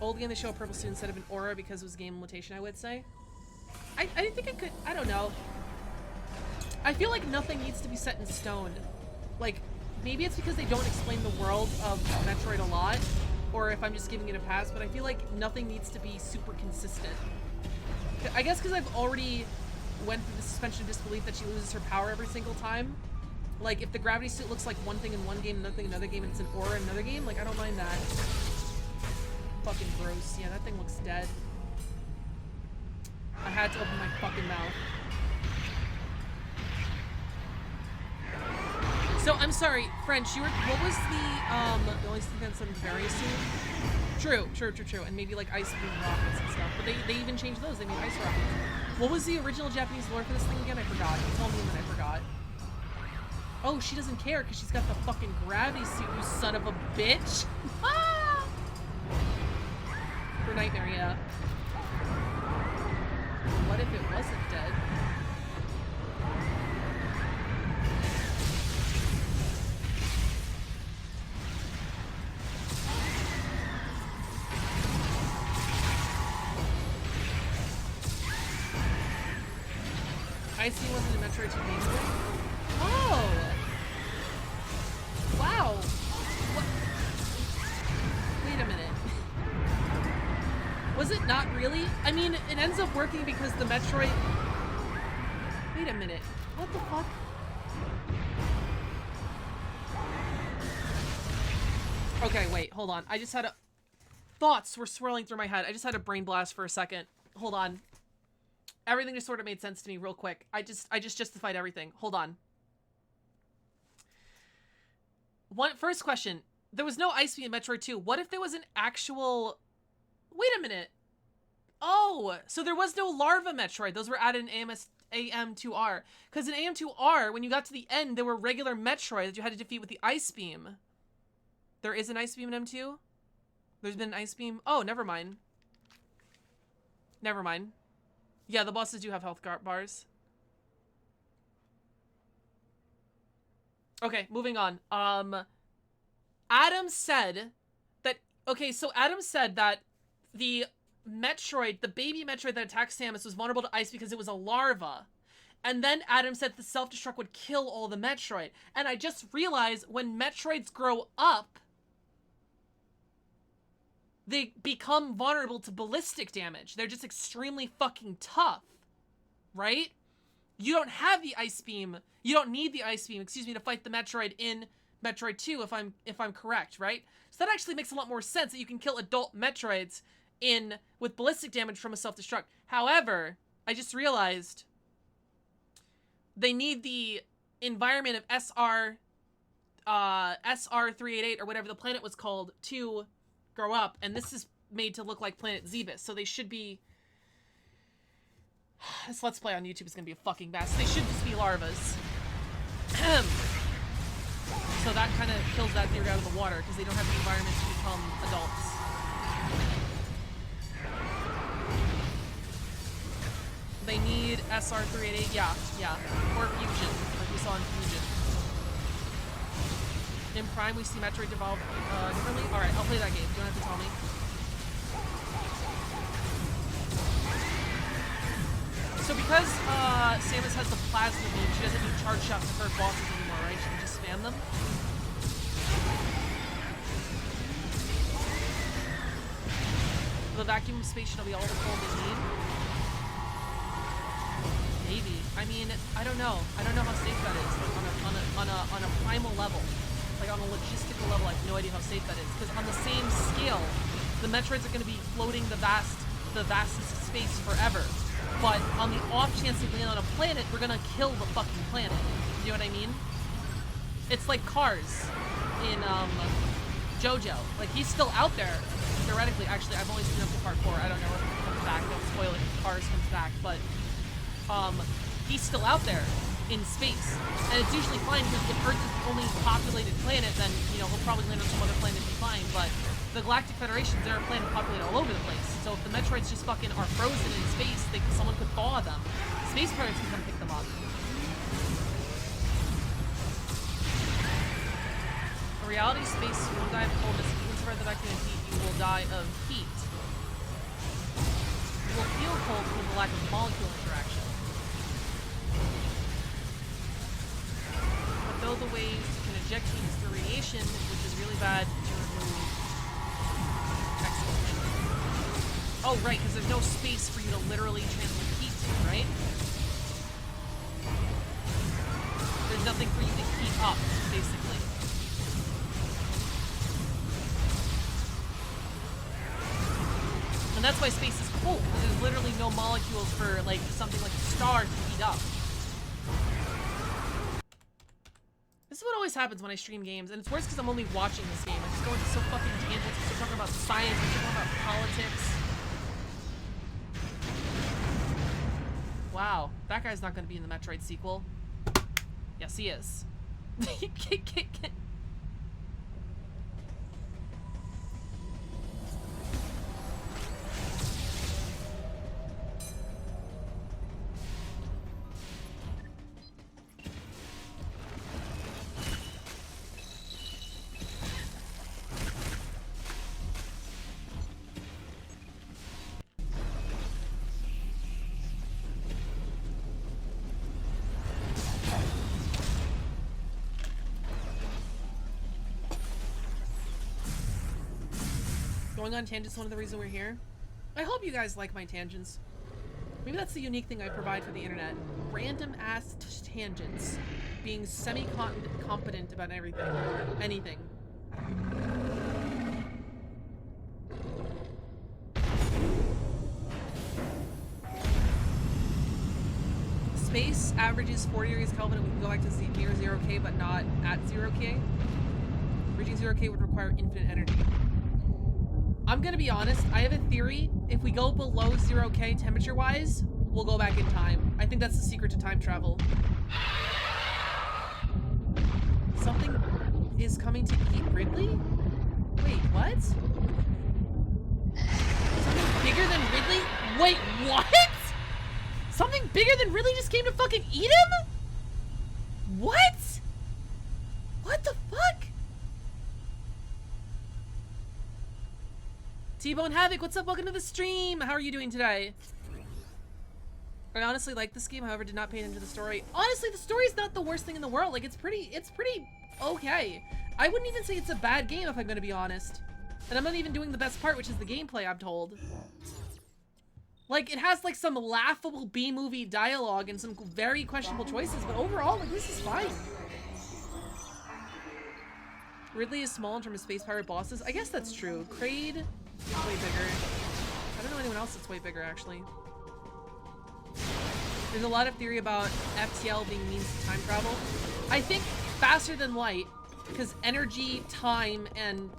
Old game, they show a purple suit instead of an aura because it was game limitation, I would say. I didn't think I could, I don't know. I feel like nothing needs to be set in stone. Like, maybe it's because they don't explain the world of Metroid a lot, or if I'm just giving it a pass, but I feel like nothing needs to be super consistent. I guess because I've already went through the suspension of disbelief that she loses her power every single time. Like, if the gravity suit looks like one thing in one game, another thing in another game, and it's an aura in another game, like, I don't mind that. Fucking gross. Yeah, that thing looks dead. I had to open my fucking mouth. So, I'm sorry, French, you were, what was the only thing that's something very soon? True. And maybe, like, ice beam rockets and stuff. But they even changed those. They made ice rockets. What was the original Japanese lore for this thing again? I forgot. You told me and then I forgot. Oh, she doesn't care because she's got the fucking gravity suit, you son of a bitch. Ah! For Nightmare, yeah. What if it wasn't dead? Icy wasn't in Metroid 2 gameplay? Oh! Wow! What? Wait a minute. Was it not really? I mean, it ends up working because the Metroid... Wait a minute. What the fuck? Okay, wait, hold on. I just had a... Thoughts were swirling through my head. I just had a brain blast for a second. Hold on. Everything just sort of made sense to me real quick. I just justified everything. Hold on. First question. There was no Ice Beam in Metroid 2. What if there was an actual... Wait a minute. Oh, so there was no Larva Metroid. Those were added in AM2R. Because in AM2R, when you got to the end, there were regular Metroid that you had to defeat with the Ice Beam. There is an Ice Beam in M2? There's been an Ice Beam? Oh, never mind. Never mind. Yeah, the bosses do have health bars. Okay, moving on. Adam said that... Okay, so Adam said that the Metroid, the baby Metroid that attacked Samus was vulnerable to ice because it was a larva. And then Adam said the self-destruct would kill all the Metroid. And I just realized when Metroids grow up, they become vulnerable to ballistic damage. They're just extremely fucking tough, right? You don't have the ice beam. You don't need the ice beam, excuse me, to fight the Metroid in Metroid 2 if I'm correct, right? So that actually makes a lot more sense that you can kill adult Metroids with ballistic damage from a self-destruct. However, I just realized they need the environment of SR388 or whatever the planet was called to grow up, and this is made to look like Planet Zebus, so they should be... This Let's Play on YouTube is gonna be a fucking mess. They should just be larvas. So that kind of kills that theory out of the water, because they don't have the environment to become adults. They need SR388, yeah. Or Fusion, like we saw in Fusion. In Prime, we see Metroid devolve differently. All right, I'll play that game. You don't have to tell me. So because Samus has the plasma beam, she doesn't need charge shots to hurt bosses anymore, right? She can just spam them. The vacuum space will be all the coal they need. Maybe. I mean, I don't know. I don't know how safe that is. Like on a primal level, like on a logistical level, I have no idea how safe that is. Because on the same scale, the Metroids are going to be floating the vastest of space forever. But on the off chance they land on a planet, we're gonna kill the fucking planet. You know what I mean? It's like Cars in JoJo. Like, he's still out there, theoretically. Actually, I've only seen up to part 4. I don't know if it comes back. Don't spoil it if Cars comes back. But he's still out there in space. And it's usually fine because if Earth is the only populated planet, then, you know, he'll probably land on some other planet and be fine. But the Galactic Federation, they're a planet populated all over the place. So if the Metroids just fucking are frozen in space, someone could thaw them. Space Pirates can come pick them up. A reality space will die of coldness. If you can survive the vacuum of heat, you will die of heat. You will feel cold because of the lack of molecule interaction. But though the waves can eject heat through radiation, which is really bad to remove. Oh, right, because there's no space for you to literally transfer heat to, right? There's nothing for you to heat up, basically. And that's why space is cold, because there's literally no molecules for, like, something like a star to heat up. This is what always happens when I stream games, and it's worse because I'm only watching this game. I just go into so fucking tangents, I start talking about science, I start talking about politics. Wow, that guy's not going to be in the Metroid sequel. Yes, he is. Going on tangents is one of the reasons we're here. I hope you guys like my tangents. Maybe that's the unique thing I provide for the internet. Random ass tangents. Being semi-competent about everything. Anything. Space averages 40 degrees Kelvin and we can go back to near 0K but not at 0K. Reaching 0K would require infinite energy. I'm gonna be honest, I have a theory. If we go below 0K temperature-wise, we'll go back in time. I think that's the secret to time travel. Something is coming to eat Ridley? Wait, what? Something bigger than Ridley? Wait, what? Something bigger than Ridley just came to fucking eat him? What? What the fuck? T-Bone Havoc, what's up? Welcome to the stream. How are you doing today? I honestly like this game, however, did not pay attention to the story. Honestly, the story's not the worst thing in the world. Like, it's pretty okay. I wouldn't even say it's a bad game, if I'm gonna be honest. And I'm not even doing the best part, which is the gameplay, I'm told. Like, it has, like, some laughable B-movie dialogue and some very questionable choices, but overall, like, this is fine. Ridley is small in terms of space pirate bosses. I guess that's true. Kraid is way bigger. I don't know anyone else that's way bigger, actually. There's a lot of theory about FTL being means to time travel. I think faster than light, because energy, time, and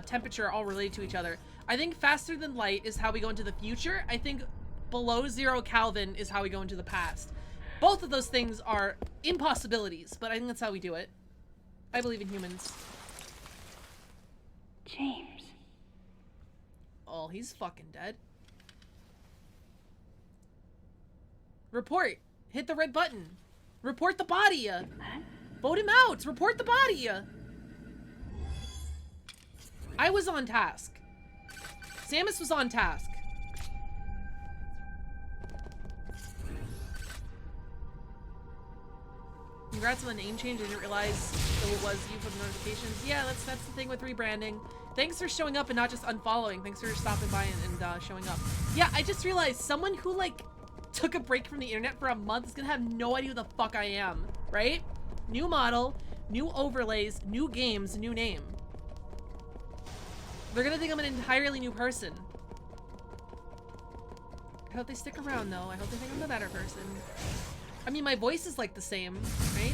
temperature are all related to each other. I think faster than light is how we go into the future. I think below 0 Kelvin is how we go into the past. Both of those things are impossibilities, but I think that's how we do it. I believe in humans. James. Oh, he's fucking dead. Report. Hit the red button. Report the body. Vote him out. Report the body. I was on task. Samus was on task. Congrats on the name change. I didn't realize it was you for the notifications. Yeah, that's the thing with rebranding. Thanks for showing up and not just unfollowing. Thanks for stopping by and showing up. Yeah, I just realized someone who like took a break from the internet for a month is gonna have no idea who the fuck I am, right? New model, new overlays, new games, new name. They're gonna think I'm an entirely new person. I hope they stick around though. I hope they think I'm the better person. I mean, my voice is like the same, right?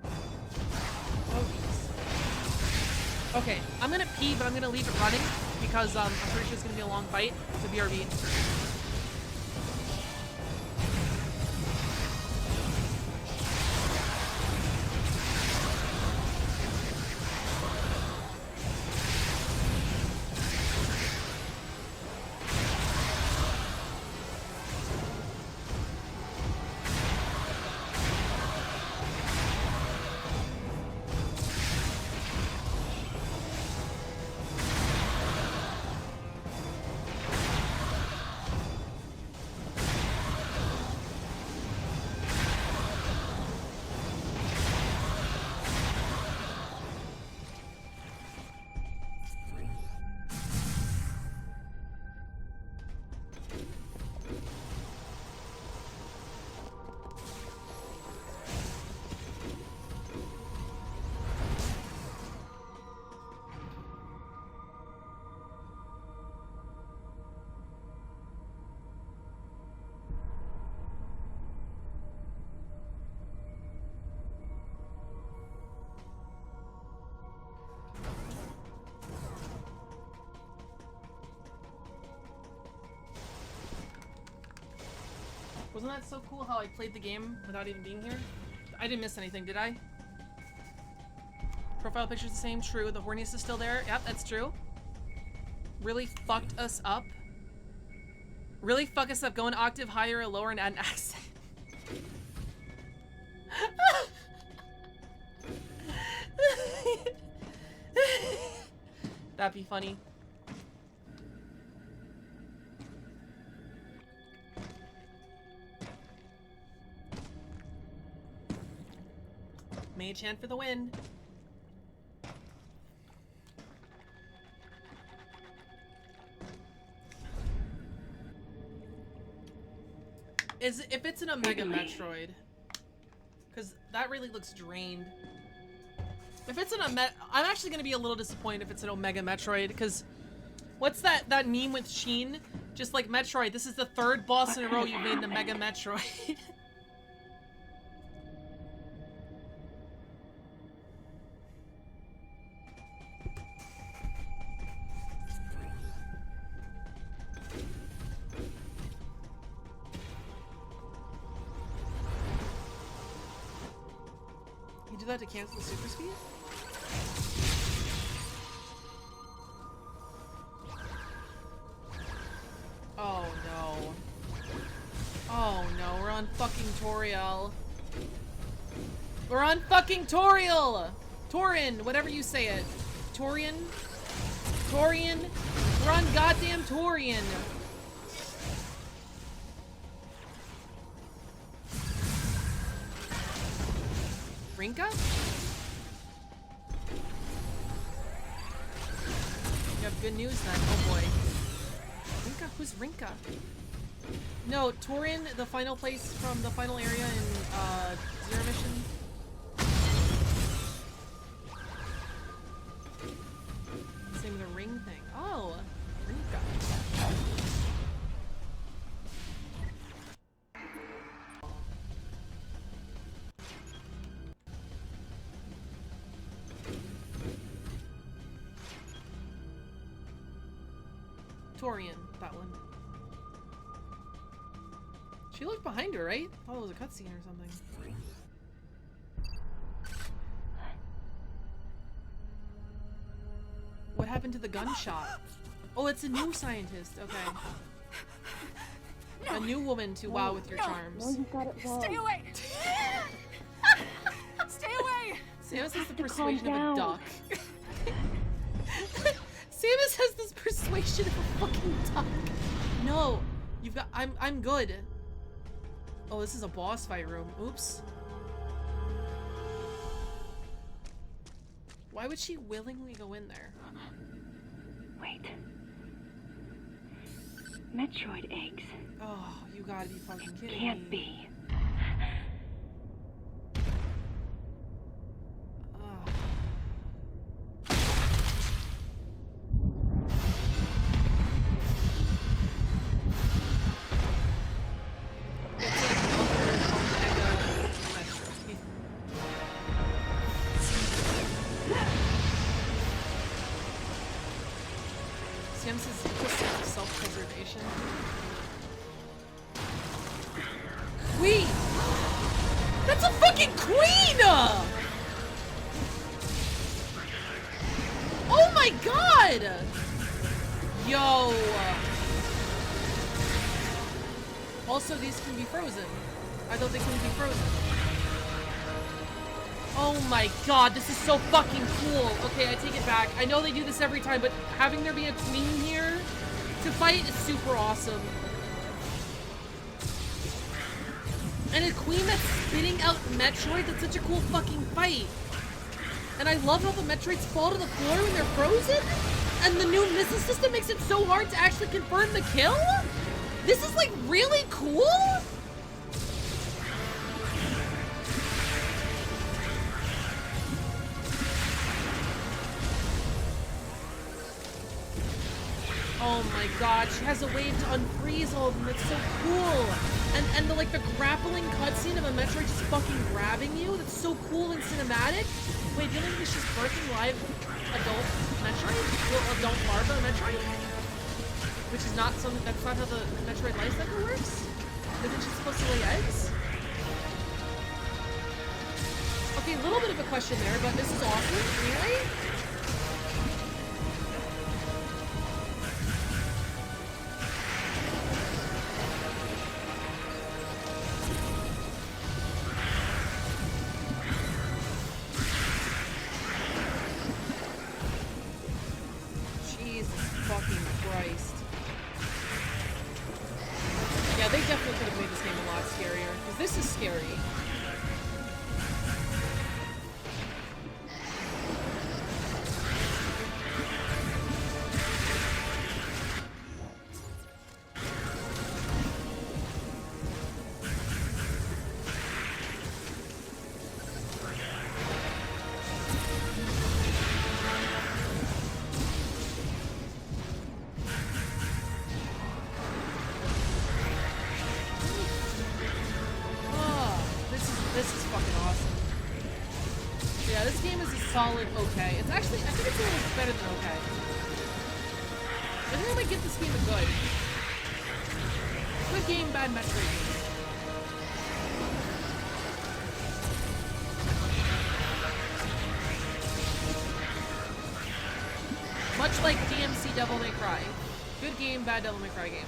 Oh, geez. Okay, I'm gonna pee, but I'm gonna leave it running because I'm pretty sure it's gonna be a long fight. It's a BRB. Wasn't that so cool how I played the game without even being here? I didn't miss anything, did I? Profile picture's the same, true. The horniness is still there. Yep, that's true. Really fucked us up. Really fuck us up. Go an octave higher or lower and add an accent. That'd be funny. Mage hand for the win. If it's an Omega Metroid, because that really looks drained. If it's an I'm actually gonna be a little disappointed if it's an Omega Metroid, because what's that meme with Sheen? Just like Metroid, this is the third boss in a row you've made an Omega Metroid. Do that to cancel the super speed? Oh no. Oh no, we're on fucking Toriel. We're on fucking Toriel! Torin, whatever you say it. Torian? Torian? We're on goddamn Torian! Rinka? You have good news then. Oh boy. Rinka? Who's Rinka? No, Torin, the final place from the final area in Zero Mission. Same with the ring thing. Oh, Rinka. Torian, that one. She looked behind her, right? I thought it was a cutscene or something. What happened to the gunshot? Oh, it's a new scientist. Okay. No. A new woman to wow with your charms. No, you got it wrong. Stay away! Stay away! Samus has the to calm persuasion of a down. duck. Samus has this persuasion of a fucking duck. No, you've got. I'm good. Oh, this is a boss fight room. Oops. Why would she willingly go in there? Wait. Metroid eggs. Oh, you gotta be fucking kidding me. Can't be. Sims is just self-preservation. Queen! That's a fucking queen! Oh my god! Yo! Also, these can be frozen. I thought they couldn't be frozen. Oh my god, this is so fucking cool. Okay, I take it back. I know they do this every time, but having there be a queen here to fight is super awesome. And a queen that's spitting out Metroid, that's such a cool fucking fight. And I love how the Metroids fall to the floor when they're frozen. And the new missile system makes it so hard to actually confirm the kill. This is like really cool. Oh my god, she has a wave to unfreeze all of them. That's so cool. And the like the grappling cutscene of a Metroid just fucking grabbing you. That's so cool and cinematic. Wait, do you think she's birthing live adult Metroid? Well, adult larva Metroid? Which is not something, that's not how the Metroid life cycle works? Isn't she supposed to lay eggs? Okay, a little bit of a question there, but this is awesome anyway. Solid okay. It's actually, I think it's a little better than okay. I think I might give this game a good. Good game, bad Metroid game. Much like DMC Devil May Cry. Good game, bad Devil May Cry game.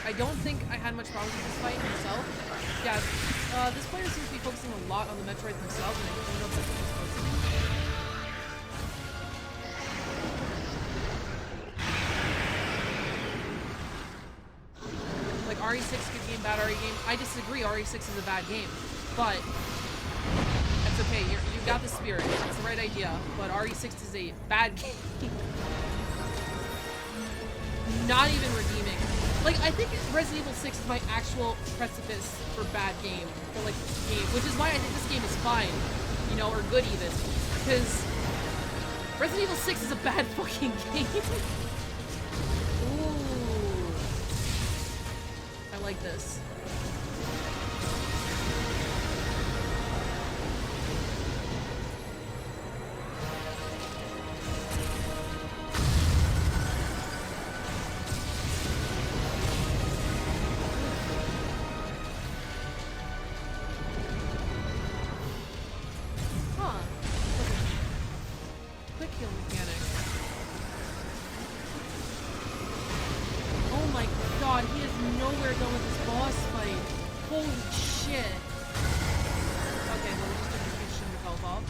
I don't think I had much problems with this fight myself. Yeah, this player seems to be focusing a lot on the Metroid themselves, and I don't know if that's what it's supposed to be. Like, RE6, good game, bad RE game. I disagree, RE6 is a bad game. But, that's okay, you got the spirit. It's the right idea. But RE6 is a bad game. Not even redeeming. Like, I think Resident Evil 6 is my actual precipice for bad game, for like game, which is why I think this game is fine, you know, or good even, because Resident Evil 6 is a bad fucking game. Ooh, I like this. health off.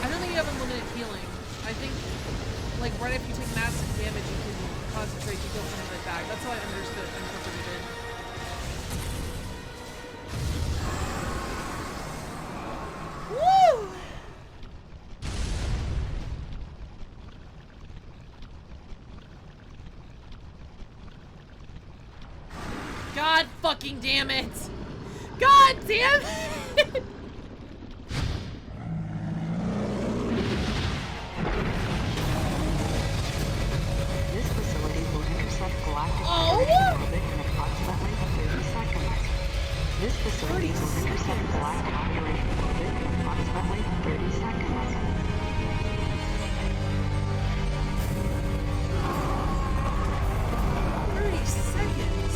I don't think you have unlimited healing. I think, like, right after you take massive damage, you can concentrate to heal some of it back. That's how I understood and interpreted it. Woo! God fucking damn it! God damn it! This facility will intercept galactic Oh! orbit in approximately 30 seconds. This facility will intercept galactic orbit in approximately 30 seconds. 30 seconds.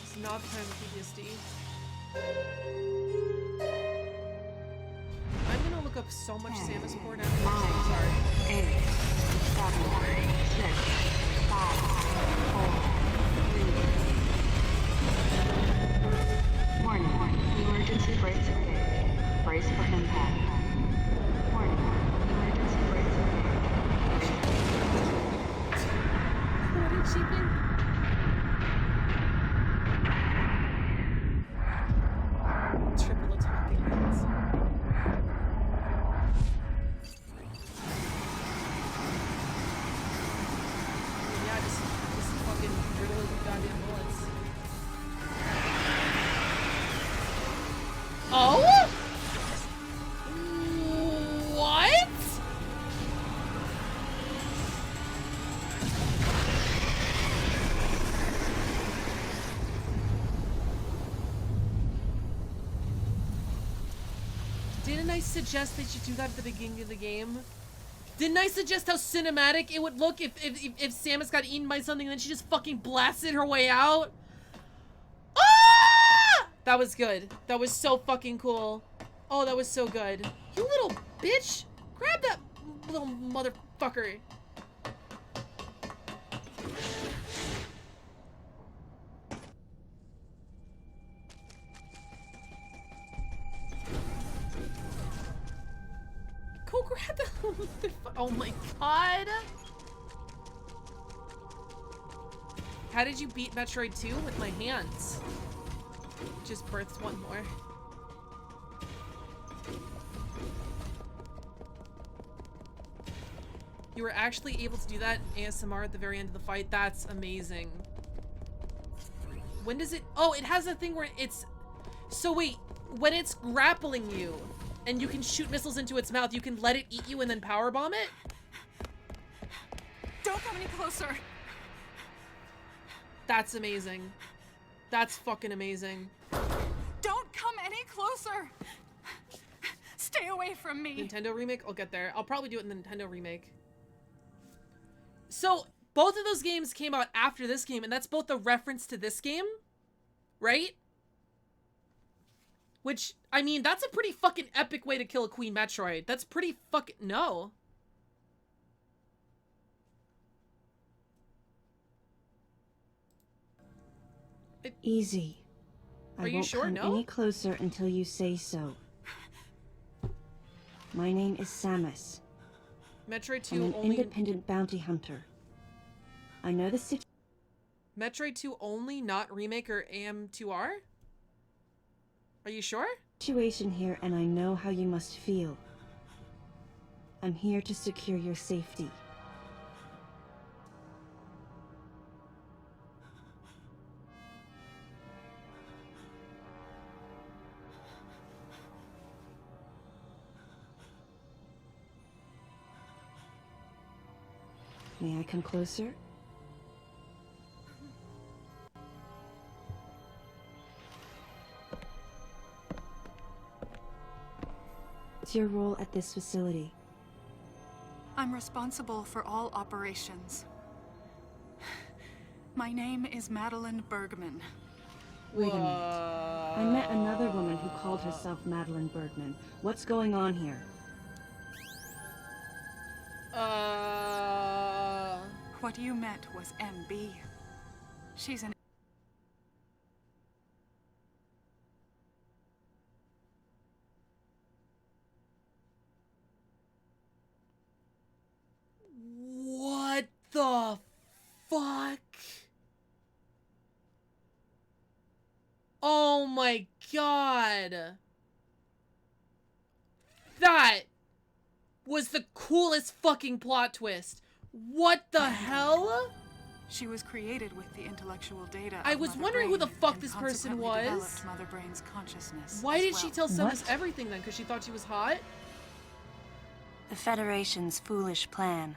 It's not the time of PTSD. I'm gonna look up so much Samus porn after this. I'm sorry. 8, 7, 6, 5, 4, 3. Warning. Emergency brakes engaged. Brace for impact. Warning. Emergency brakes engaged. What did she think? Triple attacking hits. Yeah, just fucking riddle with goddamn bullets. Oh? What? Didn't I suggest they should do that at the beginning of the game? Didn't I suggest how cinematic it would look if Samus got eaten by something and then she just fucking blasted her way out? Ah! That was good. That was so fucking cool. Oh, that was so good. You little bitch! Grab that little motherfucker. Go grab that little motherfucker. Oh my god. How did you beat Metroid 2? With my hands. Just birthed one more. You were actually able to do that ASMR at the very end of the fight. That's amazing. When does it... Oh, it has a thing where it's... So wait, when it's grappling you and you can shoot missiles into its mouth, you can let it eat you and then powerbomb it? Don't come any closer. That's amazing. That's fucking amazing. Don't come any closer. Stay away from me. Nintendo remake? I'll get there. I'll probably do it in the Nintendo remake. So, both of those games came out after this game, and that's both a reference to this game, right? Which, I mean, that's a pretty fucking epic way to kill a Queen Metroid. That's pretty fucking... No. Easy. Are I you won't sure? come No? any closer until you say so. My name is Samus. Metroid 2 I'm an only... independent bounty hunter. I know the Metroid 2 only, not remake or AM2R? Are you sure? situation here, and I know how you must feel. I'm here to secure your safety. May I come closer? What's your role at this facility? I'm responsible for all operations. My name is Madeline Bergman. Wait a minute. I met another woman who called herself Madeline Bergman. What's going on here? What you met was MB. She's an... What the fuck? Oh my god. That was the coolest fucking plot twist. What the hell? She was created with the intellectual data. I was wondering who the fuck this person was. Developed Mother Brain's consciousness. Why did she tell Samus What? everything then? Because she thought she was hot? The Federation's foolish plan.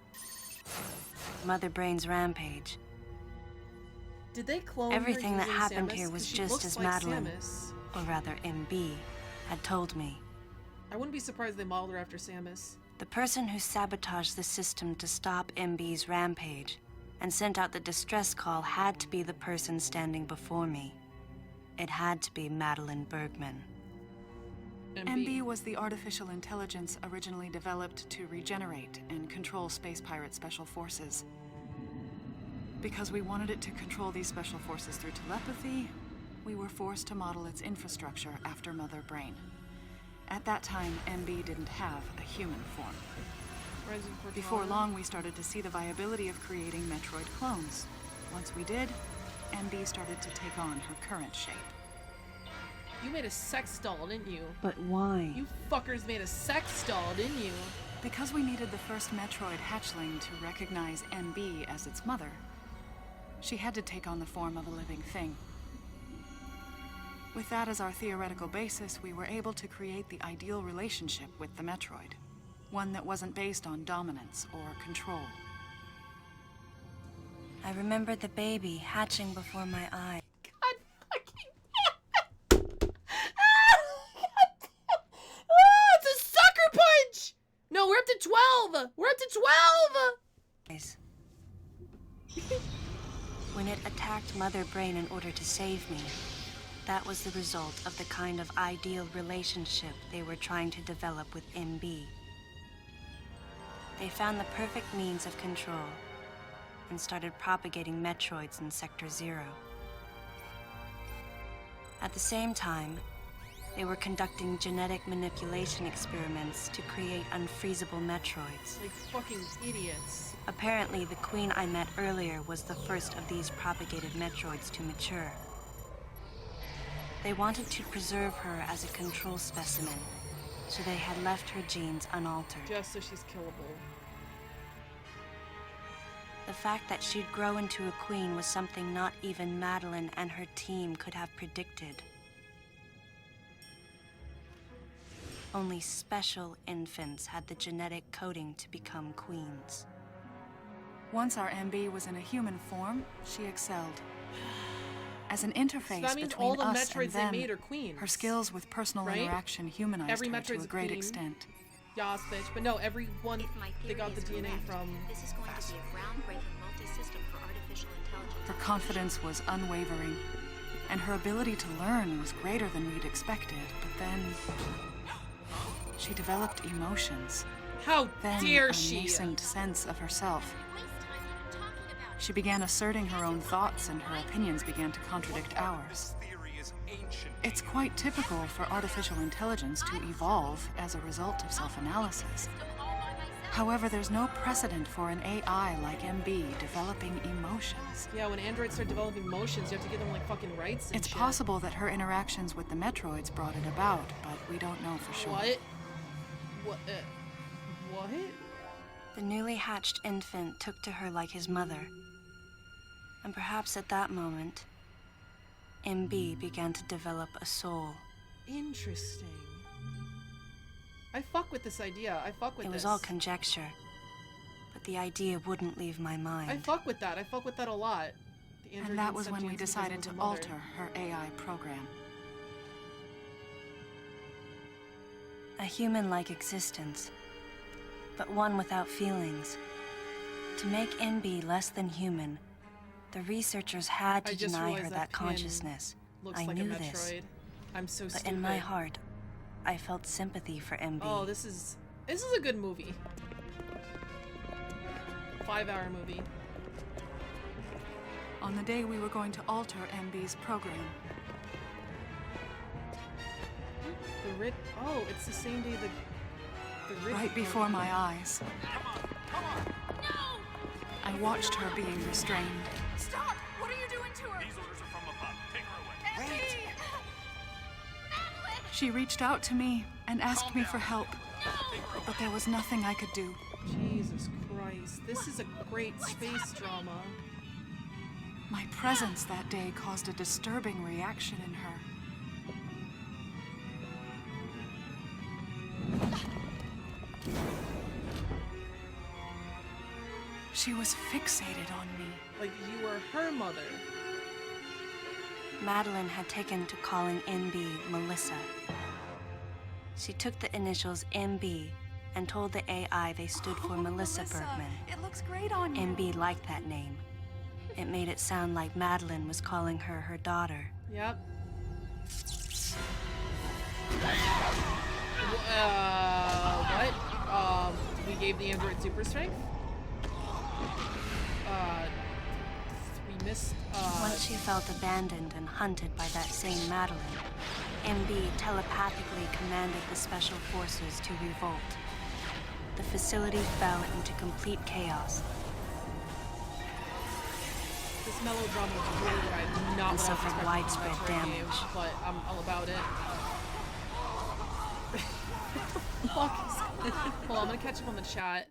Mother Brain's rampage. Did they clone Everything her that using happened Samus? here 'Cause was she just looks as like Madeline, Samus. or rather MB, had told me. I wouldn't be surprised they modeled her after Samus. The person who sabotaged the system to stop MB's rampage and sent out the distress call had to be the person standing before me. It had to be Madeline Bergman. MB was the artificial intelligence originally developed to regenerate and control space pirate special forces. Because we wanted it to control these special forces through telepathy, we were forced to model its infrastructure after Mother Brain. At that time, MB didn't have a human form. Before long, we started to see the viability of creating Metroid clones. Once we did, MB started to take on her current shape. You made a sex doll, didn't you? But why? You fuckers made a sex doll, didn't you? Because we needed the first Metroid hatchling to recognize MB as its mother, she had to take on the form of a living thing. With that as our theoretical basis, we were able to create the ideal relationship with the Metroid. One that wasn't based on dominance or control. I remember the baby hatching before my eyes. God fucking oh, it's a sucker punch! No, we're up to 12! We're up to 12! When it attacked Mother Brain in order to save me, that was the result of the kind of ideal relationship they were trying to develop with MB. They found the perfect means of control and started propagating Metroids in Sector 0. At the same time, they were conducting genetic manipulation experiments to create unfreezable Metroids. Like fucking idiots. Apparently, the queen I met earlier was the first of these propagated Metroids to mature. They wanted to preserve her as a control specimen, so they had left her genes unaltered. Just so she's killable. The fact that she'd grow into a queen was something not even Madeline and her team could have predicted. Only special infants had the genetic coding to become queens. Once our MB was in a human form, she excelled. As an interface So that means between all the us and Metroids they them, made are queens. her skills with personal right? interaction humanized Every her Metroid's to a a great queen. extent. Yas, bitch. But no, everyone they got the DNA from. This is going to be a groundbreaking multi-system for artificial intelligence. Her confidence was unwavering, and her ability to learn was greater than we'd expected. But then she developed emotions. How then dare a she? nascent sense of herself. She began asserting her own thoughts, and her opinions began to contradict ours. It's quite typical for artificial intelligence to evolve as a result of self-analysis. However, there's no precedent for an AI like MB developing emotions. Yeah, when androids start developing emotions, you have to give them like fucking rights and It's shit. possible that her interactions with the Metroids brought it about, but we don't know for sure. What? What? What? The newly hatched infant took to her like his mother. And perhaps at that moment, MB began to develop a soul. Interesting. I fuck with this idea. I fuck with It this. was all conjecture, but the idea wouldn't leave my mind. I fuck with that. I fuck with that a lot. The android And that gained was when we sentience because decided it to was a mother. alter her AI program. A human-like existence, but one without feelings. To make MB less than human, the researchers had to deny her that consciousness. I knew this. I'm so but stupid. in my heart, I felt sympathy for MB. Oh, this is a good movie. 5-hour movie. On the day we were going to alter MB's program. Oh, it's the same day the right before my eyes. Come on! No! I watched her being restrained. Stop! What are you doing to her? These orders are from above. Take her away. Wait! She reached out to me and asked me for help. But there was nothing I could do. Jesus Christ. This is a great space drama. My presence that day caused a disturbing reaction in her. She was fixated on me. Like you were her mother. Madeline had taken to calling MB Melissa. She took the initials MB and told the AI they stood for Melissa Bergman. It looks great on you. MB liked that name. It made it sound like Madeline was calling her her daughter. Yep. What? We gave the android super strength? We missed, Once she felt abandoned and hunted by that same Madeline, MB telepathically commanded the special forces to revolt. The facility fell into complete chaos. This melodrama was really right. Not and suffered what I was expecting widespread from Metroid damage. game, but I'm all about it. Hold on, I'm gonna catch up on the chat.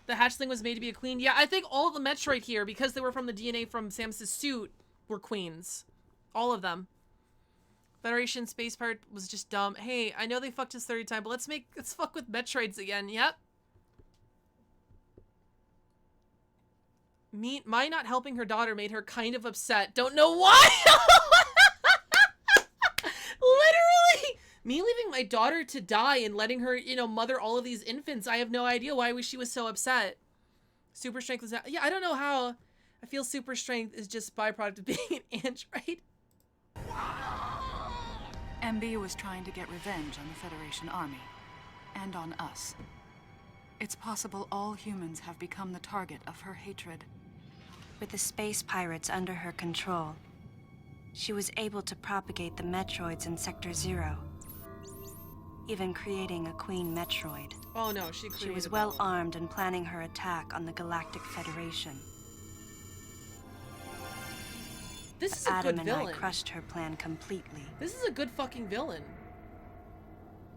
The hatchling was made to be a queen. Yeah, I think all of the Metroid here, because they were from the DNA from Samus's suit, were queens. All of them. Federation space part was just dumb. Hey, I know they fucked us 30 times, but let's fuck with Metroids again. Yep. My not helping her daughter made her kind of upset. Don't know why. Literally, me leaving my daughter to die and letting her, you know, mother all of these infants. I have no idea why she was so upset. Super strength was, yeah, I don't know how. I feel super strength is just byproduct of being an android. MB was trying to get revenge on the Federation army. And on us. It's possible all humans have become the target of her hatred. With the space pirates under her control, she was able to propagate the Metroids in Sector 0, even creating a Queen Metroid. Oh no, she was well armed and planning her attack on the Galactic Federation. This is a Adam good and villain. I crushed her plan completely. This is a good fucking villain.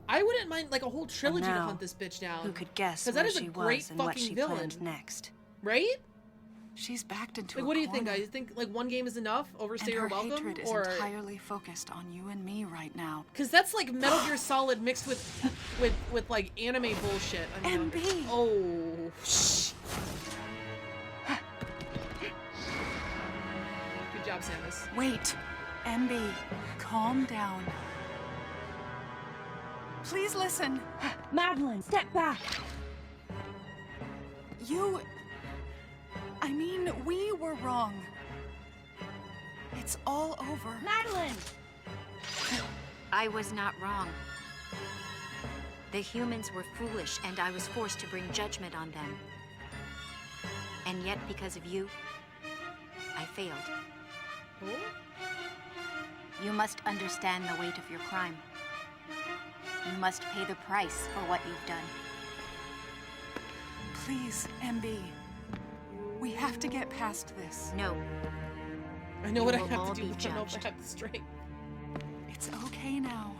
I wouldn't mind like a whole trilogy to now, hunt this bitch down. Who could guess Because where that is a she great was and what fucking she villain. planned next? Right? She's backed into like, a what do you think, corner. guys? You think like one game is enough? Overstay And your her welcome? hatred is Or entirely focused on you and me right now. because that's like Metal Gear Solid mixed with like anime bullshit. I mean, MB. Oh. Shh. Good job, Samus. Wait, MB, calm down. Please listen. Madeline, step back. I mean, we were wrong. It's all over. Madeline! I was not wrong. The humans were foolish, and I was forced to bring judgment on them. And yet, because of you, I failed. Oh? You must understand the weight of your crime. You must pay the price for what you've done. Please, MB. We have to get past this. No. I know You what I will have all to do, be but I don't know if I judged. have the strength. It's okay now.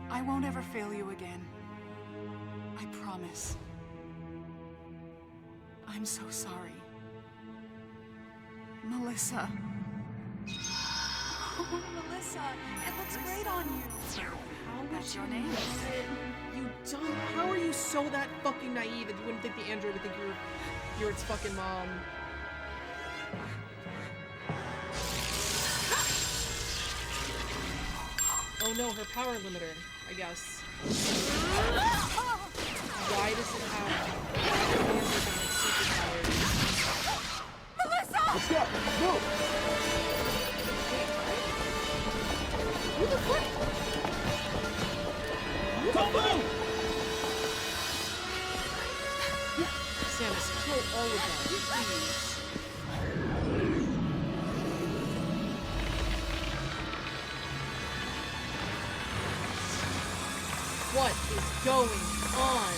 I won't ever fail you again. I promise. I'm so sorry. Melissa. Oh, Melissa, it looks great on you. That's your name. You dumb. How are you so that fucking naive that you wouldn't think the android would think you're its fucking mom? Oh no, her power limiter. I guess. Why does it have superpowers? Melissa! Let's go! Move! What the fuck? Don't move! Samus, kill all of them, please. What is going on?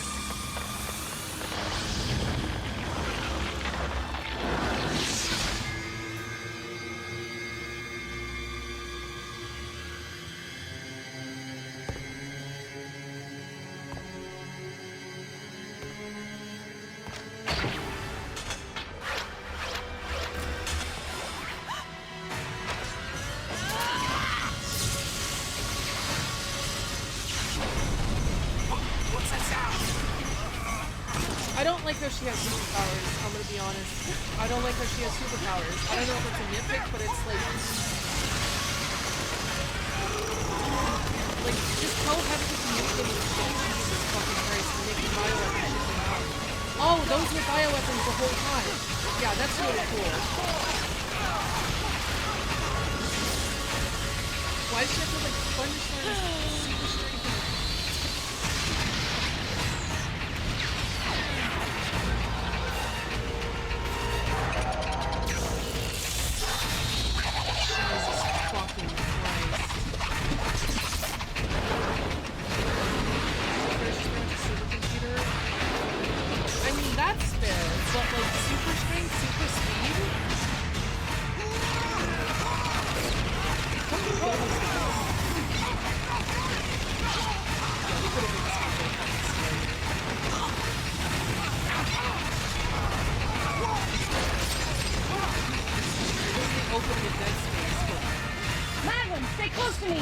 I don't like how she has superpowers, I'm gonna be honest. I don't like how she has superpowers. I don't know if it's a nitpick, but it's like... Like, just telepathically communicating with shit. Jesus fucking Christ, and making bioweapons shit come out. Oh, those were bioweapons the whole time. Yeah, that's really cool. Why does she have to, like, punish her super strength? Madeline, stay close to me!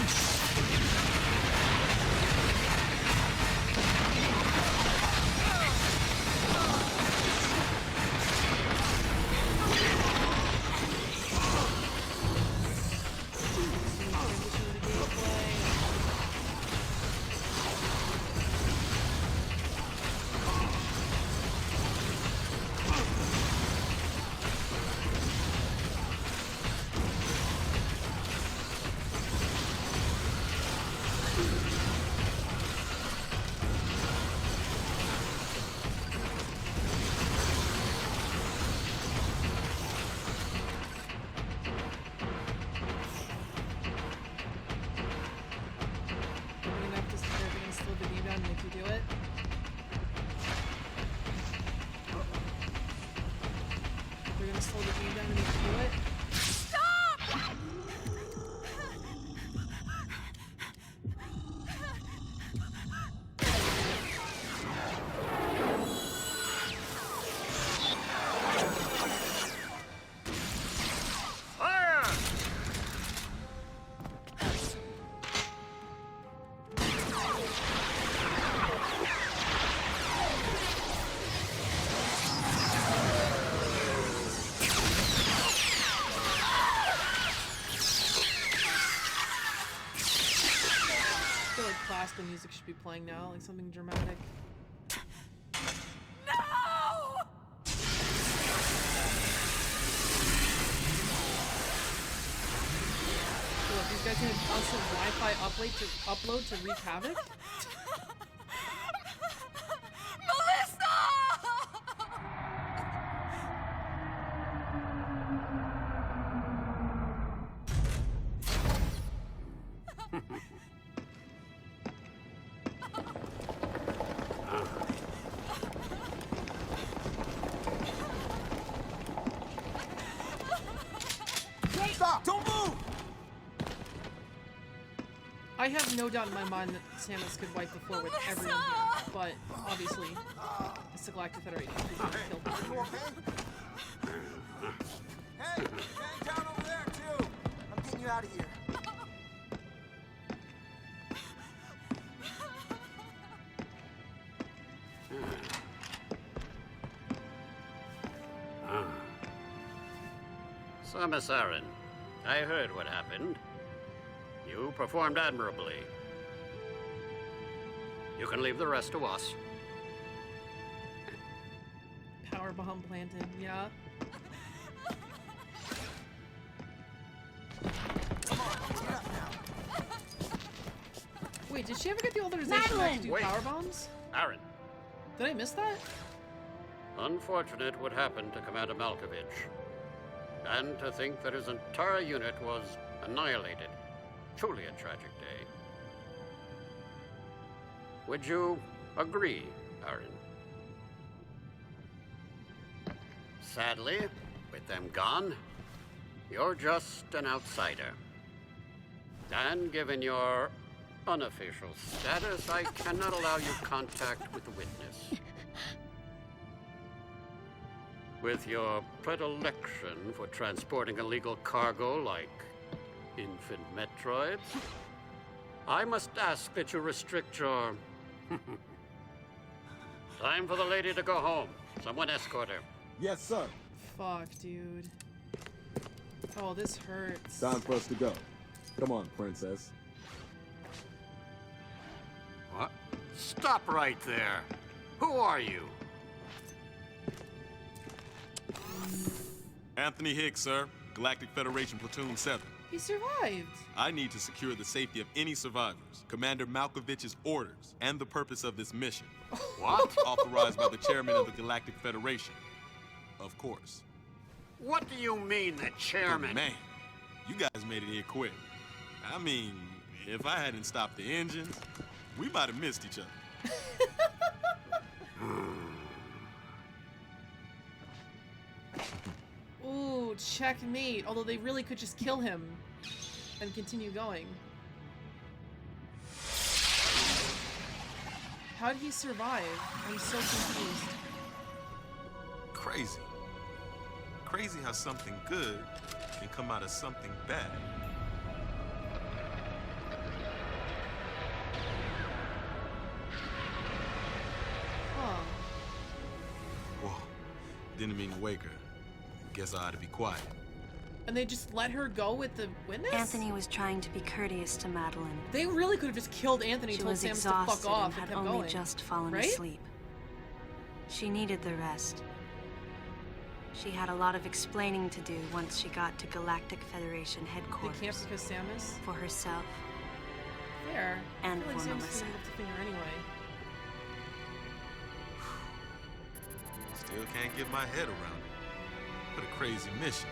The music should be playing now, like something dramatic. No! So what, these guys need a constant Wi-Fi upload to wreak havoc? I have no doubt in my mind that Samus could wipe the floor with everyone here, but obviously, it's the Galactic Federation who's going to kill people here. Hey, hang down over there too! I'm getting you out of here. Miss Aaron, I heard what happened. You performed admirably. You can leave the rest to us. Power bomb planted, yeah. Wait, did she ever get the authorization not to do Wait. power bombs? Aaron. Did I miss that? Unfortunate what happened to Commander Malkovich. And to think that his entire unit was annihilated. Truly a tragic day. Would you agree, Aaron? Sadly, with them gone, you're just an outsider. And given your unofficial status, I cannot allow you contact with the witness. With your predilection for transporting illegal cargo like infant Metroids, I must ask that you restrict your... Time for the lady to go home. Someone escort her. Yes, sir. Fuck, dude. Oh, this hurts. Time for us to go. Come on, princess. What? Stop right there. Who are you? Anthony Hicks, sir. Galactic Federation Platoon 7. He survived. I need to secure the safety of any survivors, Commander Malkovich's orders, and the purpose of this mission. What? Authorized by the chairman of the Galactic Federation. Of course. What do you mean, the chairman? But man, you guys made it here quick. I mean, if I hadn't stopped the engines, we might have missed each other. Ooh, checkmate. Although they really could just kill him and continue going. How did he survive? I'm so confused. Crazy. Crazy how something good can come out of something bad. Huh. Whoa. Didn't mean to wake her. Guess I ought to be quiet. And they just let her go with the witness? Anthony was trying to be courteous to Madeline. They really could have just killed Anthony, She told was Samus to exhausted fuck off and had kept only going. just fallen Right? asleep. She needed the rest. She had a lot of explaining to do once she got to Galactic Federation headquarters. They can't because Samus? For herself. Fair. And I feel like for Samus Melissa. didn't lift a finger anyway. Still can't get my head around it. What a crazy mission.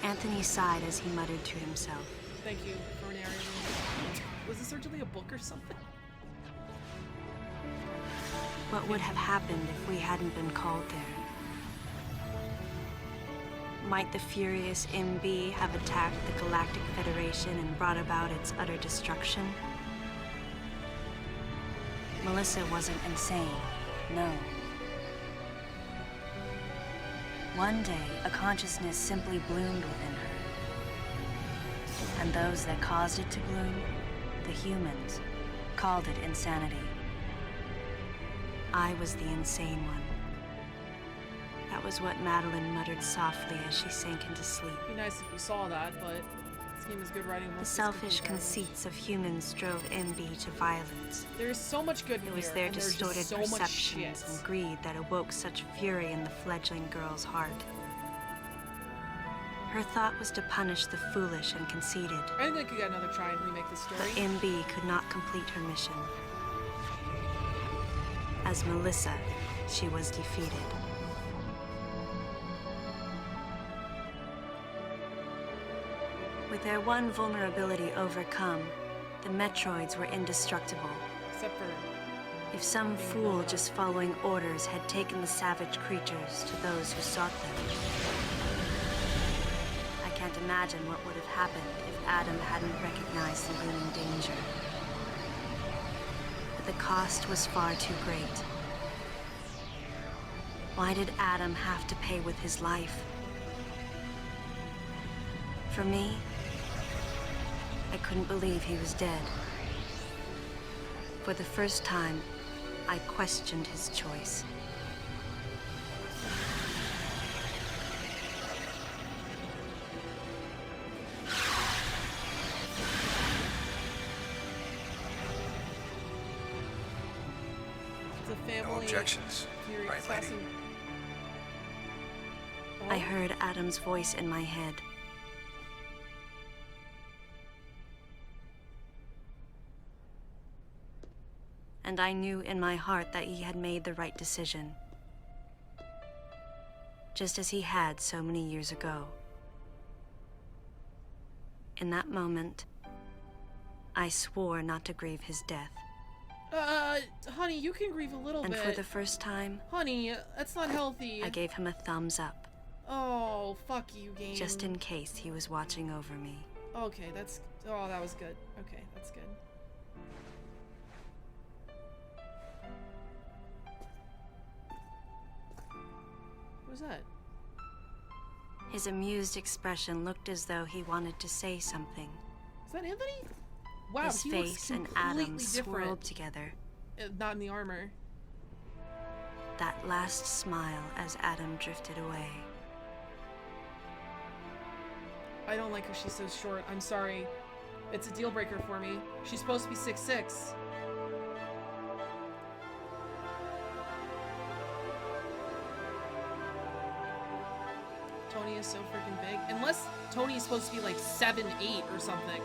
Anthony sighed as he muttered to himself. Thank you for narrating. Was this originally a book or something? What would have happened if we hadn't been called there? Might the furious MB have attacked the Galactic Federation and brought about its utter destruction? Melissa wasn't insane, no. One day, a consciousness simply bloomed within her. And those that caused it to bloom, the humans, called it insanity. I was the insane one. That was what Madeline muttered softly as she sank into sleep. It'd be nice if we saw that, but this game is good writing. The selfish conceits of humans drove MB to violence. There's so much good in It was here, their and there's just distorted so much perceptions shit. and greed that awoke such fury in the fledgling girl's heart. Her thought was to punish the foolish and conceited. I think they could get another try and remake the story. But MB could not complete her mission. As Melissa, she was defeated. With their one vulnerability overcome, the Metroids were indestructible. Except for... If some fool just following orders had taken the savage creatures to those who sought them. I can't imagine what would have happened if Adam hadn't recognized the looming danger. But the cost was far too great. Why did Adam have to pay with his life? For me, I couldn't believe he was dead. For the first time, I questioned his choice. objections, Fury, right, lady? assassin. I heard Adam's voice in my head. And I knew in my heart that he had made the right decision. Just as he had so many years ago. In that moment, I swore not to grieve his death. Honey, you can grieve a little And bit. for the first time, Honey, that's not healthy. I gave him a thumbs up. Oh, fuck you, game. Just in case he was watching over me. Okay, that's... Oh, that was good. Okay, that's good. What was that? His amused expression looked as though he wanted to say something. Is that Anthony? Wow, His he face looks and completely Adam different. swirled together. Not in the armor. That last smile as Adam drifted away. I don't like her, she's so short. I'm sorry. It's a deal breaker for me. She's supposed to be 6'6". Tony is so freaking big. Unless Tony is supposed to be like 7'8" or something.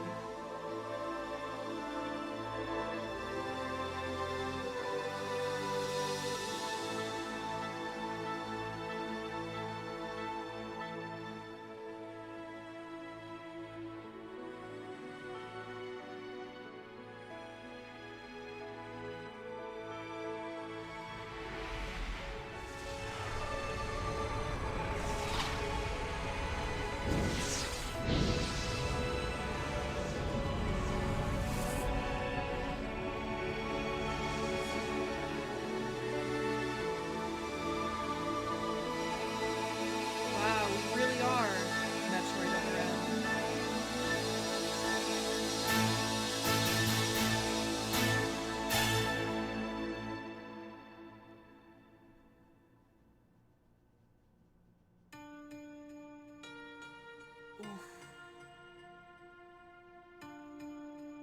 Wow, we really are Metroid Other End.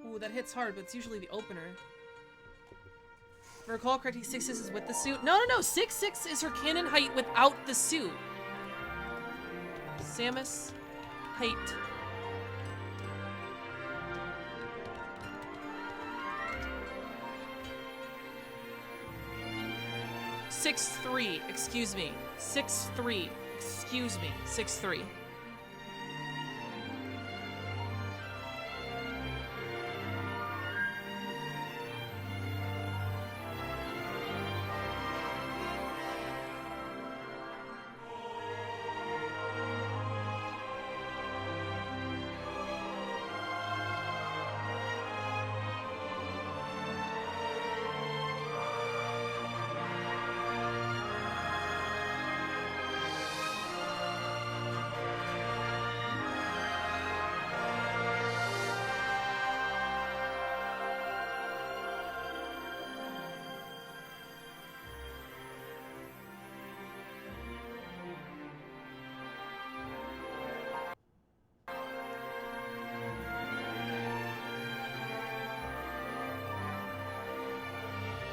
Ooh, that hits hard, but it's usually the opener. If I recall correctly, 6'6" is with the suit. No, 6'6" is her canon height without the suit. Samus, height. .6'3", excuse me. 6'3", excuse me. 6'3".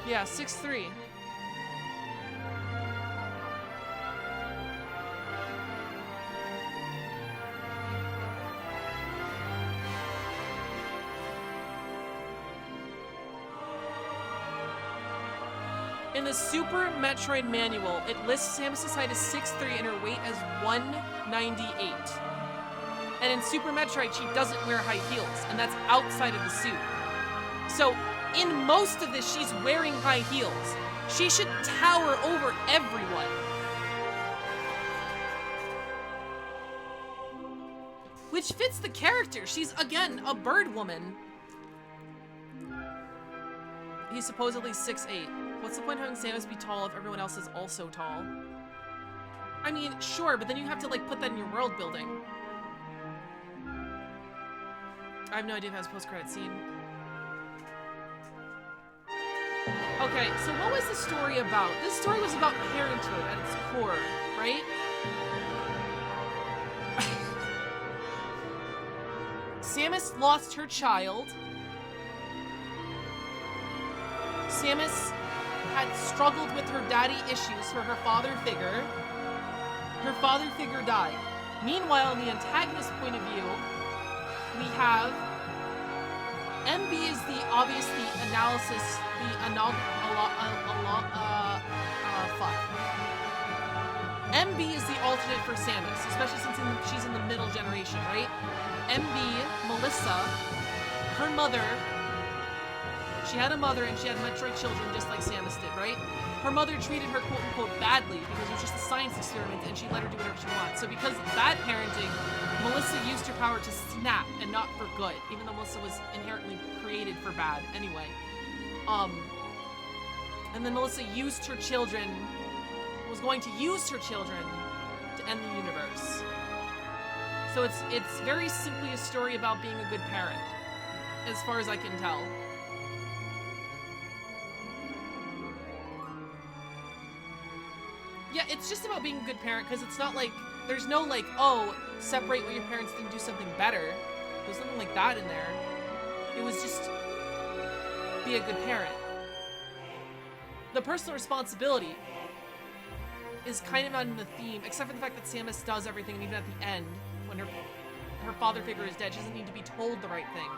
Yeah, 6'3". In the Super Metroid manual, it lists Samus' height as 6'3" and her weight as 198. And in Super Metroid, she doesn't wear high heels, and that's outside of the suit. So, in most of this, she's wearing high heels. She should tower over everyone. Which fits the character. She's, again, a bird woman. He's supposedly 6'8". What's the point of having Samus be tall if everyone else is also tall? I mean, sure, but then you have to, like, put that in your world building. I have no idea if it has a post-credit scene. Okay, so what was the story about? This story was about parenthood at its core, right? Samus lost her child. Samus had struggled with her daddy issues for her father figure. Her father figure died. Meanwhile, in the antagonist point of view, we have MB is the obvious, the analysis, fuck. MB is the alternate for Samus, especially since she's in the middle generation, right? MB, Melissa, her mother, she had a mother and she had Metroid children just like Samus did, right? Her mother treated her quote-unquote badly because it was just a science experiment and she let her do whatever she wants. So because of bad parenting, Melissa used her power to snap and not for good, even though Melissa was inherently created for bad anyway. And then Melissa used her children, was going to use her children to end the universe. So it's very simply a story about being a good parent, as far as I can tell. Yeah, it's just about being a good parent, because it's not like, there's no like, oh, separate what your parents didn't do something better. There's nothing like that in there. It was just, be a good parent. The personal responsibility is kind of not in the theme, except for the fact that Samus does everything, and even at the end, when her father figure is dead, she doesn't need to be told the right thing.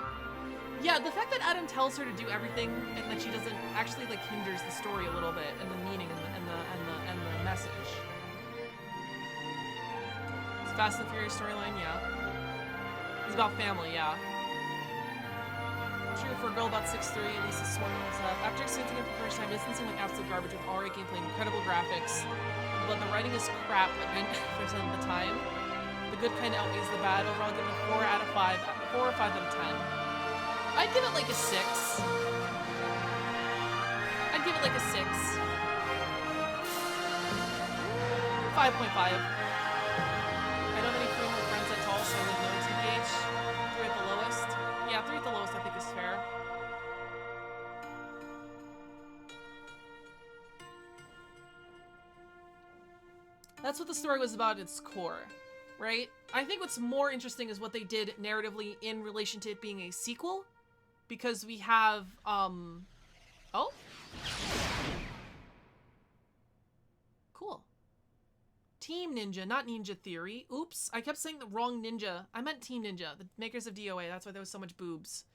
Yeah, the fact that Adam tells her to do everything and that she doesn't actually like hinders the story a little bit and the meaning and the message. It's Fast and Furious storyline, yeah. It's about family, yeah. True for a girl about 6'3", Lisa Swarm was up. After experiencing it for the first time, it doesn't seem like absolute garbage with alright gameplay and incredible graphics. But the writing is crap like 90% of the time. The good kind of outweighs the bad. Overall, I'll give it a 4 out of 5. 4 or 5 out of 10. I'd give it like a 6. I'd give it like a 6. 5.5. I don't have any friends at all, so I wouldn't know TBH. 3 at the lowest. Yeah, 3 at the lowest I think is fair. That's what the story was about at its core, right? I think what's more interesting is what they did narratively in relation to it being a sequel. Because we have, oh. Cool. Team Ninja, not Ninja Theory. Oops, I kept saying the wrong Ninja. I meant Team Ninja, the makers of DOA. That's why there was so much boobs.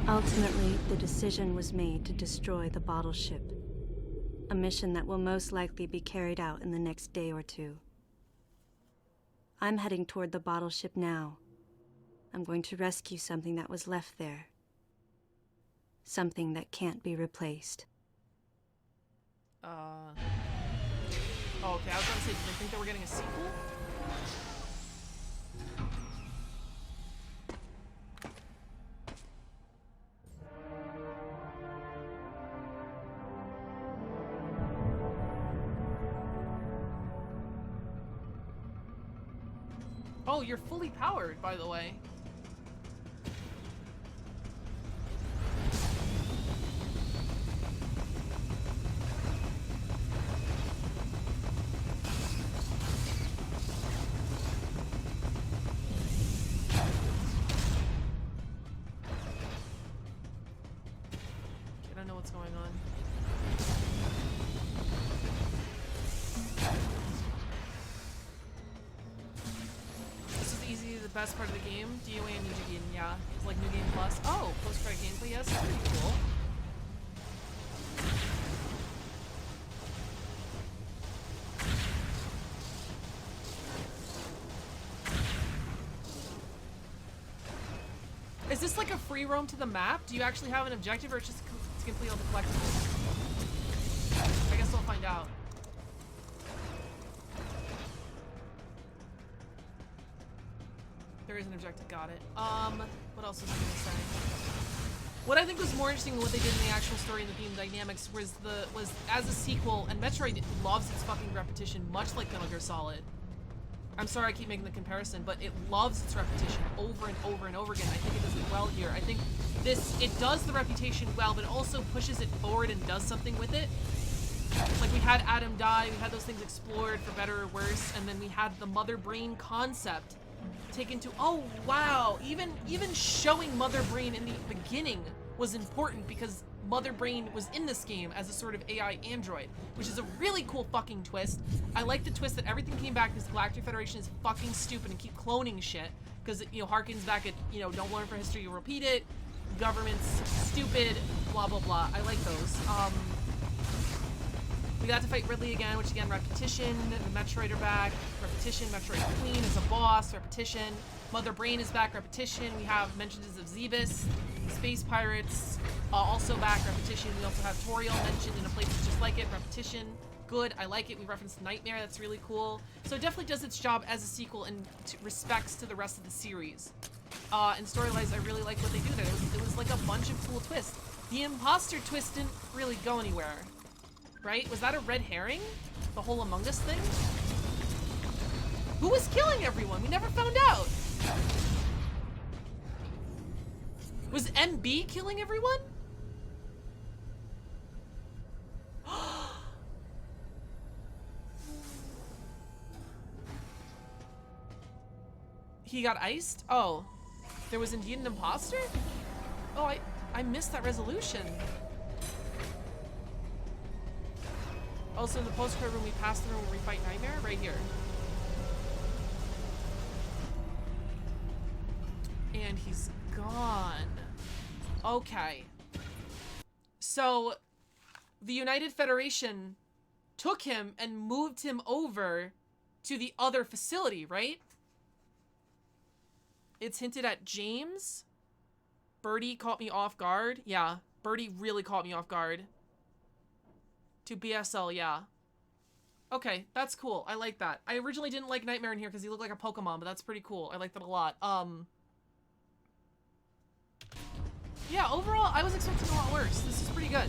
Ultimately, the decision was made to destroy the bottle ship. A mission that will most likely be carried out in the next day or two. I'm heading toward the bottle ship now. I'm going to rescue something that was left there. Something that can't be replaced. Oh, okay, I was gonna say, did they think they were getting a sequel? Oh, you're fully powered, by the way. I don't know what's going on. The best part of the game, DOA and Ninja Gaiden, yeah. It's like New Game Plus. Oh, post-credit gameplay, yes, that's pretty cool. Is this like a free roam to the map? Do you actually have an objective, or it's just to complete all the collectibles? I guess we'll find out. There is an objective, got it. What else was I gonna say? What I think was more interesting than what they did in the actual story and the theme dynamics was as a sequel, and Metroid loves its fucking repetition, much like Metal Gear Solid. I'm sorry I keep making the comparison, but it loves its repetition over and over and over again. I think it does it well here. I think it does the repetition well, but it also pushes it forward and does something with it. Like, we had Adam die, we had those things explored for better or worse, and then we had the mother brain concept taken to, oh wow, even showing mother brain in the beginning was important because Mother Brain was in this game as a sort of AI android, which is a really cool fucking twist. I like the twist that everything came back because the Galactic Federation is fucking stupid and keep cloning shit because it, you know, harkens back at, you know, don't learn from history, you repeat it. Government's stupid, blah, blah, blah. I like those. We got to fight Ridley again, which again, repetition. The Metroid are back. Repetition. Metroid Queen is a boss. Repetition. Mother Brain is back. Repetition. We have mentions of Zebus. Space Pirates. Also back. Repetition. We also have Toriel mentioned in a place just like it. Repetition. Good. I like it. We referenced Nightmare. That's really cool. So it definitely does its job as a sequel and respects to the rest of the series. And story-wise, I really like what they do there. It was like a bunch of cool twists. The imposter twist didn't really go anywhere. Right? Was that a red herring? The whole Among Us thing? Who was killing everyone? We never found out. Was MB killing everyone? He got iced? Oh. There was indeed an imposter? Oh, I missed that resolution. Also, in the post-credit room, we passed through where we fight Nightmare, right here. And he's gone. Okay. So, the United Federation took him and moved him over to the other facility, right? It's hinted at James. Birdie caught me off guard. Yeah, Birdie really caught me off guard. To BSL, yeah. Okay, that's cool. I like that. I originally didn't like Nightmare in here because he looked like a Pokemon, but that's pretty cool. I like that a lot. Yeah, overall, I was expecting a lot worse. This is pretty good.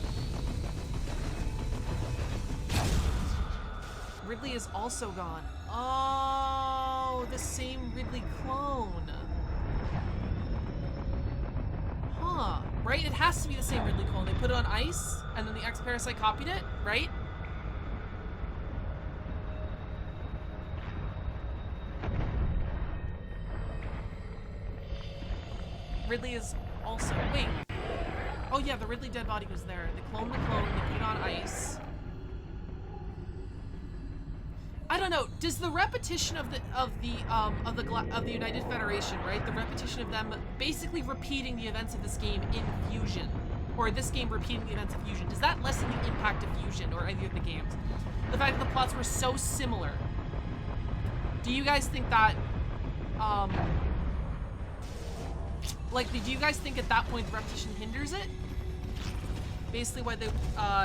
Ridley is also gone. Oh, the same Ridley clone. Huh. Right? It has to be the same Ridley clone. They put it on ice, and then the X-Parasite copied it, right? Ridley is also... Wait. Oh yeah, the Ridley dead body was there. They cloned the clone, they put it on ice. I don't know. Does the repetition of the United Federation, right? The repetition of them basically repeating the events of this game in Fusion, or this game repeating the events of Fusion, does that lessen the impact of Fusion or either of the games? The fact that the plots were so similar. Do you guys think that, like, do you guys think at that point the repetition hinders it? Basically why they,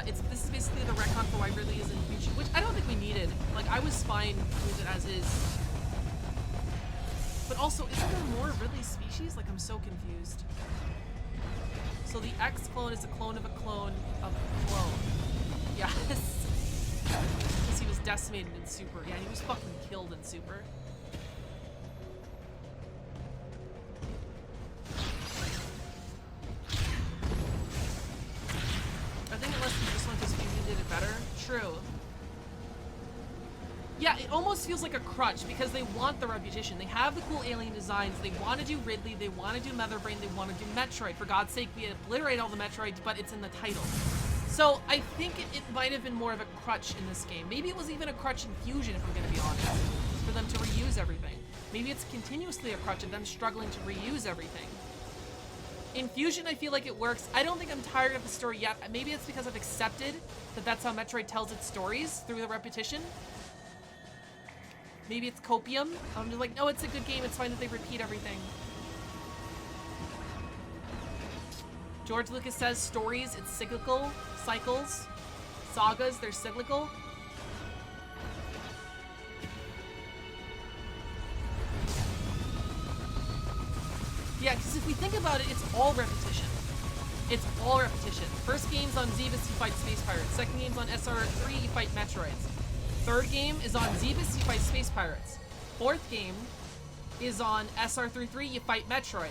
this is basically the retcon for why Ridley is in Fusion, which I don't think we needed. Like, I was fine with it as is. But also, isn't there more Ridley species? Like, I'm so confused. So the X clone is a clone of a clone of a clone. Yes. Because he was decimated in Super. Yeah, he was fucking killed in Super. I think unless we just went to Fusion did it better. True. Yeah, it almost feels like a crutch because they want the repetition. They have the cool alien designs. They want to do Ridley. They want to do Mother Brain. They want to do Metroid. For God's sake, we obliterate all the Metroids, but it's in the title. So I think it might have been more of a crutch in this game. Maybe it was even a crutch in Fusion, if I'm going to be honest, for them to reuse everything. Maybe it's continuously a crutch of them struggling to reuse everything. In Fusion, I feel like it works. I don't think I'm tired of the story yet. Maybe it's because I've accepted that that's how Metroid tells its stories, through the repetition. Maybe it's copium. I'm just like, no, it's a good game. It's fine that they repeat everything. George Lucas says stories, it's cyclical. Cycles. Sagas, they're cyclical. Yeah, because if we think about it, it's all repetition. It's all repetition. First game's on Zebus, you fight Space Pirates. Second game's on SR3, you fight Metroids. Third game is on Zebus, you fight Space Pirates. Fourth game is on SR33, you fight Metroid.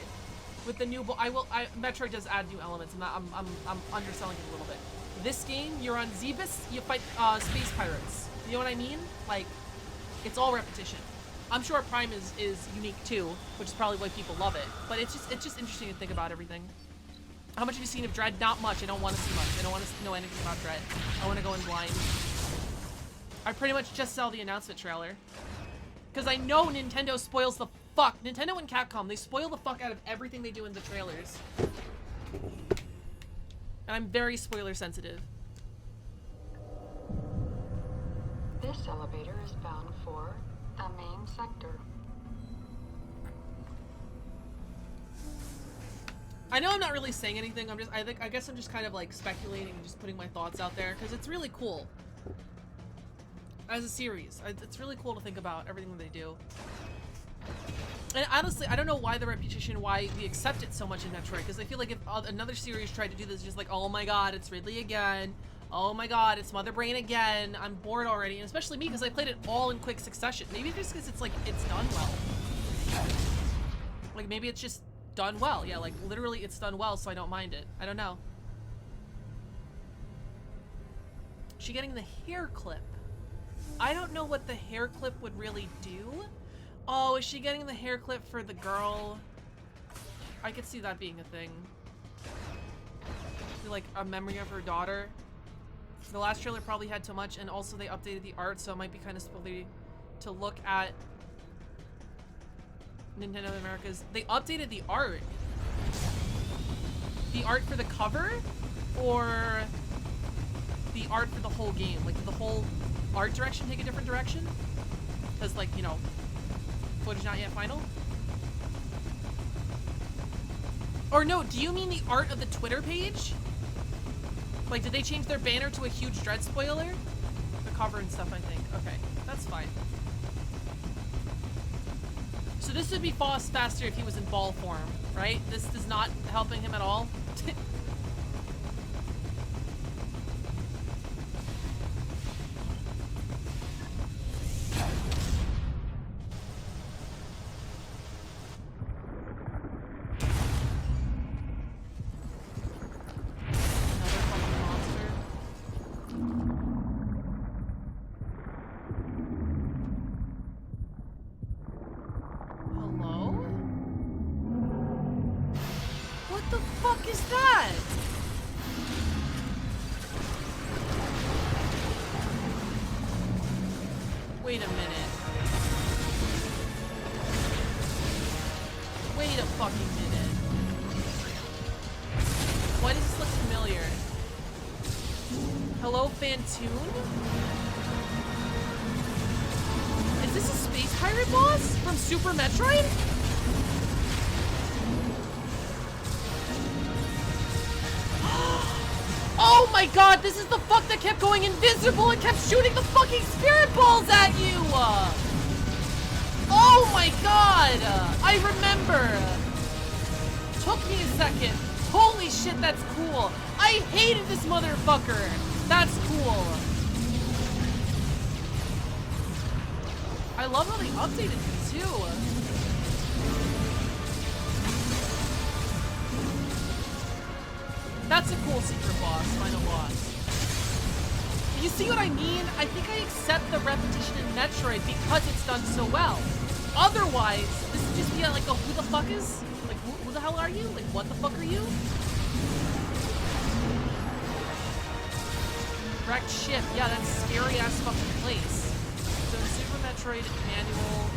With the new, Metroid does add new elements, and I'm underselling it a little bit. This game, you're on Zebus, you fight Space Pirates. You know what I mean? Like, it's all repetition. I'm sure Prime is unique too, which is probably why people love it. But it's just interesting to think about everything. How much have you seen of Dread? Not much. I don't want to see much. I don't want to know anything about Dread. I want to go in blind. I pretty much just saw the announcement trailer. Because I know Nintendo spoils the fuck. Nintendo and Capcom, they spoil the fuck out of everything they do in the trailers. And I'm very spoiler sensitive. This elevator is bound for the main sector. I know I'm not really saying anything. I guess I'm just kind of like speculating and just putting my thoughts out there because it's really cool. As a series, it's really cool to think about everything that they do. And honestly, I don't know why the reputation, why we accept it so much in Metroid, because I feel like if another series tried to do this, just like, oh my god, it's Ridley again. Oh my god, it's Mother Brain again. I'm bored already, and especially me because I played it all in quick succession. Maybe just because it's like, it's done well. Like maybe it's just done well. Yeah, like literally it's done well, so I don't mind it. I don't know. She getting the hair clip. I don't know what the hair clip would really do. Oh, is she getting the hair clip for the girl? I could see that being a thing. Like a memory of her daughter. The last trailer probably had too much, and also they updated the art, so it might be kind of spoilery to look at Nintendo of America's. They updated the art. The art for the cover, or the art for the whole game? Like, did the whole art direction take a different direction? Because, like, you know, footage not yet final? Or no, do you mean the art of the Twitter page? Like, did they change their banner to a huge Dread spoiler? The cover and stuff, I think. Okay, that's fine. So this would be Foss faster if he was in ball form, right? This is not helping him at all. Wait a minute. Wait a fucking minute. Why does this look familiar? Hello, Fantoon? Is this a space pirate boss from Super Metroid? Oh my god, this is the fuck that kept going invisible and kept shooting the fucking spirit balls at you! Oh my god! I remember! Took me a second. Holy shit, that's cool. I hated this motherfucker. That's cool. I love how they updated him too. That's a cool secret boss, final boss. You see what I mean? I think I accept the repetition in Metroid because it's done so well. Otherwise, this would just be like a who the fuck is? Like, who the hell are you? Like, what the fuck are you? Wrecked ship. Yeah, that's scary ass fucking place. So Super Metroid manual.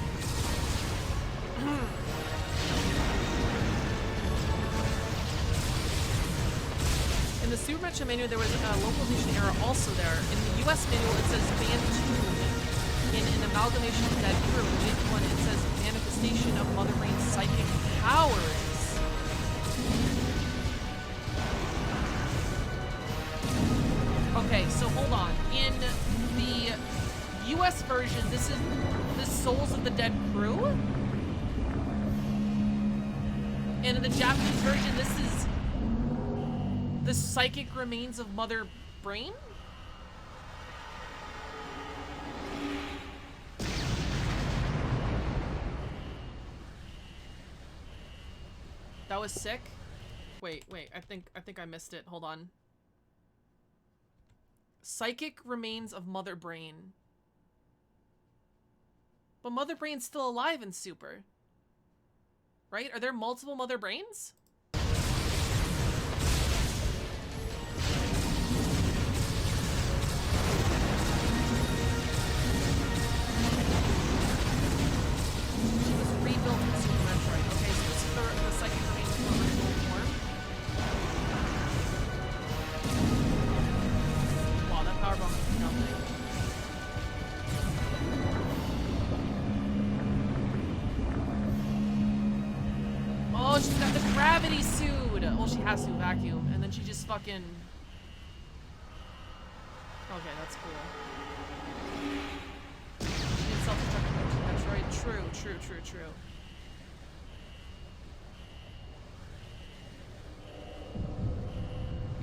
In the Super Metroid manual, there was a localization error also there. In the US manual, it says Fantoon. In an amalgamation of that era, one, it says manifestation of Mother Brain's psychic powers. Okay, so hold on. In the US version, this is the Souls of the Dead Crew. And in the Japanese version, this is the psychic remains of Mother Brain? That was sick. Wait, I think I missed it. Hold on. Psychic remains of Mother Brain. But Mother Brain's still alive in Super. Right? Are there multiple Mother Brains? well, she has to vacuum, and then she just fucking... Okay, that's cool. She did self-destruct Metroid. True, true, true, true.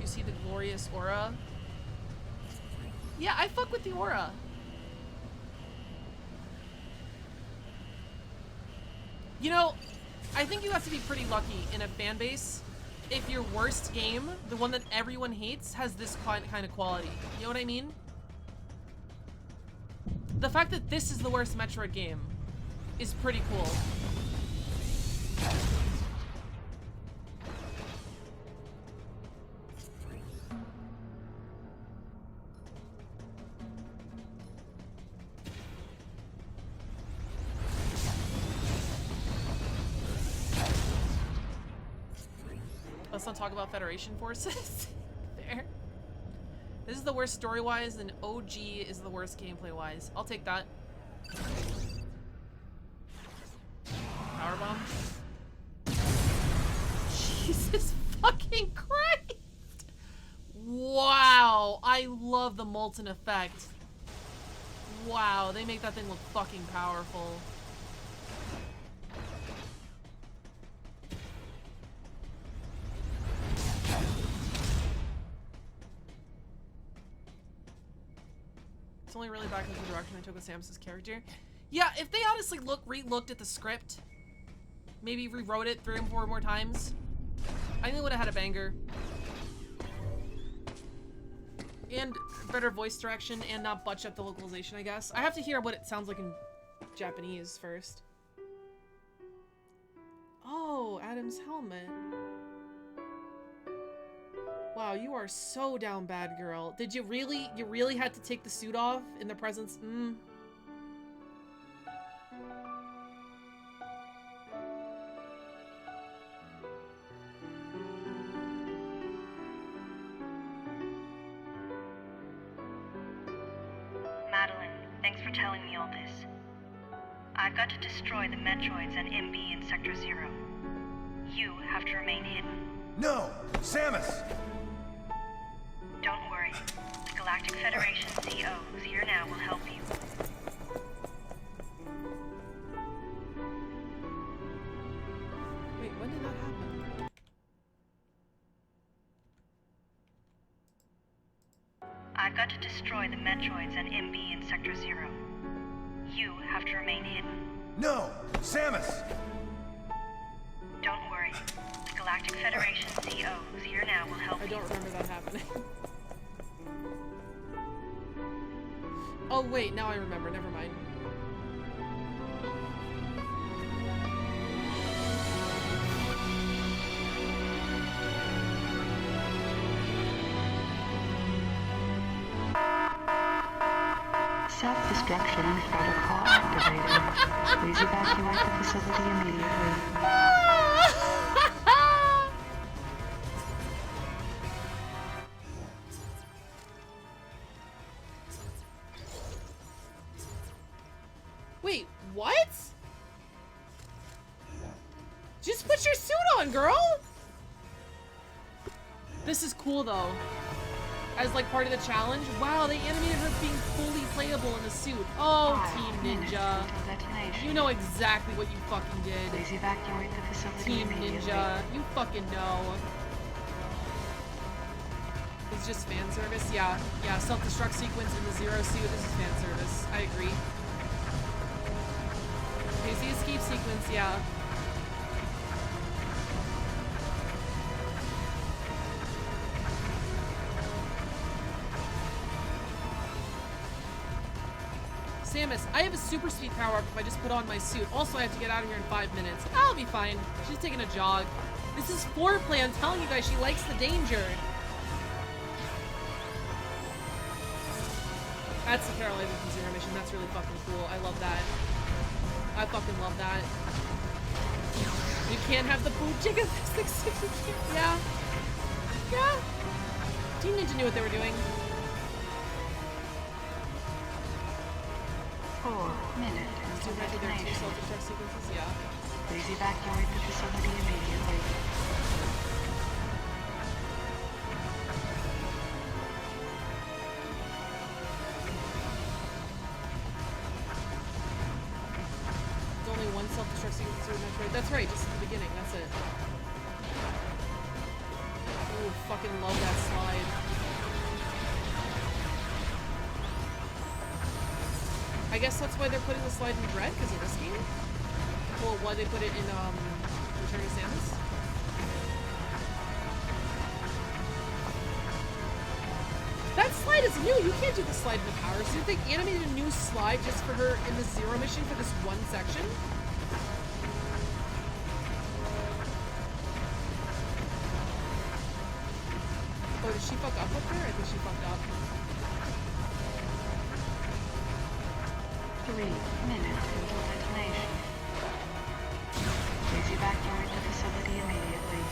You see the glorious aura? Yeah, I fuck with the aura. You know, I think you have to be pretty lucky in a fan base if your worst game, the one that everyone hates, has this kind of quality. You know what I mean? The fact that this is the worst Metroid game is pretty cool. Let's not talk about Federation forces. There. This is the worst story-wise, and OG is the worst gameplay-wise. I'll take that. Powerbomb. Jesus fucking Christ! Wow, I love the molten effect. Wow, they make that thing look fucking powerful. It's only really back into the direction I took with Samus's character. Yeah, if they honestly re-looked at the script, maybe rewrote it 3 or 4 more times, I think it would have had a banger. And better voice direction and not butch up the localization, I guess. I have to hear what it sounds like in Japanese first. Oh, Adam's helmet. Wow, you are so down bad, girl. Did you really had to take the suit off in the presence? Madeline, thanks for telling me all this. I've got to destroy the Metroids and MB in Sector 0. You have to remain hidden. No! Samus! Don't worry. The Galactic Federation CO who's here now will help you. Wait, when did that happen? I've got to destroy the Metroids and MB in Sector 0. You have to remain hidden. No! Samus! Don't worry. The Galactic Federation CO who's here now will help you. I don't remember that happening. Oh wait, now I remember. Never mind. Self-destruction protocol activated. Please evacuate the facility immediately. Wait, what? Just put your suit on, girl! This is cool, though. As, like, part of the challenge. Wow, they animated her being fully playable in the suit. Oh, Team Ninja. You know exactly what you fucking did. Please evacuate the facility Team Ninja. You fucking know. It's just fan service? Yeah. Yeah, self-destruct sequence in the Zero suit. This is fan service. I agree. Here's the escape sequence, yeah. Samus, I have a super speed power-up if I just put on my suit. Also, I have to get out of here in 5 minutes. I'll be fine. She's taking a jog. This is foreplay. I'm telling you guys, she likes the danger. That's the Carolina Zero mission. That's really fucking cool. I love that. I fucking love that. You can't have the boot jigga physics if you can't. Yeah. Yeah. Team Ninja knew what they were doing. 4 minute Do their two self-destruct sequences, yeah. Please evacuate the facility immediately. power sequence or Metroid. That's right, just at the beginning, that's it. Ooh, fucking love that slide. I guess that's why they're putting the slide in red, because of this game? Well, why they put it in, Return to Samus? That slide is new! You can't do the slide in the power. So they animated a new slide just for her in the Zero mission for this one section? Oh, did she fuck up there? I think she fucked up. 3 minutes until detonation. Please evacuate the facility immediately.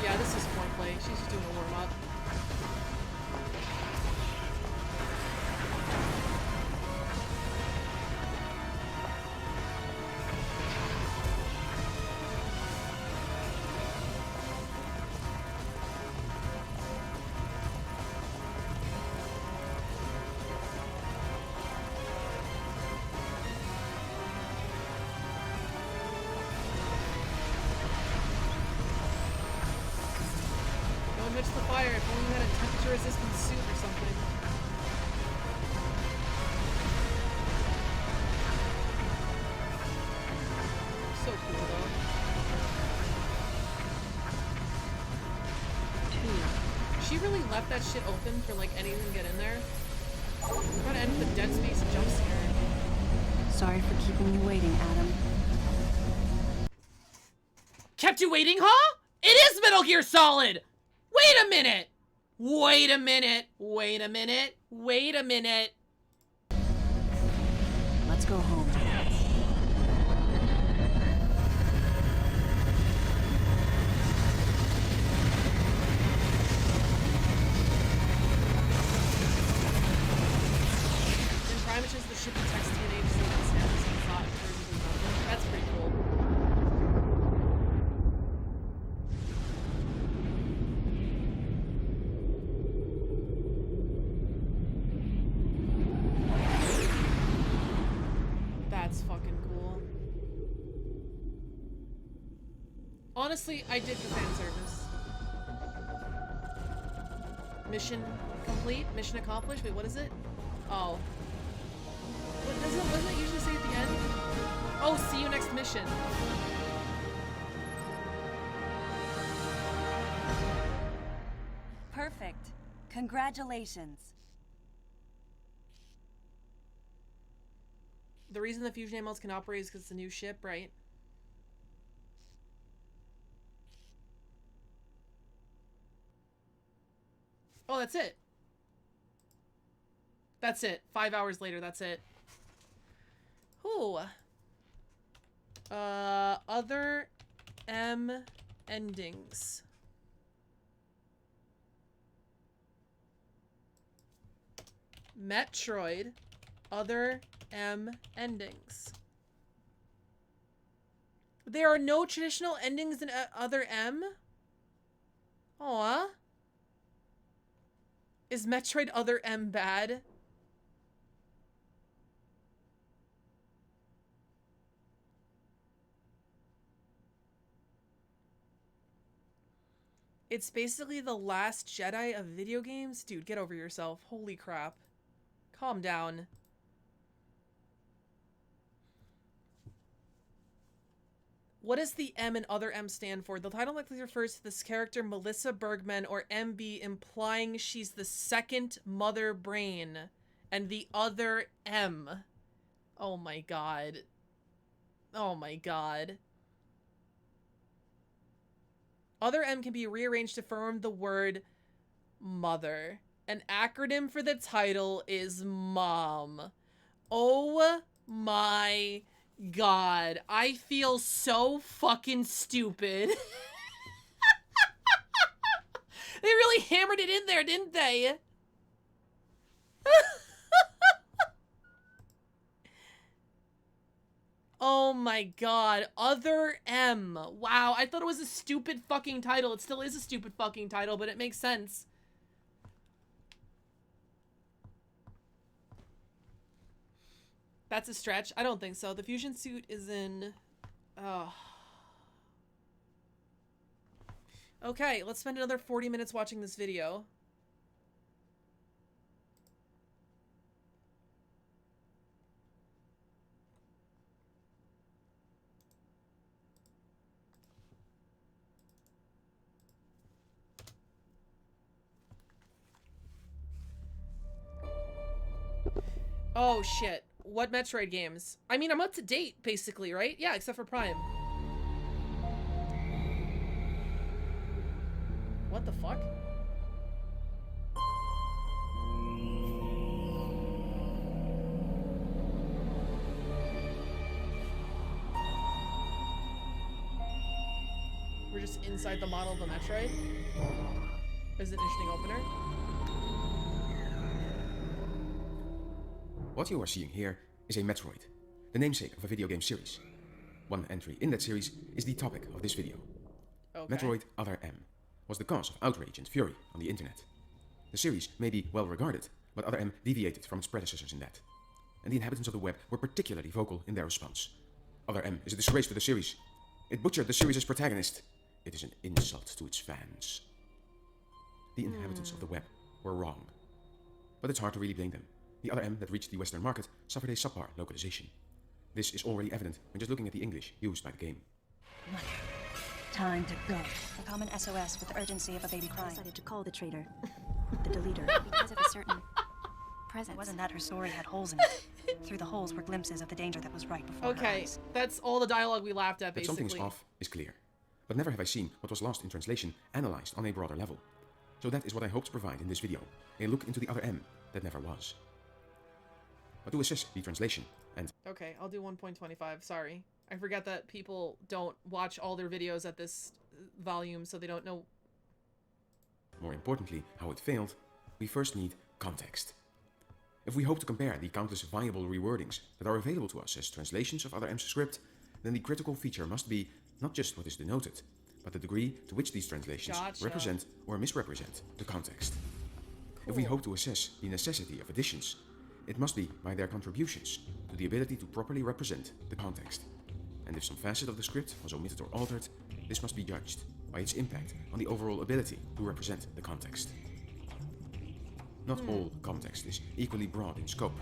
Yeah, this is foreplay. She's just doing a warm-up. Touch the fire, if only you had a temperature-resistant suit or something. So cool, though. 2. She really left that shit open for, like, anything to get in there. We're gonna end with the Dead Space jump scare. Sorry for keeping you waiting, Adam. Kept you waiting, huh? It is Metal Gear Solid! Wait a minute! Wait a minute! Wait a minute! Wait a minute! Let's go home. In Prime, it's just the ship detects DNA to see if it's Samus thought versions of them. That's pretty cool. That's fucking cool. Honestly, I did the fan service. Mission complete? Mission accomplished? Wait, what is it? Oh. Doesn't it usually say at the end? Oh, see you next mission. Perfect. Congratulations. The reason the fusion animals can operate is because it's a new ship, right? Oh, that's it. That's it. 5 hours later, that's it. Ooh. Other M endings. Metroid. Other M endings. There are no traditional endings in Other M? Aw. Is Metroid Other M bad? It's basically the Last Jedi of video games? Dude, get over yourself. Holy crap. Calm down. What does the M and Other M stand for? The title likely refers to this character Melissa Bergman, or MB, implying she's the second mother brain and the other M. Oh my god. Oh my god. Other M can be rearranged to form the word mother. An acronym for the title is MOM. Oh my god. I feel so fucking stupid. They really hammered it in there, didn't they? Oh my god. Other M. Wow, I thought it was a stupid fucking title. It still is a stupid fucking title, but it makes sense. That's a stretch. I don't think so. The fusion suit is in... Oh. Okay, let's spend another 40 minutes watching this video. Oh, shit. What Metroid games? I mean, I'm up to date, basically, right? Yeah, except for Prime. What the fuck? We're just inside the model of a Metroid? Is it an interesting opener? What you are seeing here is a Metroid, the namesake of a video game series. One entry in that series is the topic of this video. Okay. Metroid Other M was the cause of outrage and fury on the internet. The series may be well regarded, but Other M deviated from its predecessors in that. And the inhabitants of the web were particularly vocal in their response. Other M is a disgrace to the series. It butchered the series' protagonist. It is an insult to its fans. The inhabitants of the web were wrong. But it's hard to really blame them. The Other M that reached the Western market suffered a subpar localization. This is already evident when just looking at the English used by the game. Time to go. A common SOS with the urgency of a baby crying. I decided to call the traitor. The deleter. Because of a certain presence. It wasn't that her story had holes in it. Through the holes were glimpses of the danger that was right before her Okay, eyes. that's all the dialogue we laughed at, That basically. something's off is clear. But never have I seen what was lost in translation analyzed on a broader level. So that is what I hope to provide in this video. A look into the Other M that never was. But to assess the translation and... Okay, I'll do 1.25, sorry. I forget that people don't watch all their videos at this volume, so they don't know... More importantly, how it failed, we first need context. If we hope to compare the countless viable rewordings that are available to us as translations of Other M's script, then the critical feature must be not just what is denoted, but the degree to which these translations represent or misrepresent the context. If we hope to assess the necessity of additions, it must be by their contributions to the ability to properly represent the context. And if some facet of the script was omitted or altered, this must be judged by its impact on the overall ability to represent the context. Not all context is equally broad in scope.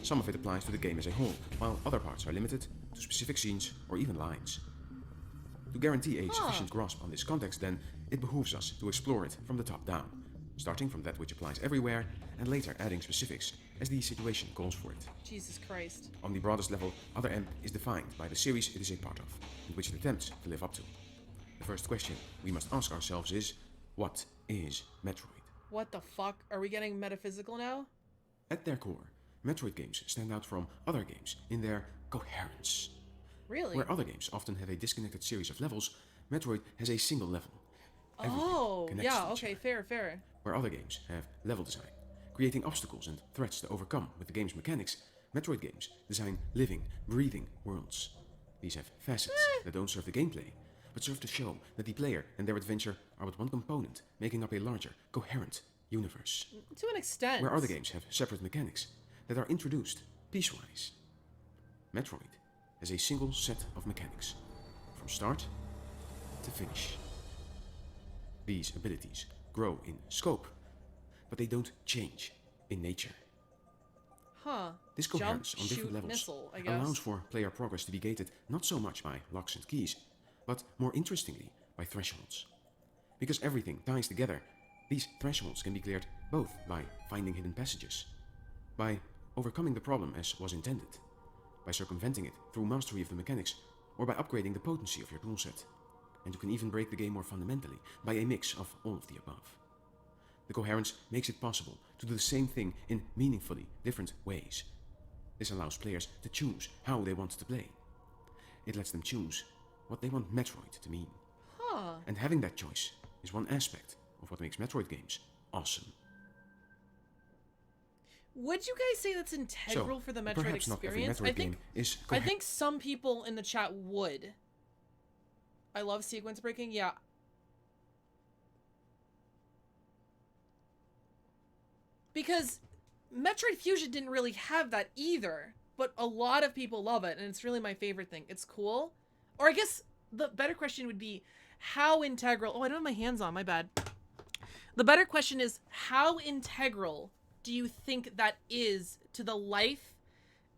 Some of it applies to the game as a whole, while other parts are limited to specific scenes or even lines. To guarantee a sufficient grasp on this context, then, it behooves us to explore it from the top down, starting from that which applies everywhere, and later adding specifics as the situation calls for it. Jesus Christ. On the broadest level, Other M is defined by the series it is a part of, and which it attempts to live up to. The first question we must ask ourselves is, what is Metroid? What the fuck? Are we getting metaphysical now? At their core, Metroid games stand out from other games in their coherence. Really? Where other games often have a disconnected series of levels, Metroid has a single level. Oh, yeah, okay, fair. Where other games have level design, creating obstacles and threats to overcome with the game's mechanics, Metroid games design living, breathing worlds. These have facets that don't serve the gameplay, but serve to show that the player and their adventure are but one component, making up a larger, coherent universe. To an extent. Where other games have separate mechanics that are introduced piecewise. Metroid has a single set of mechanics, from start to finish. These abilities grow in scope, but they don't change in nature. Huh. This coherence on different levels missile, I guess. allows for player progress to be gated not so much by locks and keys, but more interestingly by thresholds. Because everything ties together, these thresholds can be cleared both by finding hidden passages, by overcoming the problem as was intended, by circumventing it through mastery of the mechanics, or by upgrading the potency of your toolset. And you can even break the game more fundamentally by a mix of all of the above. The coherence makes it possible to do the same thing in meaningfully different ways. This allows players to choose how they want to play. It lets them choose what they want Metroid to mean. Huh. And having that choice is one aspect of what makes Metroid games awesome. Would you guys say that's integral for the Metroid perhaps experience? Not every Metroid game is I think some people in the chat would. I love sequence breaking, yeah. Because Metroid Fusion didn't really have that either. but a lot of people love it, and it's really my favorite thing. It's cool. Or I guess the better question would be, how integral... Oh, I don't have my hands on, my bad. The better question is, how integral do you think that is to the life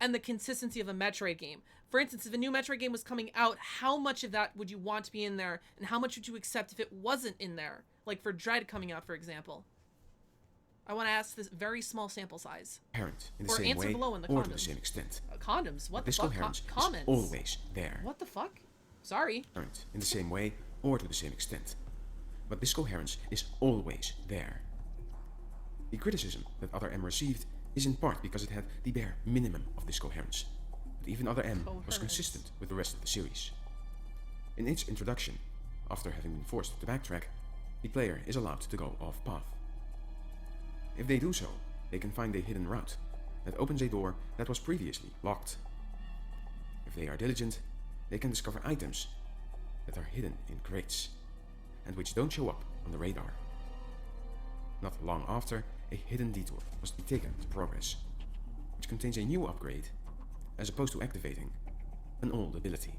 and the consistency of a Metroid game? For instance, if a new Metroid game was coming out, how much of that would you want to be in there, and how much would you accept if it wasn't in there? Like for Dread coming out, for example. I want to ask this very small sample size. Coherent in the or same answer way below in the or condoms. to the same extent. Condoms? What the This fuck? coherence Comments? is always there. What the fuck? Sorry. Coherent in the same way or to the same extent. But this coherence is always there. The criticism that Other M received is in part because it had the bare minimum of this coherence. But even Other M was consistent with the rest of the series. In its introduction, after having been forced to backtrack, the player is allowed to go off path. If they do so, they can find a hidden route that opens a door that was previously locked. If they are diligent, they can discover items that are hidden in crates and which don't show up on the radar. Not long after, a hidden detour must be taken to progress, which contains a new upgrade as opposed to activating an old ability.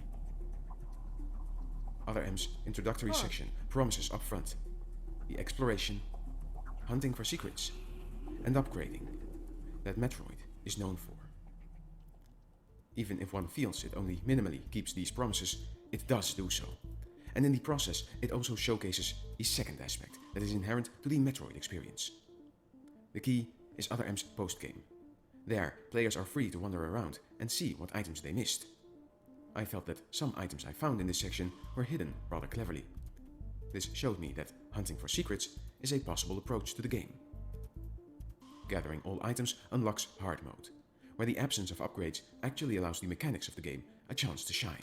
Other M's introductory section promises upfront the exploration, hunting for secrets, and upgrading that Metroid is known for. Even if one feels it only minimally keeps these promises, it does do so. And in the process, it also showcases a second aspect that is inherent to the Metroid experience. The key is Other M's post-game. There, players are free to wander around and see what items they missed. I felt that some items I found in this section were hidden rather cleverly. This showed me that hunting for secrets is a possible approach to the game. Gathering all items unlocks hard mode, where the absence of upgrades actually allows the mechanics of the game a chance to shine.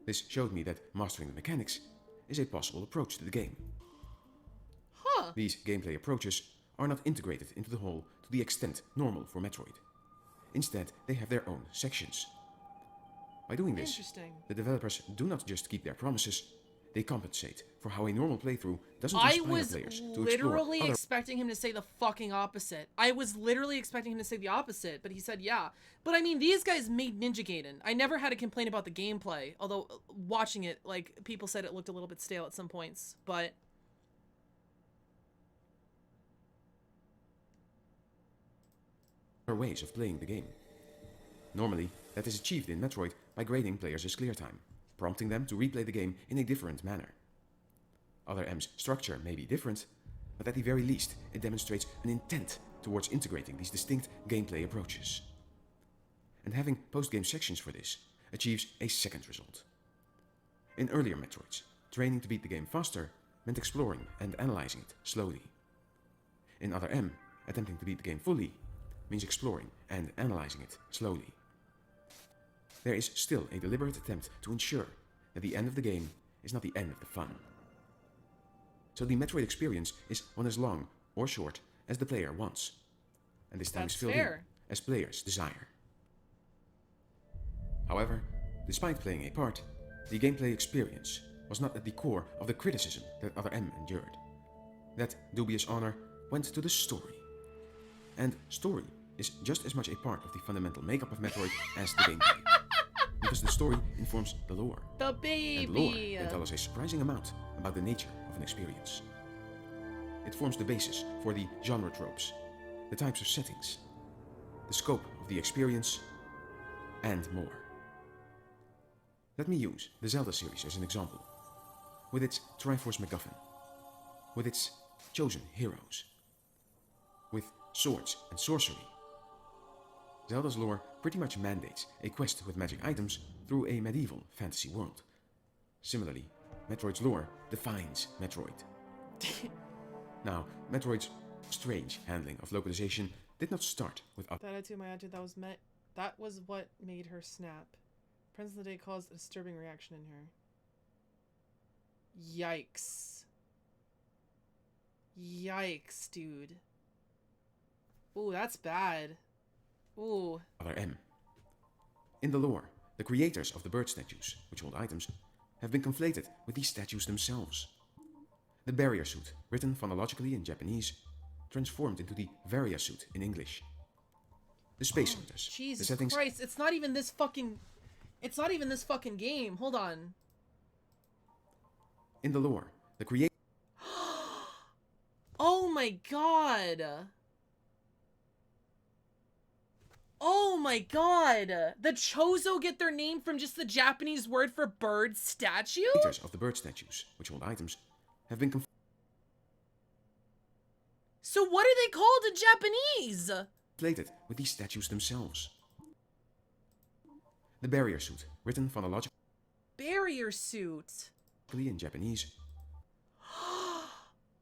This showed me that mastering the mechanics is a possible approach to the game. These gameplay approaches are not integrated into the whole to the extent normal for Metroid. Instead, they have their own sections. By doing this, the developers do not just keep their promises, they compensate for how a normal playthrough doesn't inspire players to explore. I was literally expecting him to say the fucking opposite. I was literally expecting him to say the opposite, but he said yeah. But I mean, these guys made Ninja Gaiden. I never had a complaint about the gameplay, although watching it, like, people said it looked a little bit stale at some points, but... ways of playing the game. Normally, that is achieved in Metroid by grading players' clear time, prompting them to replay the game in a different manner. Other M's structure may be different, but at the very least, it demonstrates an intent towards integrating these distinct gameplay approaches. And having post-game sections for this achieves a second result. In earlier Metroids, training to beat the game faster meant exploring and analyzing it slowly. In Other M, attempting to beat the game fully means exploring and analyzing it slowly. There is still a deliberate attempt to ensure that the end of the game is not the end of the fun. So the Metroid experience is one as long or short as the player wants, and this time is filled in as players desire. However, despite playing a part, the gameplay experience was not at the core of the criticism that Other M endured. That dubious honor went to the story. And story is just as much a part of the fundamental makeup of Metroid as the gameplay. Because the story informs the lore. The baby! And lore can tell us a surprising amount about the nature of an experience. It forms the basis for the genre tropes, the types of settings, the scope of the experience, and more. Let me use the Zelda series as an example, with its Triforce MacGuffin, with its chosen heroes, with swords and sorcery. Zelda's lore pretty much mandates a quest with magic items through a medieval fantasy world. Similarly, Metroid's lore defines Metroid. Now, Metroid's strange handling of localization did not start with That attitude, my attitude, that was what made her snap. Presence of the Day caused a disturbing reaction in her. Yikes. Yikes, dude. Ooh, that's bad. Ooh. Other M. In the lore, the creators of the bird statues, which hold items, have been conflated with these statues themselves. The barrier suit, written phonologically in Japanese, transformed into the varia suit in English. The Space Hunters. Jesus the settings Christ, it's not even this fucking game. Hold on. in the lore. The create. Oh my god. Oh my god. The Chozo get their name from just the Japanese word for bird statue? Creators of the bird statues, which hold items, have been So what are they called in Japanese? conflated with these statues themselves. The barrier suit, written phonologically Barrier suit. in Japanese.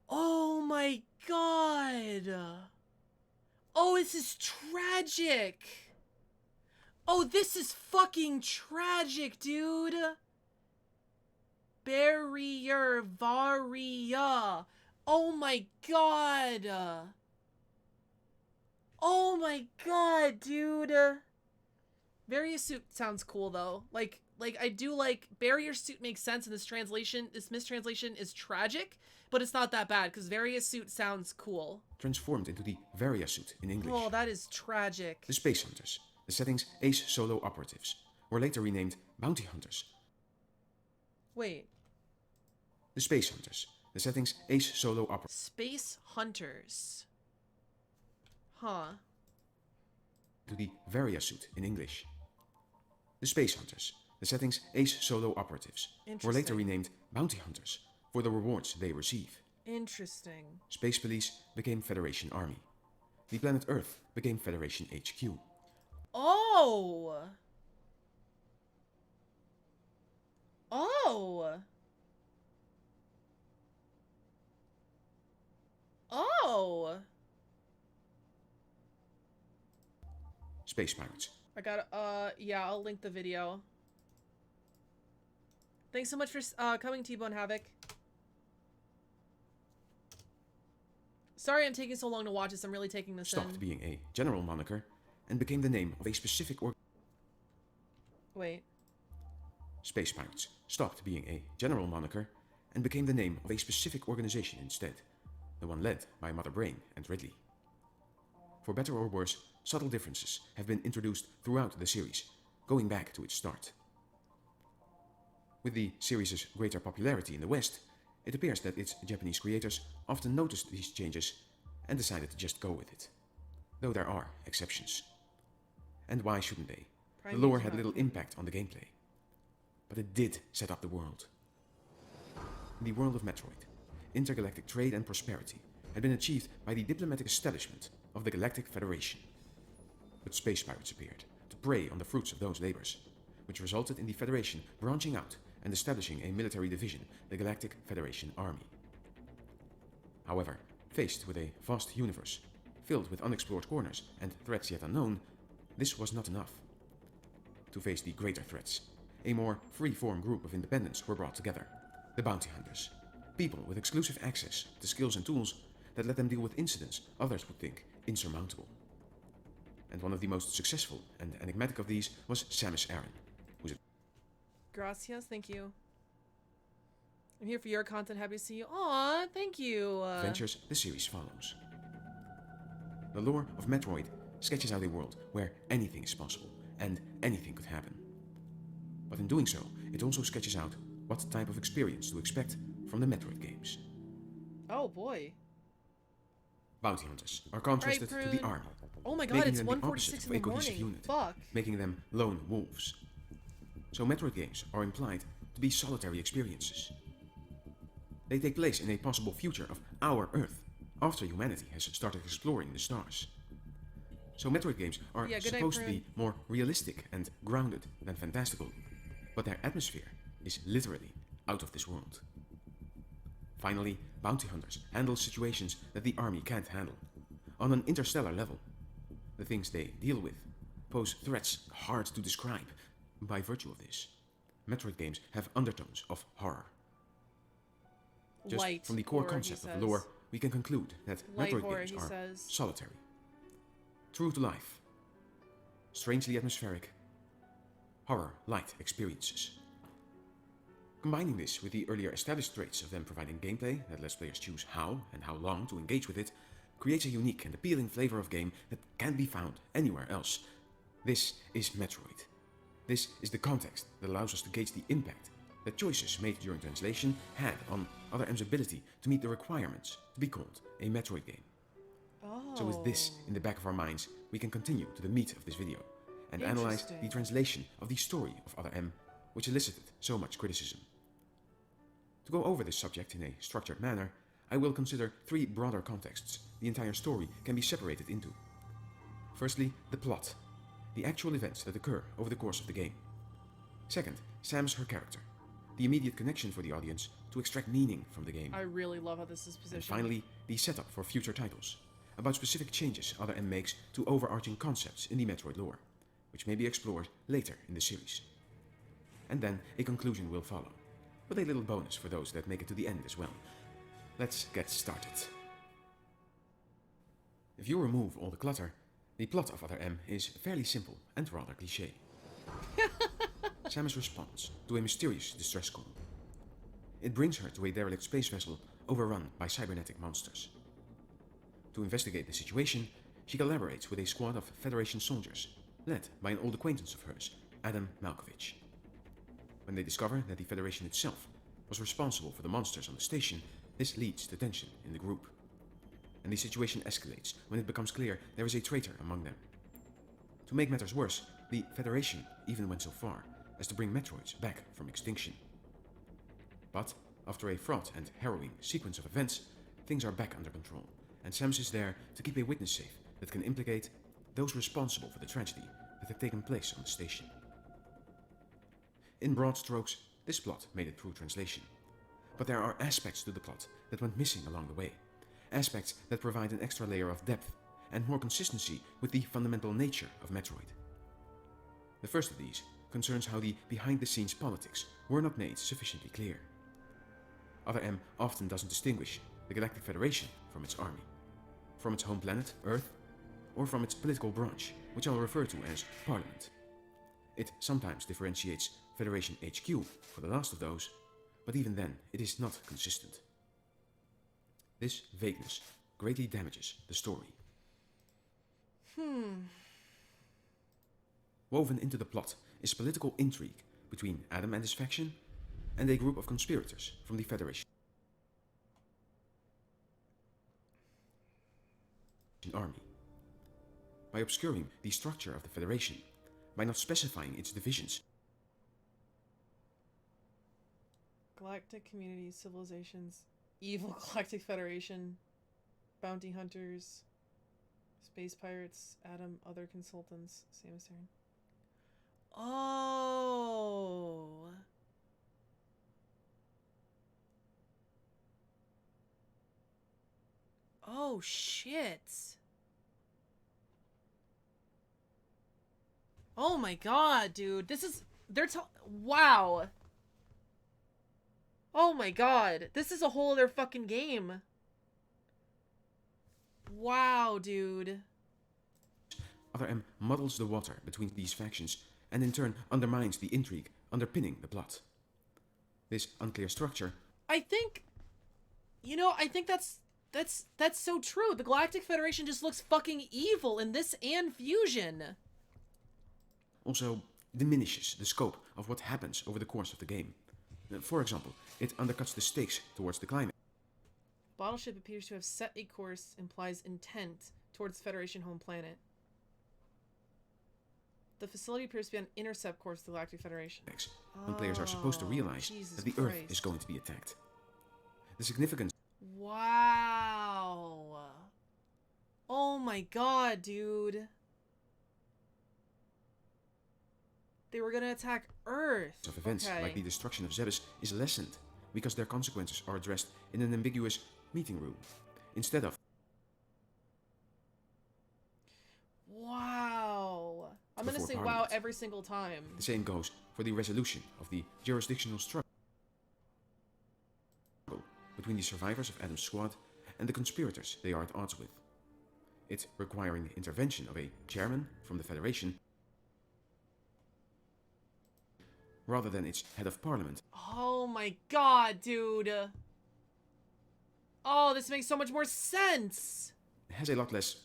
Oh my god. Oh, this is tragic. Oh, this is fucking tragic, dude. Barrier Varia. Oh my god. Oh my god, dude. Barrier suit sounds cool though. Like I do like barrier suit makes sense in this translation. This mistranslation is tragic, but it's not that bad because various suit sounds cool. Transformed into the Varia suit in English. Oh, that is tragic. The Space Hunters, the setting's ace solo operatives, were later renamed Bounty Hunters. Wait. The Space Hunters, the setting's ace solo operatives. Space Hunters. Huh. To the Varia suit in English. The Space Hunters, the setting's ace solo operatives, were later Interesting. renamed Bounty Hunters for the rewards they receive. Interesting. Space Police became Federation Army. The planet Earth became Federation HQ. Oh. Oh. Oh. Space Pirates. I gotta, yeah, I'll link the video. Thanks so much for, coming, T-Bone Havoc. Sorry I'm taking so long to watch this. I'm really taking this Stopped in. being a general moniker and became the name of a specific Wait. Space Pirates stopped being a general moniker and became the name of a specific organization instead, the one led by Mother Brain and Ridley. For better or worse, subtle differences have been introduced throughout the series, going back to its start. With the series' greater popularity in the West, it appears that its Japanese creators often noticed these changes and decided to just go with it. Though there are exceptions. And why shouldn't they? The lore had little impact on the gameplay. But it did set up the world. In the world of Metroid, intergalactic trade and prosperity had been achieved by the diplomatic establishment of the Galactic Federation. But space pirates appeared to prey on the fruits of those labors, which resulted in the Federation branching out and establishing a military division, the Galactic Federation Army. However, faced with a vast universe, filled with unexplored corners and threats yet unknown, this was not enough. To face the greater threats, a more free-form group of independents were brought together, the Bounty Hunters, people with exclusive access to skills and tools that let them deal with incidents others would think insurmountable. And one of the most successful and enigmatic of these was Samus Aran, who's a Gracias, thank you. I'm here for your content. Happy to see you. Aw, thank you. adventures the series follows. The lore of Metroid sketches out a world where anything is possible and anything could happen. But in doing so, it also sketches out what type of experience to expect from the Metroid games. Oh boy. Bounty Hunters are contrasted Right, to the Prune. army, Oh my god, making it's them the opposite 1:46 of in a the cohesive morning. unit, Fuck. making them lone wolves. So Metroid games are implied to be solitary experiences. They take place in a possible future of our Earth, after humanity has started exploring the stars. So Metroid games are Yeah, good night, supposed to Prune. be more realistic and grounded than fantastical, but their atmosphere is literally out of this world. Finally, Bounty Hunters handle situations that the army can't handle, on an interstellar level. The things they deal with pose threats hard to describe. By virtue of this, Metroid games have undertones of horror. Just Light from the core horror, he concept of says. lore, we can conclude that Light Metroid horror, games he are says. solitary, true to life, strangely atmospheric, horror-light experiences. Combining this with the earlier established traits of them providing gameplay that lets players choose how and how long to engage with it, creates a unique and appealing flavor of game that can't be found anywhere else. This is Metroid. This is the context that allows us to gauge the impact that choices made during translation had on Other M's ability to meet the requirements to be called a Metroid game. So with this in the back of our minds, we can continue to the meat of this video and analyze the translation of the story of Other M, which elicited so much criticism. To go over this subject in a structured manner, I will consider three broader contexts the entire story can be separated into. Firstly, the plot, the actual events that occur over the course of the game. Second, Samus, her character, the immediate connection for the audience to extract meaning from the game. I really love how this is positioned. And finally, the setup for future titles, about specific changes Other M makes to overarching concepts in the Metroid lore, which may be explored later in the series. And then a conclusion will follow, with a little bonus for those that make it to the end as well. Let's get started. If you remove all the clutter, the plot of Other M is fairly simple and rather cliché. Samus responds to a mysterious distress call. It brings her to a derelict space vessel overrun by cybernetic monsters. To investigate the situation, she collaborates with a squad of Federation soldiers, led by an old acquaintance of hers, Adam Malkovich. When they discover that the Federation itself was responsible for the monsters on the station, this leads to tension in the group. And the situation escalates when it becomes clear there is a traitor among them. To make matters worse, the Federation even went so far as to bring Metroids back from extinction. But after a fraught and harrowing sequence of events, things are back under control, and Samus is there to keep a witness safe that can implicate those responsible for the tragedy that had taken place on the station. In broad strokes, this plot made it through translation. But there are aspects to the plot that went missing along the way. Aspects that provide an extra layer of depth and more consistency with the fundamental nature of Metroid. The first of these concerns how the behind-the-scenes politics were not made sufficiently clear. Other M often doesn't distinguish the Galactic Federation from its army, from its home planet, Earth, or from its political branch, which I'll refer to as Parliament. It sometimes differentiates Federation HQ for the last of those, but even then it is not consistent. This vagueness greatly damages the story. Woven into the plot is political intrigue between Adam and his faction and a group of conspirators from the Federation army. By obscuring the structure of the Federation, by not specifying its divisions, Galactic communities, civilizations, evil Galactic Federation, bounty hunters, space pirates, Adam, other consultants, Samus Aran. Oh. Oh shit. Oh my god, dude. This is wow. Oh my god. This is a whole other fucking game. Wow, dude. Other M muddles the water between these factions and in turn undermines the intrigue underpinning the plot. This unclear structure, I think that's so true. The Galactic Federation just looks fucking evil in this and Fusion. Also diminishes the scope of what happens over the course of the game. For example, it undercuts the stakes towards the climax. Battleship appears to have set a course, implies intent towards Federation home planet. The facility appears to be on intercept course to the Galactic Federation. When players are supposed to realize that the Earth is going to be attacked. The significance. Wow. Oh my god, dude. They were gonna attack Earth. Of events like the destruction of Zebes is lessened because their consequences are addressed in an ambiguous meeting room instead of. Wow. I'm gonna say wow every single time. The same goes for the resolution of the jurisdictional struggle between the survivors of Adam's squad and the conspirators they are at odds with. It requiring the intervention of a chairman from the Federation rather than its head of parliament. Oh my god, dude. Oh, this makes so much more sense. has a lot less.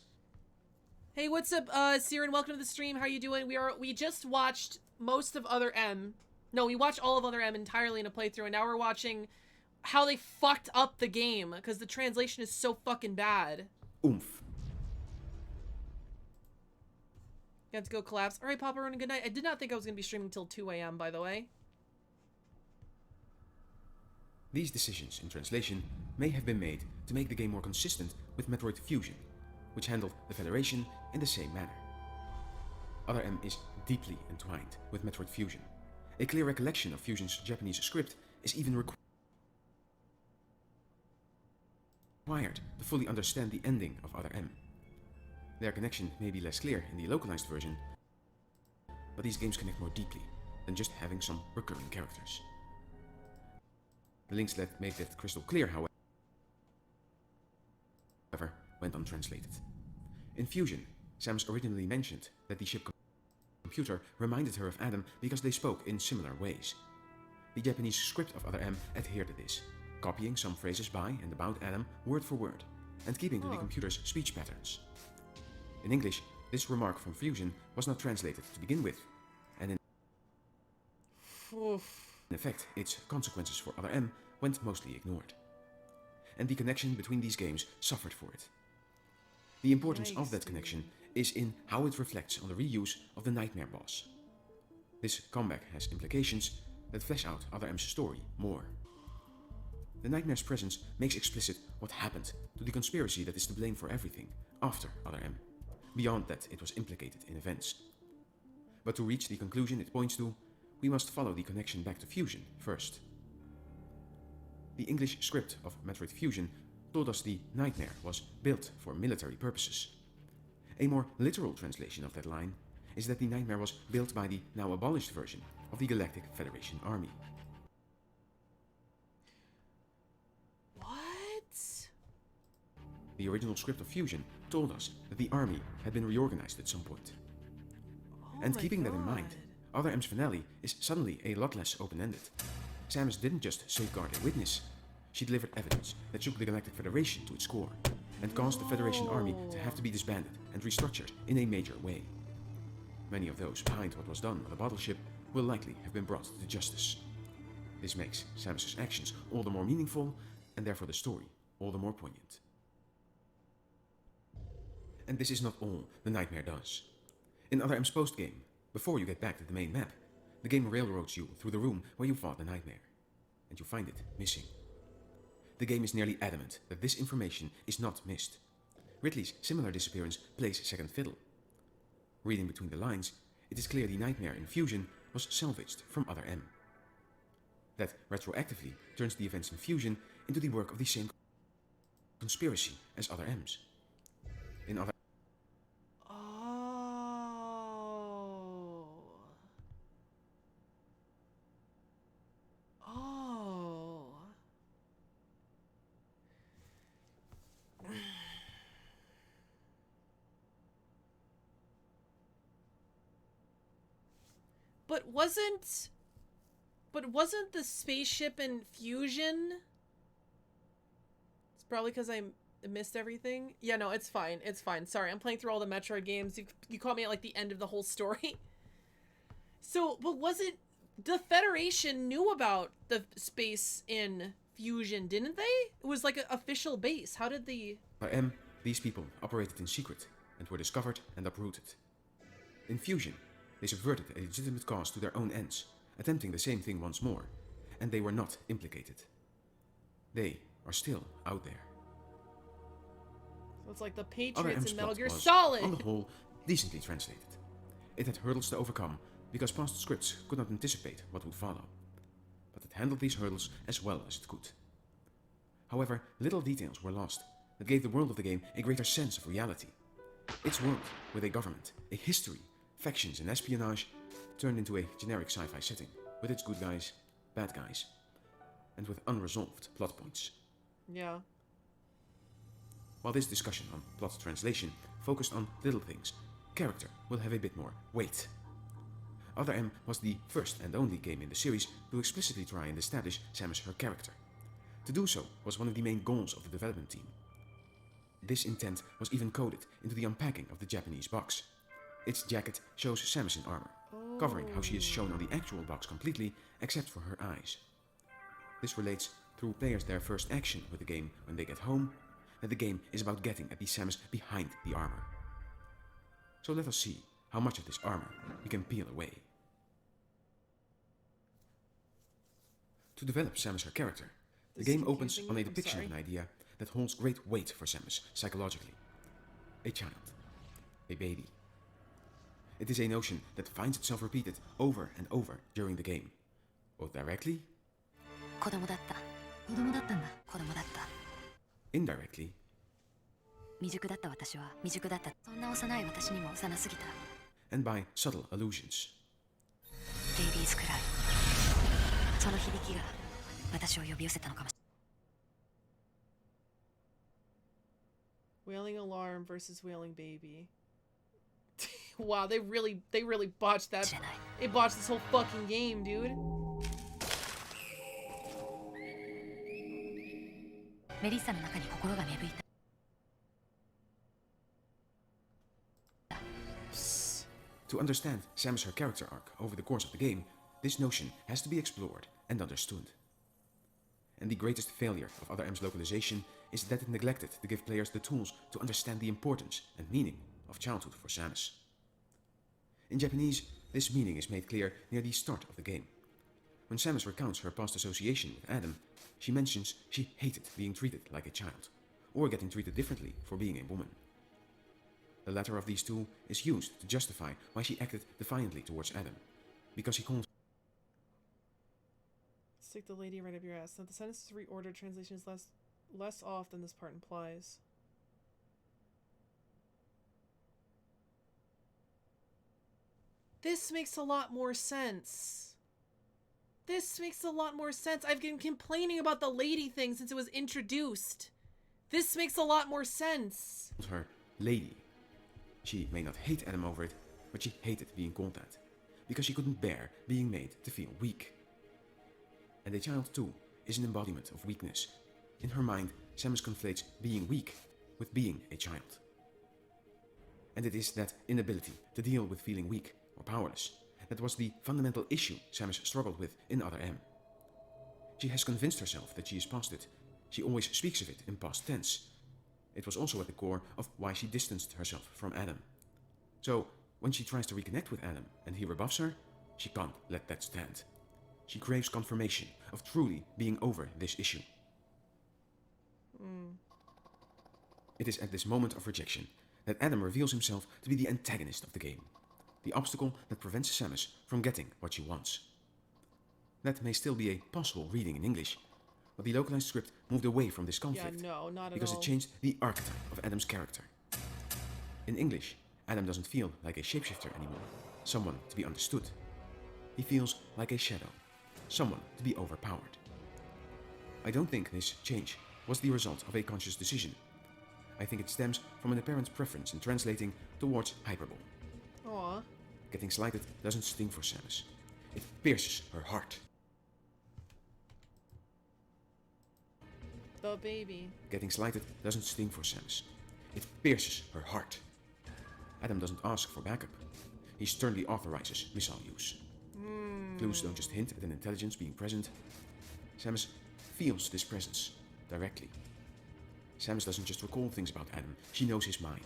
Hey, what's up, Siren? Welcome to the stream. How you doing? We just watched most of Other M. No, we watched all of Other M entirely in a playthrough, and now we're watching how they fucked up the game, because the translation is so fucking bad. Oomph. Got to go collapse. Alright, Papa Ronan, good night. I did not think I was going to be streaming until 2 a.m., by the way. These decisions in translation may have been made to make the game more consistent with Metroid Fusion, which handled the Federation in the same manner. Other M is deeply entwined with Metroid Fusion. A clear recollection of Fusion's Japanese script is even required to fully understand the ending of Other M. Their connection may be less clear in the localized version, but these games connect more deeply than just having some recurring characters. The links that make that crystal clear, however, went untranslated. In Fusion, Samus originally mentioned that the ship computer reminded her of Adam because they spoke in similar ways. The Japanese script of Other M adhered to this, copying some phrases by and about Adam word for word, and keeping to the computer's speech patterns. In English, this remark from Fusion was not translated to begin with, and in effect, its consequences for Other M went mostly ignored. And the connection between these games suffered for it. The importance of that connection is in how it reflects on the reuse of the Nightmare boss. This comeback has implications that flesh out Other M's story more. The Nightmare's presence makes explicit what happened to the conspiracy that is to blame for everything after Other M, beyond that it was implicated in events. But to reach the conclusion it points to, we must follow the connection back to Fusion first. The English script of Metroid Fusion told us the Nightmare was built for military purposes. A more literal translation of that line is that the Nightmare was built by the now abolished version of the Galactic Federation Army. What? The original script of Fusion told us that the army had been reorganized at some point. And keeping that in mind, Other M's finale is suddenly a lot less open-ended. Samus didn't just safeguard a witness, she delivered evidence that shook the Galactic Federation to its core, and caused the Federation army to have to be disbanded and restructured in a major way. Many of those behind what was done on the battleship will likely have been brought to justice. This makes Samus's actions all the more meaningful, and therefore the story all the more poignant. And this is not all the Nightmare does. In Other M's post-game, before you get back to the main map, the game railroads you through the room where you fought the Nightmare, and you find it missing. The game is nearly adamant that this information is not missed. Ridley's similar disappearance plays second fiddle. Reading between the lines, it is clear the Nightmare in Fusion was salvaged from Other M. That retroactively turns the events in Fusion into the work of the same conspiracy as Other M's. In Other But wasn't the spaceship in Fusion? It's probably because I missed everything. Yeah, no, it's fine. It's fine. Sorry, I'm playing through all the Metroid games. You caught me at like the end of the whole story. So, but was it the Federation knew about the space in Fusion, didn't they? It was like an official base. How did the Other M, these people operated in secret and were discovered and uprooted. In Fusion, they subverted a legitimate cause to their own ends, attempting the same thing once more, and they were not implicated. They are still out there. So it's like the Other Patriots M's in Metal plot Gear was, Solid. on the whole, decently translated. It had hurdles to overcome, because past scripts could not anticipate what would follow. But it handled these hurdles as well as it could. However, little details were lost that gave the world of the game a greater sense of reality. Its world, with a government, a history, factions and espionage, turned into a generic sci-fi setting, with its good guys, bad guys, and with unresolved plot points. Yeah. While this discussion on plot translation focused on little things, character will have a bit more weight. Other M was the first and only game in the series to explicitly try and establish Samus her character. To do so was one of the main goals of the development team. This intent was even coded into the unpacking of the Japanese box. Its jacket shows Samus in armor, covering how she is shown on the actual box completely, except for her eyes. This relates through players' their first action with the game when they get home, that the game is about getting at the Samus behind the armor. So let us see how much of this armor we can peel away. To develop Samus her character, the game opens on a depiction of an idea that holds great weight for Samus psychologically. A child. A baby. It is a notion that finds itself repeated over and over during the game, both directly, indirectly, and by subtle allusions. Wailing alarm versus wailing baby. Wow, they really botched that. They botched this whole fucking game, dude. To understand Samus her character arc over the course of the game, this notion has to be explored and understood. And the greatest failure of Other M's localization is that it neglected to give players the tools to understand the importance and meaning of childhood for Samus. In Japanese, this meaning is made clear near the start of the game. When Samus recounts her past association with Adam, she mentions she hated being treated like a child, or getting treated differently for being a woman. The latter of these two is used to justify why she acted defiantly towards Adam, because he called. Stick the lady right up your ass. Now the sentence is reordered. Translation is less off than this part implies. This makes a lot more sense. This makes a lot more sense. I've been complaining about the lady thing since it was introduced. This makes a lot more sense. Her lady. She may not hate Adam over it, but she hated being called that, because she couldn't bear being made to feel weak. And a child, too, is an embodiment of weakness. In her mind, Samus conflates being weak with being a child. And it is that inability to deal with feeling weak or powerless that was the fundamental issue Samus struggled with in Other M. She has convinced herself that she is past it. She always speaks of it in past tense. It was also at the core of why she distanced herself from Adam. So, when she tries to reconnect with Adam and he rebuffs her, she can't let that stand. She craves confirmation of truly being over this issue. It is at this moment of rejection that Adam reveals himself to be the antagonist of the game, the obstacle that prevents Samus from getting what she wants. That may still be a possible reading in English, but the localized script moved away from this conflict because it changed the archetype of Adam's character. In English, Adam doesn't feel like a shapeshifter anymore, someone to be understood. He feels like a shadow, someone to be overpowered. I don't think this change was the result of a conscious decision. I think it stems from an apparent preference in translating towards hyperbole. Aww. Getting slighted doesn't sting for Samus. It pierces her heart. The baby. Getting slighted doesn't sting for Samus. It pierces her heart. Adam doesn't ask for backup. He sternly authorizes missile use. Clues don't just hint at an intelligence being present. Samus feels this presence directly. Samus doesn't just recall things about Adam, she knows his mind.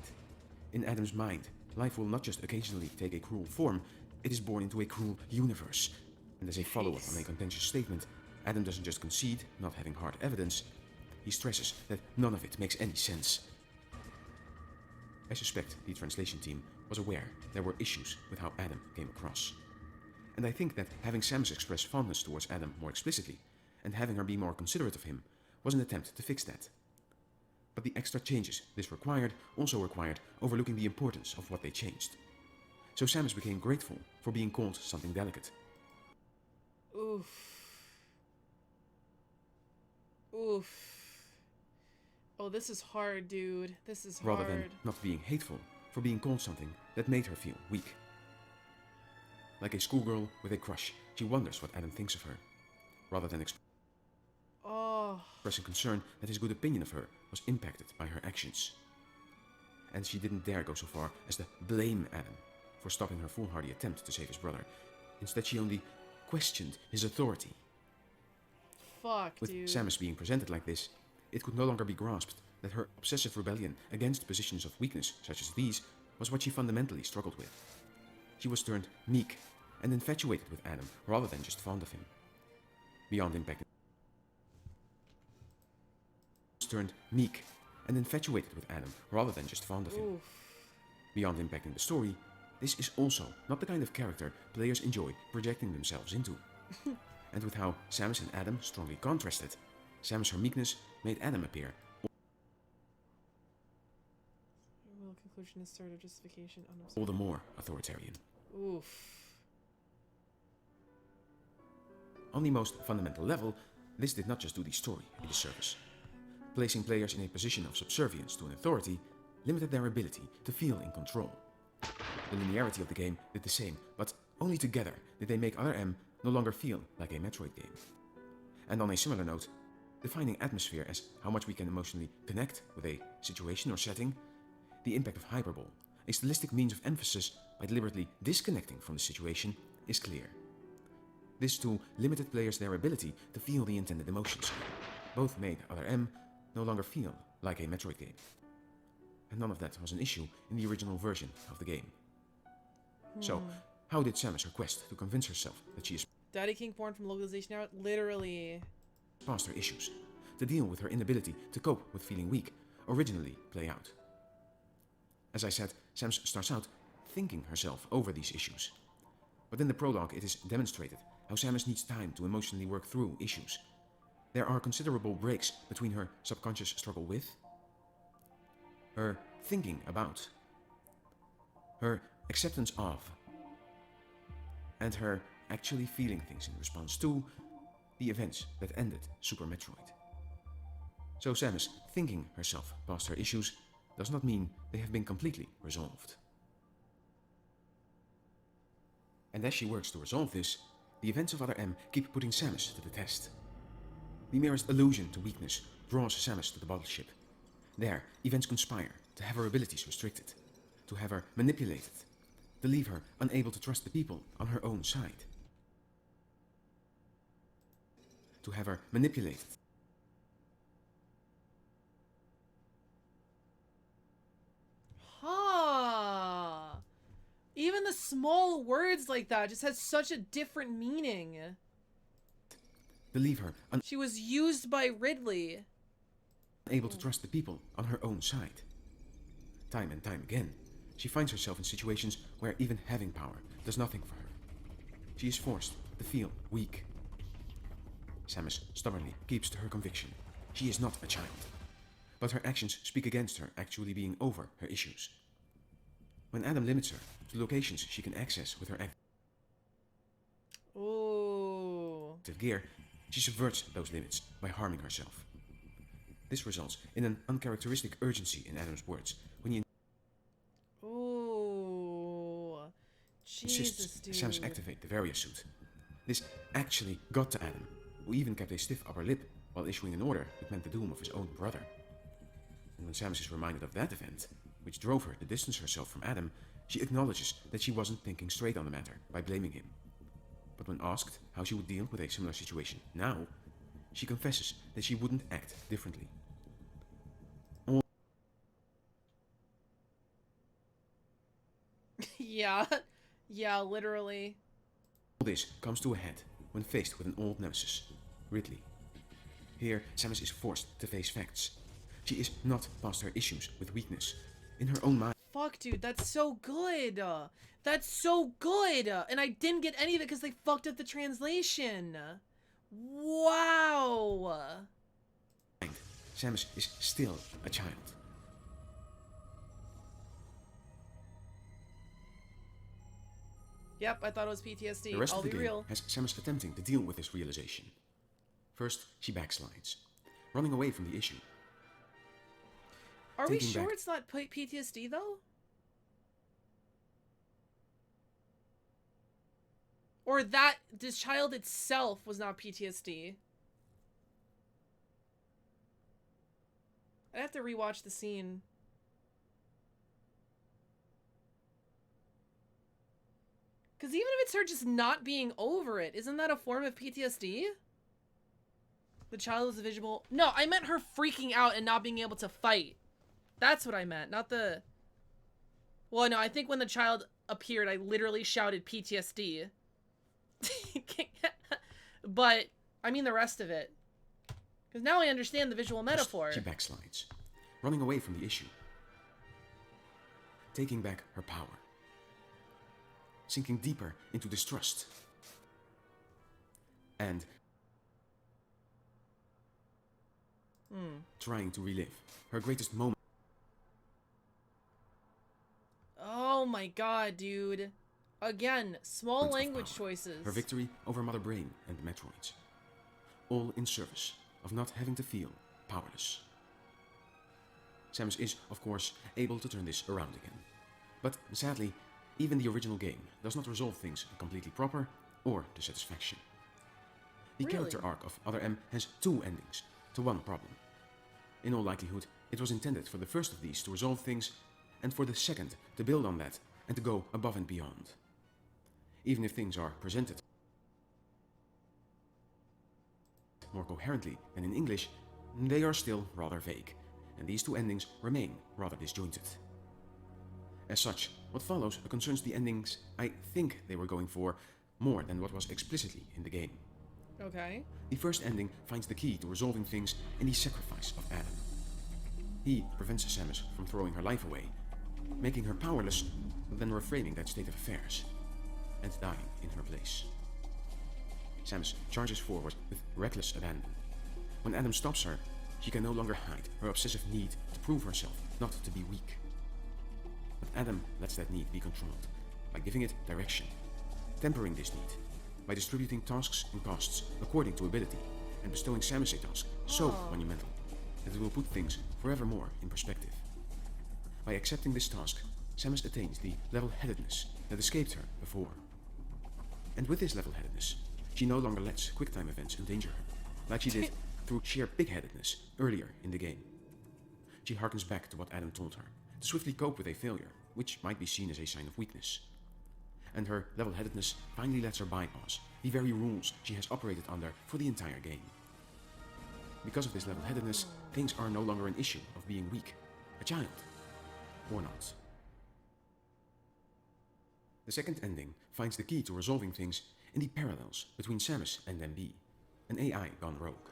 In Adam's mind, life will not just occasionally take a cruel form, it is born into a cruel universe. And as a follow-up on a contentious statement, Adam doesn't just concede, not having hard evidence, he stresses that none of it makes any sense. I suspect the translation team was aware there were issues with how Adam came across. And I think that having Samus express fondness towards Adam more explicitly, and having her be more considerate of him, was an attempt to fix that. But the extra changes this required also required overlooking the importance of what they changed. So Samus became grateful for being called something delicate. Oof. Oof. Oh, this is hard, dude. This is hard. Rather than not being hateful for being called something that made her feel weak. Like a schoolgirl with a crush, she wonders what Adam thinks of her. Rather than oh. expressing concern that his good opinion of her was impacted by her actions. And she didn't dare go so far as to blame Adam for stopping her foolhardy attempt to save his brother. Instead, she only questioned his authority. Fuck, With dude. Samus being presented like this, it could no longer be grasped that her obsessive rebellion against positions of weakness such as these was what she fundamentally struggled with. She was turned meek and infatuated with Adam rather than just fond of him. Beyond impacting Beyond impacting the story, this is also not the kind of character players enjoy projecting themselves into. And with how Samus and Adam strongly contrasted, Samus her meekness made Adam appear Well, conclusion is sort of justification. all the more authoritarian. Oof. On the most fundamental level, this did not just do the story a disservice. Placing players in a position of subservience to an authority limited their ability to feel in control. The linearity of the game did the same, but only together did they make Other M no longer feel like a Metroid game. And on a similar note, defining atmosphere as how much we can emotionally connect with a situation or setting, the impact of hyperbole, a stylistic means of emphasis by deliberately disconnecting from the situation, is clear. This tool limited players their ability to feel the intended emotions. Both made Other M no longer feel like a Metroid game. And none of that was an issue in the original version of the game. So, how did Samus her quest to convince herself that she is Daddy King born from localization era? Literally. past her issues, to deal with her inability to cope with feeling weak, originally play out? As I said, Samus starts out thinking herself over these issues. But in the prologue it is demonstrated how Samus needs time to emotionally work through issues. There are considerable breaks between her subconscious struggle with, her thinking about, her acceptance of, and her actually feeling things in response to the events that ended Super Metroid. So Samus thinking herself past her issues does not mean they have been completely resolved. And as she works to resolve this, the events of Other M keep putting Samus to the test. The merest allusion to weakness draws Samus to the bottle ship. There, events conspire to have her abilities restricted, to have her manipulated, to leave her unable to trust the people on her own side. To have her manipulated. Huh. Even the small words like that just has such a different meaning. To leave her She was used by Ridley. unable to trust the people on her own side. Time and time again, she finds herself in situations where even having power does nothing for her. She is forced to feel weak. Samus stubbornly keeps to her conviction. She is not a child. But her actions speak against her actually being over her issues. When Adam limits her to locations she can access with her active gear, she subverts those limits by harming herself. This results in an uncharacteristic urgency in Adam's words when he insists Samus activate the Varia suit. This actually got to Adam, who even kept a stiff upper lip while issuing an order that meant the doom of his own brother. And when Samus is reminded of that event, which drove her to distance herself from Adam, she acknowledges that she wasn't thinking straight on the matter by blaming him. But when asked how she would deal with a similar situation now, she confesses that she wouldn't act differently. Yeah, literally. All this comes to a head when faced with an old nemesis, Ridley. Here, Samus is forced to face facts. She is not past her issues with weakness. In her own mind, Fuck, dude, that's so good. That's so good. And I didn't get any of it because they fucked up the translation. Wow. Samus is still a child. Yep, I thought it was PTSD. The rest I'll of the be game real. has Samus attempting to deal with this realization. First, she backslides, running away from the issue. Are we sure it's not PTSD though? Or that this child itself was not PTSD? I'd have to rewatch the scene. Because even if it's her just not being over it, isn't that a form of PTSD? The child is visible. No, I meant her freaking out and not being able to fight. That's what I meant, not the... Well, no, I think when the child appeared, I literally shouted PTSD. But, I mean the rest of it. Because now I understand the visual metaphor. She backslides, running away from the issue. Taking back her power. Sinking deeper into distrust. And trying to relive her greatest moment. Oh my god, dude. Again, small language choices. Her victory over Mother Brain and the Metroids. All in service of not having to feel powerless. Samus is, of course, able to turn this around again. But sadly, even the original game does not resolve things completely proper or to satisfaction. The character arc of Other M has 2 endings to 1 problem. In all likelihood, it was intended for the first of these to resolve things, and for the second to build on that and to go above and beyond. Even if things are presented more coherently than in English, they are still rather vague, and these 2 endings remain rather disjointed. As such, what follows concerns the endings I think they were going for more than what was explicitly in the game. Okay. The first ending finds the key to resolving things in the sacrifice of Adam. He prevents Samus from throwing her life away, making her powerless, then reframing that state of affairs, and dying in her place. Samus charges forward with reckless abandon. When Adam stops her, she can no longer hide her obsessive need to prove herself not to be weak. But Adam lets that need be controlled by giving it direction, tempering this need by distributing tasks and costs according to ability, and bestowing Samus a task so monumental that it will put things forevermore in perspective. By accepting this task, Samus attains the level-headedness that escaped her before. And with this level-headedness, she no longer lets quick-time events endanger her, like she did through sheer big-headedness earlier in the game. She harkens back to what Adam told her, to swiftly cope with a failure, which might be seen as a sign of weakness. And her level-headedness finally lets her bypass the very rules she has operated under for the entire game. Because of this level-headedness, things are no longer an issue of being weak, a child, or not. The second ending finds the key to resolving things in the parallels between Samus and MB, an AI gone rogue.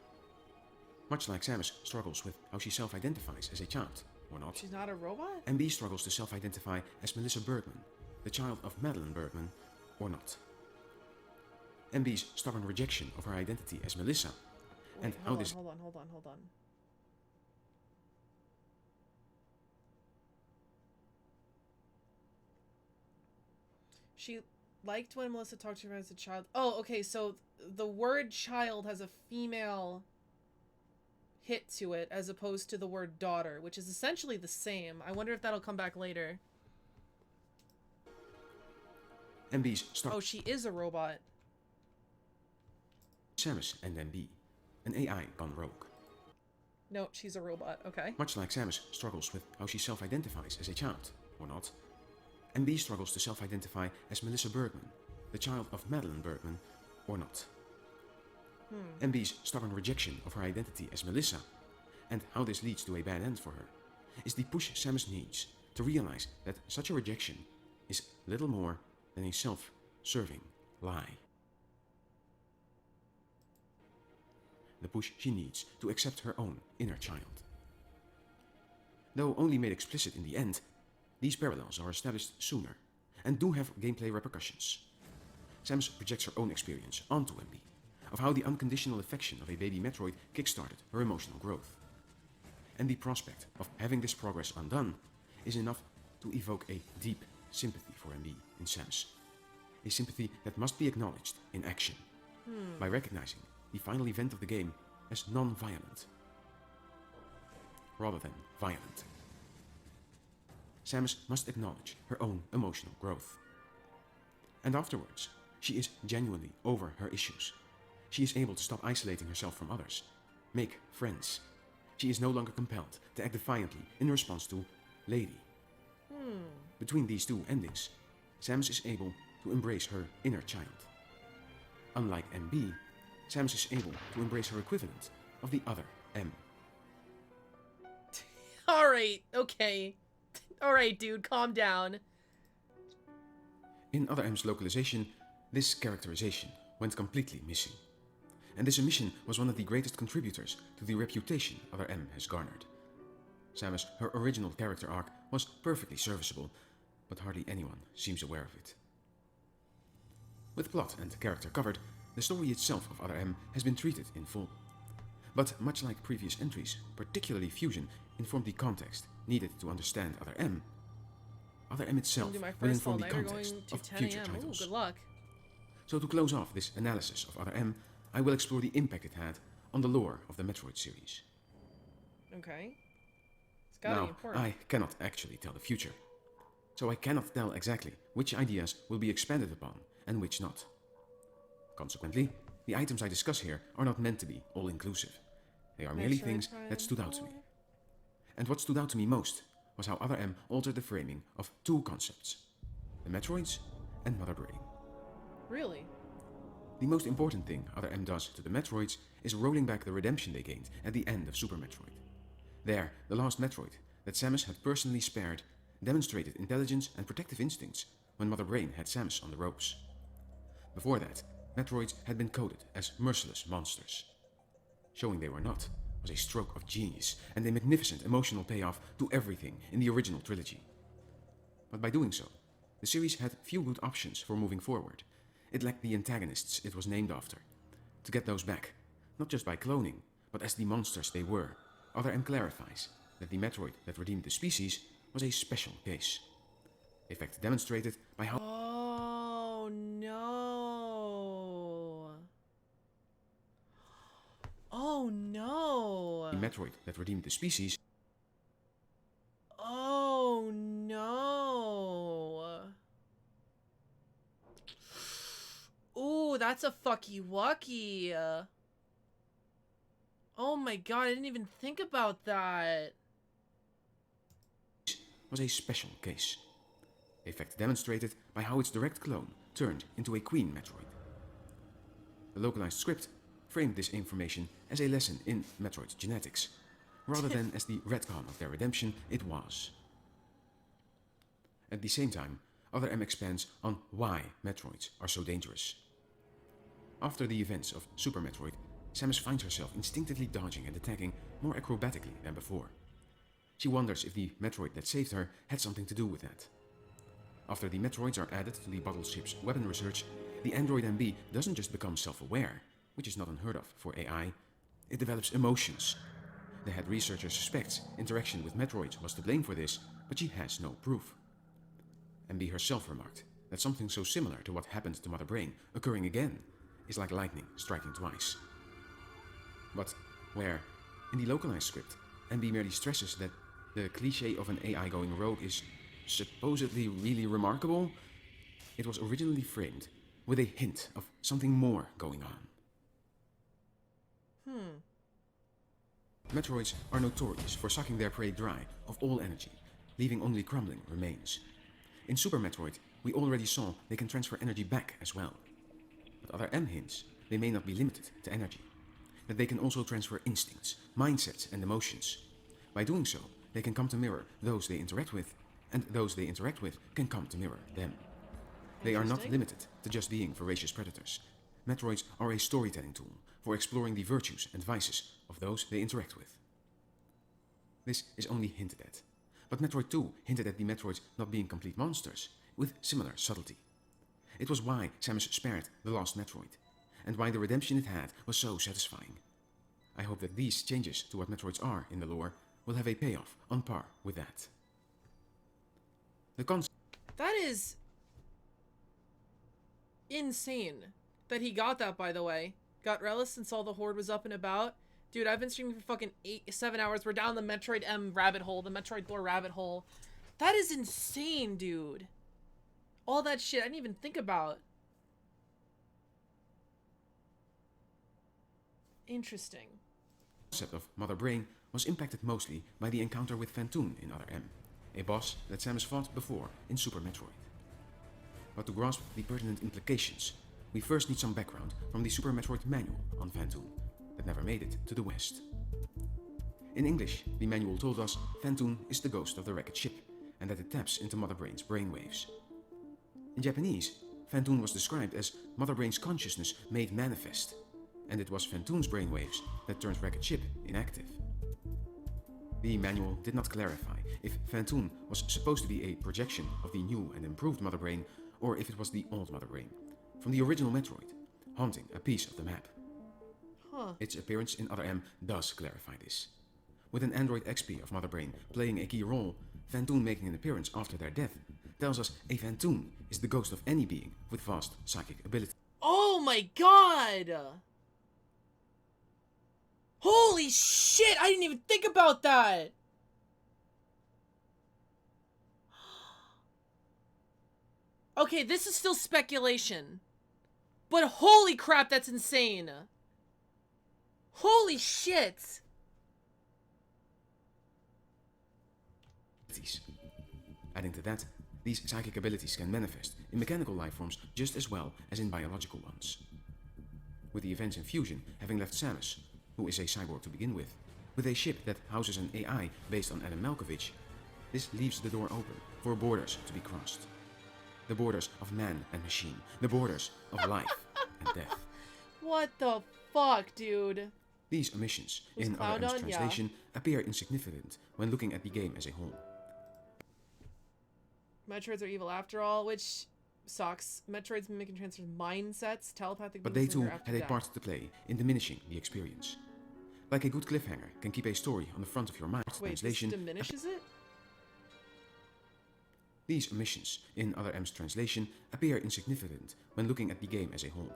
Much like Samus struggles with how she self-identifies as a child, or not. She's not a robot? MB struggles to self-identify as Melissa Bergman, the child of Madeline Bergman, or not. MB's stubborn rejection of her identity as Melissa, and how this... Hold on. She liked when Melissa talked to her as a child. Oh, okay, so the word child has a female hit to it as opposed to the word daughter, which is essentially the same. I wonder if that'll come back later. MB's Oh, she is a robot. Samus and MB, an AI gone rogue. No, she's a robot. Okay. Much like Samus struggles with how she self-identifies as a child, or not, MB struggles to self-identify as Melissa Bergman, the child of Madeline Bergman, or not. MB's stubborn rejection of her identity as Melissa, and how this leads to a bad end for her, is the push Samus needs to realize that such a rejection is little more than a self-serving lie. The push she needs to accept her own inner child. Though only made explicit in the end, these parallels are established sooner, and do have gameplay repercussions. Samus projects her own experience onto MB, of how the unconditional affection of a baby Metroid kickstarted her emotional growth. And the prospect of having this progress undone is enough to evoke a deep sympathy for MB in Samus. A sympathy that must be acknowledged in action, by recognizing the final event of the game as non-violent, rather than violent. Samus must acknowledge her own emotional growth. And afterwards, she is genuinely over her issues. She is able to stop isolating herself from others, make friends. she is no longer compelled to act defiantly in response to Lady. Between these two endings, Samus is able to embrace her inner child. Unlike MB, Samus is able to embrace her equivalent of the other M. Alright, okay. Alright, dude, calm down. In Other M's localization, this characterization went completely missing. And this omission was one of the greatest contributors to the reputation Other M has garnered. Samus, her original character arc, was perfectly serviceable, but hardly anyone seems aware of it. With plot and character covered, the story itself of Other M has been treated in full. But much like previous entries, particularly Fusion, informed the context needed to understand Other M, Other M itself will inform the context of future titles. Ooh, good luck. So to close off this analysis of Other M, I will explore the impact it had on the lore of the Metroid series. Okay. It's gotta be important. I cannot actually tell the future, so I cannot tell exactly which ideas will be expanded upon and which not. Consequently, the items I discuss here are not meant to be all-inclusive. They are merely things that stood out to me. And what stood out to me most was how Other M altered the framing of two concepts: the Metroids and Mother Brain. Really? The most important thing Other M does to the Metroids is rolling back the redemption they gained at the end of Super Metroid. There, the last Metroid, that Samus had personally spared, demonstrated intelligence and protective instincts when Mother Brain had Samus on the ropes. Before that, Metroids had been coded as merciless monsters. Showing they were not was a stroke of genius and a magnificent emotional payoff to everything in the original trilogy. But by doing so, the series had few good options for moving forward. It lacked the antagonists it was named after. To get those back, not just by cloning, but as the monsters they were, Other M clarifies that the Metroid that redeemed the species was a special case. A fact demonstrated by how Oh no. Oh no. the Metroid that redeemed the species Oh no. Ooh, that's a fucky wucky. Oh my god, I didn't even think about that. was a special case. A fact demonstrated by how its direct clone turned into a Queen Metroid. The localized script framed this information as a lesson in Metroid genetics, rather than as the retcon of their redemption it was. At the same time, Other M expands on why Metroids are so dangerous. After the events of Super Metroid, Samus finds herself instinctively dodging and attacking more acrobatically than before. She wonders if the Metroid that saved her had something to do with that. After the Metroids are added to the battleship's weapon research, the android MB doesn't just become self-aware, which is not unheard of for AI, it develops emotions. The head researcher suspects interaction with Metroids was to blame for this, but she has no proof. MB herself remarked that something so similar to what happened to Mother Brain occurring again is like lightning striking twice. But where, in the localized script, MB merely stresses that the cliché of an AI going rogue is supposedly really remarkable, it was originally framed with a hint of something more going on. Metroids are notorious for sucking their prey dry of all energy, leaving only crumbling remains. In Super Metroid, we already saw they can transfer energy back as well. But Other M hints they may not be limited to energy, that they can also transfer instincts, mindsets and emotions. By doing so, they can come to mirror those they interact with, and those they interact with can come to mirror them. They are not limited to just being voracious predators. Metroids are a storytelling tool for exploring the virtues and vices of those they interact with. This is only hinted at, but Metroid 2 hinted at the Metroids not being complete monsters, with similar subtlety. It was why Samus spared the last Metroid, and why the redemption it had was so satisfying. I hope that these changes to what Metroids are in the lore will have a payoff on par with that. The concept That is insane that he got that, by the way. Got Relish since all the Horde was up and about. Dude, I've been streaming for fucking 7 hours. We're down the Metroid M rabbit hole, the Metroid lore rabbit hole. That is insane, dude. All that shit I didn't even think about. Interesting. of Mother Brain was impacted mostly by the encounter with Phantoon in Other M, a boss that Samus fought before in Super Metroid. But to grasp the pertinent implications, we first need some background from the Super Metroid manual on Phantoon that never made it to the West. In English, the manual told us Phantoon is the ghost of the wrecked ship and that it taps into Mother Brain's brainwaves. In Japanese, Phantoon was described as Mother Brain's consciousness made manifest, and it was Phantoon's brainwaves that turned wrecked ship inactive. The manual did not clarify if Phantoon was supposed to be a projection of the new and improved Mother Brain, or if it was the old Mother Brain, from the original Metroid, haunting a piece of the map. Huh. Its appearance in Other M does clarify this. With an android XP of Mother Brain playing a key role, Phantoon making an appearance after their death tells us a Phantoon is the ghost of any being with vast psychic ability. Oh my god! Holy shit! I didn't even think about that! Okay, this is still speculation. But holy crap, that's insane! Holy shit! Adding to that, these psychic abilities can manifest in mechanical life forms just as well as in biological ones. With the events in Fusion having left Samus, who is a cyborg to begin with a ship that houses an AI based on Adam Malkovich, this leaves the door open for borders to be crossed. The borders of man and machine, the borders of life and death. What the fuck, dude? These omissions in Other M's translation appear insignificant when looking at the game as a whole. Metroids are evil after all, which sucks. Metroids mimicking transfer mindsets, telepathic. But they too had a part to play in diminishing the experience. Like a good cliffhanger can keep a story on the front of your mind. Wait, translation this diminishes it? These omissions in Other M's translation appear insignificant when looking at the game as a whole.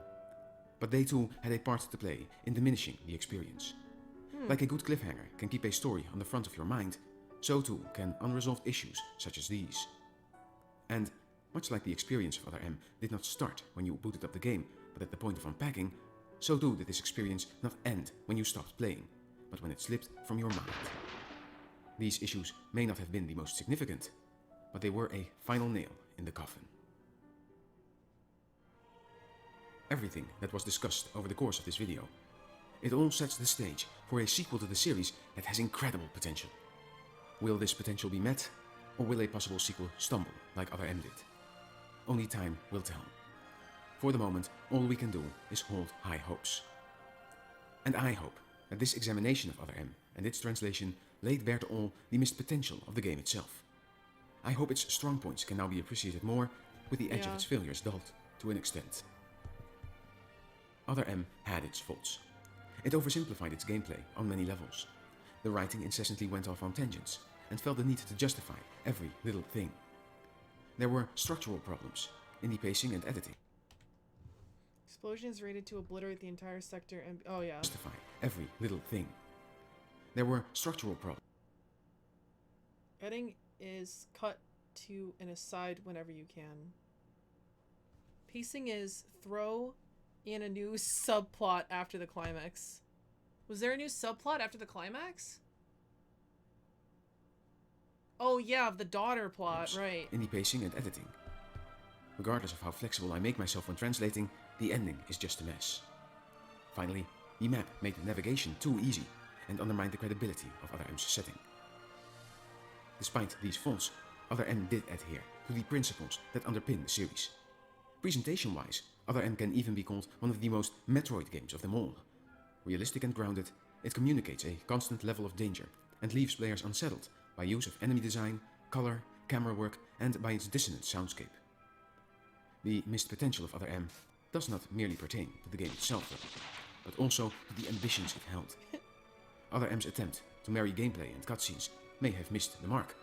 But they too had a part to play in diminishing the experience. Like a good cliffhanger can keep a story on the front of your mind, so too can unresolved issues such as these. And, much like the experience of Other M did not start when you booted up the game, but at the point of unpacking, so too did this experience not end when you stopped playing, but when it slipped from your mind. These issues may not have been the most significant, but they were a final nail in the coffin. Everything that was discussed over the course of this video, it all sets the stage for a sequel to the series that has incredible potential. Will this potential be met, or will a possible sequel stumble like Other M did? Only time will tell. For the moment, all we can do is hold high hopes. And I hope that this examination of Other M and its translation laid bare to all the missed potential of the game itself. I hope its strong points can now be appreciated more, with the edge of its failures dulled to an extent. Other M had its faults. It oversimplified its gameplay on many levels. The writing incessantly went off on tangents, and felt the need to justify every little thing. There were structural problems in the pacing and editing. Explosion is rated to obliterate the entire sector and... Oh, yeah. Justify every little thing. There were structural problems. Editing is cut to an aside whenever you can. Pacing is throw in a new subplot after the climax. Was there a new subplot after the climax? Oh yeah, of the daughter plot, right. In the pacing and editing. Regardless of how flexible I make myself when translating, the ending is just a mess. Finally, the map made navigation too easy and undermined the credibility of Other M's setting. Despite these faults, Other M did adhere to the principles that underpin the series. Presentation-wise, Other M can even be called one of the most Metroid games of them all. Realistic and grounded, it communicates a constant level of danger and leaves players unsettled by use of enemy design, color, camera work, and by its dissonant soundscape. The missed potential of Other M does not merely pertain to the game itself, but also to the ambitions it held. Other M's attempt to marry gameplay and cutscenes may have missed the mark,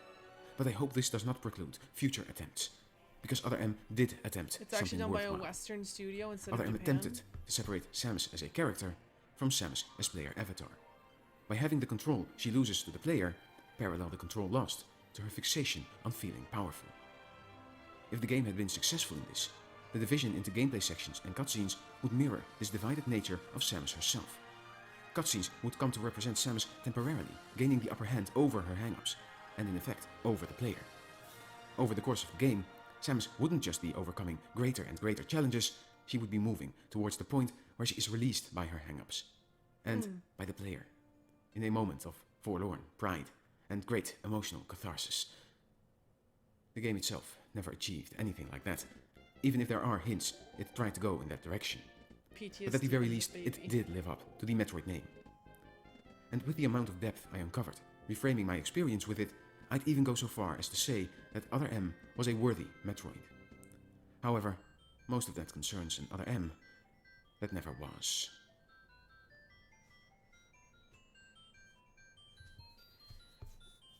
but I hope this does not preclude future attempts, because Other M did attempt It's actually something done by worthwhile. a Western studio instead Other of M Japan. attempted to separate Samus as a character from Samus as player avatar. By having the control she loses to the player, parallel the control lost to her fixation on feeling powerful. If the game had been successful in this, the division into gameplay sections and cutscenes would mirror this divided nature of Samus herself. Cutscenes would come to represent Samus temporarily gaining the upper hand over her hang-ups, and in effect over the player. Over the course of the game, Samus wouldn't just be overcoming greater and greater challenges, she would be moving towards the point where she is released by her hang-ups, and by the player, in a moment of forlorn pride and great emotional catharsis. The game itself never achieved anything like that, even if there are hints it tried to go in that direction. PTSD, But at the very least, baby. it did live up to the Metroid name. And with the amount of depth I uncovered, reframing my experience with it, I'd even go so far as to say that Other M was a worthy Metroid. However, most of that concerns an Other M that never was.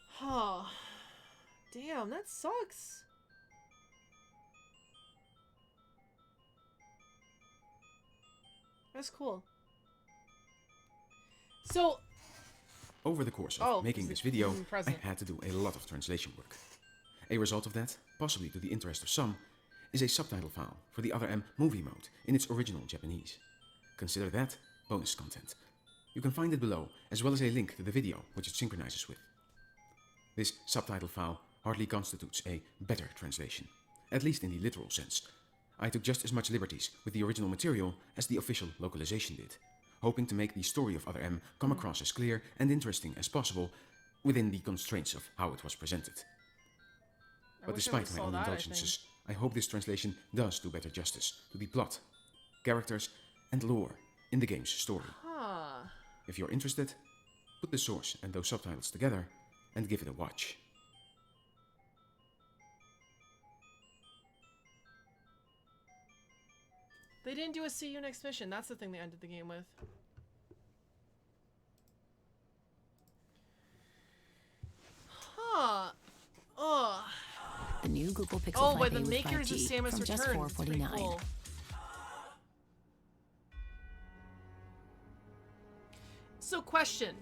Huh. Damn, that sucks. That's cool. So, over the course of making this video, I present. had to do a lot of translation work. A result of that, possibly to the interest of some, is a subtitle file for the Other M movie mode in its original Japanese. Consider that bonus content. You can find it below, as well as a link to the video which it synchronizes with. This subtitle file hardly constitutes a better translation, at least in the literal sense. I took just as much liberties with the original material as the official localization did, hoping to make the story of Other M come across as clear and interesting as possible within the constraints of how it was presented. But despite my own indulgences, I hope this translation does do better justice to the plot, characters, and lore in the game's story. Huh. If you're interested, put the source and those subtitles together and give it a watch. They didn't do a see you next mission. That's the thing they ended the game with. Huh. Ugh. The new Google Pixel 5a by the with makers of 5G Samus from just Returns. It's pretty $449. cool. So, question.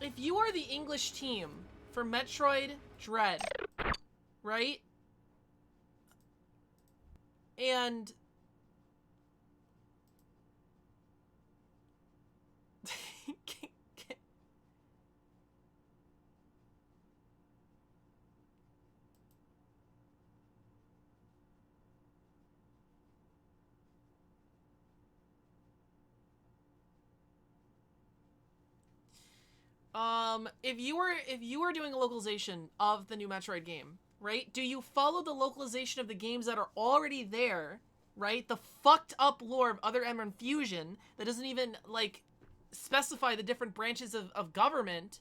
If you are the English team for Metroid Dread, right? And if you were doing a localization of the new Metroid game, right? Do you follow the localization of the games that are already there, right? The fucked up lore of Other M and Fusion that doesn't even, like, specify the different branches of government?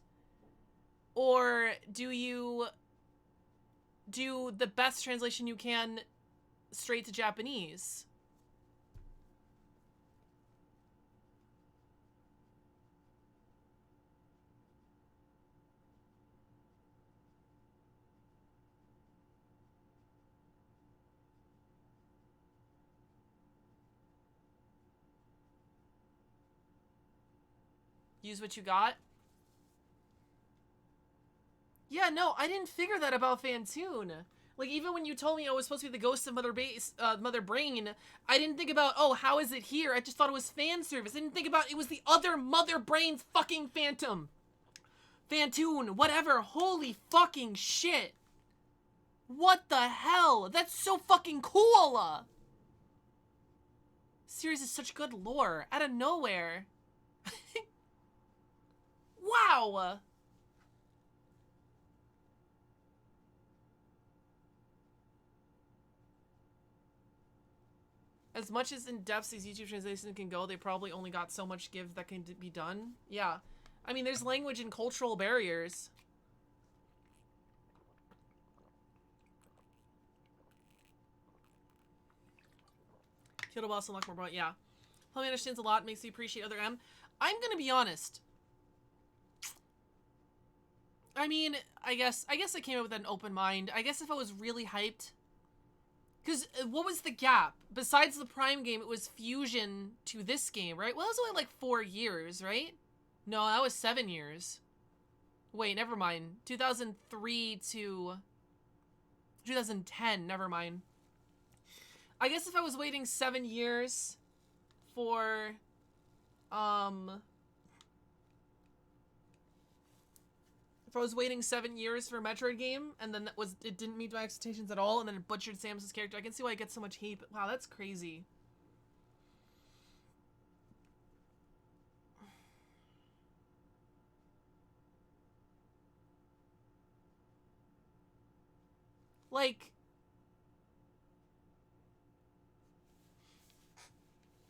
Or do you do the best translation you can straight to Japanese? Use what you got? Yeah, no, I didn't figure that about Fantoon. Like, even when you told me it was supposed to be the ghost of Mother Brain, I didn't think about, oh, how is it here? I just thought it was fan service. I didn't think about it was the other Mother Brain's fucking Phantom. Fantoon, whatever. Holy fucking shit. What the hell? That's so fucking cool. This series is such good lore. Out of nowhere. Wow! As much as in-depth these YouTube translations can go, they probably only got so much give that can be done. Yeah. I mean, there's language and cultural barriers. Kyoto Boss and Lockmore Brought, yeah. Plummy understands a lot, makes me appreciate Other M. I'm gonna be honest. I mean, I guess I came up with an open mind. I guess if I was really hyped, because what was the gap? Besides the Prime game, it was Fusion to this game, right? Well, that was only like 4 years, right? No, that was 7 years. Wait, never mind. 2003 to 2010, never mind. I guess if I was waiting 7 years for, If I was waiting 7 years for a Metroid game, and then it didn't meet my expectations at all, and then it butchered Samus's character, I can see why I get so much hate, but wow, that's crazy. Like,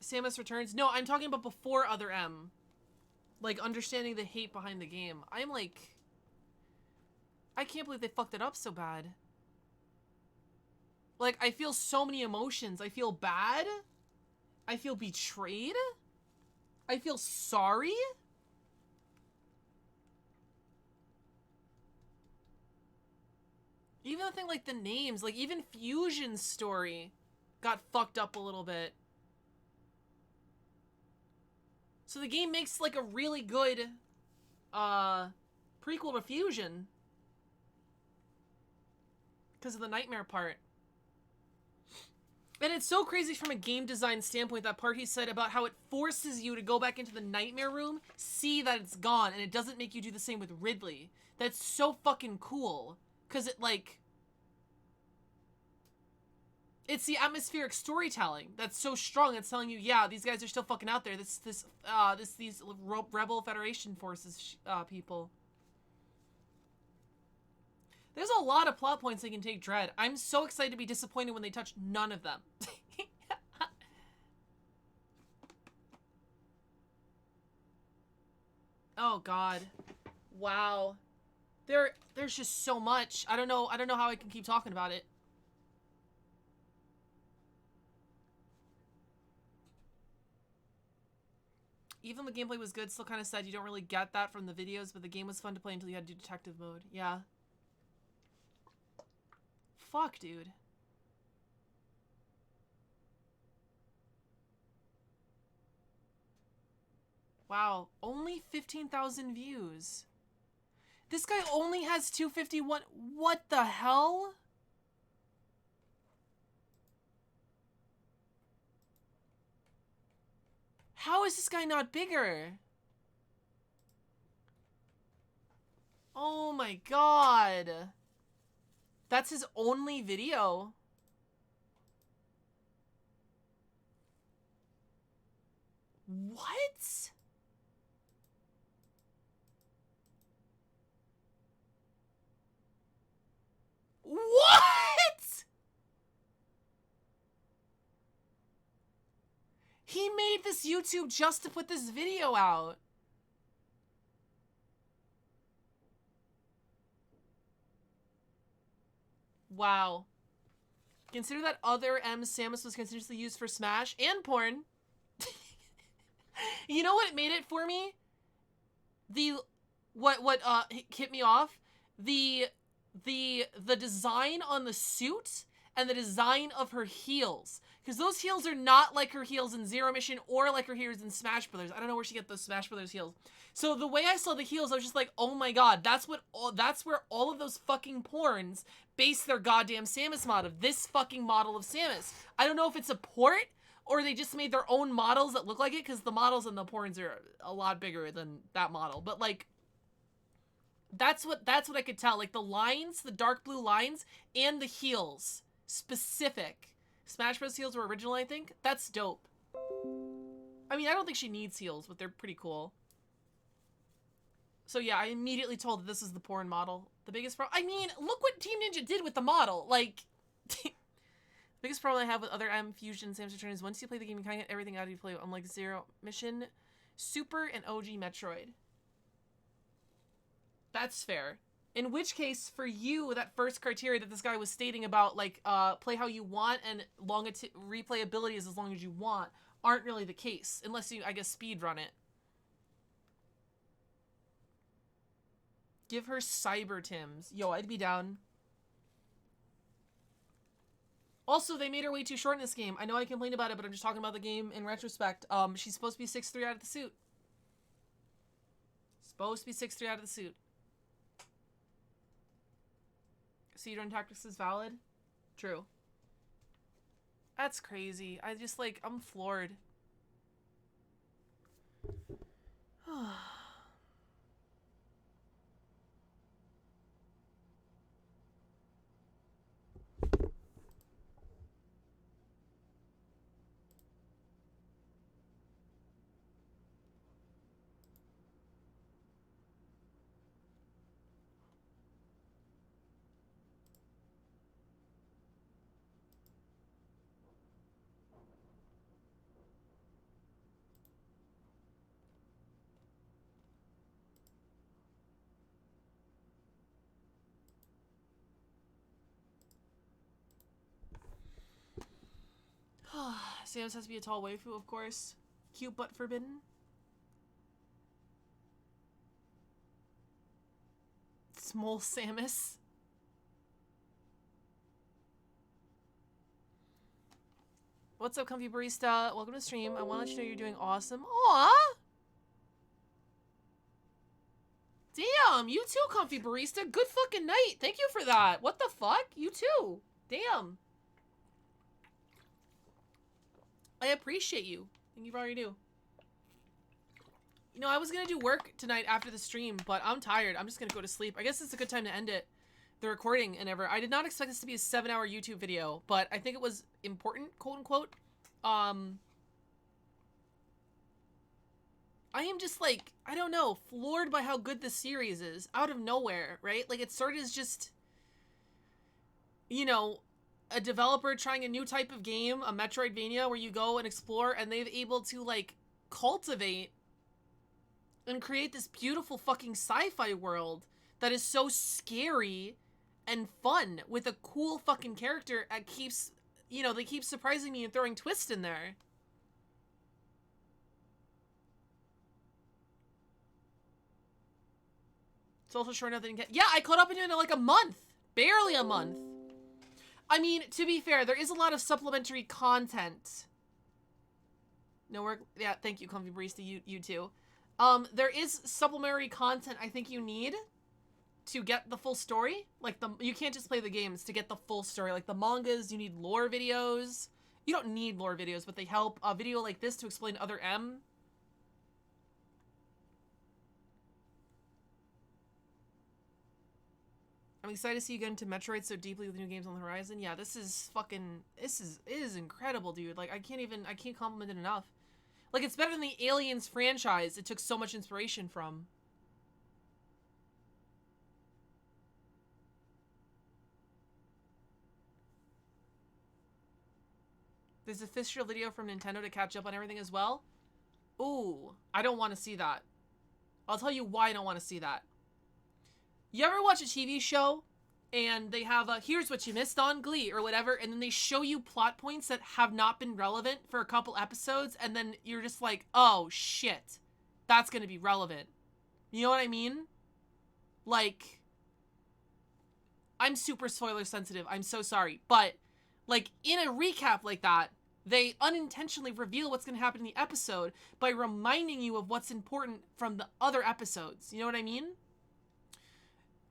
Samus Returns? No, I'm talking about before Other M. Like, understanding the hate behind the game. I'm like... I can't believe they fucked it up so bad. Like, I feel so many emotions. I feel bad. I feel betrayed. I feel sorry. Even the thing like the names, like even Fusion's story got fucked up a little bit. So the game makes like a really good prequel to Fusion because of the nightmare part. And it's so crazy from a game design standpoint, that part he said about how it forces you to go back into the nightmare room, see that it's gone, and it doesn't make you do the same with Ridley. That's so fucking cool. Because it, like... It's the atmospheric storytelling that's so strong. It's telling you, yeah, these guys are still fucking out there. These Rebel Federation forces people. There's a lot of plot points they can take Dread. I'm so excited to be disappointed when they touch none of them. Oh God. Wow. There's just so much. I don't know how I can keep talking about it. Even the gameplay was good, still kind of sad you don't really get that from the videos, but the game was fun to play until you had to do detective mode. Yeah. Fuck, dude. Wow, only 15,000 views. This guy only has 251. What the hell? How is this guy not bigger? Oh my God. That's his only video. What? What? He made this YouTube just to put this video out. Wow. Consider that Other M Samus was continuously used for Smash and porn. You know what made it for me? What hit me off? The design on the suit and the design of her heels. Because those heels are not like her heels in Zero Mission or like her heels in Smash Brothers. I don't know where she gets those Smash Brothers heels. So the way I saw the heels, I was just like, oh my God, that's where all of those fucking porns base their goddamn Samus mod of this fucking model of Samus. I don't know if it's a port or they just made their own models that look like it, because the models in the porns are a lot bigger than that model. But like, that's what I could tell. Like the lines, the dark blue lines, and the heels, specific. Smash Bros. Heels were original, I think. That's dope. I mean, I don't think she needs heels, but they're pretty cool. So yeah, I immediately told that this is the porn model. The biggest problem, I mean, look what Team Ninja did with the model. Like, the biggest problem I have with Other M Fusion Samus Return is once you play the game, you kind of get everything out of you play, unlike Zero Mission, Super, and OG Metroid. That's fair. In which case, for you, that first criteria that this guy was stating about, like, play how you want and replayability is as long as you want, aren't really the case. Unless you, I guess, speedrun it. Give her Cyber Tims. Yo, I'd be down. Also, they made her way too short in this game. I know I complained about it, but I'm just talking about the game in retrospect. She's supposed to be 6'3" out of the suit. Supposed to be 6'3" out of the suit. Speedrun tactics is valid? True. That's crazy. I just, like, I'm floored. Samus has to be a tall waifu, of course. Cute but forbidden. Small Samus. What's up, Comfy Barista? Welcome to the stream. I want to let you know you're doing awesome. Aww! Damn, you too, Comfy Barista. Good fucking night. Thank you for that. What the fuck? You too. Damn. I appreciate you. Thank you for all you do. You know, I was gonna do work tonight after the stream, but I'm tired. I'm just gonna go to sleep. I guess it's a good time to end it. The recording and ever. I did not expect this to be a 7-hour YouTube video, but I think it was important, quote unquote. I am just like, I don't know, floored by how good this series is. Out of nowhere, right? Like, it started as just, you know, a developer trying a new type of game, a Metroidvania where you go and explore, and they've able to, like, cultivate and create this beautiful fucking sci-fi world that is so scary and fun with a cool fucking character that keeps, you know, they keep surprising me and throwing twists in there. It's also short enough that you can... Yeah, I caught up in it in like a month. Barely a month. I mean, to be fair, there is a lot of supplementary content. No work. Yeah, thank you, Comfy Barista. You too. There is supplementary content I think you need to get the full story. Like, you can't just play the games to get the full story. Like, the mangas, you need lore videos. You don't need lore videos, but they help. A video like this to explain Other M. I'm excited to see you get into Metroid so deeply with new games on the horizon. Yeah, this is fucking... it is incredible, dude. Like, I can't compliment it enough. Like, it's better than the Aliens franchise it took so much inspiration from. There's a official video from Nintendo to catch up on everything as well. Ooh, I don't want to see that. I'll tell you why I don't want to see that. You ever watch a TV show and they have a, here's what you missed on Glee or whatever, and then they show you plot points that have not been relevant for a couple episodes, and then you're just like, oh shit, that's gonna be relevant. You know what I mean? Like, I'm super spoiler sensitive, I'm so sorry, but like in a recap like that, they unintentionally reveal what's gonna happen in the episode by reminding you of what's important from the other episodes. You know what I mean?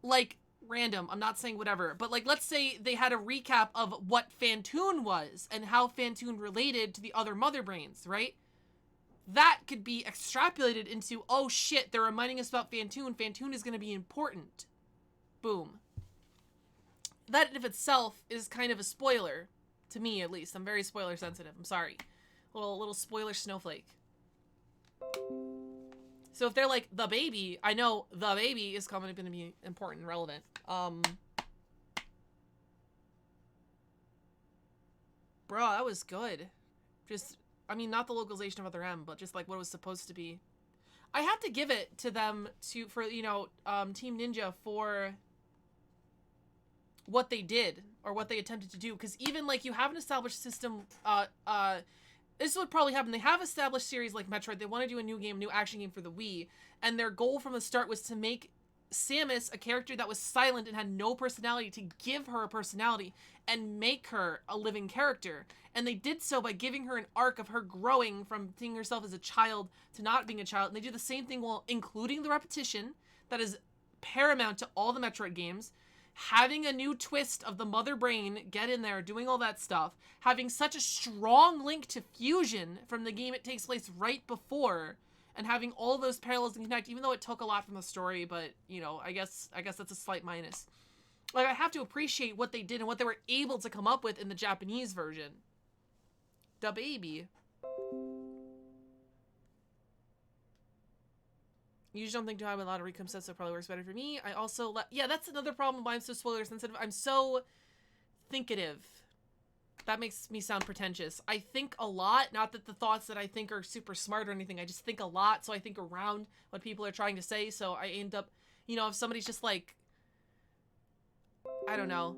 Like, random, I'm not saying whatever, but like, let's say they had a recap of what Phantoon was and how Phantoon related to the other Mother Brains, right? That could be extrapolated into, oh shit, they're reminding us about Phantoon. Phantoon is going to be important. Boom. That in of itself is kind of a spoiler, to me at least. I'm very spoiler sensitive, I'm sorry. Little spoiler snowflake. So if they're like, the baby, I know the baby is going to be important and relevant. Bro, that was good. Just, I mean, not the localization of Other M, but just like what it was supposed to be. I have to give it to them for, you know, Team Ninja for what they did or what they attempted to do. Because even like you have an established system, this would probably happen. They have established series like Metroid. They want to do a new game, new action game for the Wii. And their goal from the start was to make Samus a character that was silent and had no personality, to give her a personality and make her a living character. And they did so by giving her an arc of her growing from seeing herself as a child to not being a child. And they do the same thing while including the repetition that is paramount to all the Metroid games. Having a new twist of the mother brain get in there, doing all that stuff, having such a strong link to Fusion from the game it takes place right before, and having all those parallels and connect, even though it took a lot from the story, but, you know, I guess that's a slight minus. Like, I have to appreciate what they did and what they were able to come up with in the Japanese version. Da baby. You usually don't think to have a lot of recom sets, so it probably works better for me. I also, yeah, that's another problem why I'm so spoiler sensitive. I'm so thinkative. That makes me sound pretentious. I think a lot, not that the thoughts that I think are super smart or anything. I just think a lot, so I think around what people are trying to say. So I end up, you know, if somebody's just like, I don't know,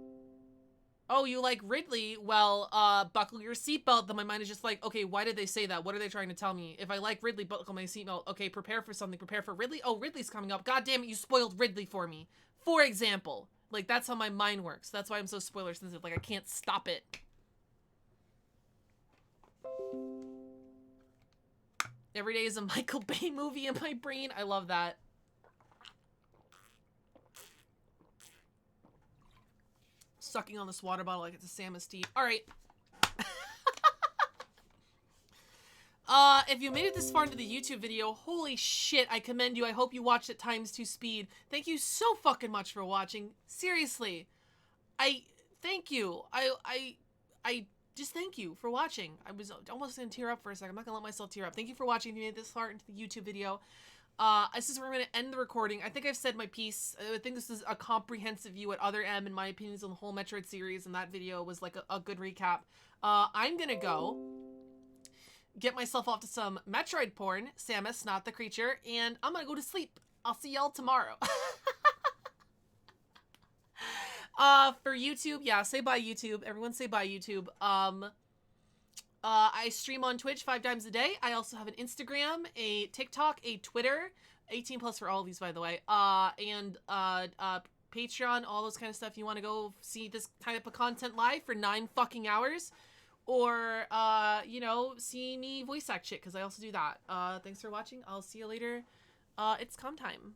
Oh, you like Ridley? Well, buckle your seatbelt. Then my mind is just like, okay, why did they say that? What are they trying to tell me? If I like Ridley, buckle my seatbelt. Okay, prepare for something. Prepare for Ridley? Oh, Ridley's coming up. God damn it, you spoiled Ridley for me. For example. Like, that's how my mind works. That's why I'm so spoiler sensitive. Like, I can't stop it. Every day is a Michael Bay movie in my brain. I love that. Sucking on this water bottle like it's a Samus teeth. All right. If you made it this far into the YouTube video, holy shit, I commend you. I hope you watched at ×2 speed. Thank you so fucking much for watching. Seriously. Thank you. I just thank you for watching. I was almost gonna tear up for a second. I'm not gonna let myself tear up. Thank you for watching. If you made it this far into the YouTube video. This is where we're going to end the recording. I think I've said my piece. I think this is a comprehensive view at Other M in my opinions on the whole Metroid series, and that video was like a good recap. I'm going to go get myself off to some Metroid porn, Samus, not the creature, and I'm going to go to sleep. I'll see y'all tomorrow. For YouTube, yeah, say bye YouTube. Everyone say bye YouTube. I stream on Twitch 5 times a day. I also have an Instagram, a TikTok, a Twitter, 18 plus for all of these, by the way, and Patreon, all those kind of stuff. You want to go see this type of content live for 9 fucking hours, or, you know, see me voice act shit, because I also do that. Thanks for watching. I'll see you later. It's com time.